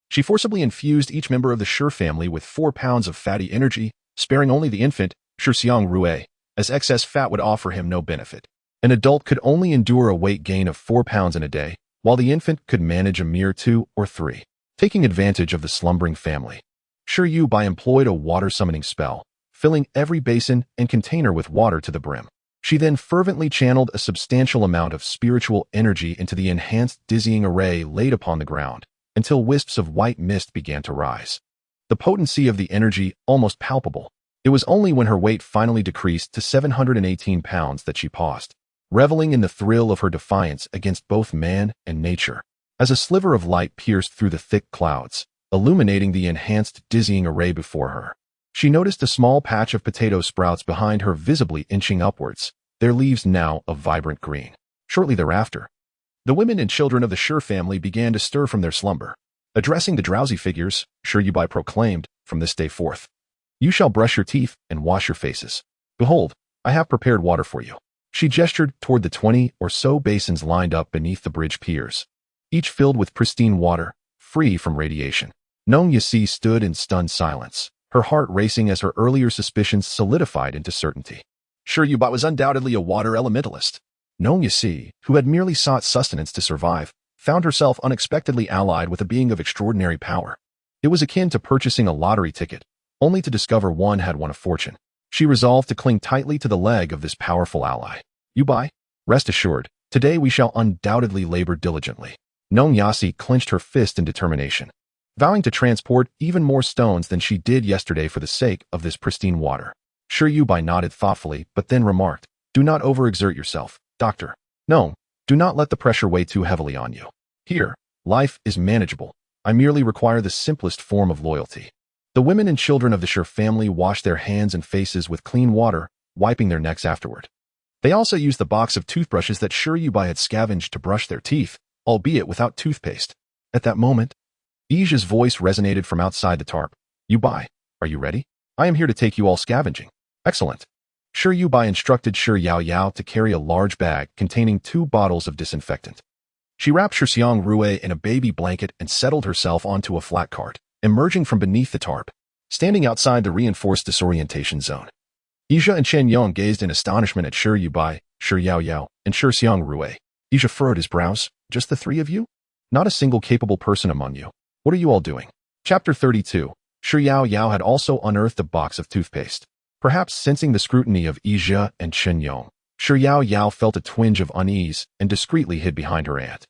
she forcibly infused each member of the Sure family with 4 pounds of fatty energy, sparing only the infant, Xiangrui, as excess fat would offer him no benefit. An adult could only endure a weight gain of 4 pounds in a day, while the infant could manage a mere 2 or 3. Taking advantage of the slumbering family, Yuebai employed a water-summoning spell, filling every basin and container with water to the brim. She then fervently channeled a substantial amount of spiritual energy into the enhanced dizzying array laid upon the ground, until wisps of white mist began to rise. The potency of the energy almost palpable. It was only when her weight finally decreased to 718 pounds that she paused, reveling in the thrill of her defiance against both man and nature. As a sliver of light pierced through the thick clouds, illuminating the enhanced dizzying array before her, she noticed a small patch of potato sprouts behind her visibly inching upwards, their leaves now a vibrant green. Shortly thereafter, the women and children of the Sure family began to stir from their slumber. Addressing the drowsy figures, Yuebai proclaimed, "From this day forth, you shall brush your teeth and wash your faces. Behold, I have prepared water for you." She gestured toward the 20 or so basins lined up beneath the bridge piers, each filled with pristine water, free from radiation. Nong Yasi stood in stunned silence, her heart racing as her earlier suspicions solidified into certainty. Yuebai was undoubtedly a water elementalist. Nong Yasi, who had merely sought sustenance to survive, found herself unexpectedly allied with a being of extraordinary power. It was akin to purchasing a lottery ticket, only to discover one had won a fortune. She resolved to cling tightly to the leg of this powerful ally. "Yuebai, rest assured, today we shall undoubtedly labor diligently." Nong Yasi clenched her fist in determination, vowing to transport even more stones than she did yesterday for the sake of this pristine water. Yuebai nodded thoughtfully, but then remarked, "Do not overexert yourself, Doctor. No, do not let the pressure weigh too heavily on you. Here, life is manageable. I merely require the simplest form of loyalty." The women and children of the Sure family washed their hands and faces with clean water, wiping their necks afterward. They also used the box of toothbrushes that Yuebai had scavenged to brush their teeth, albeit without toothpaste. At that moment, Ija's voice resonated from outside the tarp. Yuebai, are you ready? I am here to take you all scavenging. Excellent. Yuebai instructed Yao to carry a large bag containing 2 bottles of disinfectant. She wrapped Rue in a baby blanket and settled herself onto a flat cart, emerging from beneath the tarp, standing outside the reinforced disorientation zone. Ija and Chen Yong gazed in astonishment at Yuebai, Yao, and Rue. Ija furrowed his brows. Just the 3 of you? Not a single capable person among you. What are you all doing? Chapter 32. Yao had also unearthed a box of toothpaste. Perhaps sensing the scrutiny of Ija and Chen Yong, Yao felt a twinge of unease and discreetly hid behind her aunt.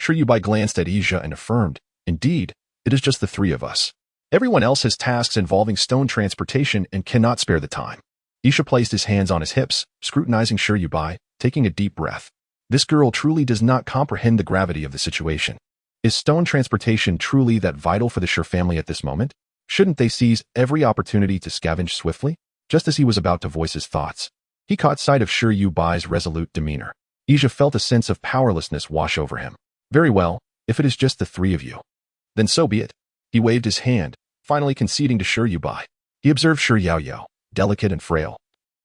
Yuebai glanced at Ija and affirmed, indeed, it is just the 3 of us. Everyone else has tasks involving stone transportation and cannot spare the time. Ija placed his hands on his hips, scrutinizing Yuebai, taking a deep breath. This girl truly does not comprehend the gravity of the situation. Is stone transportation truly that vital for the Shur family at this moment? Shouldn't they seize every opportunity to scavenge swiftly? Just as he was about to voice his thoughts, he caught sight of Yuebai's resolute demeanor. Ija felt a sense of powerlessness wash over him. Very well, if it is just the 3 of you, then so be it. He waved his hand, finally conceding to Yuebai. He observed Yao, delicate and frail,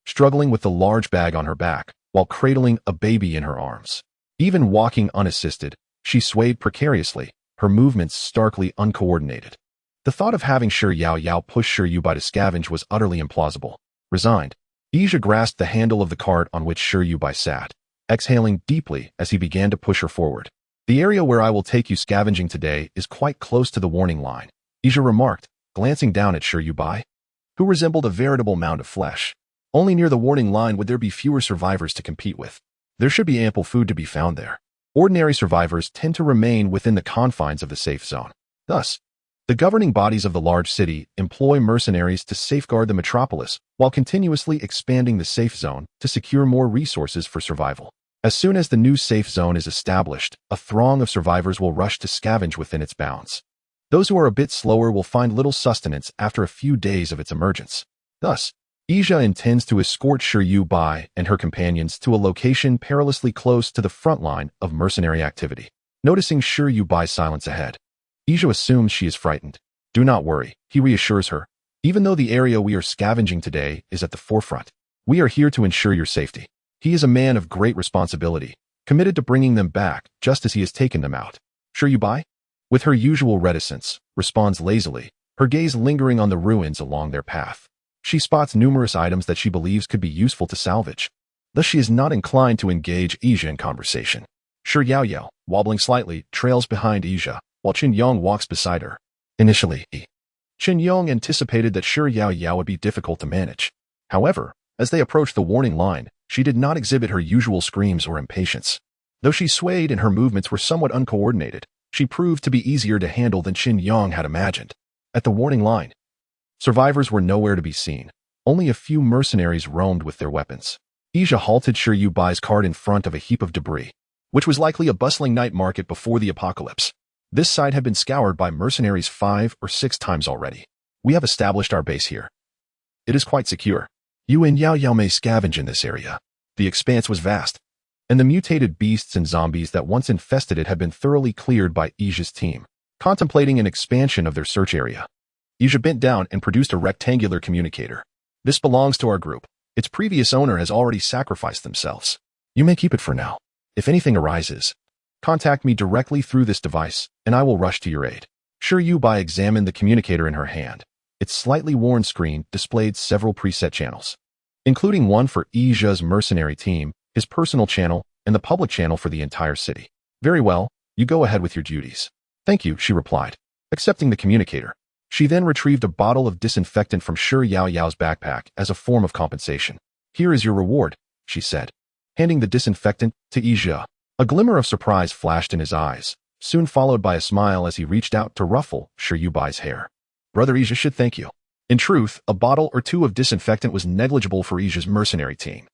struggling with the large bag on her back while cradling a baby in her arms. Even walking unassisted, she swayed precariously, her movements starkly uncoordinated. The thought of having Yao push Yuebai to scavenge was utterly implausible. Resigned, Ija grasped the handle of the cart on which Yuebai sat, exhaling deeply as he began to push her forward. The area where I will take you scavenging today is quite close to the warning line, Ija remarked, glancing down at Yuebai, who resembled a veritable mound of flesh. Only near the warning line would there be fewer survivors to compete with. There should be ample food to be found there. Ordinary survivors tend to remain within the confines of the safe zone. Thus, the governing bodies of the large city employ mercenaries to safeguard the metropolis while continuously expanding the safe zone to secure more resources for survival. As soon as the new safe zone is established, a throng of survivors will rush to scavenge within its bounds. Those who are a bit slower will find little sustenance after a few days of its emergence. Thus, Ija intends to escort Yuebai and her companions to a location perilously close to the front line of mercenary activity. Noticing Yuebai's silence ahead, Ija assumes she is frightened. Do not worry, he reassures her. Even though the area we are scavenging today is at the forefront, we are here to ensure your safety. He is a man of great responsibility, committed to bringing them back just as he has taken them out. Yuebai, with her usual reticence, responds lazily, her gaze lingering on the ruins along their path. She spots numerous items that she believes could be useful to salvage. Thus she is not inclined to engage Ija in conversation. Yao, wobbling slightly, trails behind Ija, while Chen Yong walks beside her. Initially, Chen Yong anticipated that Yao would be difficult to manage. However, as they approached the warning line, she did not exhibit her usual screams or impatience. Though she swayed and her movements were somewhat uncoordinated, she proved to be easier to handle than Chen Yong had imagined. At the warning line, survivors were nowhere to be seen. Only a few mercenaries roamed with their weapons. Ija halted Yuebai's cart in front of a heap of debris, which was likely a bustling night market before the apocalypse. This site had been scoured by mercenaries 5 or 6 times already. We have established our base here. It is quite secure. You and Yao may scavenge in this area. The expanse was vast, and the mutated beasts and zombies that once infested it had been thoroughly cleared by Ija's team, contemplating an expansion of their search area. Ija bent down and produced a rectangular communicator. This belongs to our group. Its previous owner has already sacrificed themselves. You may keep it for now. If anything arises, contact me directly through this device, and I will rush to your aid. Yuebai examined the communicator in her hand. Its slightly worn screen displayed several preset channels, including one for Ija's mercenary team, his personal channel, and the public channel for the entire city. Very well, you go ahead with your duties. Thank you, she replied, accepting the communicator. She then retrieved a bottle of disinfectant from Yao's backpack as a form of compensation. Here is your reward, she said, handing the disinfectant to Ija. A glimmer of surprise flashed in his eyes, soon followed by a smile as he reached out to ruffle Yuebai's hair. Brother Ija should thank you. In truth, a bottle or 2 of disinfectant was negligible for Ija's mercenary team.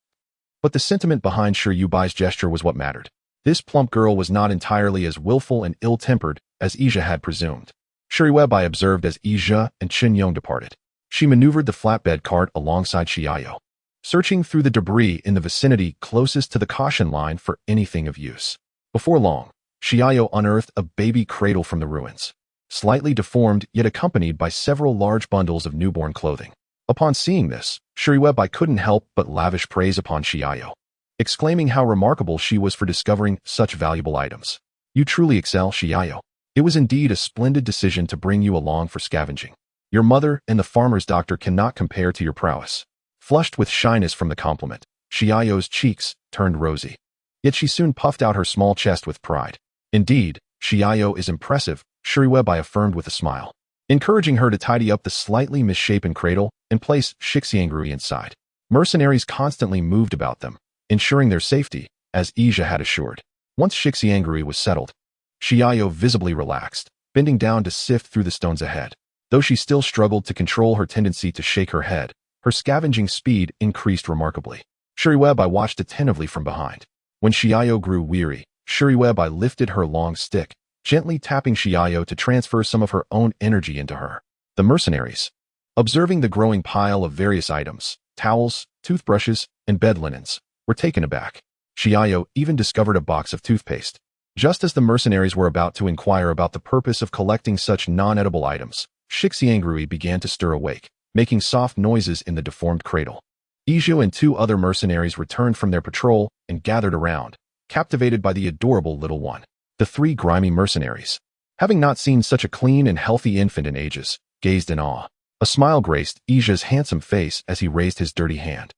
But the sentiment behind Yuebai's gesture was what mattered. This plump girl was not entirely as willful and ill-tempered as Ija had presumed. Yuebai observed as Ija and Chen Yong departed. She maneuvered the flatbed cart alongside Xiao, searching through the debris in the vicinity closest to the caution line for anything of use. Before long, Xiaoyo unearthed a baby cradle from the ruins, slightly deformed yet accompanied by several large bundles of newborn clothing. Upon seeing this, Yuebai couldn't help but lavish praise upon Xiaoyo, exclaiming how remarkable she was for discovering such valuable items. "You truly excel, Xiaoyo. It was indeed a splendid decision to bring you along for scavenging. Your mother and the farmer's doctor cannot compare to your prowess." Flushed with shyness from the compliment, Xiaoyo's cheeks turned rosy. Yet she soon puffed out her small chest with pride. "Indeed, Xiaoyo is impressive," Yuebai affirmed with a smile, encouraging her to tidy up the slightly misshapen cradle and place Shixiangrui inside. Mercenaries constantly moved about them, ensuring their safety, as Ija had assured. Once Shixiangrui was settled, Xiaoyo visibly relaxed, bending down to sift through the stones ahead. Though she still struggled to control her tendency to shake her head, her scavenging speed increased remarkably. Yuebai watched attentively from behind. When Xiaoyo grew weary, Yuebai lifted her long stick, gently tapping Xiaoyo to transfer some of her own energy into her. The mercenaries, observing the growing pile of various items, towels, toothbrushes, and bed linens, were taken aback. Xiaoyo even discovered a box of toothpaste. Just as the mercenaries were about to inquire about the purpose of collecting such non-edible items, Shixiangrui began to stir awake, making soft noises in the deformed cradle. Iju and 2 other mercenaries returned from their patrol and gathered around, captivated by the adorable little one. The 3 grimy mercenaries, having not seen such a clean and healthy infant in ages, gazed in awe. A smile graced Ija's handsome face as he raised his dirty hand,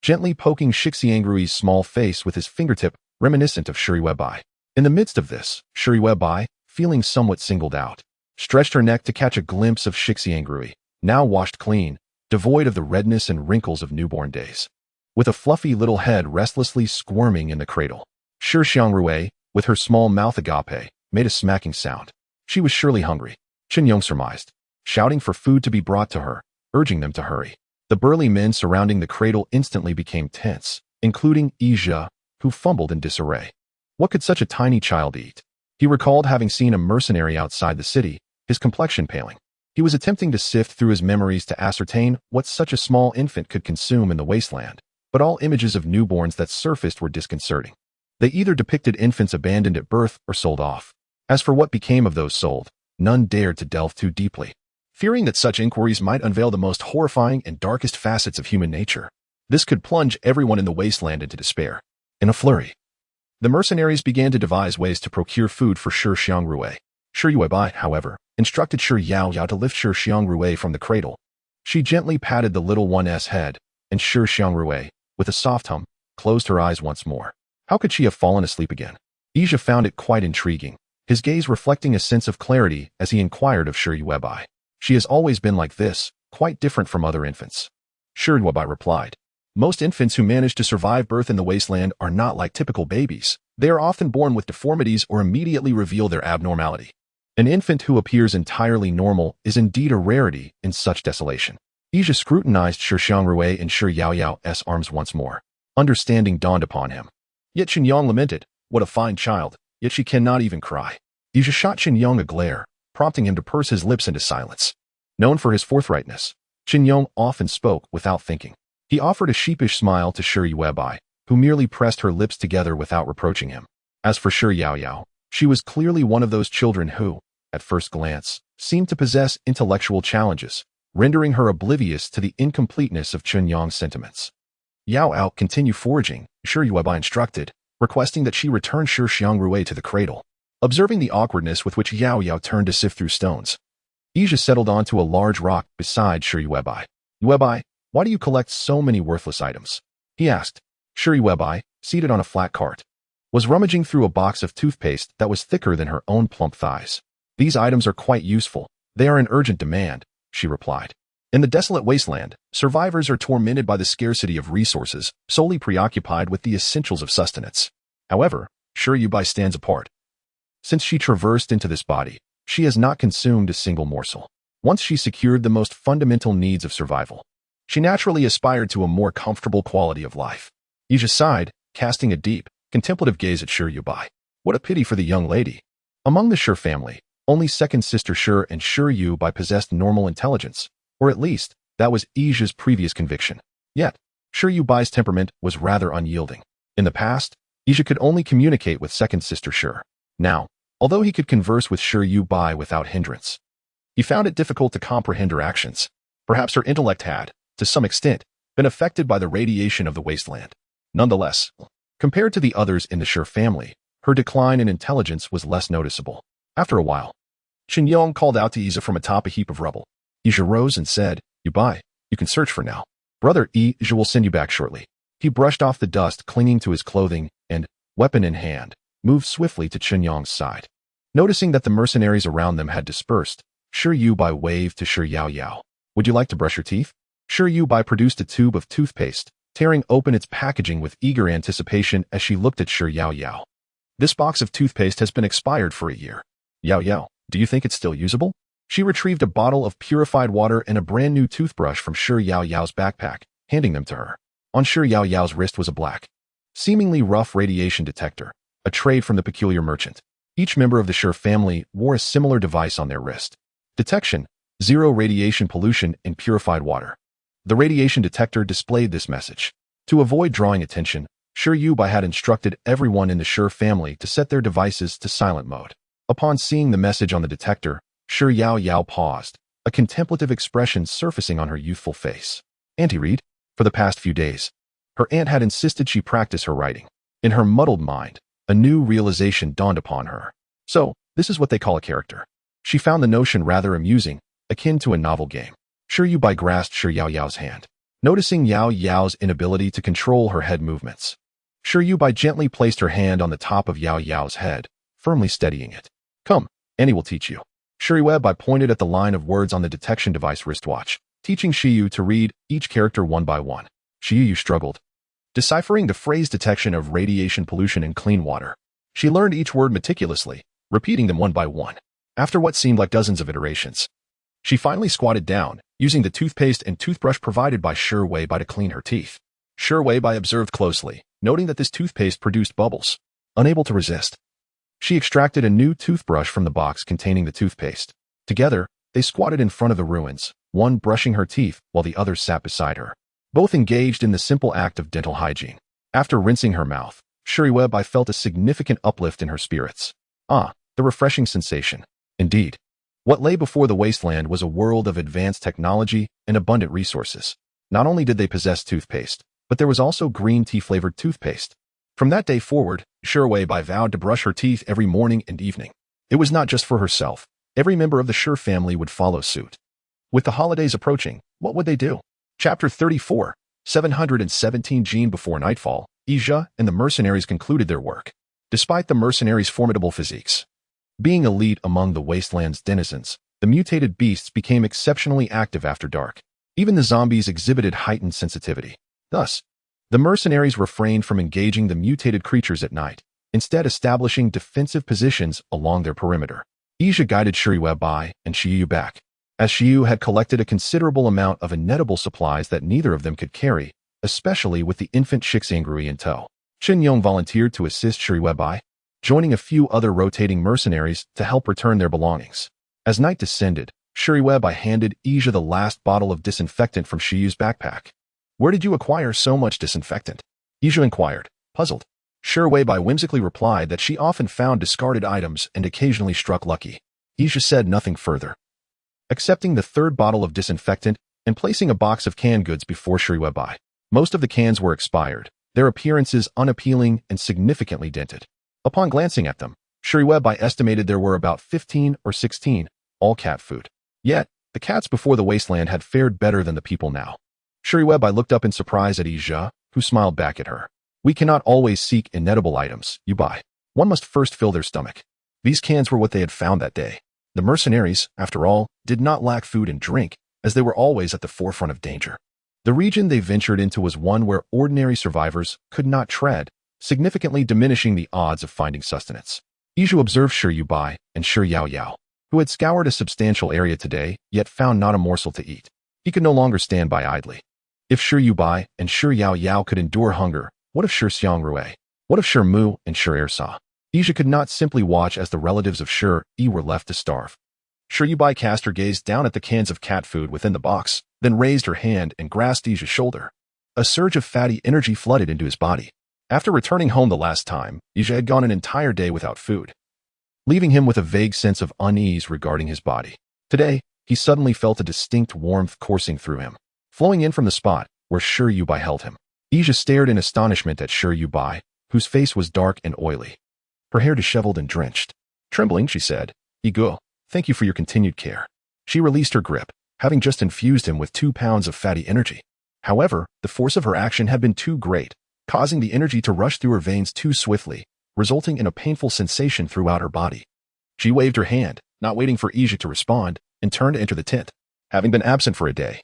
gently poking Shixiangrui's small face with his fingertip, reminiscent of Yuebai. In the midst of this, Yuebai, feeling somewhat singled out, stretched her neck to catch a glimpse of Shixiangrui, now washed clean, devoid of the redness and wrinkles of newborn days, with a fluffy little head restlessly squirming in the cradle. Shixiangrui, with her small mouth agape, made a smacking sound. She was surely hungry, Qinyong surmised, shouting for food to be brought to her, urging them to hurry. The burly men surrounding the cradle instantly became tense, including Ija, who fumbled in disarray. What could such a tiny child eat? He recalled having seen a mercenary outside the city, his complexion paling. He was attempting to sift through his memories to ascertain what such a small infant could consume in the wasteland, but all images of newborns that surfaced were disconcerting. They either depicted infants abandoned at birth or sold off. As for what became of those sold, none dared to delve too deeply, fearing that such inquiries might unveil the most horrifying and darkest facets of human nature. This could plunge everyone in the wasteland into despair. In a flurry, the mercenaries began to devise ways to procure food for Yuebai, however, instructed Yaoyao to lift Yuebai from the cradle. She gently patted the little one's head, and Yuebai, with a soft hum, closed her eyes once more. How could she have fallen asleep again? Ija found it quite intriguing, his gaze reflecting a sense of clarity as he inquired of Yuebai. "She has always been like this, quite different from other infants." Yuebai replied. "Most infants who manage to survive birth in the wasteland are not like typical babies. They are often born with deformities or immediately reveal their abnormality. An infant who appears entirely normal is indeed a rarity in such desolation." Ija scrutinized Yuebai and Yaoyao's arms once more. Understanding dawned upon him. Yet Qinyong lamented, "What a fine child, yet she cannot even cry." Ija shot Qinyong a glare, prompting him to purse his lips into silence. Known for his forthrightness, Qinyong often spoke without thinking. He offered a sheepish smile to Yuebai, who merely pressed her lips together without reproaching him. As for Yaoyao, she was clearly one of those children who, at first glance, seemed to possess intellectual challenges, rendering her oblivious to the incompleteness of Qinyong's sentiments. "Yaoyao, continue foraging," Yuebai instructed, requesting that she return Shixiangrui to the cradle. Observing the awkwardness with which Yaoyao turned to sift through stones, Ija settled onto a large rock beside Yuebai. "Yuebai, why do you collect so many worthless items?" he asked. Yuebai, seated on a flat cart, was rummaging through a box of toothpaste that was thicker than her own plump thighs. "These items are quite useful. They are in urgent demand," she replied. In the desolate wasteland, survivors are tormented by the scarcity of resources, solely preoccupied with the essentials of sustenance. However, Yuebai stands apart. Since she traversed into this body, she has not consumed a single morsel. Once she secured the most fundamental needs of survival, she naturally aspired to a more comfortable quality of life. Ija sighed, casting a deep, contemplative gaze at Yuebai. What a pity for the young lady. Among the Shur family, only second sister Shur and Yuebai possessed normal intelligence, or at least, that was Ija's previous conviction. Yet, Shi Yuebai's temperament was rather unyielding. In the past, Ija could only communicate with second sister Shi. Now, although he could converse with Shi Yuebai without hindrance, he found it difficult to comprehend her actions. Perhaps her intellect had, to some extent, been affected by the radiation of the wasteland. Nonetheless, compared to the others in the Shi family, her decline in intelligence was less noticeable. After a while, Chen Yong called out to Ija from atop a heap of rubble. Ija rose and said, "Yuebai, you can search for now. Brother Ija will send you back shortly." He brushed off the dust clinging to his clothing and, weapon in hand, moved swiftly to Chen Yong's side. Noticing that the mercenaries around them had dispersed, Shi Yuebai waved to Shi Yaoyao. "Would you like to brush your teeth?" Shi Yuebai produced a tube of toothpaste, tearing open its packaging with eager anticipation as she looked at Shi Yaoyao. "This box of toothpaste has been expired for a year. Yaoyao, do you think it's still usable?" She retrieved a bottle of purified water and a brand new toothbrush from Shi Yaoyao's backpack, handing them to her. On Shi Yaoyao's wrist was a black, seemingly rough radiation detector, a trade from the peculiar merchant. Each member of the Shi family wore a similar device on their wrist. Detection: 0 radiation pollution in purified water. The radiation detector displayed this message. To avoid drawing attention, Shi Yuebai had instructed everyone in the Shi family to set their devices to silent mode. Upon seeing the message on the detector, Shi Yaoyao paused, a contemplative expression surfacing on her youthful face. Auntie Reed, for the past few days, her aunt had insisted she practice her writing. In her muddled mind, a new realization dawned upon her. So, this is what they call a character. She found the notion rather amusing, akin to a novel game. Shi Yuebai grasped Shi Yaoyao's hand. Noticing Yaoyao's inability to control her head movements, Shi Yuebai gently placed her hand on the top of Yaoyao's head, firmly steadying it. "Come, Annie will teach you." Shi Yuebai pointed at the line of words on the detection device wristwatch, teaching Shiyu to read each character one by one. Shiyu struggled, deciphering the phrase detection of radiation pollution in clean water. She learned each word meticulously, repeating them one by one. After what seemed like dozens of iterations, she finally squatted down, using the toothpaste and toothbrush provided by Shi Yuebai to clean her teeth. Shi Yuebai observed closely, noting that this toothpaste produced bubbles. Unable to resist, she extracted a new toothbrush from the box containing the toothpaste. Together, they squatted in front of the ruins, one brushing her teeth while the other sat beside her. Both engaged in the simple act of dental hygiene. After rinsing her mouth, Shi Yuebai felt a significant uplift in her spirits. Ah, the refreshing sensation. Indeed, what lay before the wasteland was a world of advanced technology and abundant resources. Not only did they possess toothpaste, but there was also green tea-flavored toothpaste. From that day forward, Shi Yuebai vowed to brush her teeth every morning and evening. It was not just for herself. Every member of the Shi family would follow suit. With the holidays approaching, what would they do? Chapter 34, 717 Jean. Before nightfall, Ija and the mercenaries concluded their work. Despite the mercenaries' formidable physiques, being elite among the wasteland's denizens, the mutated beasts became exceptionally active after dark. Even the zombies exhibited heightened sensitivity. Thus, the mercenaries refrained from engaging the mutated creatures at night, instead establishing defensive positions along their perimeter. Ija guided Shi Yuebai and Shiyu back, as Shiyu had collected a considerable amount of inedible supplies that neither of them could carry, especially with the infant Shixangrui in tow. Chen Yong volunteered to assist Shi Yuebai, joining a few other rotating mercenaries to help return their belongings. As night descended, Shi Yuebai handed Ija the last bottle of disinfectant from Shiyu's backpack. "Where did you acquire so much disinfectant?" Ija inquired, puzzled. Shi Yuebai whimsically replied that she often found discarded items and occasionally struck lucky. Ija said nothing further, accepting the third bottle of disinfectant and placing a box of canned goods before Shi Yuebai. Most of the cans were expired, their appearances unappealing and significantly dented. Upon glancing at them, Shi Yuebai estimated there were about 15 or 16, all cat food. Yet, the cats before the wasteland had fared better than the people now. Shi Yuebai looked up in surprise at Ija, who smiled back at her. "We cannot always seek inedible items, Yuebai. One must first fill their stomach." These cans were what they had found that day. The mercenaries, after all, did not lack food and drink, as they were always at the forefront of danger. The region they ventured into was one where ordinary survivors could not tread, significantly diminishing the odds of finding sustenance. Ija observed Shi Yuebai and Shi Yaoyao, who had scoured a substantial area today, yet found not a morsel to eat. He could no longer stand by idly. If Shi Yuebai and Shi Yaoyao could endure hunger, what of Shi Xiangrui? What of Shi Mu and Shi Ersa? Ija could not simply watch as the relatives of Shi Yi were left to starve. Shi Yuebai cast her gaze down at the cans of cat food within the box, then raised her hand and grasped Ija's shoulder. A surge of fatty energy flooded into his body. After returning home the last time, Yuebai had gone an entire day without food, leaving him with a vague sense of unease regarding his body. Today, he suddenly felt a distinct warmth coursing through him, flowing in from the spot where Yuebai held him. Yuebai stared in astonishment at Yuebai, whose face was dark and oily, her hair disheveled and drenched. Trembling, she said, "Yuebai, thank you for your continued care." She released her grip, having just infused him with 2 pounds of fatty energy. However, the force of her action had been too great, causing the energy to rush through her veins too swiftly, resulting in a painful sensation throughout her body. She waved her hand, not waiting for Yuebai to respond, and turned to enter the tent. Having been absent for a day,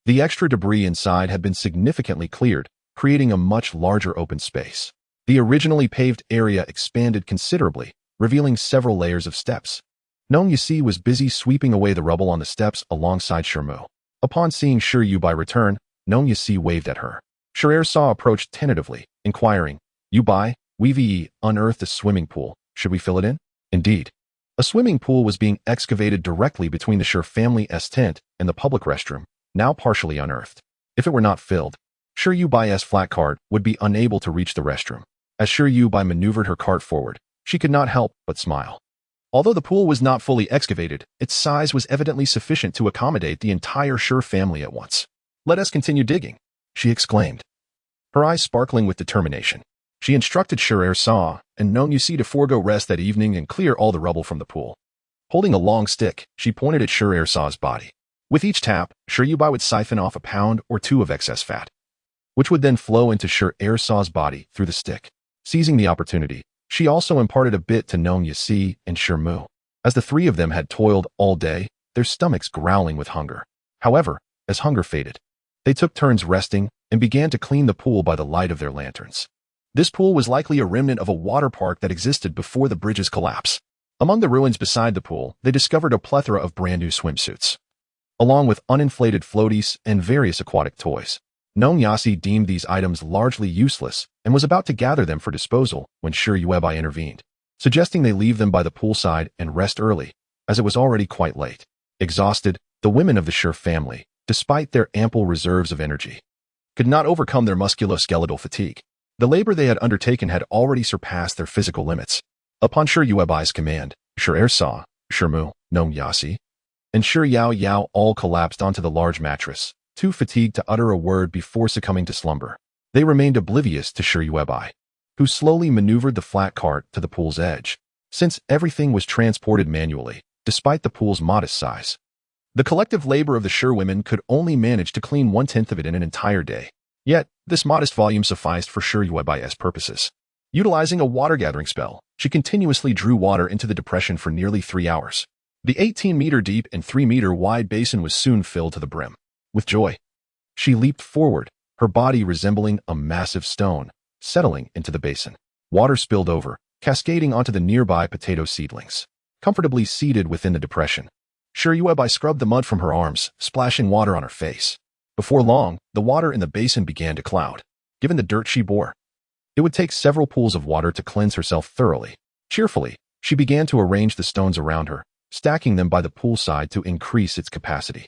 the extra debris inside had been significantly cleared, creating a much larger open space. The originally paved area expanded considerably, revealing several layers of steps. Nong Yasi was busy sweeping away the rubble on the steps alongside Shirmu. Upon seeing Yuebai return, Nong Yasi waved at her. Saw approached tentatively, inquiring, "Yuebai, we've unearthed a swimming pool. Should we fill it in?" Indeed. A swimming pool was being excavated directly between the Shur family's tent and the public restroom, now partially unearthed. If it were not filled, Yuebai's flat cart would be unable to reach the restroom. As Yuebai maneuvered her cart forward, she could not help but smile. Although the pool was not fully excavated, its size was evidently sufficient to accommodate the entire Shur family at once. "Let us continue digging," she exclaimed, her eyes sparkling with determination. She instructed Saw and Nong Yasi to forego rest that evening and clear all the rubble from the pool. Holding a long stick, she pointed at Saw's body. With each tap, Yuebai would siphon off a pound or 2 of excess fat, which would then flow into Saw's body through the stick. Seizing the opportunity, she also imparted a bit to Nong Yasi and Shirmu. As the 3 of them had toiled all day, their stomachs growling with hunger. However, as hunger faded, they took turns resting and began to clean the pool by the light of their lanterns. This pool was likely a remnant of a water park that existed before the bridge's collapse. Among the ruins beside the pool, they discovered a plethora of brand new swimsuits, along with uninflated floaties and various aquatic toys. Nong Yasi deemed these items largely useless and was about to gather them for disposal when Yuebai intervened, suggesting they leave them by the poolside and rest early, as it was already quite late. Exhausted, the women of the Shur family, despite their ample reserves of energy, could not overcome their musculoskeletal fatigue. The labor they had undertaken had already surpassed their physical limits. Upon Yuebai's command, Saw, Shirmu, Nong Yasi, and Yao all collapsed onto the large mattress, too fatigued to utter a word before succumbing to slumber. They remained oblivious to Yuebai, who slowly maneuvered the flat cart to the pool's edge. Since everything was transported manually, despite the pool's modest size, the collective labor of the Shur women could only manage to clean 1/10 of it in an entire day. Yet, this modest volume sufficed for Yuebai's purposes. Utilizing a water-gathering spell, she continuously drew water into the depression for nearly 3 hours. The 18-meter-deep and 3-meter-wide basin was soon filled to the brim. With joy, she leaped forward, her body resembling a massive stone, settling into the basin. Water spilled over, cascading onto the nearby potato seedlings, comfortably seated within the depression. Yuebai scrubbed the mud from her arms, splashing water on her face. Before long, the water in the basin began to cloud. Given the dirt she bore, it would take several pools of water to cleanse herself thoroughly. Cheerfully, she began to arrange the stones around her, stacking them by the poolside to increase its capacity.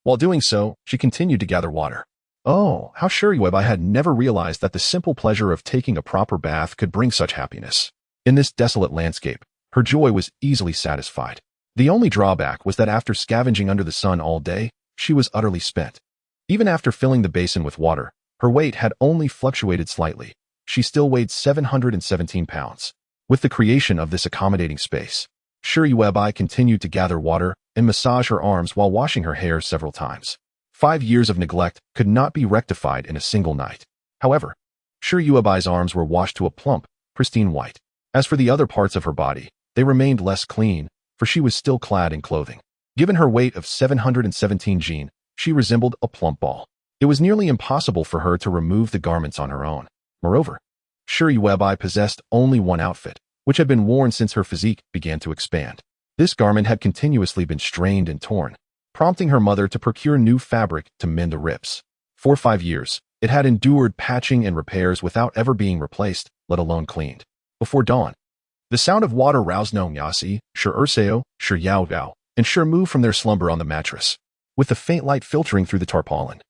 While doing so, she continued to gather water. Oh, how Yuebai had never realized that the simple pleasure of taking a proper bath could bring such happiness. In this desolate landscape, her joy was easily satisfied. The only drawback was that after scavenging under the sun all day, she was utterly spent. Even after filling the basin with water, her weight had only fluctuated slightly. She still weighed 717 pounds. With the creation of this accommodating space, Yuebai continued to gather water and massage her arms while washing her hair several times. 5 years of neglect could not be rectified in a single night. However, Yuebai's arms were washed to a plump, pristine white. As for the other parts of her body, they remained less clean, for she was still clad in clothing. Given her weight of 717 jin, she resembled a plump ball. It was nearly impossible for her to remove the garments on her own. Moreover, Yuebai possessed only one outfit, which had been worn since her physique began to expand. This garment had continuously been strained and torn, prompting her mother to procure new fabric to mend the rips. For 5 years, it had endured patching and repairs without ever being replaced, let alone cleaned. Before dawn, the sound of water roused Nong Yasi, Yao, and Shirmu from their slumber on the mattress, with the faint light filtering through the tarpaulin.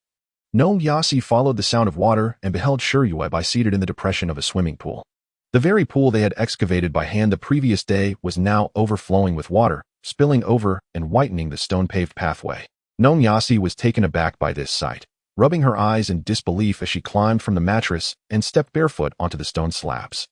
Gnome Yasi followed the sound of water and beheld Yuebai seated in the depression of a swimming pool. The very pool they had excavated by hand the previous day was now overflowing with water, spilling over and whitening the stone-paved pathway. Gnome Yasi was taken aback by this sight, rubbing her eyes in disbelief as she climbed from the mattress and stepped barefoot onto the stone slabs.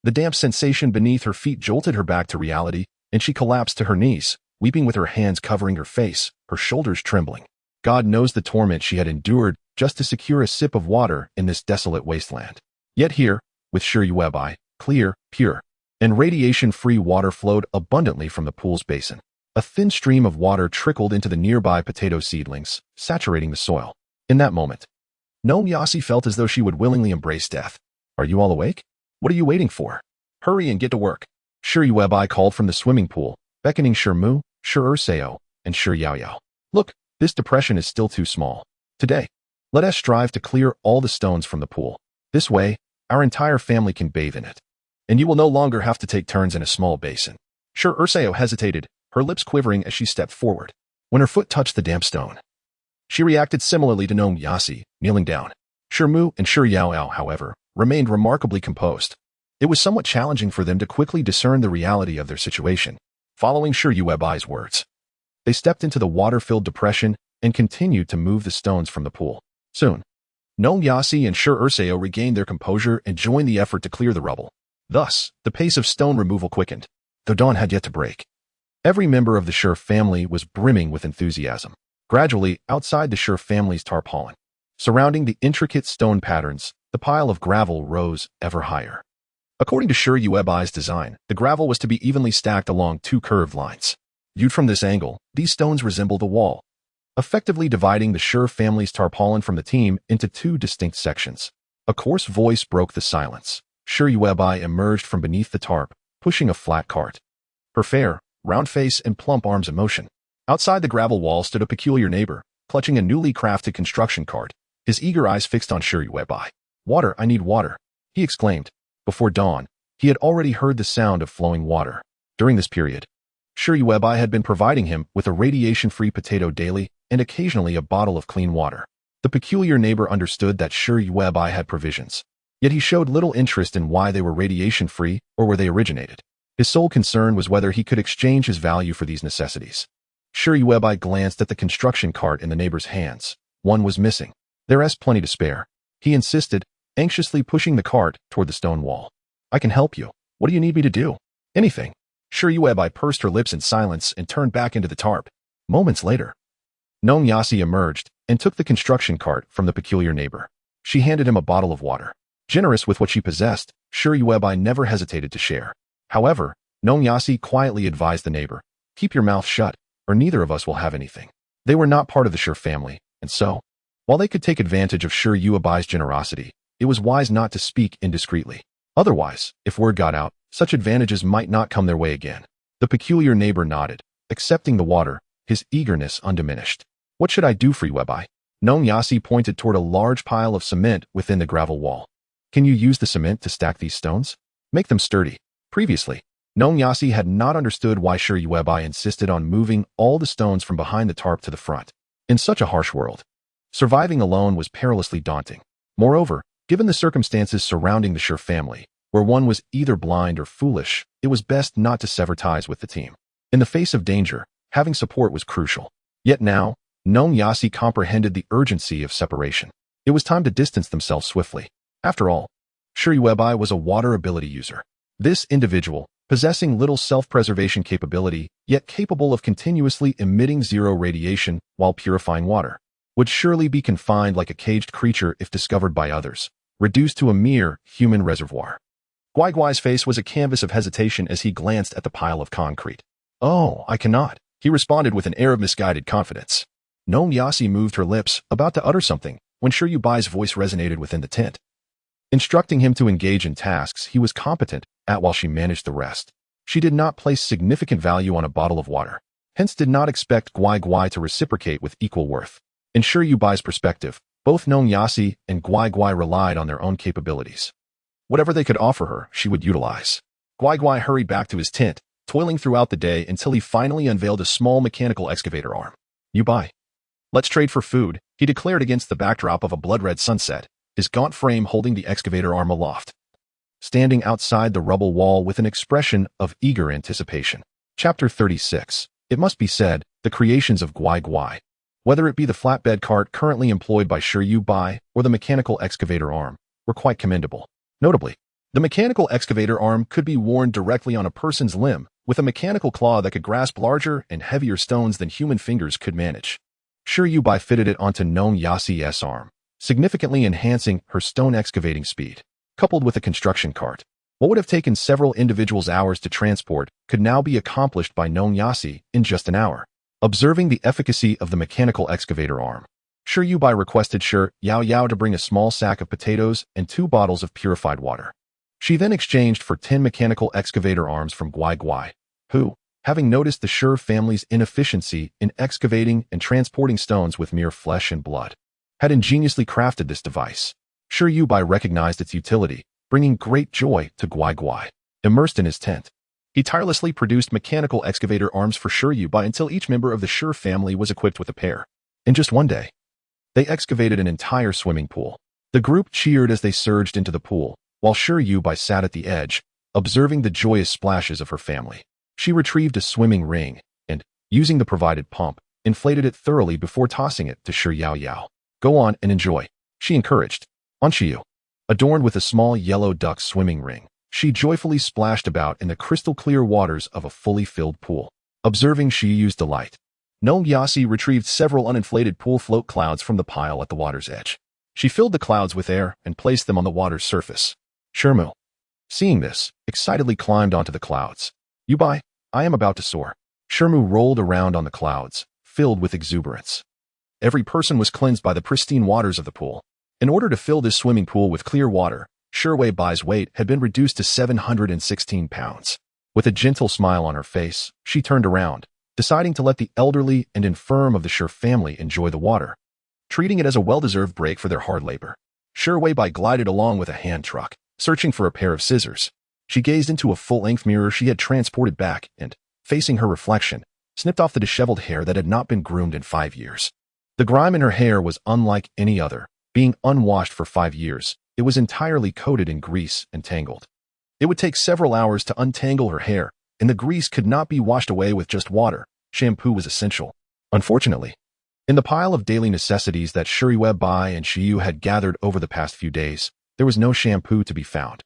The damp sensation beneath her feet jolted her back to reality, and she collapsed to her knees, weeping with her hands covering her face, her shoulders trembling. God knows the torment she had endured just to secure a sip of water in this desolate wasteland. Yet here, with Yuebai, clear, pure, and radiation-free water flowed abundantly from the pool's basin. A thin stream of water trickled into the nearby potato seedlings, saturating the soil. In that moment, Gnome Yasi felt as though she would willingly embrace death. Are you all awake? What are you waiting for? Hurry and get to work. Yuebai called from the swimming pool, beckoning Mu, Urseo, and Yaoyao. Look, this depression is still too small. Today, let us strive to clear all the stones from the pool. This way, our entire family can bathe in it. And you will no longer have to take turns in a small basin. Urseo hesitated, her lips quivering as she stepped forward. When her foot touched the damp stone, she reacted similarly to Gnome Yasi, kneeling down. Mu and Yaoyao, however, remained remarkably composed. It was somewhat challenging for them to quickly discern the reality of their situation. Following Yuebai's words, they stepped into the water-filled depression and continued to move the stones from the pool. Soon, Gnome Yasi and Urseo regained their composure and joined the effort to clear the rubble. Thus, the pace of stone removal quickened, though dawn had yet to break. Every member of the family was brimming with enthusiasm. Gradually, outside the family's tarpaulin, surrounding the intricate stone patterns, the pile of gravel rose ever higher. According to Yuebai's design, the gravel was to be evenly stacked along two curved lines. Viewed from this angle, these stones resembled a wall, effectively dividing the family's tarpaulin from the team into two distinct sections. A coarse voice broke the silence. Yuebai emerged from beneath the tarp, pushing a flat cart. Her fair, round face and plump arms in motion. Outside the gravel wall stood a peculiar neighbor, clutching a newly crafted construction cart, his eager eyes fixed on Yuebai. Water, I need water, he exclaimed. Before dawn, he had already heard the sound of flowing water. During this period, Yuebai had been providing him with a radiation-free potato daily and occasionally a bottle of clean water. The peculiar neighbor understood that Yuebai had provisions, yet he showed little interest in why they were radiation-free or where they originated. His sole concern was whether he could exchange his value for these necessities. Yuebai glanced at the construction cart in the neighbor's hands. One was missing. There's plenty to spare, he insisted, anxiously pushing the cart toward the stone wall. I can help you. What do you need me to do? Anything. Yuebai pursed her lips in silence and turned back into the tarp. Moments later, Gnome Yasi emerged and took the construction cart from the peculiar neighbor. She handed him a bottle of water. Generous with what she possessed, Yuebai never hesitated to share. However, Gnome Yasi quietly advised the neighbor, keep your mouth shut, or neither of us will have anything. They were not part of the family, and so, while they could take advantage of Yuebai's generosity, it was wise not to speak indiscreetly. Otherwise, if word got out, such advantages might not come their way again. The peculiar neighbor nodded, accepting the water, his eagerness undiminished. What should I do for Yuebai? Gnome Yasi pointed toward a large pile of cement within the gravel wall. Can you use the cement to stack these stones? Make them sturdy. Previously, Gnome Yasi had not understood why Yuebai insisted on moving all the stones from behind the tarp to the front. In such a harsh world, surviving alone was perilously daunting. Moreover, given the circumstances surrounding the family, where one was either blind or foolish, it was best not to sever ties with the team. In the face of danger, having support was crucial. Yet now, Gnome Yasi comprehended the urgency of separation. It was time to distance themselves swiftly. After all, Yuebai was a water ability user. This individual, possessing little self-preservation capability, yet capable of continuously emitting zero radiation while purifying water, would surely be confined like a caged creature if discovered by others, reduced to a mere human reservoir. Guai's face was a canvas of hesitation as he glanced at the pile of concrete. Oh, I cannot, he responded with an air of misguided confidence. Gnome Yasi moved her lips, about to utter something, when Yuebai's voice resonated within the tent, instructing him to engage in tasks he was competent at while she managed the rest. She did not place significant value on a bottle of water, hence did not expect Guai to reciprocate with equal worth. In Yuebai's perspective, both Gnome Yasi and Guai relied on their own capabilities. Whatever they could offer her, she would utilize. Guai hurried back to his tent, toiling throughout the day until he finally unveiled a small mechanical excavator arm. Yuebai. Let's trade for food, He declared against the backdrop of a blood-red sunset, his gaunt frame holding the excavator arm aloft, standing outside the rubble wall with an expression of eager anticipation. Chapter 36. It must be said, the creations of Yuebai, whether it be the flatbed cart currently employed by Yuebai or the mechanical excavator arm, were quite commendable. Notably, the mechanical excavator arm could be worn directly on a person's limb, with a mechanical claw that could grasp larger and heavier stones than human fingers could manage. Yuebai fitted it onto Nong Yasi's arm, significantly enhancing her stone excavating speed. Coupled with a construction cart, what would have taken several individuals hours to transport could now be accomplished by Nong Yasi in just an hour. Observing the efficacy of the mechanical excavator arm, Yuebai requested Yao to bring a small sack of potatoes and 2 bottles of purified water. She then exchanged for 10 mechanical excavator arms from Yuebai, who, having noticed the Shur family's inefficiency in excavating and transporting stones with mere flesh and blood, had ingeniously crafted this device. Yuebai recognized its utility, bringing great joy to Yuebai. Immersed in his tent, he tirelessly produced mechanical excavator arms for Yuebai until each member of the Shur family was equipped with a pair. In just one day, they excavated an entire swimming pool. The group cheered as they surged into the pool, while Yuebai sat at the edge, observing the joyous splashes of her family. She retrieved a swimming ring and, using the provided pump, inflated it thoroughly before tossing it to Yao. Go on and enjoy, she encouraged. On Shiyu, adorned with a small yellow duck swimming ring, she joyfully splashed about in the crystal-clear waters of a fully filled pool. Observing Shiyu's delight, Nong Yasi retrieved several uninflated pool float clouds from the pile at the water's edge. She filled the clouds with air and placed them on the water's surface. Shurmu, seeing this, excitedly climbed onto the clouds. Yuebai, I am about to soar. Shurmu rolled around on the clouds, filled with exuberance. Every person was cleansed by the pristine waters of the pool. In order to fill this swimming pool with clear water, Yuebai's weight had been reduced to 716 pounds. With a gentle smile on her face, she turned around, deciding to let the elderly and infirm of the Shur family enjoy the water, treating it as a well-deserved break for their hard labor. Yuebai glided along with a hand truck, searching for a pair of scissors. She gazed into a full-length mirror she had transported back and, facing her reflection, snipped off the disheveled hair that had not been groomed in 5 years. The grime in her hair was unlike any other. Being unwashed for 5 years, it was entirely coated in grease and tangled. It would take several hours to untangle her hair, and the grease could not be washed away with just water. Shampoo was essential. Unfortunately, in the pile of daily necessities that Yuebai and Shiyu had gathered over the past few days, there was no shampoo to be found.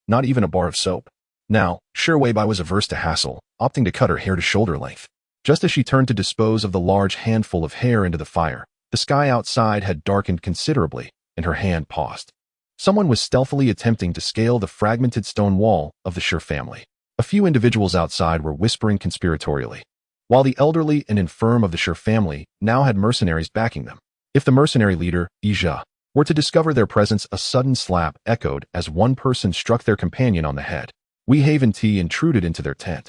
Not even a bar of soap. Now, Yuebai was averse to hassle, opting to cut her hair to shoulder length. Just as she turned to dispose of the large handful of hair into the fire, the sky outside had darkened considerably, and her hand paused. Someone was stealthily attempting to scale the fragmented stone wall of the Shur family. A few individuals outside were whispering conspiratorially, while the elderly and infirm of the Shur family now had mercenaries backing them. If the mercenary leader, Ija, were to discover their presence, a sudden slap echoed as one person struck their companion on the head. We haven't intruded into their tent,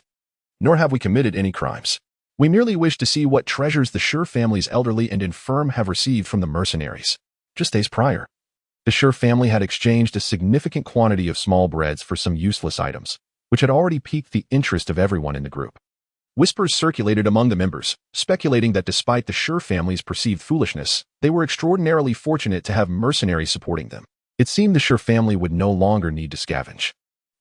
nor have we committed any crimes. We merely wish to see what treasures the Shur family's elderly and infirm have received from the mercenaries. Just days prior, the Shur family had exchanged a significant quantity of small breads for some useless items, which had already piqued the interest of everyone in the group. Whispers circulated among the members, speculating that despite the Shur family's perceived foolishness, they were extraordinarily fortunate to have mercenaries supporting them. It seemed the Shur family would no longer need to scavenge.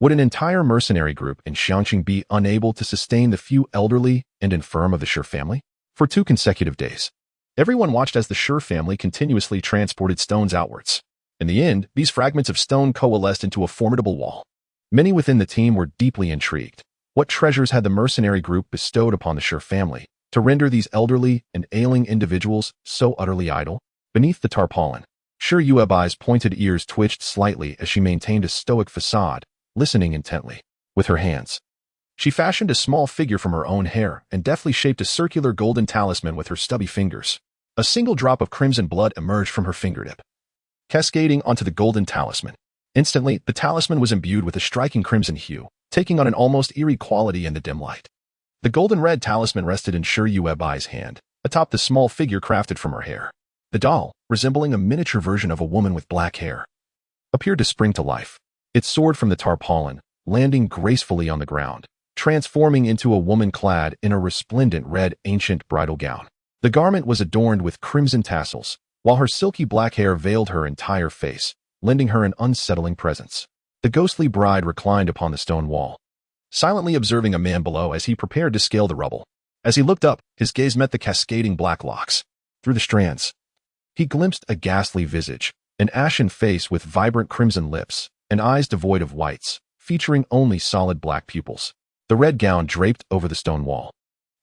Would an entire mercenary group in Xiangqing be unable to sustain the few elderly and infirm of the Shur family? For 2 consecutive days, everyone watched as the Shur family continuously transported stones outwards. In the end, these fragments of stone coalesced into a formidable wall. Many within the team were deeply intrigued. What treasures had the mercenary group bestowed upon the Shur family to render these elderly and ailing individuals so utterly idle? Beneath the tarpaulin, Yuebai's pointed ears twitched slightly as she maintained a stoic facade, listening intently. With her hands, she fashioned a small figure from her own hair and deftly shaped a circular golden talisman with her stubby fingers. A single drop of crimson blood emerged from her fingertip, cascading onto the golden talisman. Instantly, the talisman was imbued with a striking crimson hue, taking on an almost eerie quality in the dim light. The golden red talisman rested in Yuebai's hand, atop the small figure crafted from her hair. The doll, resembling a miniature version of a woman with black hair, appeared to spring to life. It soared from the tarpaulin, landing gracefully on the ground, transforming into a woman clad in a resplendent red ancient bridal gown. The garment was adorned with crimson tassels, while her silky black hair veiled her entire face, lending her an unsettling presence. The ghostly bride reclined upon the stone wall, silently observing a man below as he prepared to scale the rubble. As he looked up, his gaze met the cascading black locks. Through the strands, he glimpsed a ghastly visage, an ashen face with vibrant crimson lips, and eyes devoid of whites, featuring only solid black pupils. The red gown draped over the stone wall,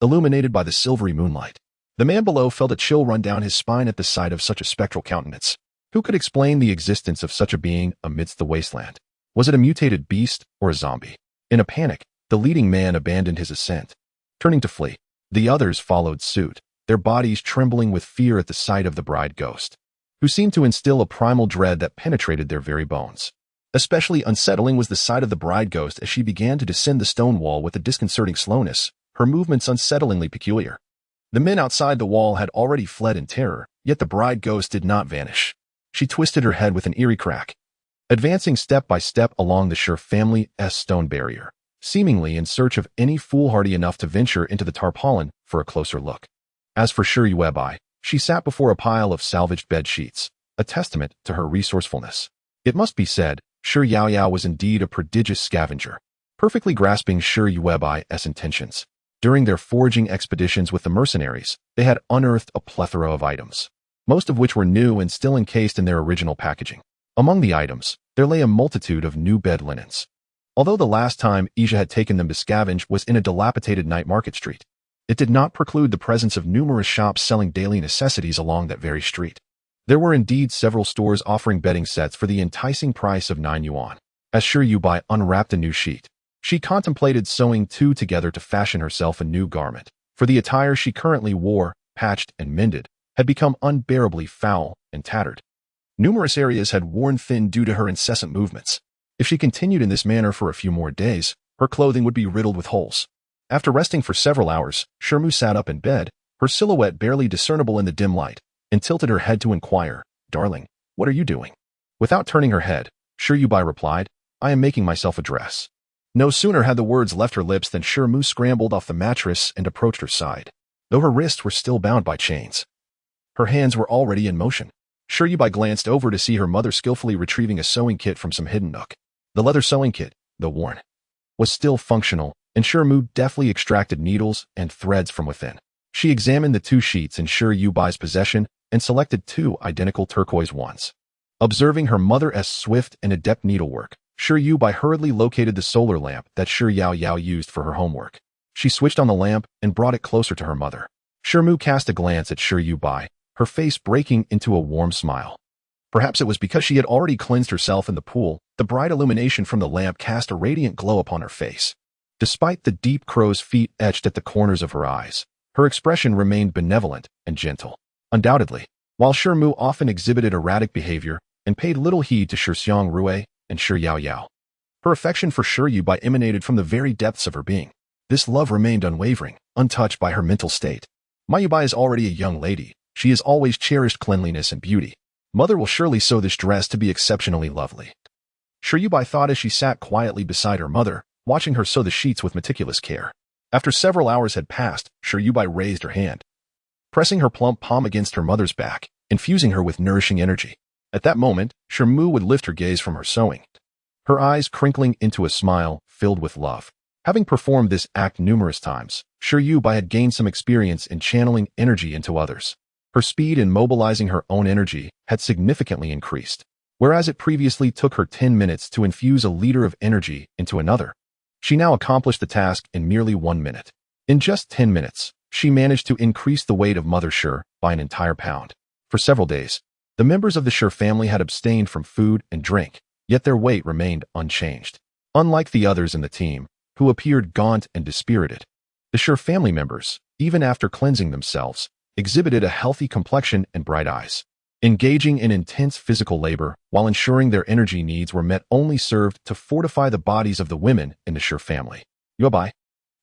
illuminated by the silvery moonlight. The man below felt a chill run down his spine at the sight of such a spectral countenance. Who could explain the existence of such a being amidst the wasteland? Was it a mutated beast or a zombie? In a panic, the leading man abandoned his ascent, turning to flee. The others followed suit, their bodies trembling with fear at the sight of the bride ghost, who seemed to instill a primal dread that penetrated their very bones. Especially unsettling was the sight of the bride ghost as she began to descend the stone wall with a disconcerting slowness, her movements unsettlingly peculiar. The men outside the wall had already fled in terror, yet the bride ghost did not vanish. She twisted her head with an eerie crack, advancing step by step along the Sure family's stone barrier, seemingly in search of any foolhardy enough to venture into the tarpaulin for a closer look. As for Sure Yuebai, she sat before a pile of salvaged bed sheets, a testament to her resourcefulness. It must be said, Sure Yao was indeed a prodigious scavenger, perfectly grasping Sure Yuebai's intentions. During their foraging expeditions with the mercenaries, they had unearthed a plethora of items, most of which were new and still encased in their original packaging. Among the items, there lay a multitude of new bed linens. Although the last time Asia had taken them to scavenge was in a dilapidated night market street, it did not preclude the presence of numerous shops selling daily necessities along that very street. There were indeed several stores offering bedding sets for the enticing price of 9 yuan. As Sure Yuebai unwrapped a new sheet, she contemplated sewing two together to fashion herself a new garment, for the attire she currently wore, patched and mended, had become unbearably foul and tattered. Numerous areas had worn thin due to her incessant movements. If she continued in this manner for a few more days, her clothing would be riddled with holes. After resting for several hours, Sure sat up in bed, her silhouette barely discernible in the dim light, and tilted her head to inquire, "Darling, what are you doing?" Without turning her head, Sure Yuebai replied, "I am making myself a dress." No sooner had the words left her lips than Sure scrambled off the mattress and approached her side, though her wrists were still bound by chains. Her hands were already in motion. Sure Yuebai glanced over to see her mother skillfully retrieving a sewing kit from some hidden nook. The leather sewing kit, though worn, was still functional, and Sure deftly extracted needles and threads from within. She examined the two sheets in Sure Yuebai's possession and selected two identical turquoise ones. Observing her mother's swift and adept needlework, Sure Yuebai hurriedly located the solar lamp that Sure Yao used for her homework. She switched on the lamp and brought it closer to her mother. Sure cast a glance at Sure Yuebai, her face breaking into a warm smile. Perhaps it was because she had already cleansed herself in the pool, the bright illumination from the lamp cast a radiant glow upon her face. Despite the deep crow's feet etched at the corners of her eyes, her expression remained benevolent and gentle. Undoubtedly, while Sure often exhibited erratic behavior and paid little heed to Sure Rue and Sure Yao, her affection for Sure Yuebai emanated from the very depths of her being. This love remained unwavering, untouched by her mental state. My Yuebai is already a young lady. She has always cherished cleanliness and beauty. Mother will surely sew this dress to be exceptionally lovely. Sure Yuebai thought as she sat quietly beside her mother, watching her sew the sheets with meticulous care. After several hours had passed, Sure Yuebai raised her hand, pressing her plump palm against her mother's back, infusing her with nourishing energy. At that moment, Sure would lift her gaze from her sewing, her eyes crinkling into a smile filled with love. Having performed this act numerous times, Sure Yuebai had gained some experience in channeling energy into others. Her speed in mobilizing her own energy had significantly increased. Whereas it previously took her 10 minutes to infuse a liter of energy into another, she now accomplished the task in merely 1 minute. In just 10 minutes, she managed to increase the weight of Mother Sure by an entire pound. For several days, the members of the Sure family had abstained from food and drink, yet their weight remained unchanged. Unlike the others in the team, who appeared gaunt and dispirited, the Sure family members, even after cleansing themselves, exhibited a healthy complexion and bright eyes. Engaging in intense physical labor while ensuring their energy needs were met only served to fortify the bodies of the women in the Sure family. Yuebai,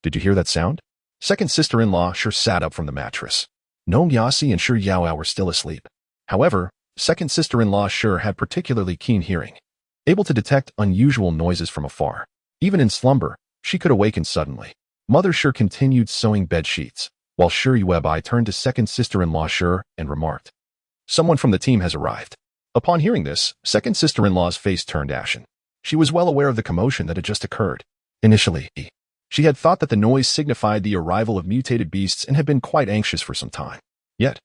did you hear that sound? Second sister-in-law Sure sat up from the mattress. Nong Yasi and Sure Yao were still asleep. However, second sister-in-law Sure had particularly keen hearing, able to detect unusual noises from afar. Even in slumber, she could awaken suddenly. Mother Sure continued sewing bed sheets, while Sure Yuebai turned to second sister-in-law Sure and remarked, Someone from the team has arrived. Upon hearing this, second sister-in-law's face turned ashen. She was well aware of the commotion that had just occurred. Initially, she had thought that the noise signified the arrival of mutated beasts and had been quite anxious for some time. Yet,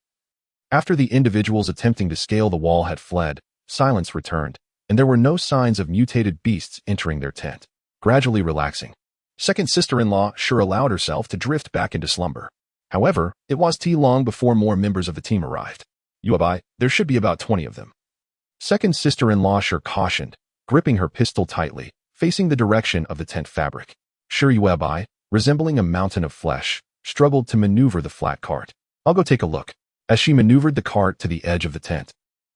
after the individuals attempting to scale the wall had fled, silence returned, and there were no signs of mutated beasts entering their tent. Gradually relaxing, second sister-in-law sure allowed herself to drift back into slumber. However, it was too long before more members of the team arrived. Yuebai, there should be about 20 of them. Second sister-in-law sure cautioned, gripping her pistol tightly, facing the direction of the tent fabric. Sure Yuebai, resembling a mountain of flesh, struggled to maneuver the flat cart. I'll go take a look. As she maneuvered the cart to the edge of the tent,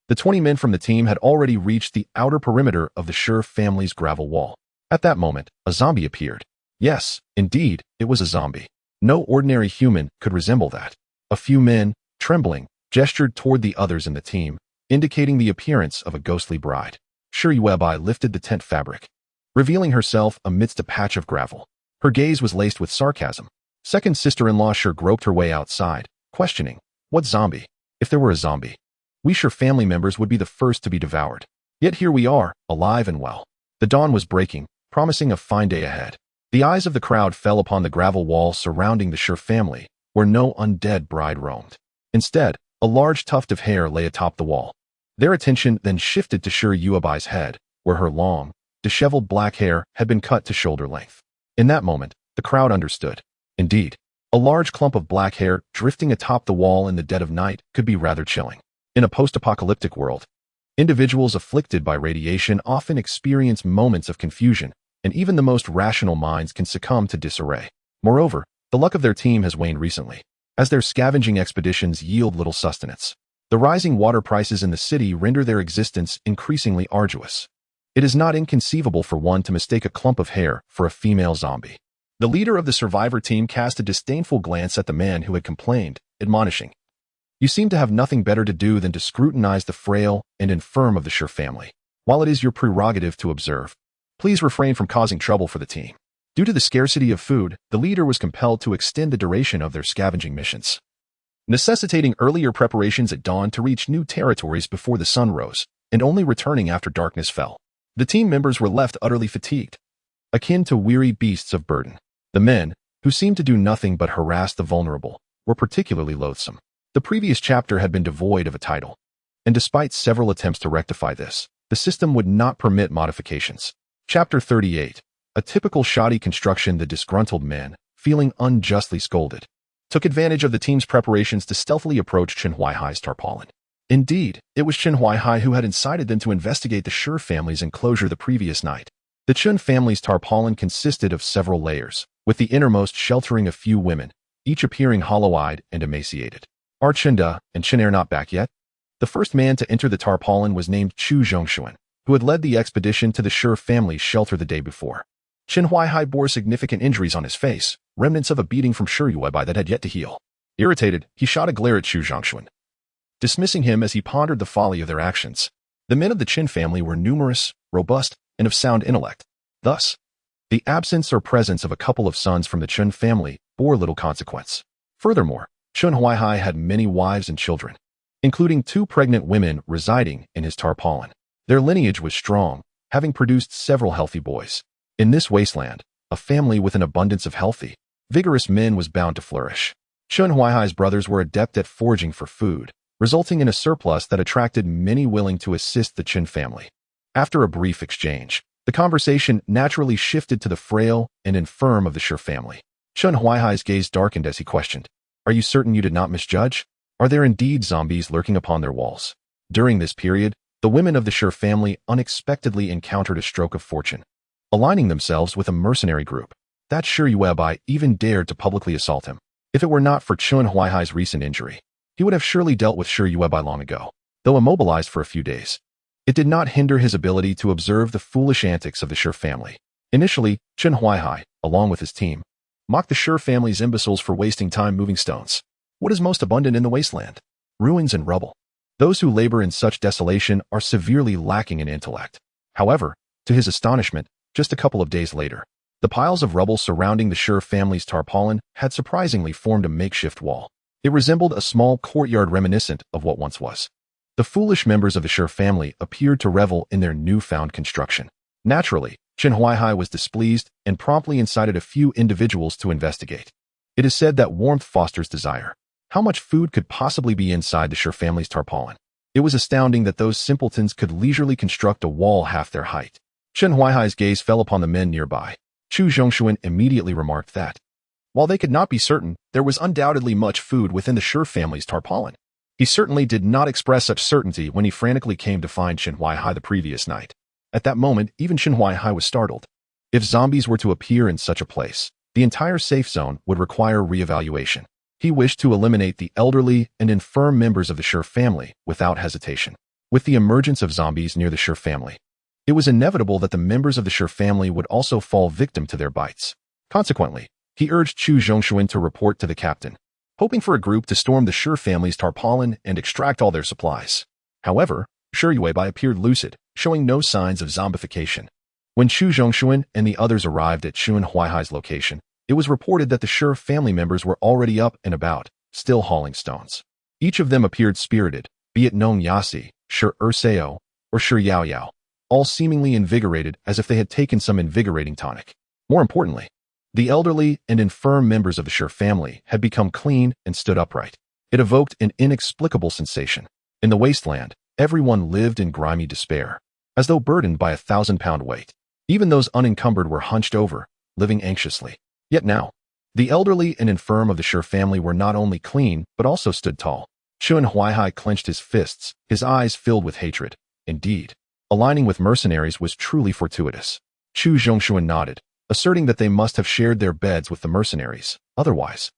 the 20 men from the team had already reached the outer perimeter of the Sure family's gravel wall. At that moment, a zombie appeared. Yes, indeed, it was a zombie. No ordinary human could resemble that. A few men, trembling, gestured toward the others in the team, indicating the appearance of a ghostly bride. Sure Yuebai lifted the tent fabric, revealing herself amidst a patch of gravel. Her gaze was laced with sarcasm. Second sister-in-law sure groped her way outside, questioning, what zombie? If there were a zombie, we Sure family members would be the first to be devoured. Yet here we are, alive and well. The dawn was breaking, promising a fine day ahead. The eyes of the crowd fell upon the gravel wall surrounding the Sure family, where no undead bride roamed. Instead, a large tuft of hair lay atop the wall. Their attention then shifted to Sure Yuebai's head, where her long, disheveled black hair had been cut to shoulder length. In that moment, the crowd understood. Indeed, a large clump of black hair drifting atop the wall in the dead of night could be rather chilling. In a post-apocalyptic world, individuals afflicted by radiation often experience moments of confusion, and even the most rational minds can succumb to disarray. Moreover, the luck of their team has waned recently, as their scavenging expeditions yield little sustenance. The rising water prices in the city render their existence increasingly arduous. It is not inconceivable for one to mistake a clump of hair for a female zombie. The leader of the survivor team cast a disdainful glance at the man who had complained, admonishing, "You seem to have nothing better to do than to scrutinize the frail and infirm of the Sure family. While it is your prerogative to observe, please refrain from causing trouble for the team." Due to the scarcity of food, the leader was compelled to extend the duration of their scavenging missions, necessitating earlier preparations at dawn to reach new territories before the sun rose, and only returning after darkness fell. The team members were left utterly fatigued, akin to weary beasts of burden. The men, who seemed to do nothing but harass the vulnerable, were particularly loathsome. The previous chapter had been devoid of a title, and despite several attempts to rectify this, the system would not permit modifications. Chapter 38. A typical shoddy construction. The disgruntled men, feeling unjustly scolded, took advantage of the team's preparations to stealthily approach Chen Huaihai's tarpaulin. Indeed, it was Chen Huaihai who had incited them to investigate the Sure family's enclosure the previous night. The Chen family's tarpaulin consisted of several layers, with the innermost sheltering a few women, each appearing hollow-eyed and emaciated. Are Chenda and Chen Er not back yet? The first man to enter the tarpaulin was named Chu Zhongshuan, who had led the expedition to the Sure family's shelter the day before. Chen Huaihai bore significant injuries on his face, remnants of a beating from Sure Yuebai that had yet to heal. Irritated, he shot a glare at Chu Zhongshuan, dismissing him as he pondered the folly of their actions. The men of the Chen family were numerous, robust, and of sound intellect. Thus, the absence or presence of a couple of sons from the Chen family bore little consequence. Furthermore, Chen Huaihai had many wives and children, including 2 pregnant women residing in his tarpaulin. Their lineage was strong, having produced several healthy boys. In this wasteland, a family with an abundance of healthy, vigorous men was bound to flourish. Chen Huaihai's brothers were adept at foraging for food, resulting in a surplus that attracted many willing to assist the Chen family. After a brief exchange, the conversation naturally shifted to the frail and infirm of the Sure family. Chen Huaihai's gaze darkened as he questioned, "Are you certain you did not misjudge? Are there indeed zombies lurking upon their walls?" During this period, the women of the Sure family unexpectedly encountered a stroke of fortune, aligning themselves with a mercenary group. That Sure Yuebai even dared to publicly assault him. If it were not for Chen Huaihai's recent injury, he would have surely dealt with Sure Yuebai long ago. Though immobilized for a few days, it did not hinder his ability to observe the foolish antics of the Sure family. Initially, Chen Huaihai, along with his team, mocked the Sure family's imbeciles for wasting time moving stones. What is most abundant in the wasteland? Ruins and rubble. Those who labor in such desolation are severely lacking in intellect. However, to his astonishment, just a couple of days later, the piles of rubble surrounding the Sure family's tarpaulin had surprisingly formed a makeshift wall. It resembled a small courtyard reminiscent of what once was. The foolish members of the Sher family appeared to revel in their newfound construction. Naturally, Chen Huaihai was displeased and promptly incited a few individuals to investigate. It is said that warmth fosters desire. How much food could possibly be inside the Sher family's tarpaulin? It was astounding that those simpletons could leisurely construct a wall half their height. Chen Huaihai's gaze fell upon the men nearby. Chu Zhongshuan immediately remarked that, while they could not be certain, there was undoubtedly much food within the Sher family's tarpaulin. He certainly did not express such certainty when he frantically came to find Chen Huaihai the previous night. At that moment, even Chen Huaihai was startled. If zombies were to appear in such a place, the entire safe zone would require re-evaluation. He wished to eliminate the elderly and infirm members of the Sher family without hesitation. With the emergence of zombies near the Sher family, it was inevitable that the members of the Sher family would also fall victim to their bites. Consequently, he urged Chu Zhongshuan to report to the captain, hoping for a group to storm the Sher family's tarpaulin and extract all their supplies. However, Sher Yuebai appeared lucid, showing no signs of zombification. When Chu Zhongshuan and the others arrived at Chen Huaihai's location, it was reported that the Sher family members were already up and about, still hauling stones. Each of them appeared spirited, be it Nong Yasi, Sher Urseo, or Sher Yao Yao, all seemingly invigorated as if they had taken some invigorating tonic. More importantly, the elderly and infirm members of the Sher family had become clean and stood upright. It evoked an inexplicable sensation. In the wasteland, everyone lived in grimy despair, as though burdened by a 1,000-pound weight. Even those unencumbered were hunched over, living anxiously. Yet now, the elderly and infirm of the Sher family were not only clean, but also stood tall. Chen Huaihai clenched his fists, his eyes filled with hatred. Indeed, aligning with mercenaries was truly fortuitous. Chu Zhongshuan nodded, asserting that they must have shared their beds with the mercenaries. Otherwise,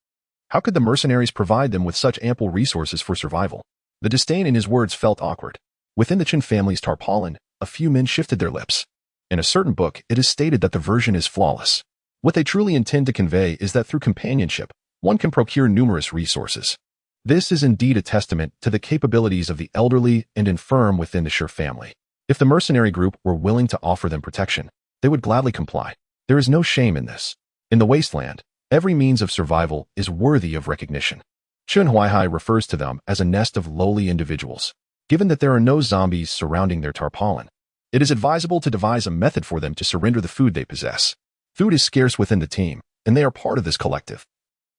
how could the mercenaries provide them with such ample resources for survival? The disdain in his words felt awkward. Within the Chen family's tarpaulin, a few men shifted their lips. In a certain book, it is stated that the version is flawless. What they truly intend to convey is that through companionship, one can procure numerous resources. This is indeed a testament to the capabilities of the elderly and infirm within the Sher family. If the mercenary group were willing to offer them protection, they would gladly comply. There is no shame in this. In the wasteland, every means of survival is worthy of recognition. Chen Huaihai refers to them as a nest of lowly individuals. Given that there are no zombies surrounding their tarpaulin, it is advisable to devise a method for them to surrender the food they possess. Food is scarce within the team, and they are part of this collective.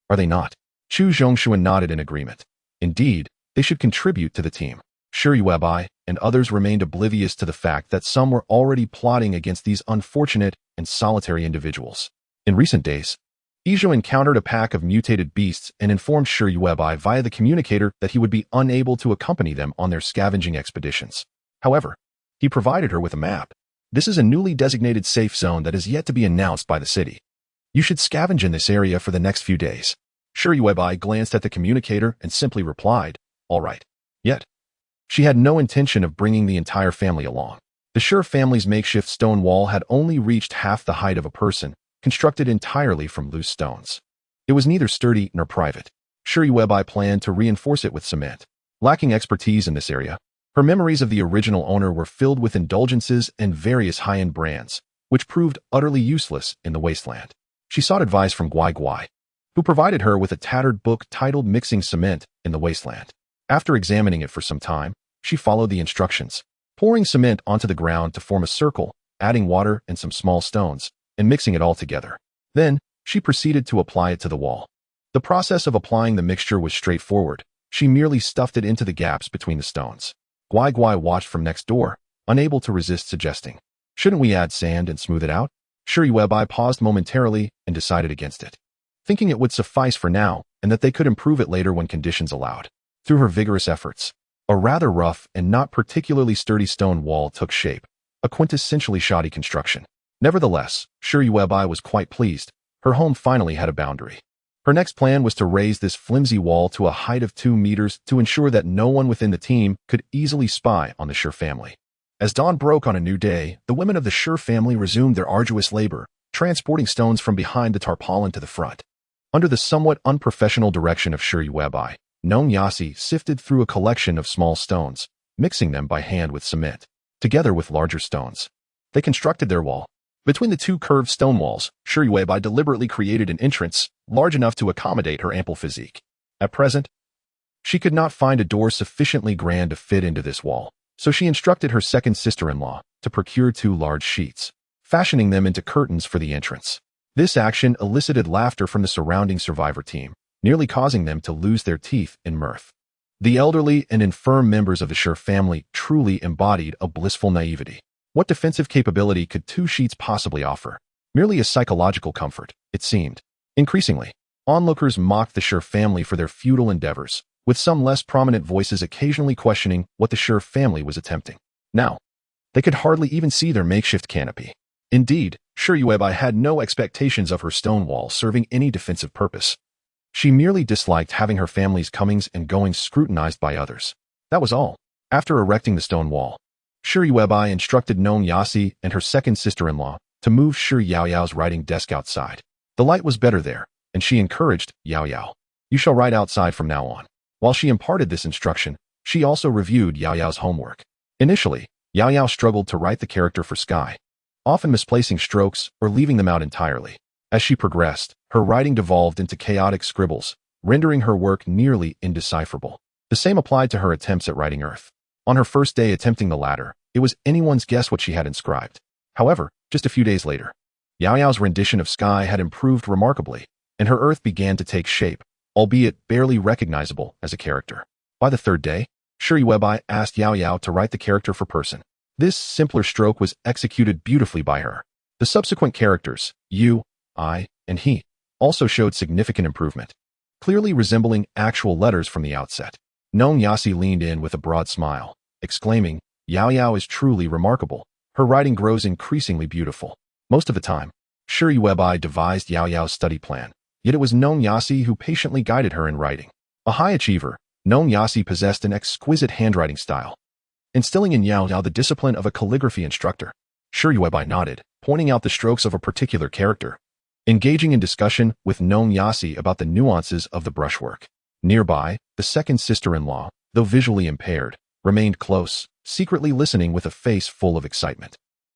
Are they not? Chu Zhongshuan nodded in agreement. Indeed, they should contribute to the team. Sher Yuebai and others remained oblivious to the fact that some were already plotting against these unfortunate and solitary individuals. In recent days, Izhou encountered a pack of mutated beasts and informed Sher Yuebai via the communicator that he would be unable to accompany them on their scavenging expeditions. However, he provided her with a map. This is a newly designated safe zone that is yet to be announced by the city. You should scavenge in this area for the next few days. Sher Yuebai glanced at the communicator and simply replied, all right. Yet, she had no intention of bringing the entire family along. The Sher family's makeshift stone wall had only reached half the height of a person, constructed entirely from loose stones. It was neither sturdy nor private. Sher Yuebai planned to reinforce it with cement. Lacking expertise in this area, her memories of the original owner were filled with indulgences and various high-end brands, which proved utterly useless in the wasteland. She sought advice from Guai Guai, who provided her with a tattered book titled Mixing Cement in the Wasteland. After examining it for some time, she followed the instructions, pouring cement onto the ground to form a circle, adding water and some small stones, and mixing it all together. Then, she proceeded to apply it to the wall. The process of applying the mixture was straightforward. She merely stuffed it into the gaps between the stones. Guai Guai watched from next door, unable to resist suggesting, shouldn't we add sand and smooth it out? Sher Yuebai paused momentarily and decided against it, thinking it would suffice for now and that they could improve it later when conditions allowed. Through her vigorous efforts, a rather rough and not particularly sturdy stone wall took shape, a quintessentially shoddy construction. Nevertheless, Sher Yuebai was quite pleased. Her home finally had a boundary. Her next plan was to raise this flimsy wall to a height of 2 meters to ensure that no one within the team could easily spy on the Sher family. As dawn broke on a new day, the women of the Sher family resumed their arduous labor, transporting stones from behind the tarpaulin to the front. Under the somewhat unprofessional direction of Sher Yuebai, Nong Yasi sifted through a collection of small stones, mixing them by hand with cement, together with larger stones. They constructed their wall. Between the two curved stone walls, Sher Yuebai deliberately created an entrance large enough to accommodate her ample physique. At present, She could not find a door sufficiently grand to fit into this wall, so she instructed her second sister-in-law to procure 2 large sheets, fashioning them into curtains for the entrance. This action elicited laughter from the surrounding survivor team, nearly causing them to lose their teeth in mirth. The elderly and infirm members of the Sure family truly embodied a blissful naivety. What defensive capability could 2 sheets possibly offer? Merely a psychological comfort, it seemed. Increasingly, onlookers mocked the Sure family for their futile endeavors, with some less prominent voices occasionally questioning what the Sure family was attempting. Now, they could hardly even see their makeshift canopy. Indeed, Sure Yuebai had no expectations of her stone wall serving any defensive purpose. She merely disliked having her family's comings and goings scrutinized by others. That was all. After erecting the stone wall, Sure Yuebai instructed Nong Yasi and her second sister-in-law to move Sure Yaoyao's writing desk outside. The light was better there, and she encouraged Yao Yao. You shall write outside from now on. While she imparted this instruction, she also reviewed Yao Yao's homework. Initially, Yao Yao struggled to write the character for Sky, often misplacing strokes or leaving them out entirely. As she progressed, her writing devolved into chaotic scribbles, rendering her work nearly indecipherable. The same applied to her attempts at writing Earth. On her first day attempting the latter, it was anyone's guess what she had inscribed. However, just a few days later, Yao Yao's rendition of Sky had improved remarkably, and her Earth began to take shape, albeit barely recognizable as a character. By the 3rd day, Sure Yuebai asked Yao Yao to write the character for Person. This simpler stroke was executed beautifully by her. The subsequent characters, you, I, and he, also showed significant improvement, clearly resembling actual letters from the outset. Nong Yasi leaned in with a broad smile, exclaiming, Yao Yao is truly remarkable. Her writing grows increasingly beautiful. Most of the time, Sure Yuebai devised Yao Yao's study plan, yet it was Nong Yasi who patiently guided her in writing. A high achiever, Nong Yasi possessed an exquisite handwriting style, instilling in Yao Yao the discipline of a calligraphy instructor. Sure Yuebai nodded, pointing out the strokes of a particular character, engaging in discussion with Nong Yasi about the nuances of the brushwork. Nearby, the second sister-in-law, though visually impaired, remained close, secretly listening with a face full of excitement.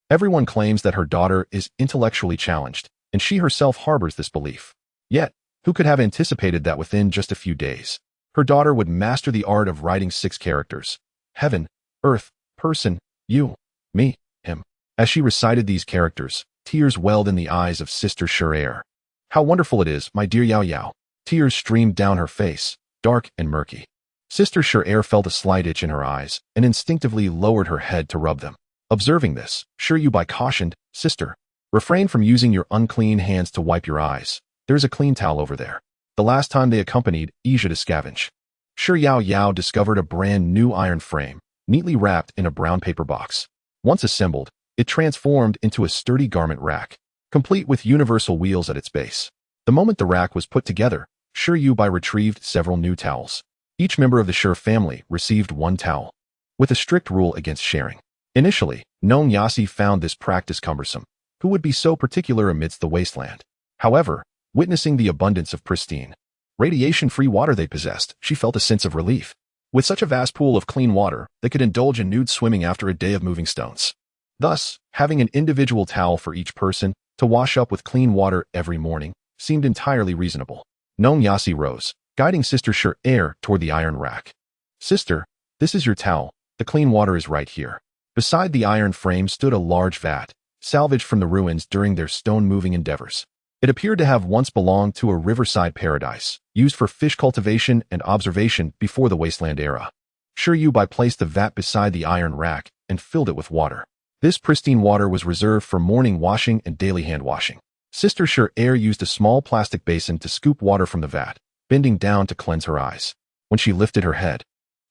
Everyone claims that her daughter is intellectually challenged, and she herself harbors this belief. Yet, who could have anticipated that within just a few days, her daughter would master the art of writing 6 characters: heaven, earth, person, you, me, him. As she recited these characters, tears welled in the eyes of Sister Sure. How wonderful it is, my dear Yao Yao. Tears streamed down her face, dark and murky. Sister Sure felt a slight itch in her eyes and instinctively lowered her head to rub them. Observing this, Sure Yuebai cautioned, Sister, refrain from using your unclean hands to wipe your eyes. There's a clean towel over there. The last time they accompanied Ija to scavenge, Sure Yao Yao discovered a brand new iron frame, neatly wrapped in a brown paper box. Once assembled, it transformed into a sturdy garment rack, complete with universal wheels at its base. The moment the rack was put together, Sure Yuebai retrieved several new towels. Each member of the Sure family received 1 towel, with a strict rule against sharing. Initially, Nong Yasi found this practice cumbersome. Who would be so particular amidst the wasteland? However, witnessing the abundance of pristine, radiation-free water they possessed, she felt a sense of relief. With such a vast pool of clean water, they could indulge in nude swimming after a day of moving stones. Thus, having an individual towel for each person to wash up with clean water every morning seemed entirely reasonable. Nong Yasi rose, guiding Sister Sure toward the iron rack. Sister, this is your towel. The clean water is right here. Beside the iron frame stood a large vat, salvaged from the ruins during their stone-moving endeavors. It appeared to have once belonged to a riverside paradise, used for fish cultivation and observation before the Wasteland era. Sure Yuebai placed the vat beside the iron rack and filled it with water. This pristine water was reserved for morning washing and daily hand washing. Sister Sure used a small plastic basin to scoop water from the vat, bending down to cleanse her eyes. When she lifted her head,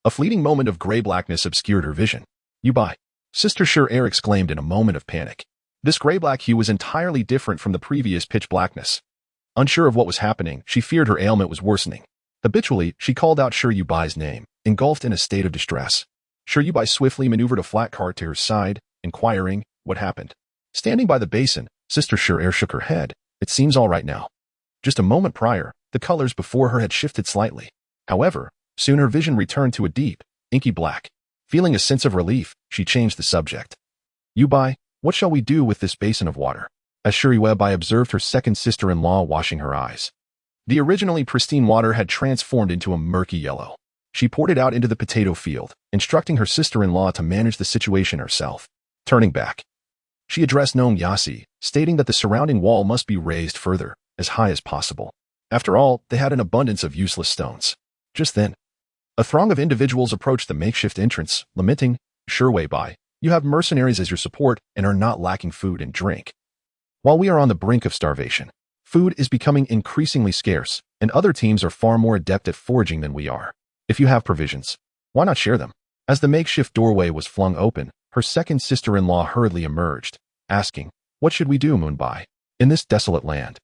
a fleeting moment of gray blackness obscured her vision. Yuebai, Sister Sure exclaimed in a moment of panic. This gray-black hue was entirely different from the previous pitch blackness. Unsure of what was happening, she feared her ailment was worsening. Habitually, she called out Sure Yuebai's name, engulfed in a state of distress. Sure Yuebai swiftly maneuvered a flat cart to her side, inquiring what happened. Standing by the basin, Sister Sure shook her head. It seems all right now. Just a moment prior, the colors before her had shifted slightly. However, soon her vision returned to a deep, inky black. Feeling a sense of relief, she changed the subject. Yuebai, what shall we do with this basin of water? As Sure Yuebai observed her second sister-in-law washing her eyes. The originally pristine water had transformed into a murky yellow. She poured it out into the potato field, instructing her sister-in-law to manage the situation herself. Turning back, she addressed Nong Yasi, stating that the surrounding wall must be raised further, as high as possible. After all, they had an abundance of useless stones. Just then, a throng of individuals approached the makeshift entrance, lamenting, Yuebai, you have mercenaries as your support and are not lacking food and drink. While we are on the brink of starvation, food is becoming increasingly scarce, and other teams are far more adept at foraging than we are. If you have provisions, why not share them? As the makeshift doorway was flung open, her second sister-in-law hurriedly emerged, asking, what should we do, Moonbai? In this desolate land,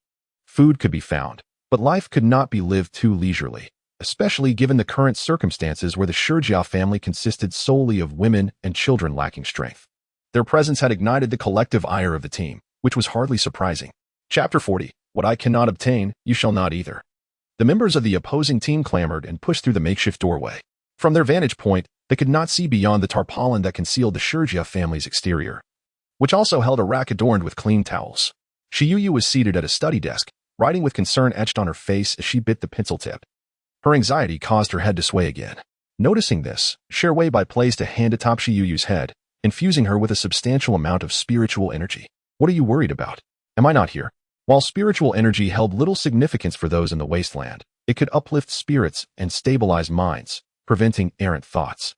food could be found, but life could not be lived too leisurely, especially given the current circumstances where the Shijia family consisted solely of women and children lacking strength. Their presence had ignited the collective ire of the team, which was hardly surprising. Chapter 40. What I cannot obtain, you shall not either. The members of the opposing team clamored and pushed through the makeshift doorway. From their vantage point, they could not see beyond the tarpaulin that concealed the Shijia family's exterior, which also held a rack adorned with clean towels. Shiyuyu was seated at a study desk, writing with concern etched on her face as she bit the pencil tip. Her anxiety caused her head to sway again. Noticing this, Yuebai placed a hand atop Shiyuyu's head, infusing her with a substantial amount of spiritual energy. What are you worried about? Am I not here? While spiritual energy held little significance for those in the wasteland, it could uplift spirits and stabilize minds, preventing errant thoughts.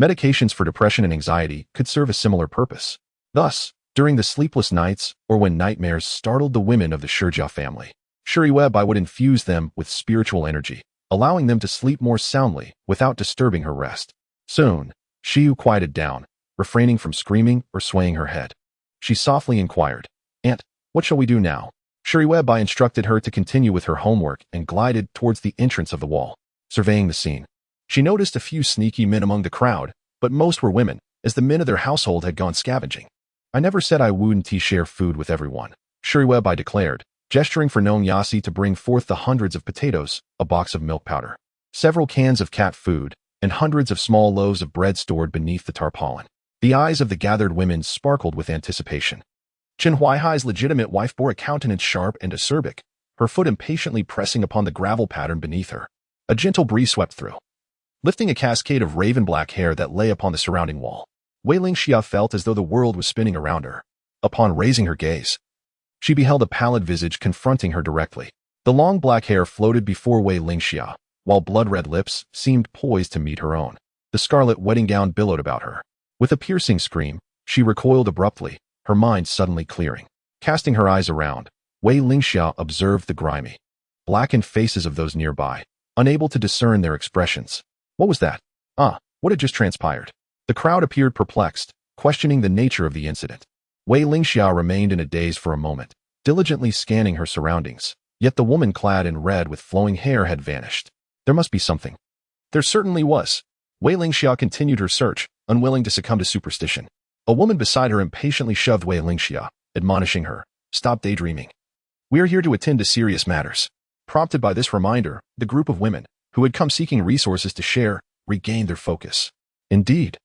Medications for depression and anxiety could serve a similar purpose. Thus, during the sleepless nights or when nightmares startled the women of the Shijia family, Yuebai would infuse them with spiritual energy, allowing them to sleep more soundly without disturbing her rest. Soon, Shiyu quieted down, refraining from screaming or swaying her head. She softly inquired, Aunt, what shall we do now? Yuebai instructed her to continue with her homework and glided towards the entrance of the wall. Surveying the scene, she noticed a few sneaky men among the crowd, but most were women, as the men of their household had gone scavenging. I never said I wouldn't share food with everyone, Yuebai declared, gesturing for Nong Yasi to bring forth the hundreds of potatoes, a box of milk powder, several cans of cat food, and hundreds of small loaves of bread stored beneath the tarpaulin. The eyes of the gathered women sparkled with anticipation. Chen Huaihai's legitimate wife bore a countenance sharp and acerbic, her foot impatiently pressing upon the gravel pattern beneath her. A gentle breeze swept through, lifting a cascade of raven-black hair that lay upon the surrounding wall. Wei Lingxia felt as though the world was spinning around her. Upon raising her gaze, she beheld a pallid visage confronting her directly. The long black hair floated before Wei Lingxia, while blood-red lips seemed poised to meet her own. The scarlet wedding gown billowed about her. With a piercing scream, she recoiled abruptly, her mind suddenly clearing. Casting her eyes around, Wei Lingxia observed the grimy, blackened faces of those nearby, unable to discern their expressions. What was that? What had just transpired? The crowd appeared perplexed, questioning the nature of the incident. Wei Lingxia remained in a daze for a moment, diligently scanning her surroundings, yet the woman clad in red with flowing hair had vanished. There must be something. There certainly was. Wei Lingxia continued her search, unwilling to succumb to superstition. A woman beside her impatiently shoved Wei Lingxia, admonishing her, Stop daydreaming. We are here to attend to serious matters. Prompted by this reminder, the group of women, who had come seeking resources to share, regained their focus. Indeed,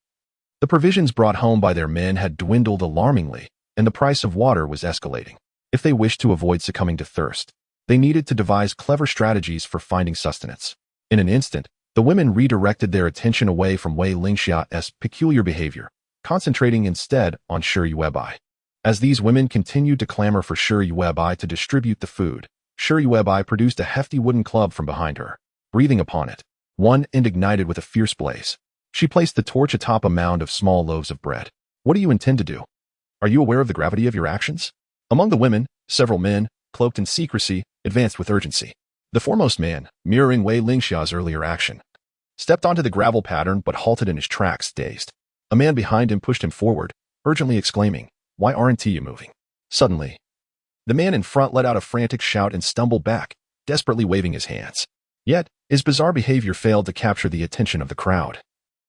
the provisions brought home by their men had dwindled alarmingly, and the price of water was escalating. If they wished to avoid succumbing to thirst, they needed to devise clever strategies for finding sustenance. In an instant, the women redirected their attention away from Wei Lingxia's peculiar behavior, concentrating instead on Yuebai. As these women continued to clamor for Yuebai to distribute the food, Yuebai produced a hefty wooden club from behind her. Breathing upon it, one end ignited with a fierce blaze. She placed the torch atop a mound of small loaves of bread. What do you intend to do? Are you aware of the gravity of your actions? Among the women, several men, cloaked in secrecy, advanced with urgency. The foremost man, mirroring Wei Lingxia's earlier action, stepped onto the gravel pattern but halted in his tracks, dazed. A man behind him pushed him forward, urgently exclaiming, Why aren't you moving? Suddenly, the man in front let out a frantic shout and stumbled back, desperately waving his hands. Yet, his bizarre behavior failed to capture the attention of the crowd,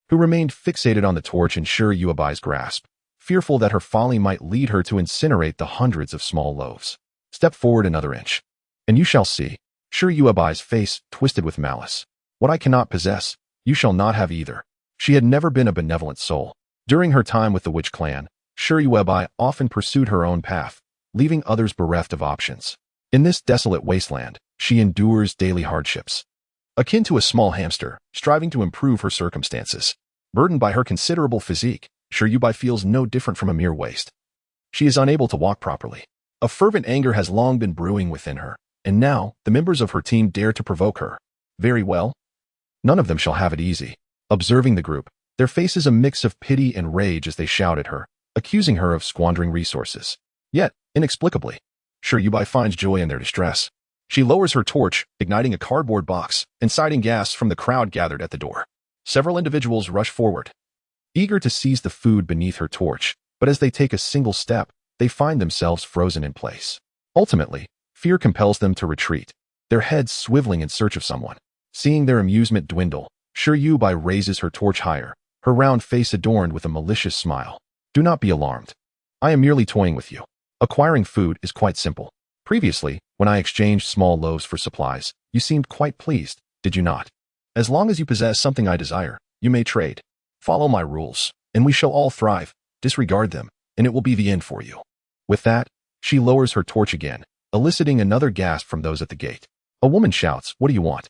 who remained fixated on the torch in Yuebai's grasp, fearful that her folly might lead her to incinerate the hundreds of small loaves. Step forward another inch, and you shall see. Yuebai's face twisted with malice. What I cannot possess, you shall not have either. She had never been a benevolent soul. During her time with the witch clan, Yuebai often pursued her own path, leaving others bereft of options. In this desolate wasteland, she endures daily hardships, akin to a small hamster, striving to improve her circumstances. Burdened by her considerable physique, Yuebai feels no different from a mere waste. She is unable to walk properly. A fervent anger has long been brewing within her, and now the members of her team dare to provoke her. Very well. None of them shall have it easy. Observing the group, their faces a mix of pity and rage as they shout at her, accusing her of squandering resources. Yet, inexplicably, Yuebai finds joy in their distress. She lowers her torch, igniting a cardboard box, inciting gasps from the crowd gathered at the door. Several individuals rush forward, eager to seize the food beneath her torch, but as they take a single step, they find themselves frozen in place. Ultimately, fear compels them to retreat, their heads swiveling in search of someone. Seeing their amusement dwindle, Yuebai raises her torch higher, her round face adorned with a malicious smile. Do not be alarmed. I am merely toying with you. Acquiring food is quite simple. Previously, when I exchanged small loaves for supplies, you seemed quite pleased, did you not? As long as you possess something I desire, you may trade. Follow my rules, and we shall all thrive. Disregard them, and it will be the end for you. With that, she lowers her torch again, eliciting another gasp from those at the gate. A woman shouts, "What do you want?"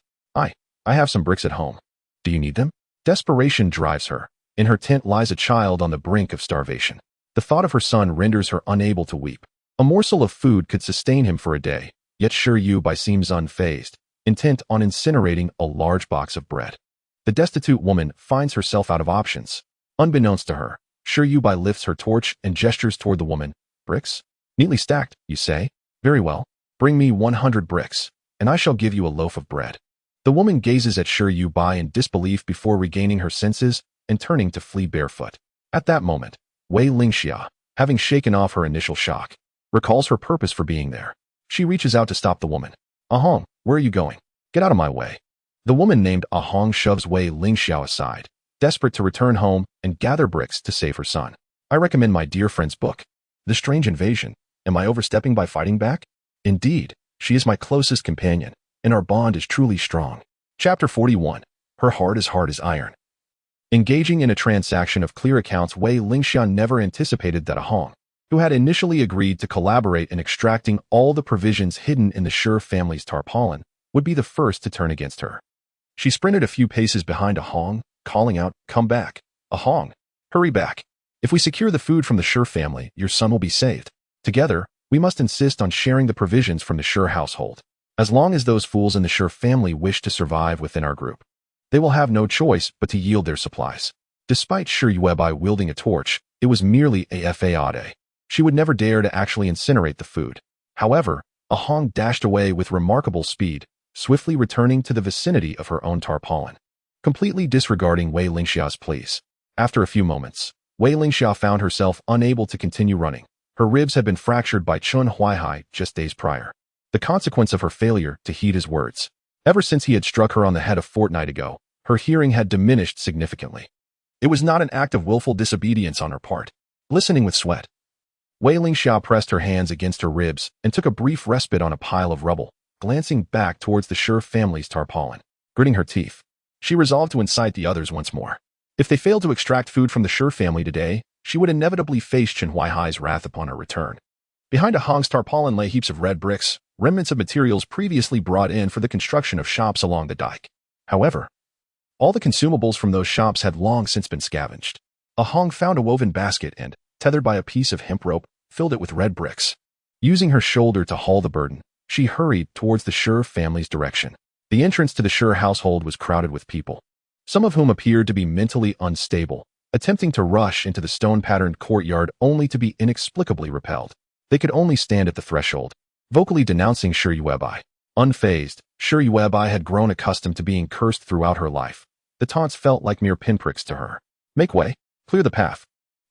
I have some bricks at home. Do you need them? Desperation drives her. In her tent lies a child on the brink of starvation. The thought of her son renders her unable to weep. A morsel of food could sustain him for a day, yet Yuebai seems unfazed, intent on incinerating a large box of bread. The destitute woman finds herself out of options. Unbeknownst to her, Yuebai lifts her torch and gestures toward the woman. Bricks? Neatly stacked, you say? Very well. Bring me 100 bricks, and I shall give you a loaf of bread. The woman gazes at Yuebai in disbelief before regaining her senses and turning to flee barefoot. At that moment, Wei Lingxia, having shaken off her initial shock, recalls her purpose for being there. She reaches out to stop the woman. Ahong, where are you going? Get out of my way. The woman named Ahong shoves Wei Lingxiao aside, desperate to return home and gather bricks to save her son. I recommend my dear friend's book, The Strange Invasion. Am I overstepping by fighting back? Indeed, she is my closest companion, and our bond is truly strong. Chapter 41. Her heart is hard as iron. Engaging in a transaction of clear accounts, Wei Lingxian never anticipated that Ahong, who had initially agreed to collaborate in extracting all the provisions hidden in the Sure family's tarpaulin, would be the first to turn against her. She sprinted a few paces behind Ahong, calling out, "Come back. Ahong, hurry back. If we secure the food from the Sure family, your son will be saved. Together, we must insist on sharing the provisions from the Sure household. As long as those fools in the Sure family wish to survive within our group, they will have no choice but to yield their supplies." Despite Yuebai wielding a torch, it was merely a fade. She would never dare to actually incinerate the food. However, Ahong dashed away with remarkable speed, swiftly returning to the vicinity of her own tarpaulin, completely disregarding Wei Lingxia's pleas. After a few moments, Wei Lingxia found herself unable to continue running. Her ribs had been fractured by Chun Huaihai just days prior, the consequence of her failure to heed his words. Ever since he had struck her on the head a fortnight ago, her hearing had diminished significantly. It was not an act of willful disobedience on her part. Listening with sweat, Wei Lingxia pressed her hands against her ribs and took a brief respite on a pile of rubble, glancing back towards the Sure family's tarpaulin. Gritting her teeth, she resolved to incite the others once more. If they failed to extract food from the Sure family today, she would inevitably face Chen Huaihai's wrath upon her return. Behind Ahong's tarpaulin lay heaps of red bricks, remnants of materials previously brought in for the construction of shops along the dike. However, all the consumables from those shops had long since been scavenged. Ahong found a woven basket and, tethered by a piece of hemp rope, filled it with red bricks. Using her shoulder to haul the burden, she hurried towards the Sure family's direction. The entrance to the Sure household was crowded with people, some of whom appeared to be mentally unstable, attempting to rush into the stone-patterned courtyard only to be inexplicably repelled. They could only stand at the threshold, vocally denouncing Yuebai. Unfazed, Yuebai had grown accustomed to being cursed throughout her life. The taunts felt like mere pinpricks to her. Make way, clear the path.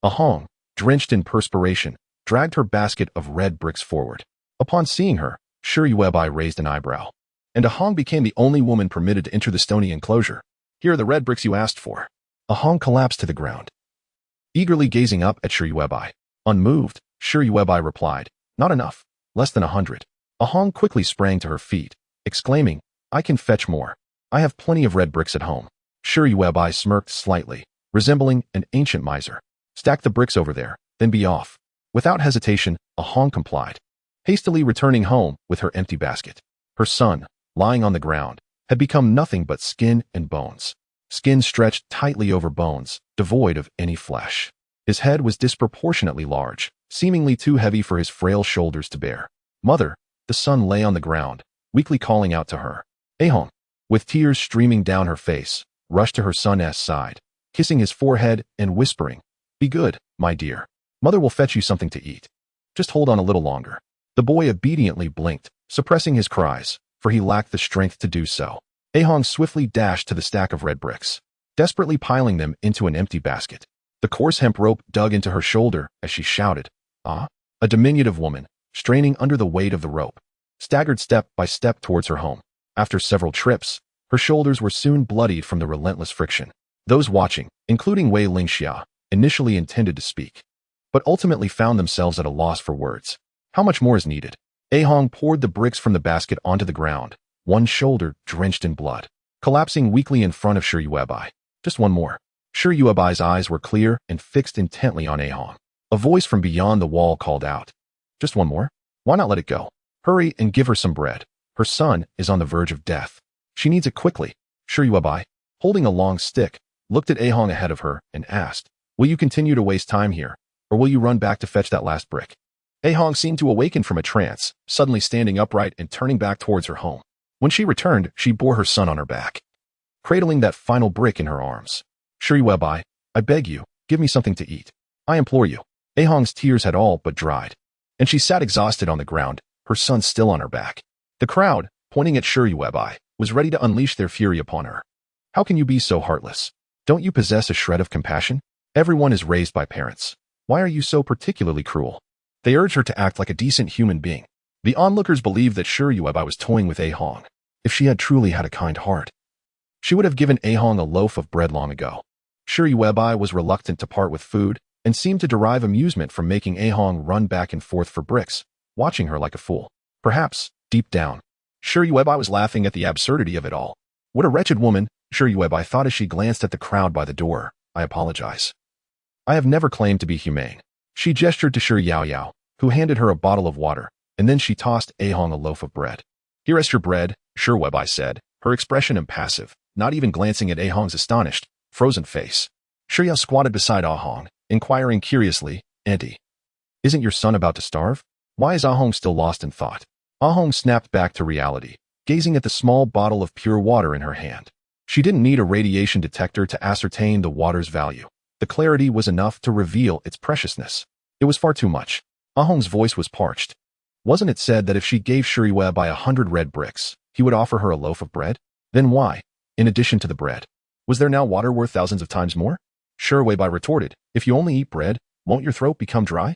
Ahong, drenched in perspiration, dragged her basket of red bricks forward. Upon seeing her, Yuebai raised an eyebrow, and Ahong became the only woman permitted to enter the stony enclosure. Here are the red bricks you asked for. Ahong collapsed to the ground, eagerly gazing up at Yuebai. Unmoved, Yuebai replied, "Not enough, less than 100. Ahong quickly sprang to her feet, exclaiming, "I can fetch more. I have plenty of red bricks at home." Yuebai smirked slightly, resembling an ancient miser. "Stack the bricks over there, then be off." Without hesitation, Ahong complied, hastily returning home with her empty basket. Her son, lying on the ground, had become nothing but skin and bones. Skin stretched tightly over bones, devoid of any flesh. His head was disproportionately large, seemingly too heavy for his frail shoulders to bear. Mother, the son lay on the ground, weakly calling out to her. Ahong, with tears streaming down her face, rushed to her son's side, kissing his forehead and whispering, "Be good, my dear. Mother will fetch you something to eat. Just hold on a little longer." The boy obediently blinked, suppressing his cries, for he lacked the strength to do so. Ahong swiftly dashed to the stack of red bricks, desperately piling them into an empty basket. The coarse hemp rope dug into her shoulder as she shouted, "Ah!" A diminutive woman, straining under the weight of the rope, staggered step by step towards her home. After several trips, her shoulders were soon bloodied from the relentless friction. Those watching, including Wei Lingxia, initially intended to speak, but ultimately found themselves at a loss for words. How much more is needed? Ahong poured the bricks from the basket onto the ground, one shoulder drenched in blood, collapsing weakly in front of Yuebai. Just one more. Yuebai's eyes were clear and fixed intently on Ahong. A voice from beyond the wall called out, "Just one more? Why not let it go? Hurry and give her some bread. Her son is on the verge of death. She needs it quickly." Yuebai, holding a long stick, looked at Ahong ahead of her and asked, "Will you continue to waste time here, or will you run back to fetch that last brick?" Ahong seemed to awaken from a trance, suddenly standing upright and turning back towards her home. When she returned, she bore her son on her back, cradling that final brick in her arms. "Yuebai, I beg you, give me something to eat. I implore you." Ahong's tears had all but dried, and she sat exhausted on the ground, her son still on her back. The crowd, pointing at Yuebai, was ready to unleash their fury upon her. "How can you be so heartless? Don't you possess a shred of compassion? Everyone is raised by parents. Why are you so particularly cruel?" They urged her to act like a decent human being. The onlookers believed that Yuebai was toying with Ahong. If she had truly had a kind heart, she would have given Ahong a loaf of bread long ago. Yuebai was reluctant to part with food and seemed to derive amusement from making Ahong run back and forth for bricks, watching her like a fool. Perhaps, deep down, Yuebai was laughing at the absurdity of it all. "What a wretched woman," Yuebai thought as she glanced at the crowd by the door. "I apologize. I have never claimed to be humane." She gestured to Yao, who handed her a bottle of water, and then she tossed Ahong a loaf of bread. "Here is your bread," Yuebai said, her expression impassive, not even glancing at Ahong's astonished, frozen face. Yao squatted beside Ahong, inquiring curiously, "Auntie, isn't your son about to starve?" Why is Ahong still lost in thought? Ahong snapped back to reality, gazing at the small bottle of pure water in her hand. She didn't need a radiation detector to ascertain the water's value. The clarity was enough to reveal its preciousness. It was far too much. Ahong's voice was parched. Wasn't it said that if she gave Yuebai 100 red bricks, he would offer her a loaf of bread? Then why, in addition to the bread, was there now water worth thousands of times more? Yuebai retorted, "If you only eat bread, won't your throat become dry?"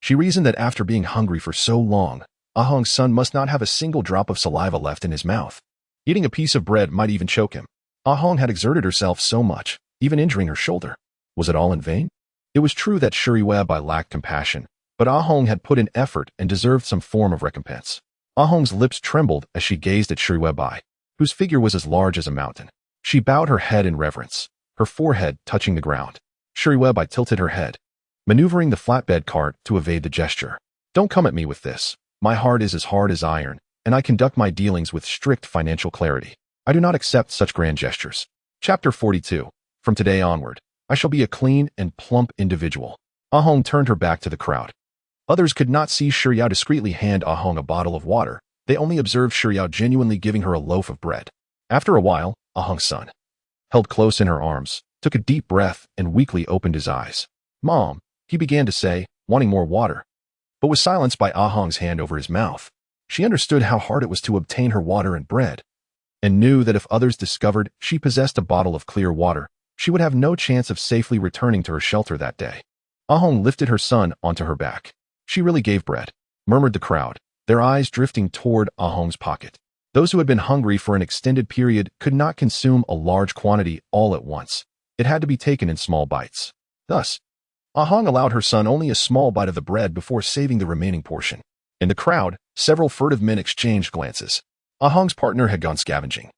She reasoned that after being hungry for so long, Ahong's son must not have a single drop of saliva left in his mouth. Eating a piece of bread might even choke him. Ahong had exerted herself so much, even injuring her shoulder. Was it all in vain? It was true that Yuebai lacked compassion, but Ahong had put in effort and deserved some form of recompense. Ahong's lips trembled as she gazed at Yuebai, whose figure was as large as a mountain. She bowed her head in reverence, her forehead touching the ground. Yuebai tilted her head, maneuvering the flatbed cart to evade the gesture. "Don't come at me with this. My heart is as hard as iron, and I conduct my dealings with strict financial clarity. I do not accept such grand gestures." Chapter 42. From today onward, I shall be a clean and plump individual. Ahong turned her back to the crowd. Others could not see Yao discreetly hand Ahong a bottle of water. They only observed Yao genuinely giving her a loaf of bread. After a while, Ahong's son, held close in her arms, took a deep breath and weakly opened his eyes. "Mom," he began to say, wanting more water, but was silenced by Ahong's hand over his mouth. She understood how hard it was to obtain her water and bread, and knew that if others discovered she possessed a bottle of clear water, she would have no chance of safely returning to her shelter that day. Ahong lifted her son onto her back. "She really gave bread," murmured the crowd, their eyes drifting toward Ahong's pocket. Those who had been hungry for an extended period could not consume a large quantity all at once. It had to be taken in small bites. Thus, Ahong allowed her son only a small bite of the bread before saving the remaining portion. In the crowd, several furtive men exchanged glances. Ahong's partner had gone scavenging,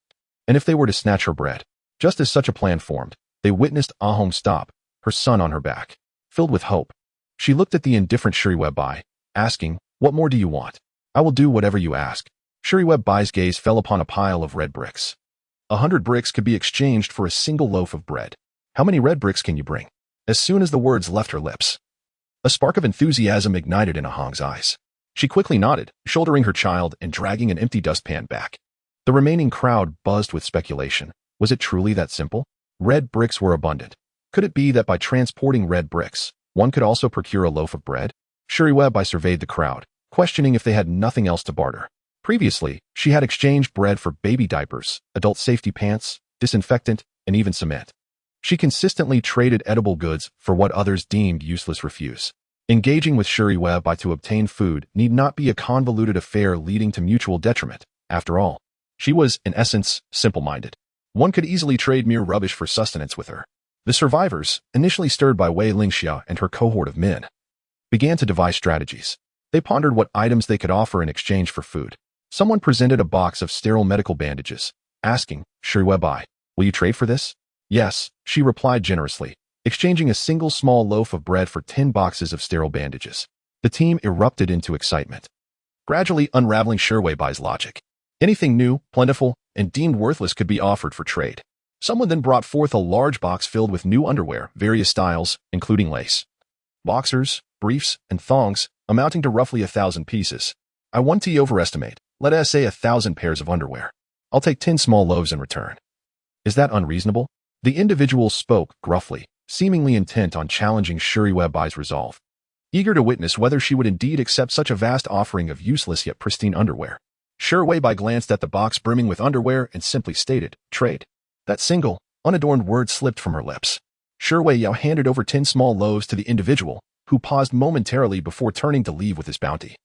and if they were to snatch her bread, just as such a plan formed, they witnessed Ahong stop, her son on her back. Filled with hope, she looked at the indifferent Yuebai, asking, "What more do you want?" "I will do whatever you ask." Yuebai's gaze fell upon a pile of red bricks. 100 bricks could be exchanged for a single loaf of bread. How many red bricks can you bring? As soon as the words left her lips, a spark of enthusiasm ignited in Ahong's eyes. She quickly nodded, shouldering her child and dragging an empty dustpan back. The remaining crowd buzzed with speculation. Was it truly that simple? Red bricks were abundant. Could it be that by transporting red bricks, one could also procure a loaf of bread? Yuebai surveyed the crowd, questioning if they had nothing else to barter. Previously, she had exchanged bread for baby diapers, adult safety pants, disinfectant, and even cement. She consistently traded edible goods for what others deemed useless refuse. Engaging with Yuebai to obtain food need not be a convoluted affair leading to mutual detriment. After all, she was, in essence, simple-minded. One could easily trade mere rubbish for sustenance with her. The survivors, initially stirred by Wei Lingxia and her cohort of men, began to devise strategies. They pondered what items they could offer in exchange for food. Someone presented a box of sterile medical bandages, asking, Yuebai, will you trade for this? Yes, she replied generously, exchanging a single small loaf of bread for 10 boxes of sterile bandages. The team erupted into excitement, gradually unraveling Yuebai's logic. Anything new, plentiful, and deemed worthless could be offered for trade. Someone then brought forth a large box filled with new underwear, various styles, including lace, boxers, briefs, and thongs, amounting to roughly 1,000 pieces. I want to overestimate. Let us say 1,000 pairs of underwear. I'll take 10 small loaves in return. Is that unreasonable? The individual spoke gruffly, seemingly intent on challenging Yuebai's resolve, eager to witness whether she would indeed accept such a vast offering of useless yet pristine underwear. Yuebai glanced at the box brimming with underwear and simply stated, trade. That single, unadorned word slipped from her lips. Yuebai handed over 10 small loaves to the individual, who paused momentarily before turning to leave with his bounty.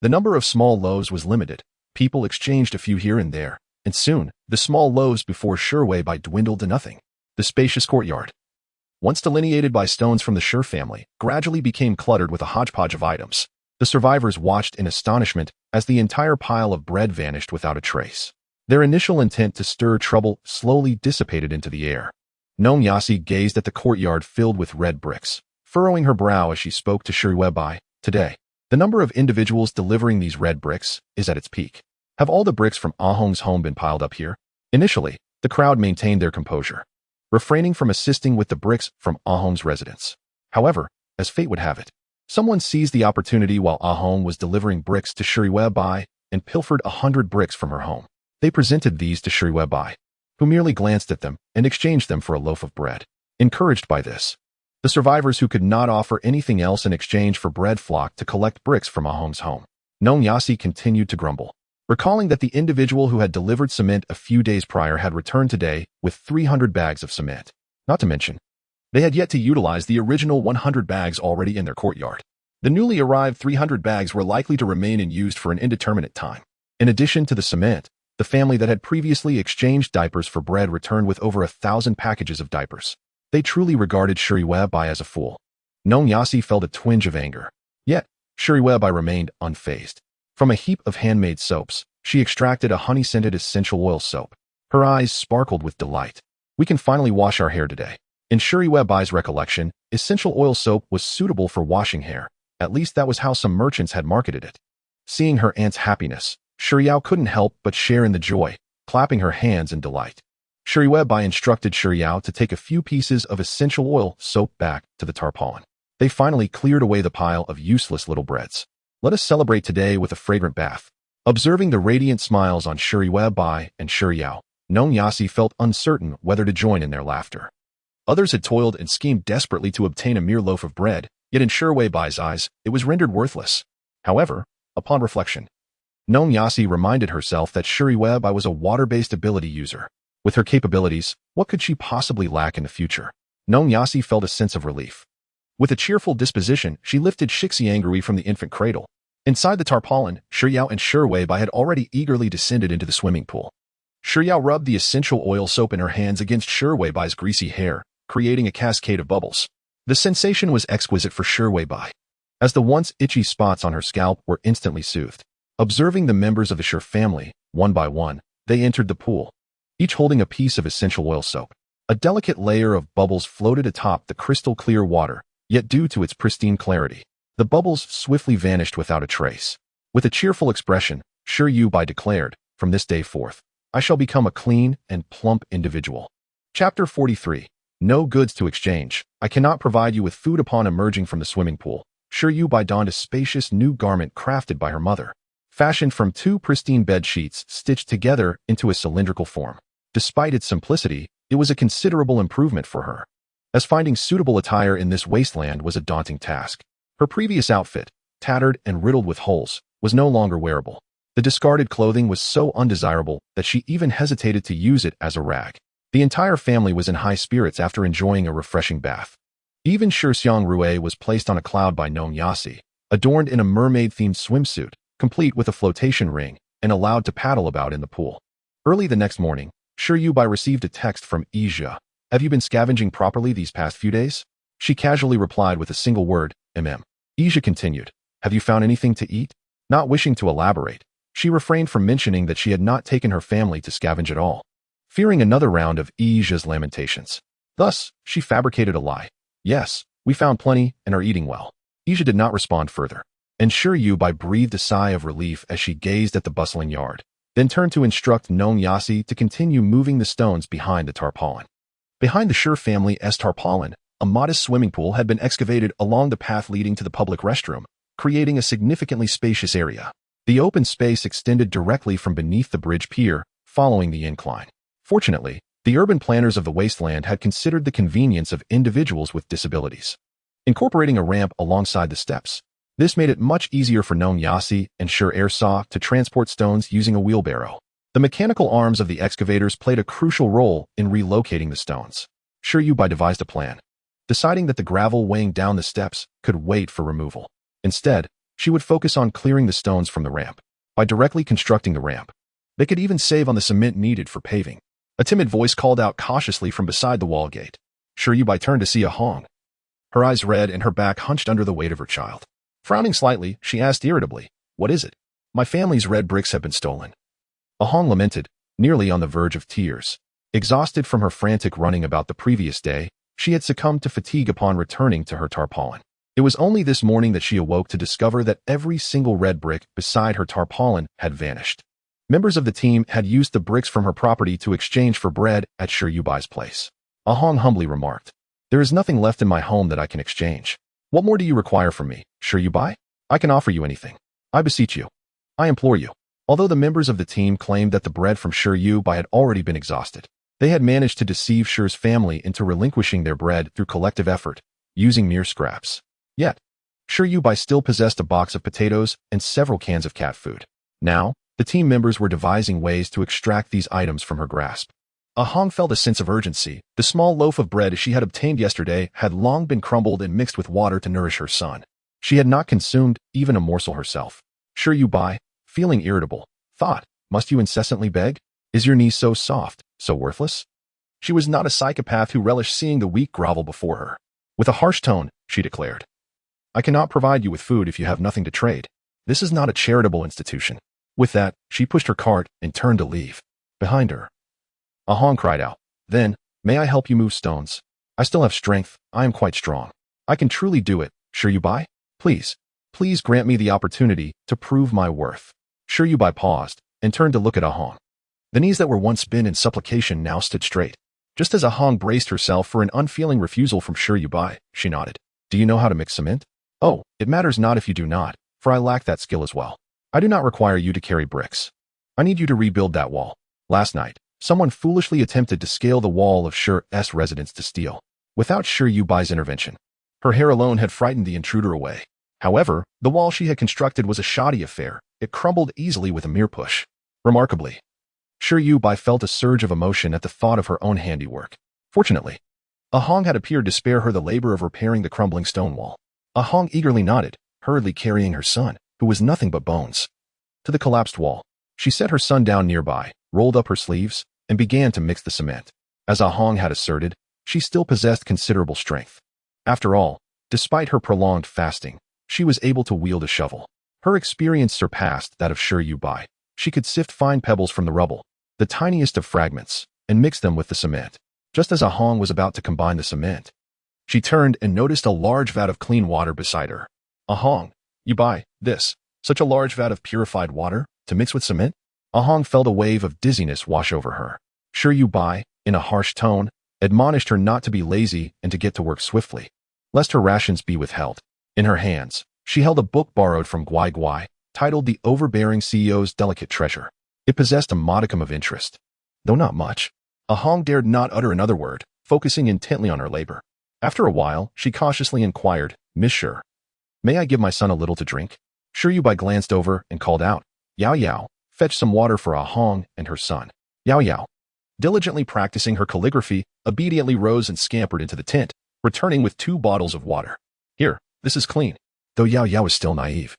The number of small loaves was limited. People exchanged a few here and there, and soon, the small loaves before Yuebai dwindled to nothing. The spacious courtyard, once delineated by stones from the Shur family, gradually became cluttered with a hodgepodge of items. The survivors watched in astonishment as the entire pile of bread vanished without a trace. Their initial intent to stir trouble slowly dissipated into the air. Nong Yasi gazed at the courtyard filled with red bricks, furrowing her brow as she spoke to Yuebai. Today, the number of individuals delivering these red bricks is at its peak. Have all the bricks from Ahong's home been piled up here? Initially, the crowd maintained their composure, refraining from assisting with the bricks from Ahong's residence. However, as fate would have it, someone seized the opportunity while Ahong was delivering bricks to Yuebai and pilfered 100 bricks from her home. They presented these to Yuebai, who merely glanced at them and exchanged them for a loaf of bread. Encouraged by this, the survivors who could not offer anything else in exchange for bread flocked to collect bricks from Ahong's home. Nong Yasi continued to grumble, recalling that the individual who had delivered cement a few days prior had returned today with 300 bags of cement. Not to mention, they had yet to utilize the original 100 bags already in their courtyard. The newly arrived 300 bags were likely to remain unused for an indeterminate time. In addition to the cement, the family that had previously exchanged diapers for bread returned with over 1,000 packages of diapers. They truly regarded Yuebai as a fool. Nong Yasi felt a twinge of anger. Yet, Yuebai remained unfazed. From a heap of handmade soaps, she extracted a honey-scented essential oil soap. Her eyes sparkled with delight. We can finally wash our hair today. In Yuebai's recollection, essential oil soap was suitable for washing hair. At least that was how some merchants had marketed it. Seeing her aunt's happiness, Yuebai couldn't help but share in the joy, clapping her hands in delight. Yuebai instructed Yuebai to take a few pieces of essential oil soap back to the tarpaulin. They finally cleared away the pile of useless little breads. Let us celebrate today with a fragrant bath. Observing the radiant smiles on Yuebai and Yuebai, Nong Yasi felt uncertain whether to join in their laughter. Others had toiled and schemed desperately to obtain a mere loaf of bread, yet in Yuebai's eyes, it was rendered worthless. However, upon reflection, Nong Yasi reminded herself that Yuebai was a water-based ability user. With her capabilities, what could she possibly lack in the future? Nong Yasi felt a sense of relief. With a cheerful disposition, she lifted Shixiangrui from the infant cradle. Inside the tarpaulin, Yuebai and Yuebai had already eagerly descended into the swimming pool. Yuebai rubbed the essential oil soap in her hands against Yuebai's greasy hair, creating a cascade of bubbles. The sensation was exquisite for Yuebai, as the once itchy spots on her scalp were instantly soothed. Observing the members of the Shur family, one by one, they entered the pool, each holding a piece of essential oil soap. A delicate layer of bubbles floated atop the crystal-clear water, yet due to its pristine clarity, the bubbles swiftly vanished without a trace. With a cheerful expression, Yuebai declared, "From this day forth, I shall become a clean and plump individual. Chapter 43. No goods to exchange. I cannot provide you with food. Upon emerging from the swimming pool, Yuebai donned a spacious new garment crafted by her mother, fashioned from 2 pristine bed sheets stitched together into a cylindrical form. Despite its simplicity, it was a considerable improvement for her, as finding suitable attire in this wasteland was a daunting task. Her previous outfit, tattered and riddled with holes, was no longer wearable. The discarded clothing was so undesirable that she even hesitated to use it as a rag. The entire family was in high spirits after enjoying a refreshing bath. Even Xiang Rue was placed on a cloud by Nong Yasi, adorned in a mermaid-themed swimsuit, complete with a flotation ring, and allowed to paddle about in the pool. Early the next morning, Yuebai received a text from Ija. Have you been scavenging properly these past few days? She casually replied with a single word, Ija continued, have you found anything to eat? Not wishing to elaborate, she refrained from mentioning that she had not taken her family to scavenge at all, fearing another round of Ija's lamentations. Thus, she fabricated a lie. Yes, we found plenty and are eating well. Ija did not respond further, and Yuebai breathed a sigh of relief as she gazed at the bustling yard, then turned to instruct Nong Yasi to continue moving the stones behind the tarpaulin. Behind the Sure family's tarpaulin, a modest swimming pool had been excavated along the path leading to the public restroom, creating a significantly spacious area. The open space extended directly from beneath the bridge pier, following the incline. Fortunately, the urban planners of the Wasteland had considered the convenience of individuals with disabilities, incorporating a ramp alongside the steps. This made it much easier for Nong Yasi and Sure Airsaw to transport stones using a wheelbarrow. The mechanical arms of the excavators played a crucial role in relocating the stones. Yuebai devised a plan, deciding that the gravel weighing down the steps could wait for removal. Instead, she would focus on clearing the stones from the ramp. By directly constructing the ramp, they could even save on the cement needed for paving. A timid voice called out cautiously from beside the wall gate. Yuebai turned to see Ahong, her eyes red and her back hunched under the weight of her child. Frowning slightly, she asked irritably, what is it? My family's red bricks have been stolen. Ahong lamented, nearly on the verge of tears. Exhausted from her frantic running about the previous day, she had succumbed to fatigue upon returning to her tarpaulin. It was only this morning that she awoke to discover that every single red brick beside her tarpaulin had vanished. Members of the team had used the bricks from her property to exchange for bread at Yuebai's place. Ahong humbly remarked, there is nothing left in my home that I can exchange. What more do you require from me, Yuebai? I can offer you anything. I beseech you. I implore you. Although the members of the team claimed that the bread from Yuebai had already been exhausted, they had managed to deceive Shure's family into relinquishing their bread through collective effort, using mere scraps. Yet, Yuebai still possessed a box of potatoes and several cans of cat food. Now, the team members were devising ways to extract these items from her grasp. Ahong felt a sense of urgency. The small loaf of bread she had obtained yesterday had long been crumbled and mixed with water to nourish her son. She had not consumed even a morsel herself. Yuebai, feeling irritable, thought, must you incessantly beg? Is your knee so soft, so worthless? She was not a psychopath who relished seeing the weak grovel before her. With a harsh tone, she declared, I cannot provide you with food if you have nothing to trade. This is not a charitable institution. With that, she pushed her cart and turned to leave. Behind her, Ahong cried out, then, may I help you move stones? I still have strength. I am quite strong. I can truly do it. Yuebai? Please grant me the opportunity to prove my worth. Yuebai paused and turned to look at Ahong. The knees that were once bent in supplication now stood straight. Just as Ahong braced herself for an unfeeling refusal from Yuebai, she nodded. Do you know how to mix cement? Oh, it matters not if you do not, for I lack that skill as well. I do not require you to carry bricks. I need you to rebuild that wall. Last night, someone foolishly attempted to scale the wall of Shure's residence to steal, without Yuebai's intervention. Her hair alone had frightened the intruder away. However, the wall she had constructed was a shoddy affair. It crumbled easily with a mere push. Remarkably, Yuebai felt a surge of emotion at the thought of her own handiwork. Fortunately, Ahong had appeared to spare her the labor of repairing the crumbling stone wall. Ahong eagerly nodded, hurriedly carrying her son, who was nothing but bones, to the collapsed wall. She set her son down nearby, rolled up her sleeves, and began to mix the cement. As Ahong had asserted, she still possessed considerable strength. After all, despite her prolonged fasting, she was able to wield a shovel. Her experience surpassed that of Yuebai. She could sift fine pebbles from the rubble, the tiniest of fragments, and mix them with the cement. Just as Ahong was about to combine the cement, she turned and noticed a large vat of clean water beside her. Ahong, Yuebai, such a large vat of purified water, to mix with cement? Ahong felt a wave of dizziness wash over her. Yuebai, in a harsh tone, admonished her not to be lazy and to get to work swiftly, lest her rations be withheld. In her hands, she held a book borrowed from Guai, titled The Overbearing CEO's Delicate Treasure. It possessed a modicum of interest, though not much. Ahong dared not utter another word, focusing intently on her labor. After a while, she cautiously inquired, "Monsieur, may I give my son a little to drink?" Yuebai glanced over and called out, "Yao Yao, fetch some water for Ahong and her son." Yao Yao, diligently practicing her calligraphy, obediently rose and scampered into the tent, returning with 2 bottles of water. "Here, this is clean." Though Yao Yao was still naive,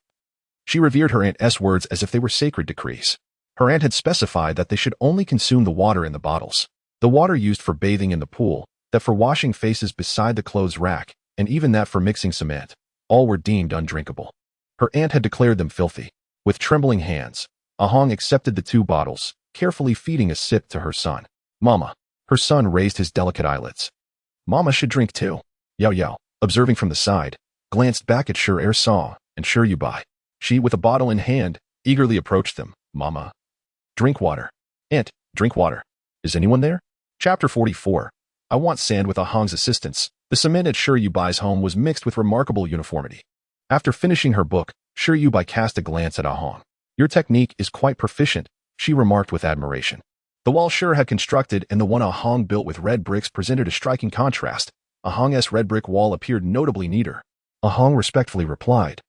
she revered her aunt's words as if they were sacred decrees. Her aunt had specified that they should only consume the water in the bottles. The water used for bathing in the pool, that for washing faces beside the clothes rack, and even that for mixing cement, all were deemed undrinkable. Her aunt had declared them filthy. With trembling hands, Ahong accepted the 2 bottles, carefully feeding a sip to her son. "Mama." Her son raised his delicate eyelids. "Mama should drink too." Yao Yao, observing from the side, glanced back at Saw and Yuebai. She, with a bottle in hand, eagerly approached them. "Mama, drink water." "Aunt, drink water. Is anyone there?" Chapter 44. I want sand with Ahong's assistance. The cement at Yuebai's home was mixed with remarkable uniformity. After finishing her book, Yuebai cast a glance at Ahong. "Your technique is quite proficient," she remarked with admiration. The wall had constructed and the one Ahong built with red bricks presented a striking contrast. Ahong's red brick wall appeared notably neater. Ahong respectfully replied,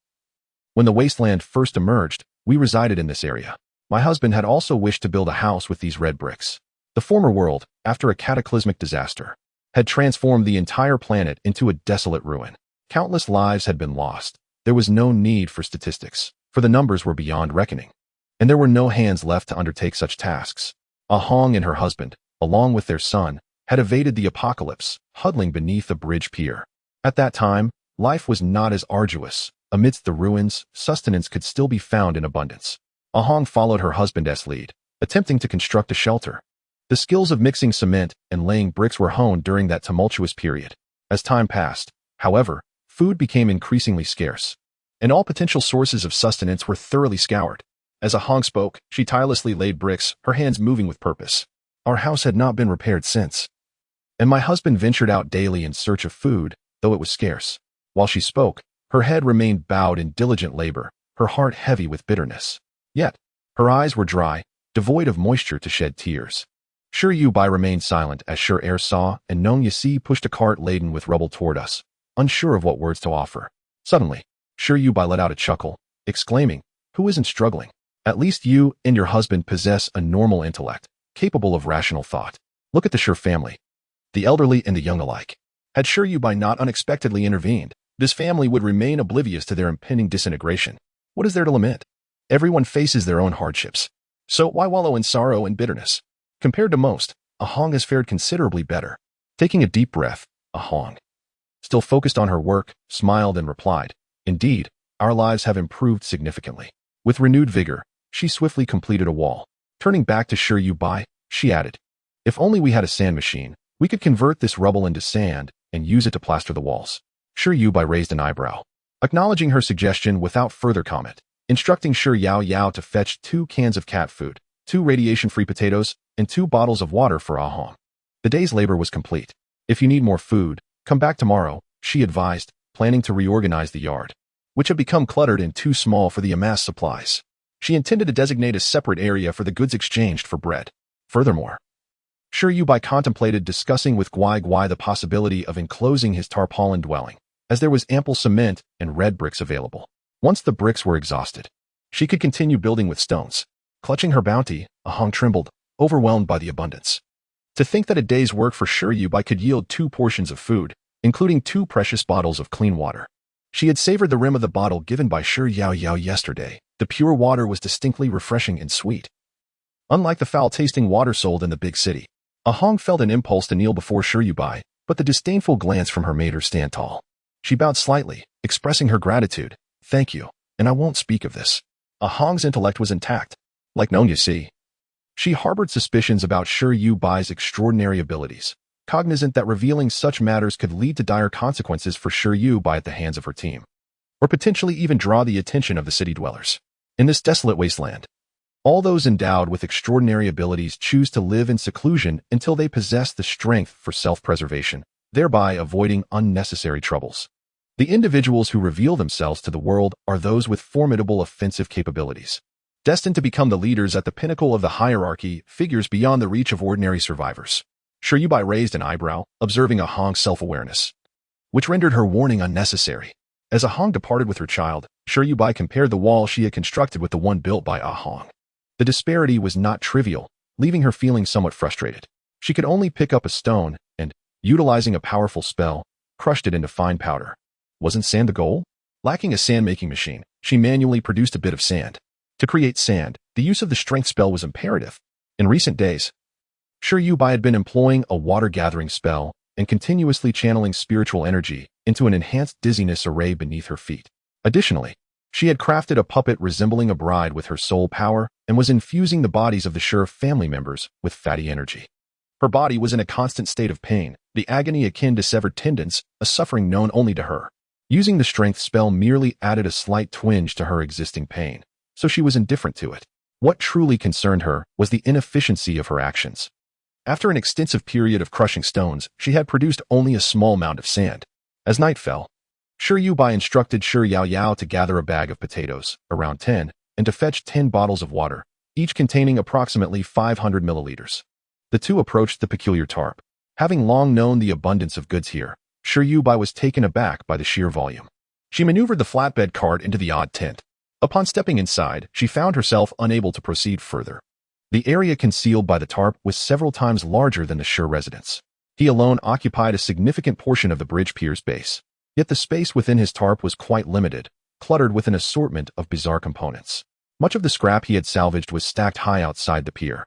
"When the Wasteland first emerged, we resided in this area. My husband had also wished to build a house with these red bricks. The former world, after a cataclysmic disaster, had transformed the entire planet into a desolate ruin. Countless lives had been lost. There was no need for statistics, for the numbers were beyond reckoning. And there were no hands left to undertake such tasks. Ahong and her husband, along with their son, had evaded the apocalypse, huddling beneath a bridge pier. At that time, life was not as arduous. Amidst the ruins, sustenance could still be found in abundance. Ahong followed her husband's lead, attempting to construct a shelter. The skills of mixing cement and laying bricks were honed during that tumultuous period. As time passed, however, food became increasingly scarce, and all potential sources of sustenance were thoroughly scoured. As Ahong spoke, she tirelessly laid bricks, her hands moving with purpose. "Our house had not been repaired since, and my husband ventured out daily in search of food, though it was scarce." While she spoke, her head remained bowed in diligent labor, her heart heavy with bitterness. Yet, her eyes were dry, devoid of moisture to shed tears. Yuebai remained silent as Saw and Nong Yasi pushed a cart laden with rubble toward us, unsure of what words to offer. Suddenly, Yuebai let out a chuckle, exclaiming, "Who isn't struggling? At least you and your husband possess a normal intellect, capable of rational thought. Look at the family, the elderly and the young alike." Had Yuebai not unexpectedly intervened, this family would remain oblivious to their impending disintegration. What is there to lament? Everyone faces their own hardships. So why wallow in sorrow and bitterness? Compared to most, Ahong has fared considerably better. Taking a deep breath, Ahong, still focused on her work, smiled and replied, "Indeed, our lives have improved significantly." With renewed vigor, she swiftly completed a wall. Turning back to Yuebai, she added, "If only we had a sand machine, we could convert this rubble into sand and use it to plaster the walls." Yuebai raised an eyebrow, acknowledging her suggestion without further comment, instructing Yao Yao to fetch 2 cans of cat food, 2 radiation-free potatoes, and 2 bottles of water for Ahong. The day's labor was complete. "If you need more food, come back tomorrow," she advised, planning to reorganize the yard, which had become cluttered and too small for the amassed supplies. She intended to designate a separate area for the goods exchanged for bread. Furthermore, Yuebai contemplated discussing with Guai the possibility of enclosing his tarpaulin dwelling, as there was ample cement and red bricks available. Once the bricks were exhausted, she could continue building with stones. Clutching her bounty, Ahong trembled, overwhelmed by the abundance. To think that a day's work for Yuebai could yield 2 portions of food, including 2 precious bottles of clean water. She had savored the rim of the bottle given by Yao Yao yesterday. The pure water was distinctly refreshing and sweet, unlike the foul-tasting water sold in the big city. Ahong felt an impulse to kneel before Yuebai, but the disdainful glance from her made her stand tall. She bowed slightly, expressing her gratitude. "Thank you, and I won't speak of this." Ahong's intellect was intact. Like Nong Yasi, she harbored suspicions about Yuebai's extraordinary abilities, cognizant that revealing such matters could lead to dire consequences for Yuebai at the hands of her team, or potentially even draw the attention of the city dwellers. In this desolate wasteland, All those endowed with extraordinary abilities choose to live in seclusion until they possess the strength for self-preservation, thereby avoiding unnecessary troubles. The individuals who reveal themselves to the world are those with formidable offensive capabilities. Destined to become the leaders at the pinnacle of the hierarchy, figures beyond the reach of ordinary survivors. Yuebai raised an eyebrow, observing a Hong's self-awareness, which rendered her warning unnecessary. As a Hong departed with her child, Yuebai compared the wall she had constructed with the one built by a Hong. The disparity was not trivial, leaving her feeling somewhat frustrated. She could only pick up a stone and, utilizing a powerful spell, crushed it into fine powder. Wasn't sand the goal? Lacking a sand-making machine, she manually produced a bit of sand. To create sand, the use of the strength spell was imperative. In recent days, Yuebai had been employing a water-gathering spell and continuously channeling spiritual energy into an enhanced dizziness array beneath her feet. Additionally, she had crafted a puppet resembling a bride with her soul power and was infusing the bodies of the family members with fatty energy. Her body was in a constant state of pain, the agony akin to severed tendons, a suffering known only to her. Using the strength spell merely added a slight twinge to her existing pain, so she was indifferent to it. What truly concerned her was the inefficiency of her actions. After an extensive period of crushing stones, she had produced only a small mound of sand. As night fell, Yuebai instructed Yao Yao to gather a bag of potatoes, around 10, and to fetch 10 bottles of water, each containing approximately 500 milliliters. The two approached the peculiar tarp. Having long known the abundance of goods here, Yuebai was taken aback by the sheer volume. She maneuvered the flatbed cart into the odd tent. Upon stepping inside, she found herself unable to proceed further. The area concealed by the tarp was several times larger than the residence. He alone occupied a significant portion of the bridge pier's base. Yet the space within his tarp was quite limited, cluttered with an assortment of bizarre components. Much of the scrap he had salvaged was stacked high outside the pier.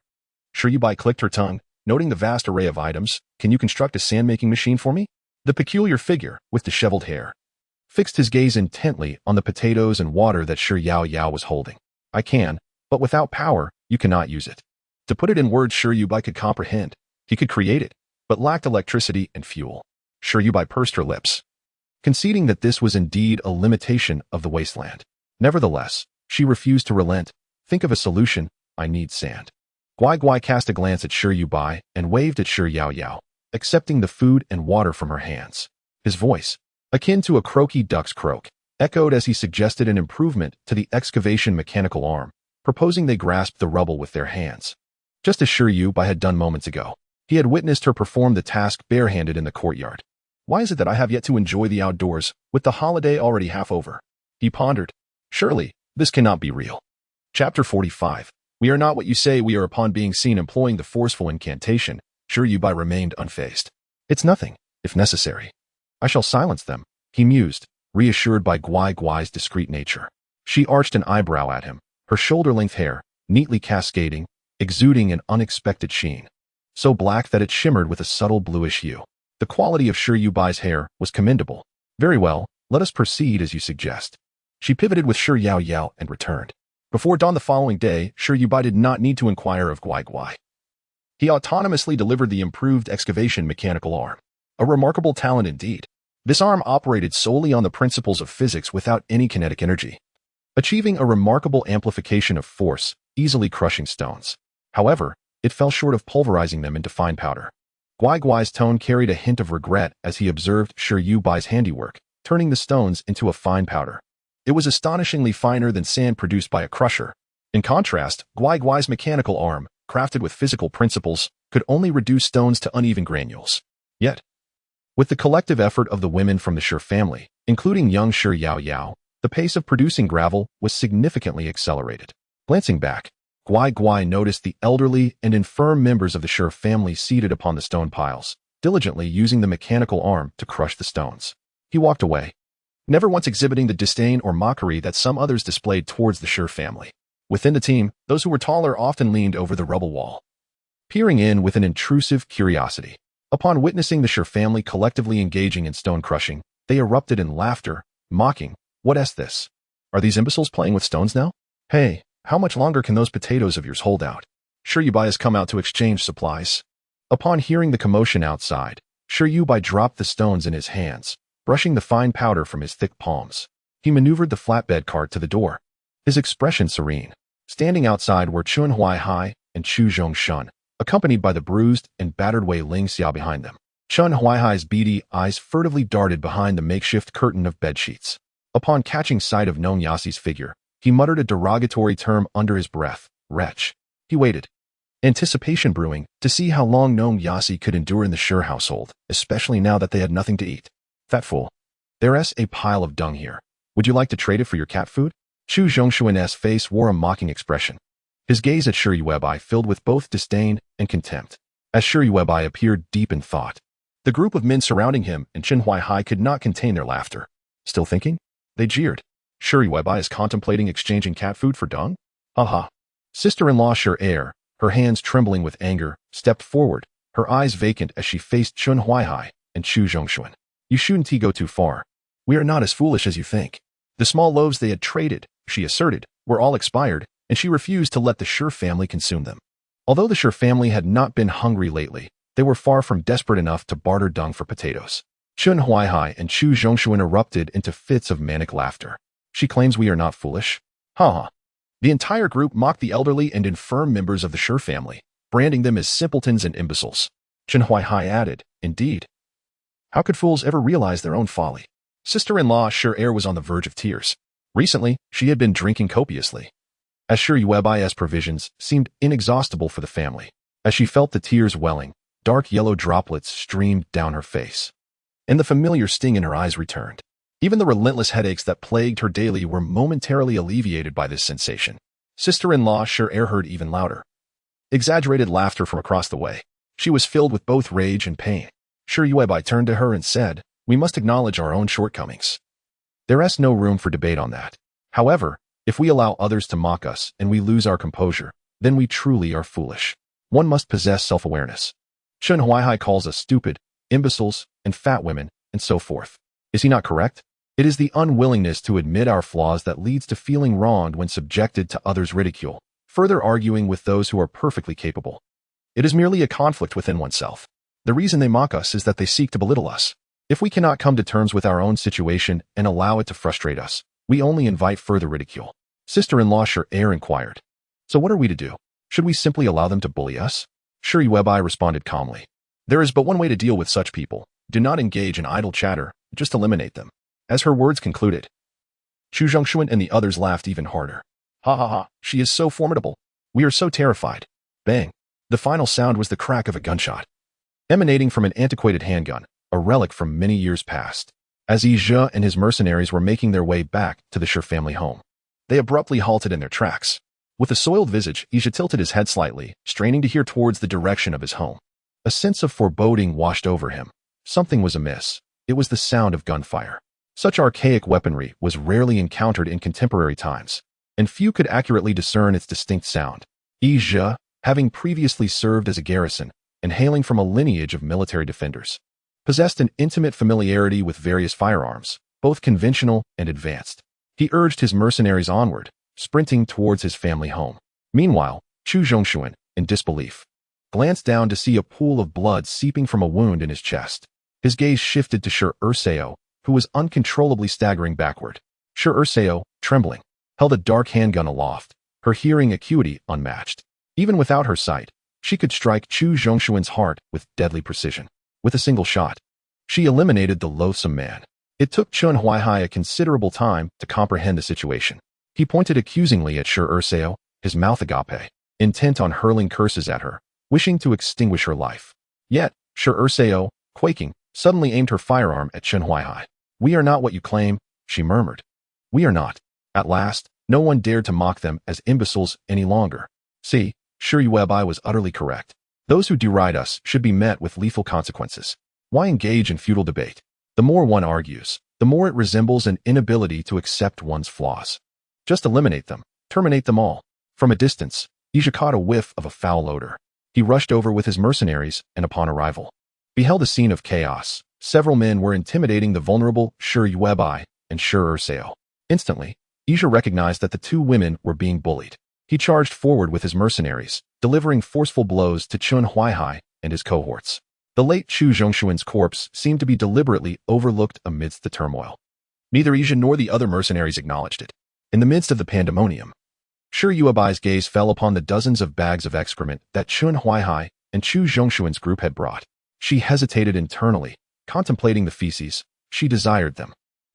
Yuebai clicked her tongue, noting the vast array of items. Can you construct a sand-making machine for me? The peculiar figure, with disheveled hair, fixed his gaze intently on the potatoes and water that Yao Yao was holding. I can, but without power, you cannot use it. To put it in words Yuebai could comprehend, he could create it, but lacked electricity and fuel. Yuebai pursed her lips, conceding that this was indeed a limitation of the wasteland. Nevertheless, she refused to relent. Think of a solution. I need sand. Guai cast a glance at Yuebai and waved at Yao Yao, accepting the food and water from her hands. His voice, akin to a croaky duck's croak, echoed as he suggested an improvement to the excavation mechanical arm, proposing they grasp the rubble with their hands. Just as Yuebai had done moments ago, he had witnessed her perform the task barehanded in the courtyard. Why is it that I have yet to enjoy the outdoors, with the holiday already half over? He pondered. Surely, this cannot be real. Chapter 45. We are not what you say we are. Upon being seen employing the forceful incantation, Yuebai remained unfazed. It's nothing, if necessary. I shall silence them, he mused, reassured by Guai's discreet nature. She arched an eyebrow at him, her shoulder-length hair, neatly cascading, exuding an unexpected sheen, so black that it shimmered with a subtle bluish hue. The quality of Yuebai's hair was commendable. Very well, let us proceed as you suggest. She pivoted with Yao Yao and returned. Before dawn the following day, Yuebai did not need to inquire of Guai. He autonomously delivered the improved excavation mechanical arm. A remarkable talent indeed. This arm operated solely on the principles of physics without any kinetic energy, achieving a remarkable amplification of force, easily crushing stones. However, it fell short of pulverizing them into fine powder. Guai's tone carried a hint of regret as he observed Yuebai's handiwork, turning the stones into a fine powder. It was astonishingly finer than sand produced by a crusher. In contrast, Guai's mechanical arm, crafted with physical principles, could only reduce stones to uneven granules. Yet, with the collective effort of the women from the family, including young Yao Yao, the pace of producing gravel was significantly accelerated. Glancing back, Guai noticed the elderly and infirm members of the family seated upon the stone piles, diligently using the mechanical arm to crush the stones. He walked away, never once exhibiting the disdain or mockery that some others displayed towards the family. Within the team, those who were taller often leaned over the rubble wall, peering in with an intrusive curiosity. Upon witnessing the family collectively engaging in stone crushing, they erupted in laughter, mocking, "What's this? Are these imbeciles playing with stones now? Hey, how much longer can those potatoes of yours hold out? Yuebai has come out to exchange supplies." Upon hearing the commotion outside, Yuebai dropped the stones in his hands, brushing the fine powder from his thick palms. He maneuvered the flatbed cart to the door, his expression serene. Standing outside were Chun Huaihai and Chu Zhongshun, accompanied by the bruised and battered Wei Lingxia behind them. Chun Huaihai's beady eyes furtively darted behind the makeshift curtain of bedsheets. Upon catching sight of Nong Yasi's figure, he muttered a derogatory term under his breath, wretch. He waited, anticipation brewing, to see how long Nong Yasi could endure in the Sure household, especially now that they had nothing to eat. Fat fool. There's a pile of dung here. Would you like to trade it for your cat food? Chu Zhongshuan's face wore a mocking expression. His gaze at Sure Yuebai filled with both disdain and contempt. As Sure Yuebai appeared deep in thought, the group of men surrounding him and Chen Huaihai could not contain their laughter. Still thinking? They jeered. Sure Yuebai is contemplating exchanging cat food for dung? Ha. Sister-in-law Sure, her hands trembling with anger, stepped forward, her eyes vacant as she faced Chun Huaihai and Chu Zhongshuan. You shouldn't go too far. We are not as foolish as you think. The small loaves they had traded, she asserted, were all expired, and she refused to let the Sure family consume them. Although the Sure family had not been hungry lately, they were far from desperate enough to barter dung for potatoes. Chun Huaihai and Chu Zhongshuan erupted into fits of manic laughter. She claims we are not foolish? Ha. The entire group mocked the elderly and infirm members of the Sure family, branding them as simpletons and imbeciles. Chun Huaihai added, indeed. How could fools ever realize their own folly? Sister-in-law Sure was on the verge of tears. Recently, she had been drinking copiously. As Sure Yuebai's provisions seemed inexhaustible for the family. As she felt the tears welling, dark yellow droplets streamed down her face. And the familiar sting in her eyes returned. Even the relentless headaches that plagued her daily were momentarily alleviated by this sensation. Sister-in-law Sure heard even louder. Exaggerated laughter from across the way. She was filled with both rage and pain. Sure Yuebai turned to her and said, we must acknowledge our own shortcomings. There's no room for debate on that. However, if we allow others to mock us and we lose our composure, then we truly are foolish. One must possess self-awareness. Chun Huaihai calls us stupid, imbeciles, and fat women, and so forth. Is he not correct? It is the unwillingness to admit our flaws that leads to feeling wronged when subjected to others' ridicule, further arguing with those who are perfectly capable. It is merely a conflict within oneself. The reason they mock us is that they seek to belittle us. If we cannot come to terms with our own situation and allow it to frustrate us, we only invite further ridicule. Sister-in-law Sure inquired. So what are we to do? Should we simply allow them to bully us? Sure Yuebai responded calmly. There is but one way to deal with such people. Do not engage in idle chatter, just eliminate them. As her words concluded, Chu Zhongshuan and the others laughed even harder. Ha, she is so formidable. We are so terrified. Bang. The final sound was the crack of a gunshot, emanating from an antiquated handgun, a relic from many years past. As Yi Zhe and his mercenaries were making their way back to the Sure family home, they abruptly halted in their tracks. With a soiled visage, Yi Zhe tilted his head slightly, straining to hear towards the direction of his home. A sense of foreboding washed over him. Something was amiss. It was the sound of gunfire. Such archaic weaponry was rarely encountered in contemporary times, and few could accurately discern its distinct sound. Yi Zhe, having previously served as a garrison, and hailing from a lineage of military defenders, possessed an intimate familiarity with various firearms, both conventional and advanced. He urged his mercenaries onward, sprinting towards his family home. Meanwhile, Chu Zhongshuan, in disbelief, glanced down to see a pool of blood seeping from a wound in his chest. His gaze shifted to Sure Erseo, who was uncontrollably staggering backward. Sure Erseo, trembling, held a dark handgun aloft, her hearing acuity unmatched. Even without her sight, she could strike Chu Zhongshuan's heart with deadly precision. With a single shot, she eliminated the loathsome man. It took Chun Huaihai a considerable time to comprehend the situation. He pointed accusingly at Sure Erseo, his mouth agape, intent on hurling curses at her, wishing to extinguish her life. Yet, Sure Erseo, quaking, suddenly aimed her firearm at Chun Huaihai. We are not what you claim, she murmured. We are not. At last, no one dared to mock them as imbeciles any longer. See, Sure Yuebai was utterly correct. Those who deride us should be met with lethal consequences. Why engage in futile debate? The more one argues, the more it resembles an inability to accept one's flaws. Just eliminate them, terminate them all. From a distance, Yi Zhe caught a whiff of a foul odor. He rushed over with his mercenaries and upon arrival, beheld a scene of chaos. Several men were intimidating the vulnerable Sure Yuebai and Sure Erseo. Instantly, Yi Zhe recognized that the two women were being bullied. He charged forward with his mercenaries, delivering forceful blows to Chun Huaihai and his cohorts. The late Chu Zhongshuan's corpse seemed to be deliberately overlooked amidst the turmoil. Neither Yi Zhe nor the other mercenaries acknowledged it. In the midst of the pandemonium, Yuebai's gaze fell upon the dozens of bags of excrement that Chun Huaihai and Chu Zhongshuan's group had brought. She hesitated internally, contemplating the feces. She desired them,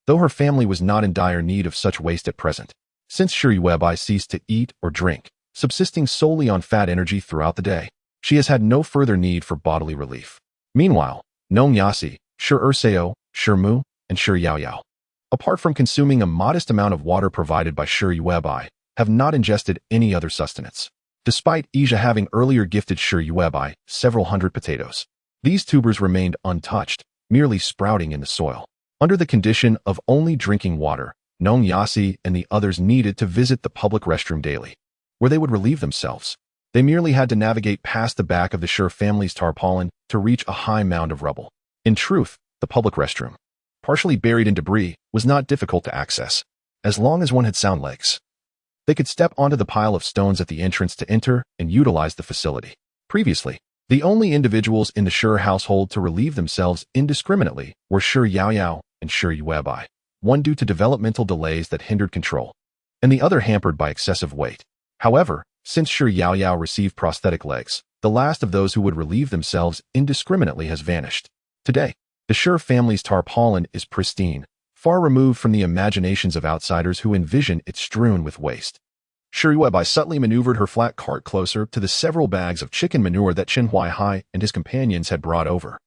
though her family was not in dire need of such waste at present. Since Yuebai ceased to eat or drink, subsisting solely on fat energy throughout the day, she has had no further need for bodily relief. Meanwhile, Nong Yasi, Urseo, Mu, and Yao Yao, apart from consuming a modest amount of water provided by Yuebai, have not ingested any other sustenance. Despite Ija having earlier gifted Yuebai several hundred potatoes, these tubers remained untouched, merely sprouting in the soil. Under the condition of only drinking water, Nong Yasi and the others needed to visit the public restroom daily, where they would relieve themselves. They merely had to navigate past the back of the Shur family's tarpaulin to reach a high mound of rubble. In truth, the public restroom, partially buried in debris, was not difficult to access, as long as one had sound legs. They could step onto the pile of stones at the entrance to enter and utilize the facility. Previously, the only individuals in the Shur household to relieve themselves indiscriminately were Yao Yao and Yuebai, one due to developmental delays that hindered control, and the other hampered by excessive weight. However, since Yao Yao received prosthetic legs, the last of those who would relieve themselves indiscriminately has vanished. Today, the Shur family's tarpaulin is pristine, far removed from the imaginations of outsiders who envision it strewn with waste. Yuebai subtly maneuvered her flat cart closer to the several bags of chicken manure that Chen Huaihai and his companions had brought over.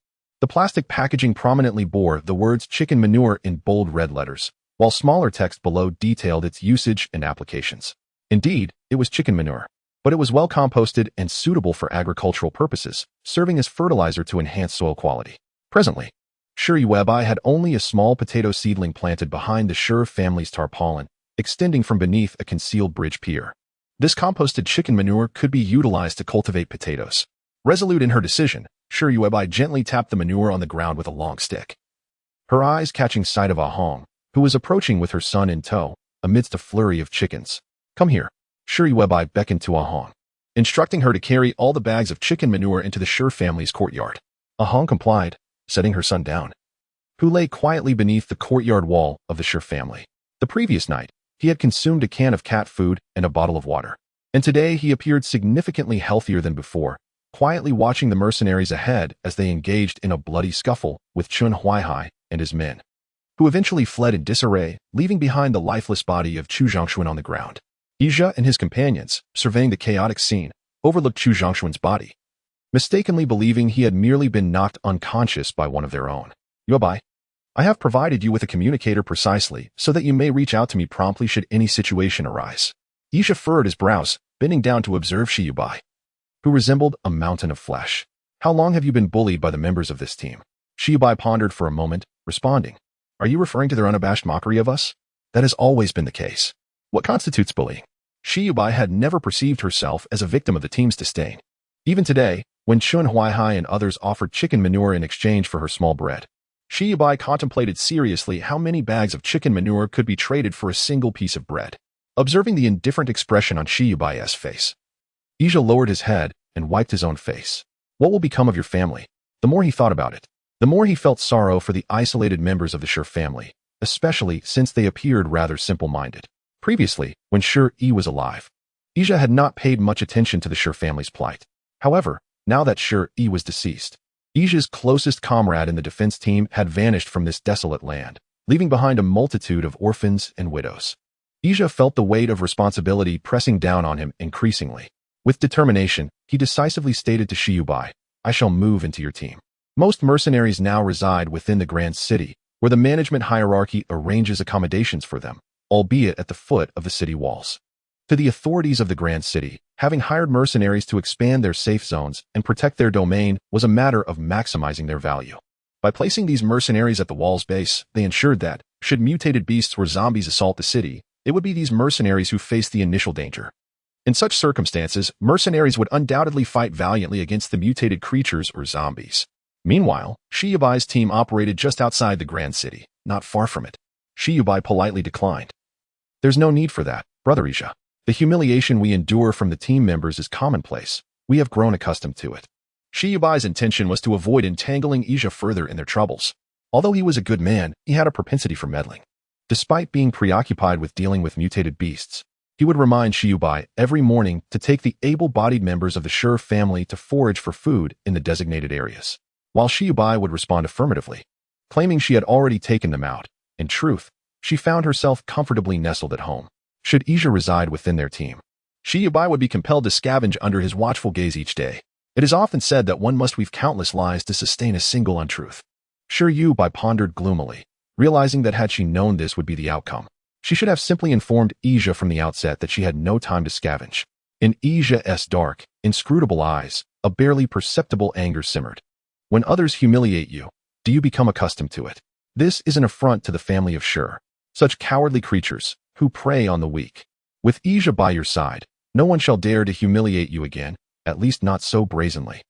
The plastic packaging prominently bore the words chicken manure in bold red letters, while smaller text below detailed its usage and applications. Indeed, it was chicken manure, but it was well composted and suitable for agricultural purposes, serving as fertilizer to enhance soil quality. Presently, Yuebai had only a small potato seedling planted behind the Shur family's tarpaulin, extending from beneath a concealed bridge pier. This composted chicken manure could be utilized to cultivate potatoes. Resolute in her decision, Yuebai gently tapped the manure on the ground with a long stick. Her eyes catching sight of Ahong, who was approaching with her son in tow, amidst a flurry of chickens. "Come here." Yuebai beckoned to Ahong, instructing her to carry all the bags of chicken manure into the Shur family's courtyard. Ahong complied, setting her son down, who lay quietly beneath the courtyard wall of the Shur family. The previous night, he had consumed a can of cat food and a bottle of water, and today he appeared significantly healthier than before, quietly watching the mercenaries ahead as they engaged in a bloody scuffle with Chun Huaihai and his men, who eventually fled in disarray, leaving behind the lifeless body of Chu Zhongshuan on the ground. Ija and his companions, surveying the chaotic scene, overlooked Chu Zhongshuan's body, mistakenly believing he had merely been knocked unconscious by one of their own. "Yuebai, I have provided you with a communicator precisely so that you may reach out to me promptly should any situation arise." Ija furrowed his brows, bending down to observe Yuebai, who resembled a mountain of flesh. "How long have you been bullied by the members of this team?" Yuebai pondered for a moment, responding, "Are you referring to their unabashed mockery of us? That has always been the case. What constitutes bullying?" Yuebai had never perceived herself as a victim of the team's disdain. Even today, when Chun Huaihai and others offered chicken manure in exchange for her small bread, Yuebai contemplated seriously how many bags of chicken manure could be traded for a single piece of bread. Observing the indifferent expression on Yuebai's face, Ija lowered his head and wiped his own face. "What will become of your family?" The more he thought about it, the more he felt sorrow for the isolated members of the Shur family, especially since they appeared rather simple-minded. Previously, when Shur-E was alive, Ija had not paid much attention to the Shur family's plight. However, now that Shur-E was deceased, Ija's closest comrade in the defense team had vanished from this desolate land, leaving behind a multitude of orphans and widows. Ija felt the weight of responsibility pressing down on him increasingly. With determination, he decisively stated to Yuebai, "I shall move into your team." Most mercenaries now reside within the Grand City, where the management hierarchy arranges accommodations for them, albeit at the foot of the city walls. To the authorities of the Grand City, having hired mercenaries to expand their safe zones and protect their domain was a matter of maximizing their value. By placing these mercenaries at the wall's base, they ensured that, should mutated beasts or zombies assault the city, it would be these mercenaries who faced the initial danger. In such circumstances, mercenaries would undoubtedly fight valiantly against the mutated creatures or zombies. Meanwhile, Yuebai's team operated just outside the Grand City, not far from it. Yuebai politely declined. "There's no need for that, Brother Ija. The humiliation we endure from the team members is commonplace. We have grown accustomed to it." Yuebai's intention was to avoid entangling Ija further in their troubles. Although he was a good man, he had a propensity for meddling. Despite being preoccupied with dealing with mutated beasts, He would remind Yuebai every morning to take the able-bodied members of the Sure family to forage for food in the designated areas, while Yuebai would respond affirmatively, claiming she had already taken them out. In truth, she found herself comfortably nestled at home. Should Ija reside within their team, Yuebai would be compelled to scavenge under his watchful gaze each day. It is often said that one must weave countless lies to sustain a single untruth. Yuebai pondered gloomily, realizing that had she known this would be the outcome, she should have simply informed Ija from the outset that she had no time to scavenge. In Ija's dark, inscrutable eyes, a barely perceptible anger simmered. When others humiliate you, do you become accustomed to it? This is an affront to the family of Sure, such cowardly creatures who prey on the weak. With Ija by your side, no one shall dare to humiliate you again, at least not so brazenly.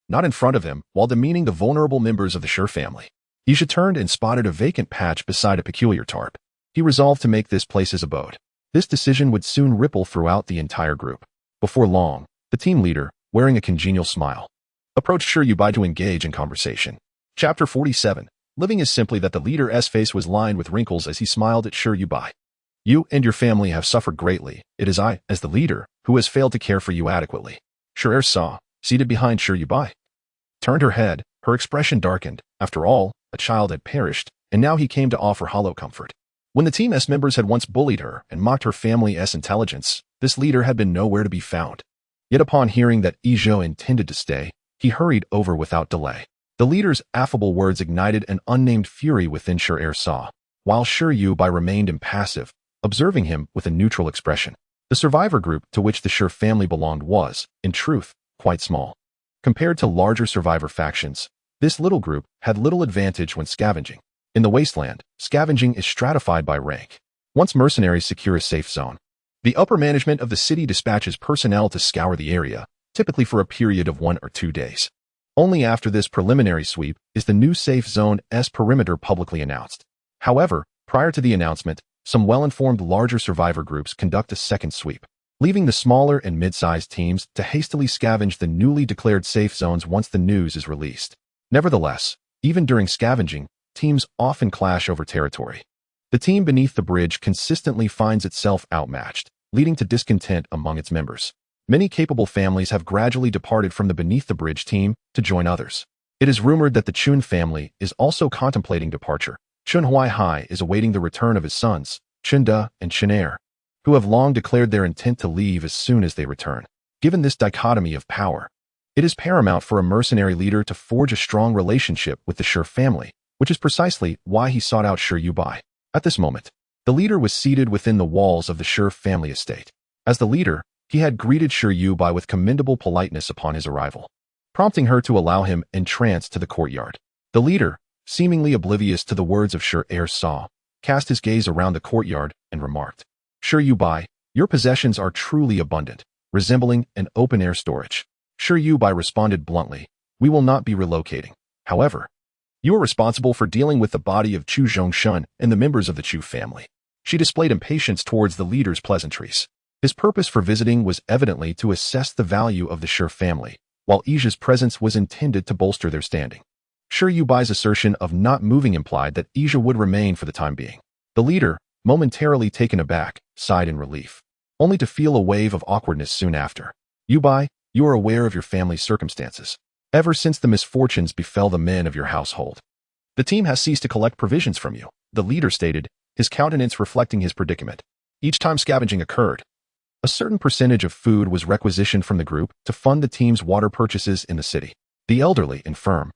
Not in front of him, while demeaning the vulnerable members of the Sure family. Ija turned and spotted a vacant patch beside a peculiar tarp. He resolved to make this place his abode. This decision would soon ripple throughout the entire group. Before long, the team leader, wearing a congenial smile, approached Yuebai to engage in conversation. Chapter 47. Living is simply that the leader's face was lined with wrinkles as he smiled at Yuebai. You and your family have suffered greatly. It is I, as the leader, who has failed to care for you adequately. Saw, seated behind Yuebai, turned her head, her expression darkened. After all, a child had perished, and now he came to offer hollow comfort. When the team's members had once bullied her and mocked her family's intelligence, this leader had been nowhere to be found. Yet upon hearing that Ija intended to stay, he hurried over without delay. The leader's affable words ignited an unnamed fury within Saw, while Yuebai remained impassive, observing him with a neutral expression. The survivor group to which the Sure family belonged was, in truth, quite small. Compared to larger survivor factions, this little group had little advantage when scavenging. In the Wasteland, scavenging is stratified by rank. Once mercenaries secure a safe zone, the upper management of the city dispatches personnel to scour the area, typically for a period of 1 or 2 days. Only after this preliminary sweep is the new safe zone's perimeter publicly announced. However, prior to the announcement, some well-informed larger survivor groups conduct a second sweep, leaving the smaller and mid-sized teams to hastily scavenge the newly declared safe zones once the news is released. Nevertheless, even during scavenging, teams often clash over territory. The team beneath the bridge consistently finds itself outmatched, leading to discontent among its members. Many capable families have gradually departed from the beneath the bridge team to join others. It is rumored that the Chun family is also contemplating departure. Chun Huai is awaiting the return of his sons, Chun Da and Chun Er, who have long declared their intent to leave as soon as they return. Given this dichotomy of power, it is paramount for a mercenary leader to forge a strong relationship with the Sure family, which is precisely why he sought out Yuebai. At this moment, the leader was seated within the walls of the Sure family estate. As the leader, he had greeted Yuebai with commendable politeness upon his arrival, prompting her to allow him entrance to the courtyard. The leader, seemingly oblivious to the words of Saw, cast his gaze around the courtyard and remarked, Yuebai, your possessions are truly abundant, resembling an open-air storage. Yuebai responded bluntly, we will not be relocating. However, you are responsible for dealing with the body of Chu Zhongshun and the members of the Chu family. She displayed impatience towards the leader's pleasantries. His purpose for visiting was evidently to assess the value of the Sure family, while Ija's presence was intended to bolster their standing. Yuebai's assertion of not moving implied that Ija would remain for the time being. The leader, momentarily taken aback, sighed in relief, only to feel a wave of awkwardness soon after. Yuebai, you are aware of your family's circumstances. Ever since the misfortunes befell the men of your household, the team has ceased to collect provisions from you, the leader stated, his countenance reflecting his predicament. Each time scavenging occurred, a certain percentage of food was requisitioned from the group to fund the team's water purchases in the city. The elderly, infirm,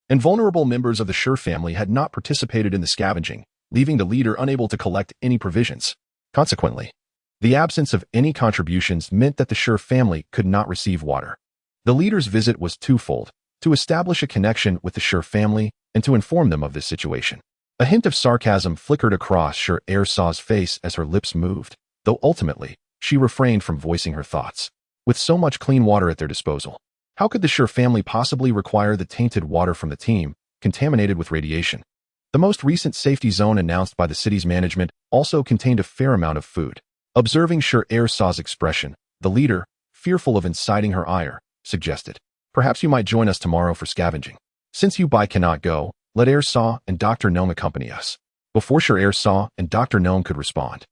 and vulnerable members of the Sure family had not participated in the scavenging, leaving the leader unable to collect any provisions. Consequently, the absence of any contributions meant that the Sure family could not receive water. The leader's visit was twofold: to establish a connection with the Sure family and to inform them of this situation. A hint of sarcasm flickered across Saw's face as her lips moved, though ultimately, she refrained from voicing her thoughts. With so much clean water at their disposal, how could the Sure family possibly require the tainted water from the team, contaminated with radiation? The most recent safety zone announced by the city's management also contained a fair amount of food. Observing Saw's expression, the leader, fearful of inciting her ire, suggested, perhaps you might join us tomorrow for scavenging. Since Yuebai cannot go, let Saw and Dr. Gnome accompany us. Before Saw and Dr. Gnome could respond,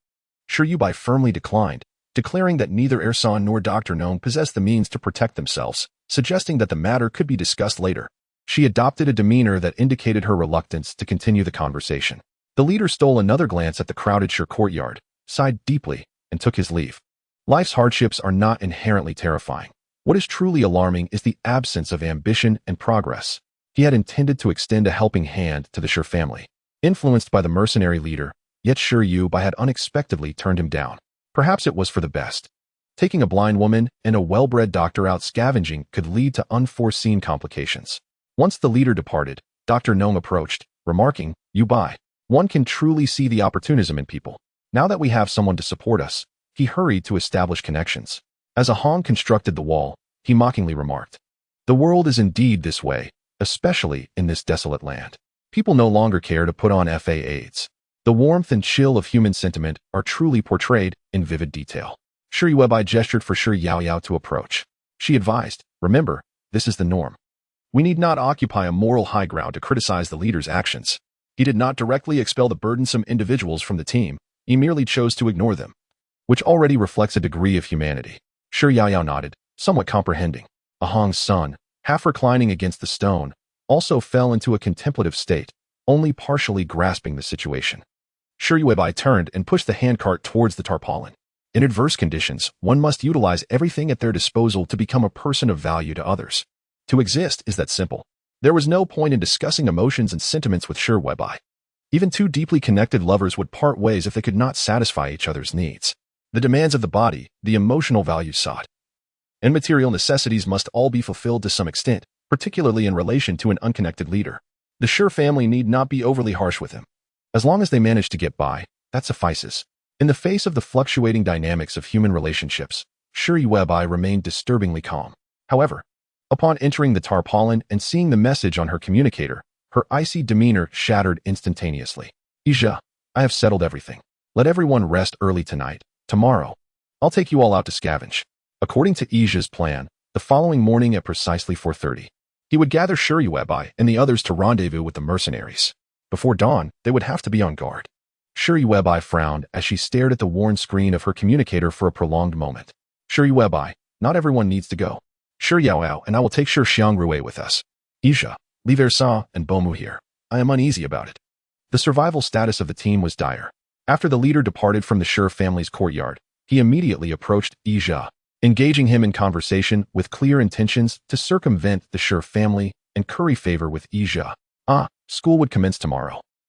Yuebai firmly declined, declaring that neither Ersan nor Dr. Nong possessed the means to protect themselves, suggesting that the matter could be discussed later. She adopted a demeanor that indicated her reluctance to continue the conversation. The leader stole another glance at the crowded Shire courtyard, sighed deeply, and took his leave. Life's hardships are not inherently terrifying. What is truly alarming is the absence of ambition and progress. He had intended to extend a helping hand to the Shire family. Influenced by the mercenary leader, yet Shire Yuebai had unexpectedly turned him down. Perhaps it was for the best. Taking a blind woman and a well-bred doctor out scavenging could lead to unforeseen complications. Once the leader departed, Dr. Nong approached, remarking, "Yuebai, one can truly see the opportunism in people. Now that we have someone to support us," he hurried to establish connections. As Ahong constructed the wall, he mockingly remarked, "The world is indeed this way, especially in this desolate land. People no longer care to put on FA-aids. The warmth and chill of human sentiment are truly portrayed in vivid detail." Shire Yuebai gestured for Shire Yaoyao to approach. She advised, "Remember, this is the norm. We need not occupy a moral high ground to criticize the leader's actions." He did not directly expel the burdensome individuals from the team, he merely chose to ignore them, which already reflects a degree of humanity. Shire Yaoyao nodded, somewhat comprehending. Ahong's son, half reclining against the stone, also fell into a contemplative state, only partially grasping the situation. Shire Yuebai turned and pushed the handcart towards the tarpaulin. In adverse conditions, one must utilize everything at their disposal to become a person of value to others. To exist is that simple. There was no point in discussing emotions and sentiments with Shire Yuebai. Even two deeply connected lovers would part ways if they could not satisfy each other's needs. The demands of the body, the emotional values sought, and material necessities must all be fulfilled to some extent, particularly in relation to an unconnected leader. The Shire family need not be overly harsh with him. As long as they manage to get by, that suffices. In the face of the fluctuating dynamics of human relationships, Shire Yuebai remained disturbingly calm. However, upon entering the tarpaulin and seeing the message on her communicator, her icy demeanor shattered instantaneously. "Ija, I have settled everything. Let everyone rest early tonight. Tomorrow, I'll take you all out to scavenge." According to Ija's plan, the following morning at precisely 4:30, he would gather Shire Yuebai and the others to rendezvous with the mercenaries. Before dawn, they would have to be on guard. Shire Yuebai frowned as she stared at the worn screen of her communicator for a prolonged moment. "Shire Yuebai, not everyone needs to go. Shire Yaoyao and I will take Shire Xiangrui with us. Ija, leave Ersa and Bomu here. I am uneasy about it." The survival status of the team was dire. After the leader departed from the Shire family's courtyard, he immediately approached Ija, engaging him in conversation with clear intentions to circumvent the Shire family and curry favor with Ija. School would commence tomorrow.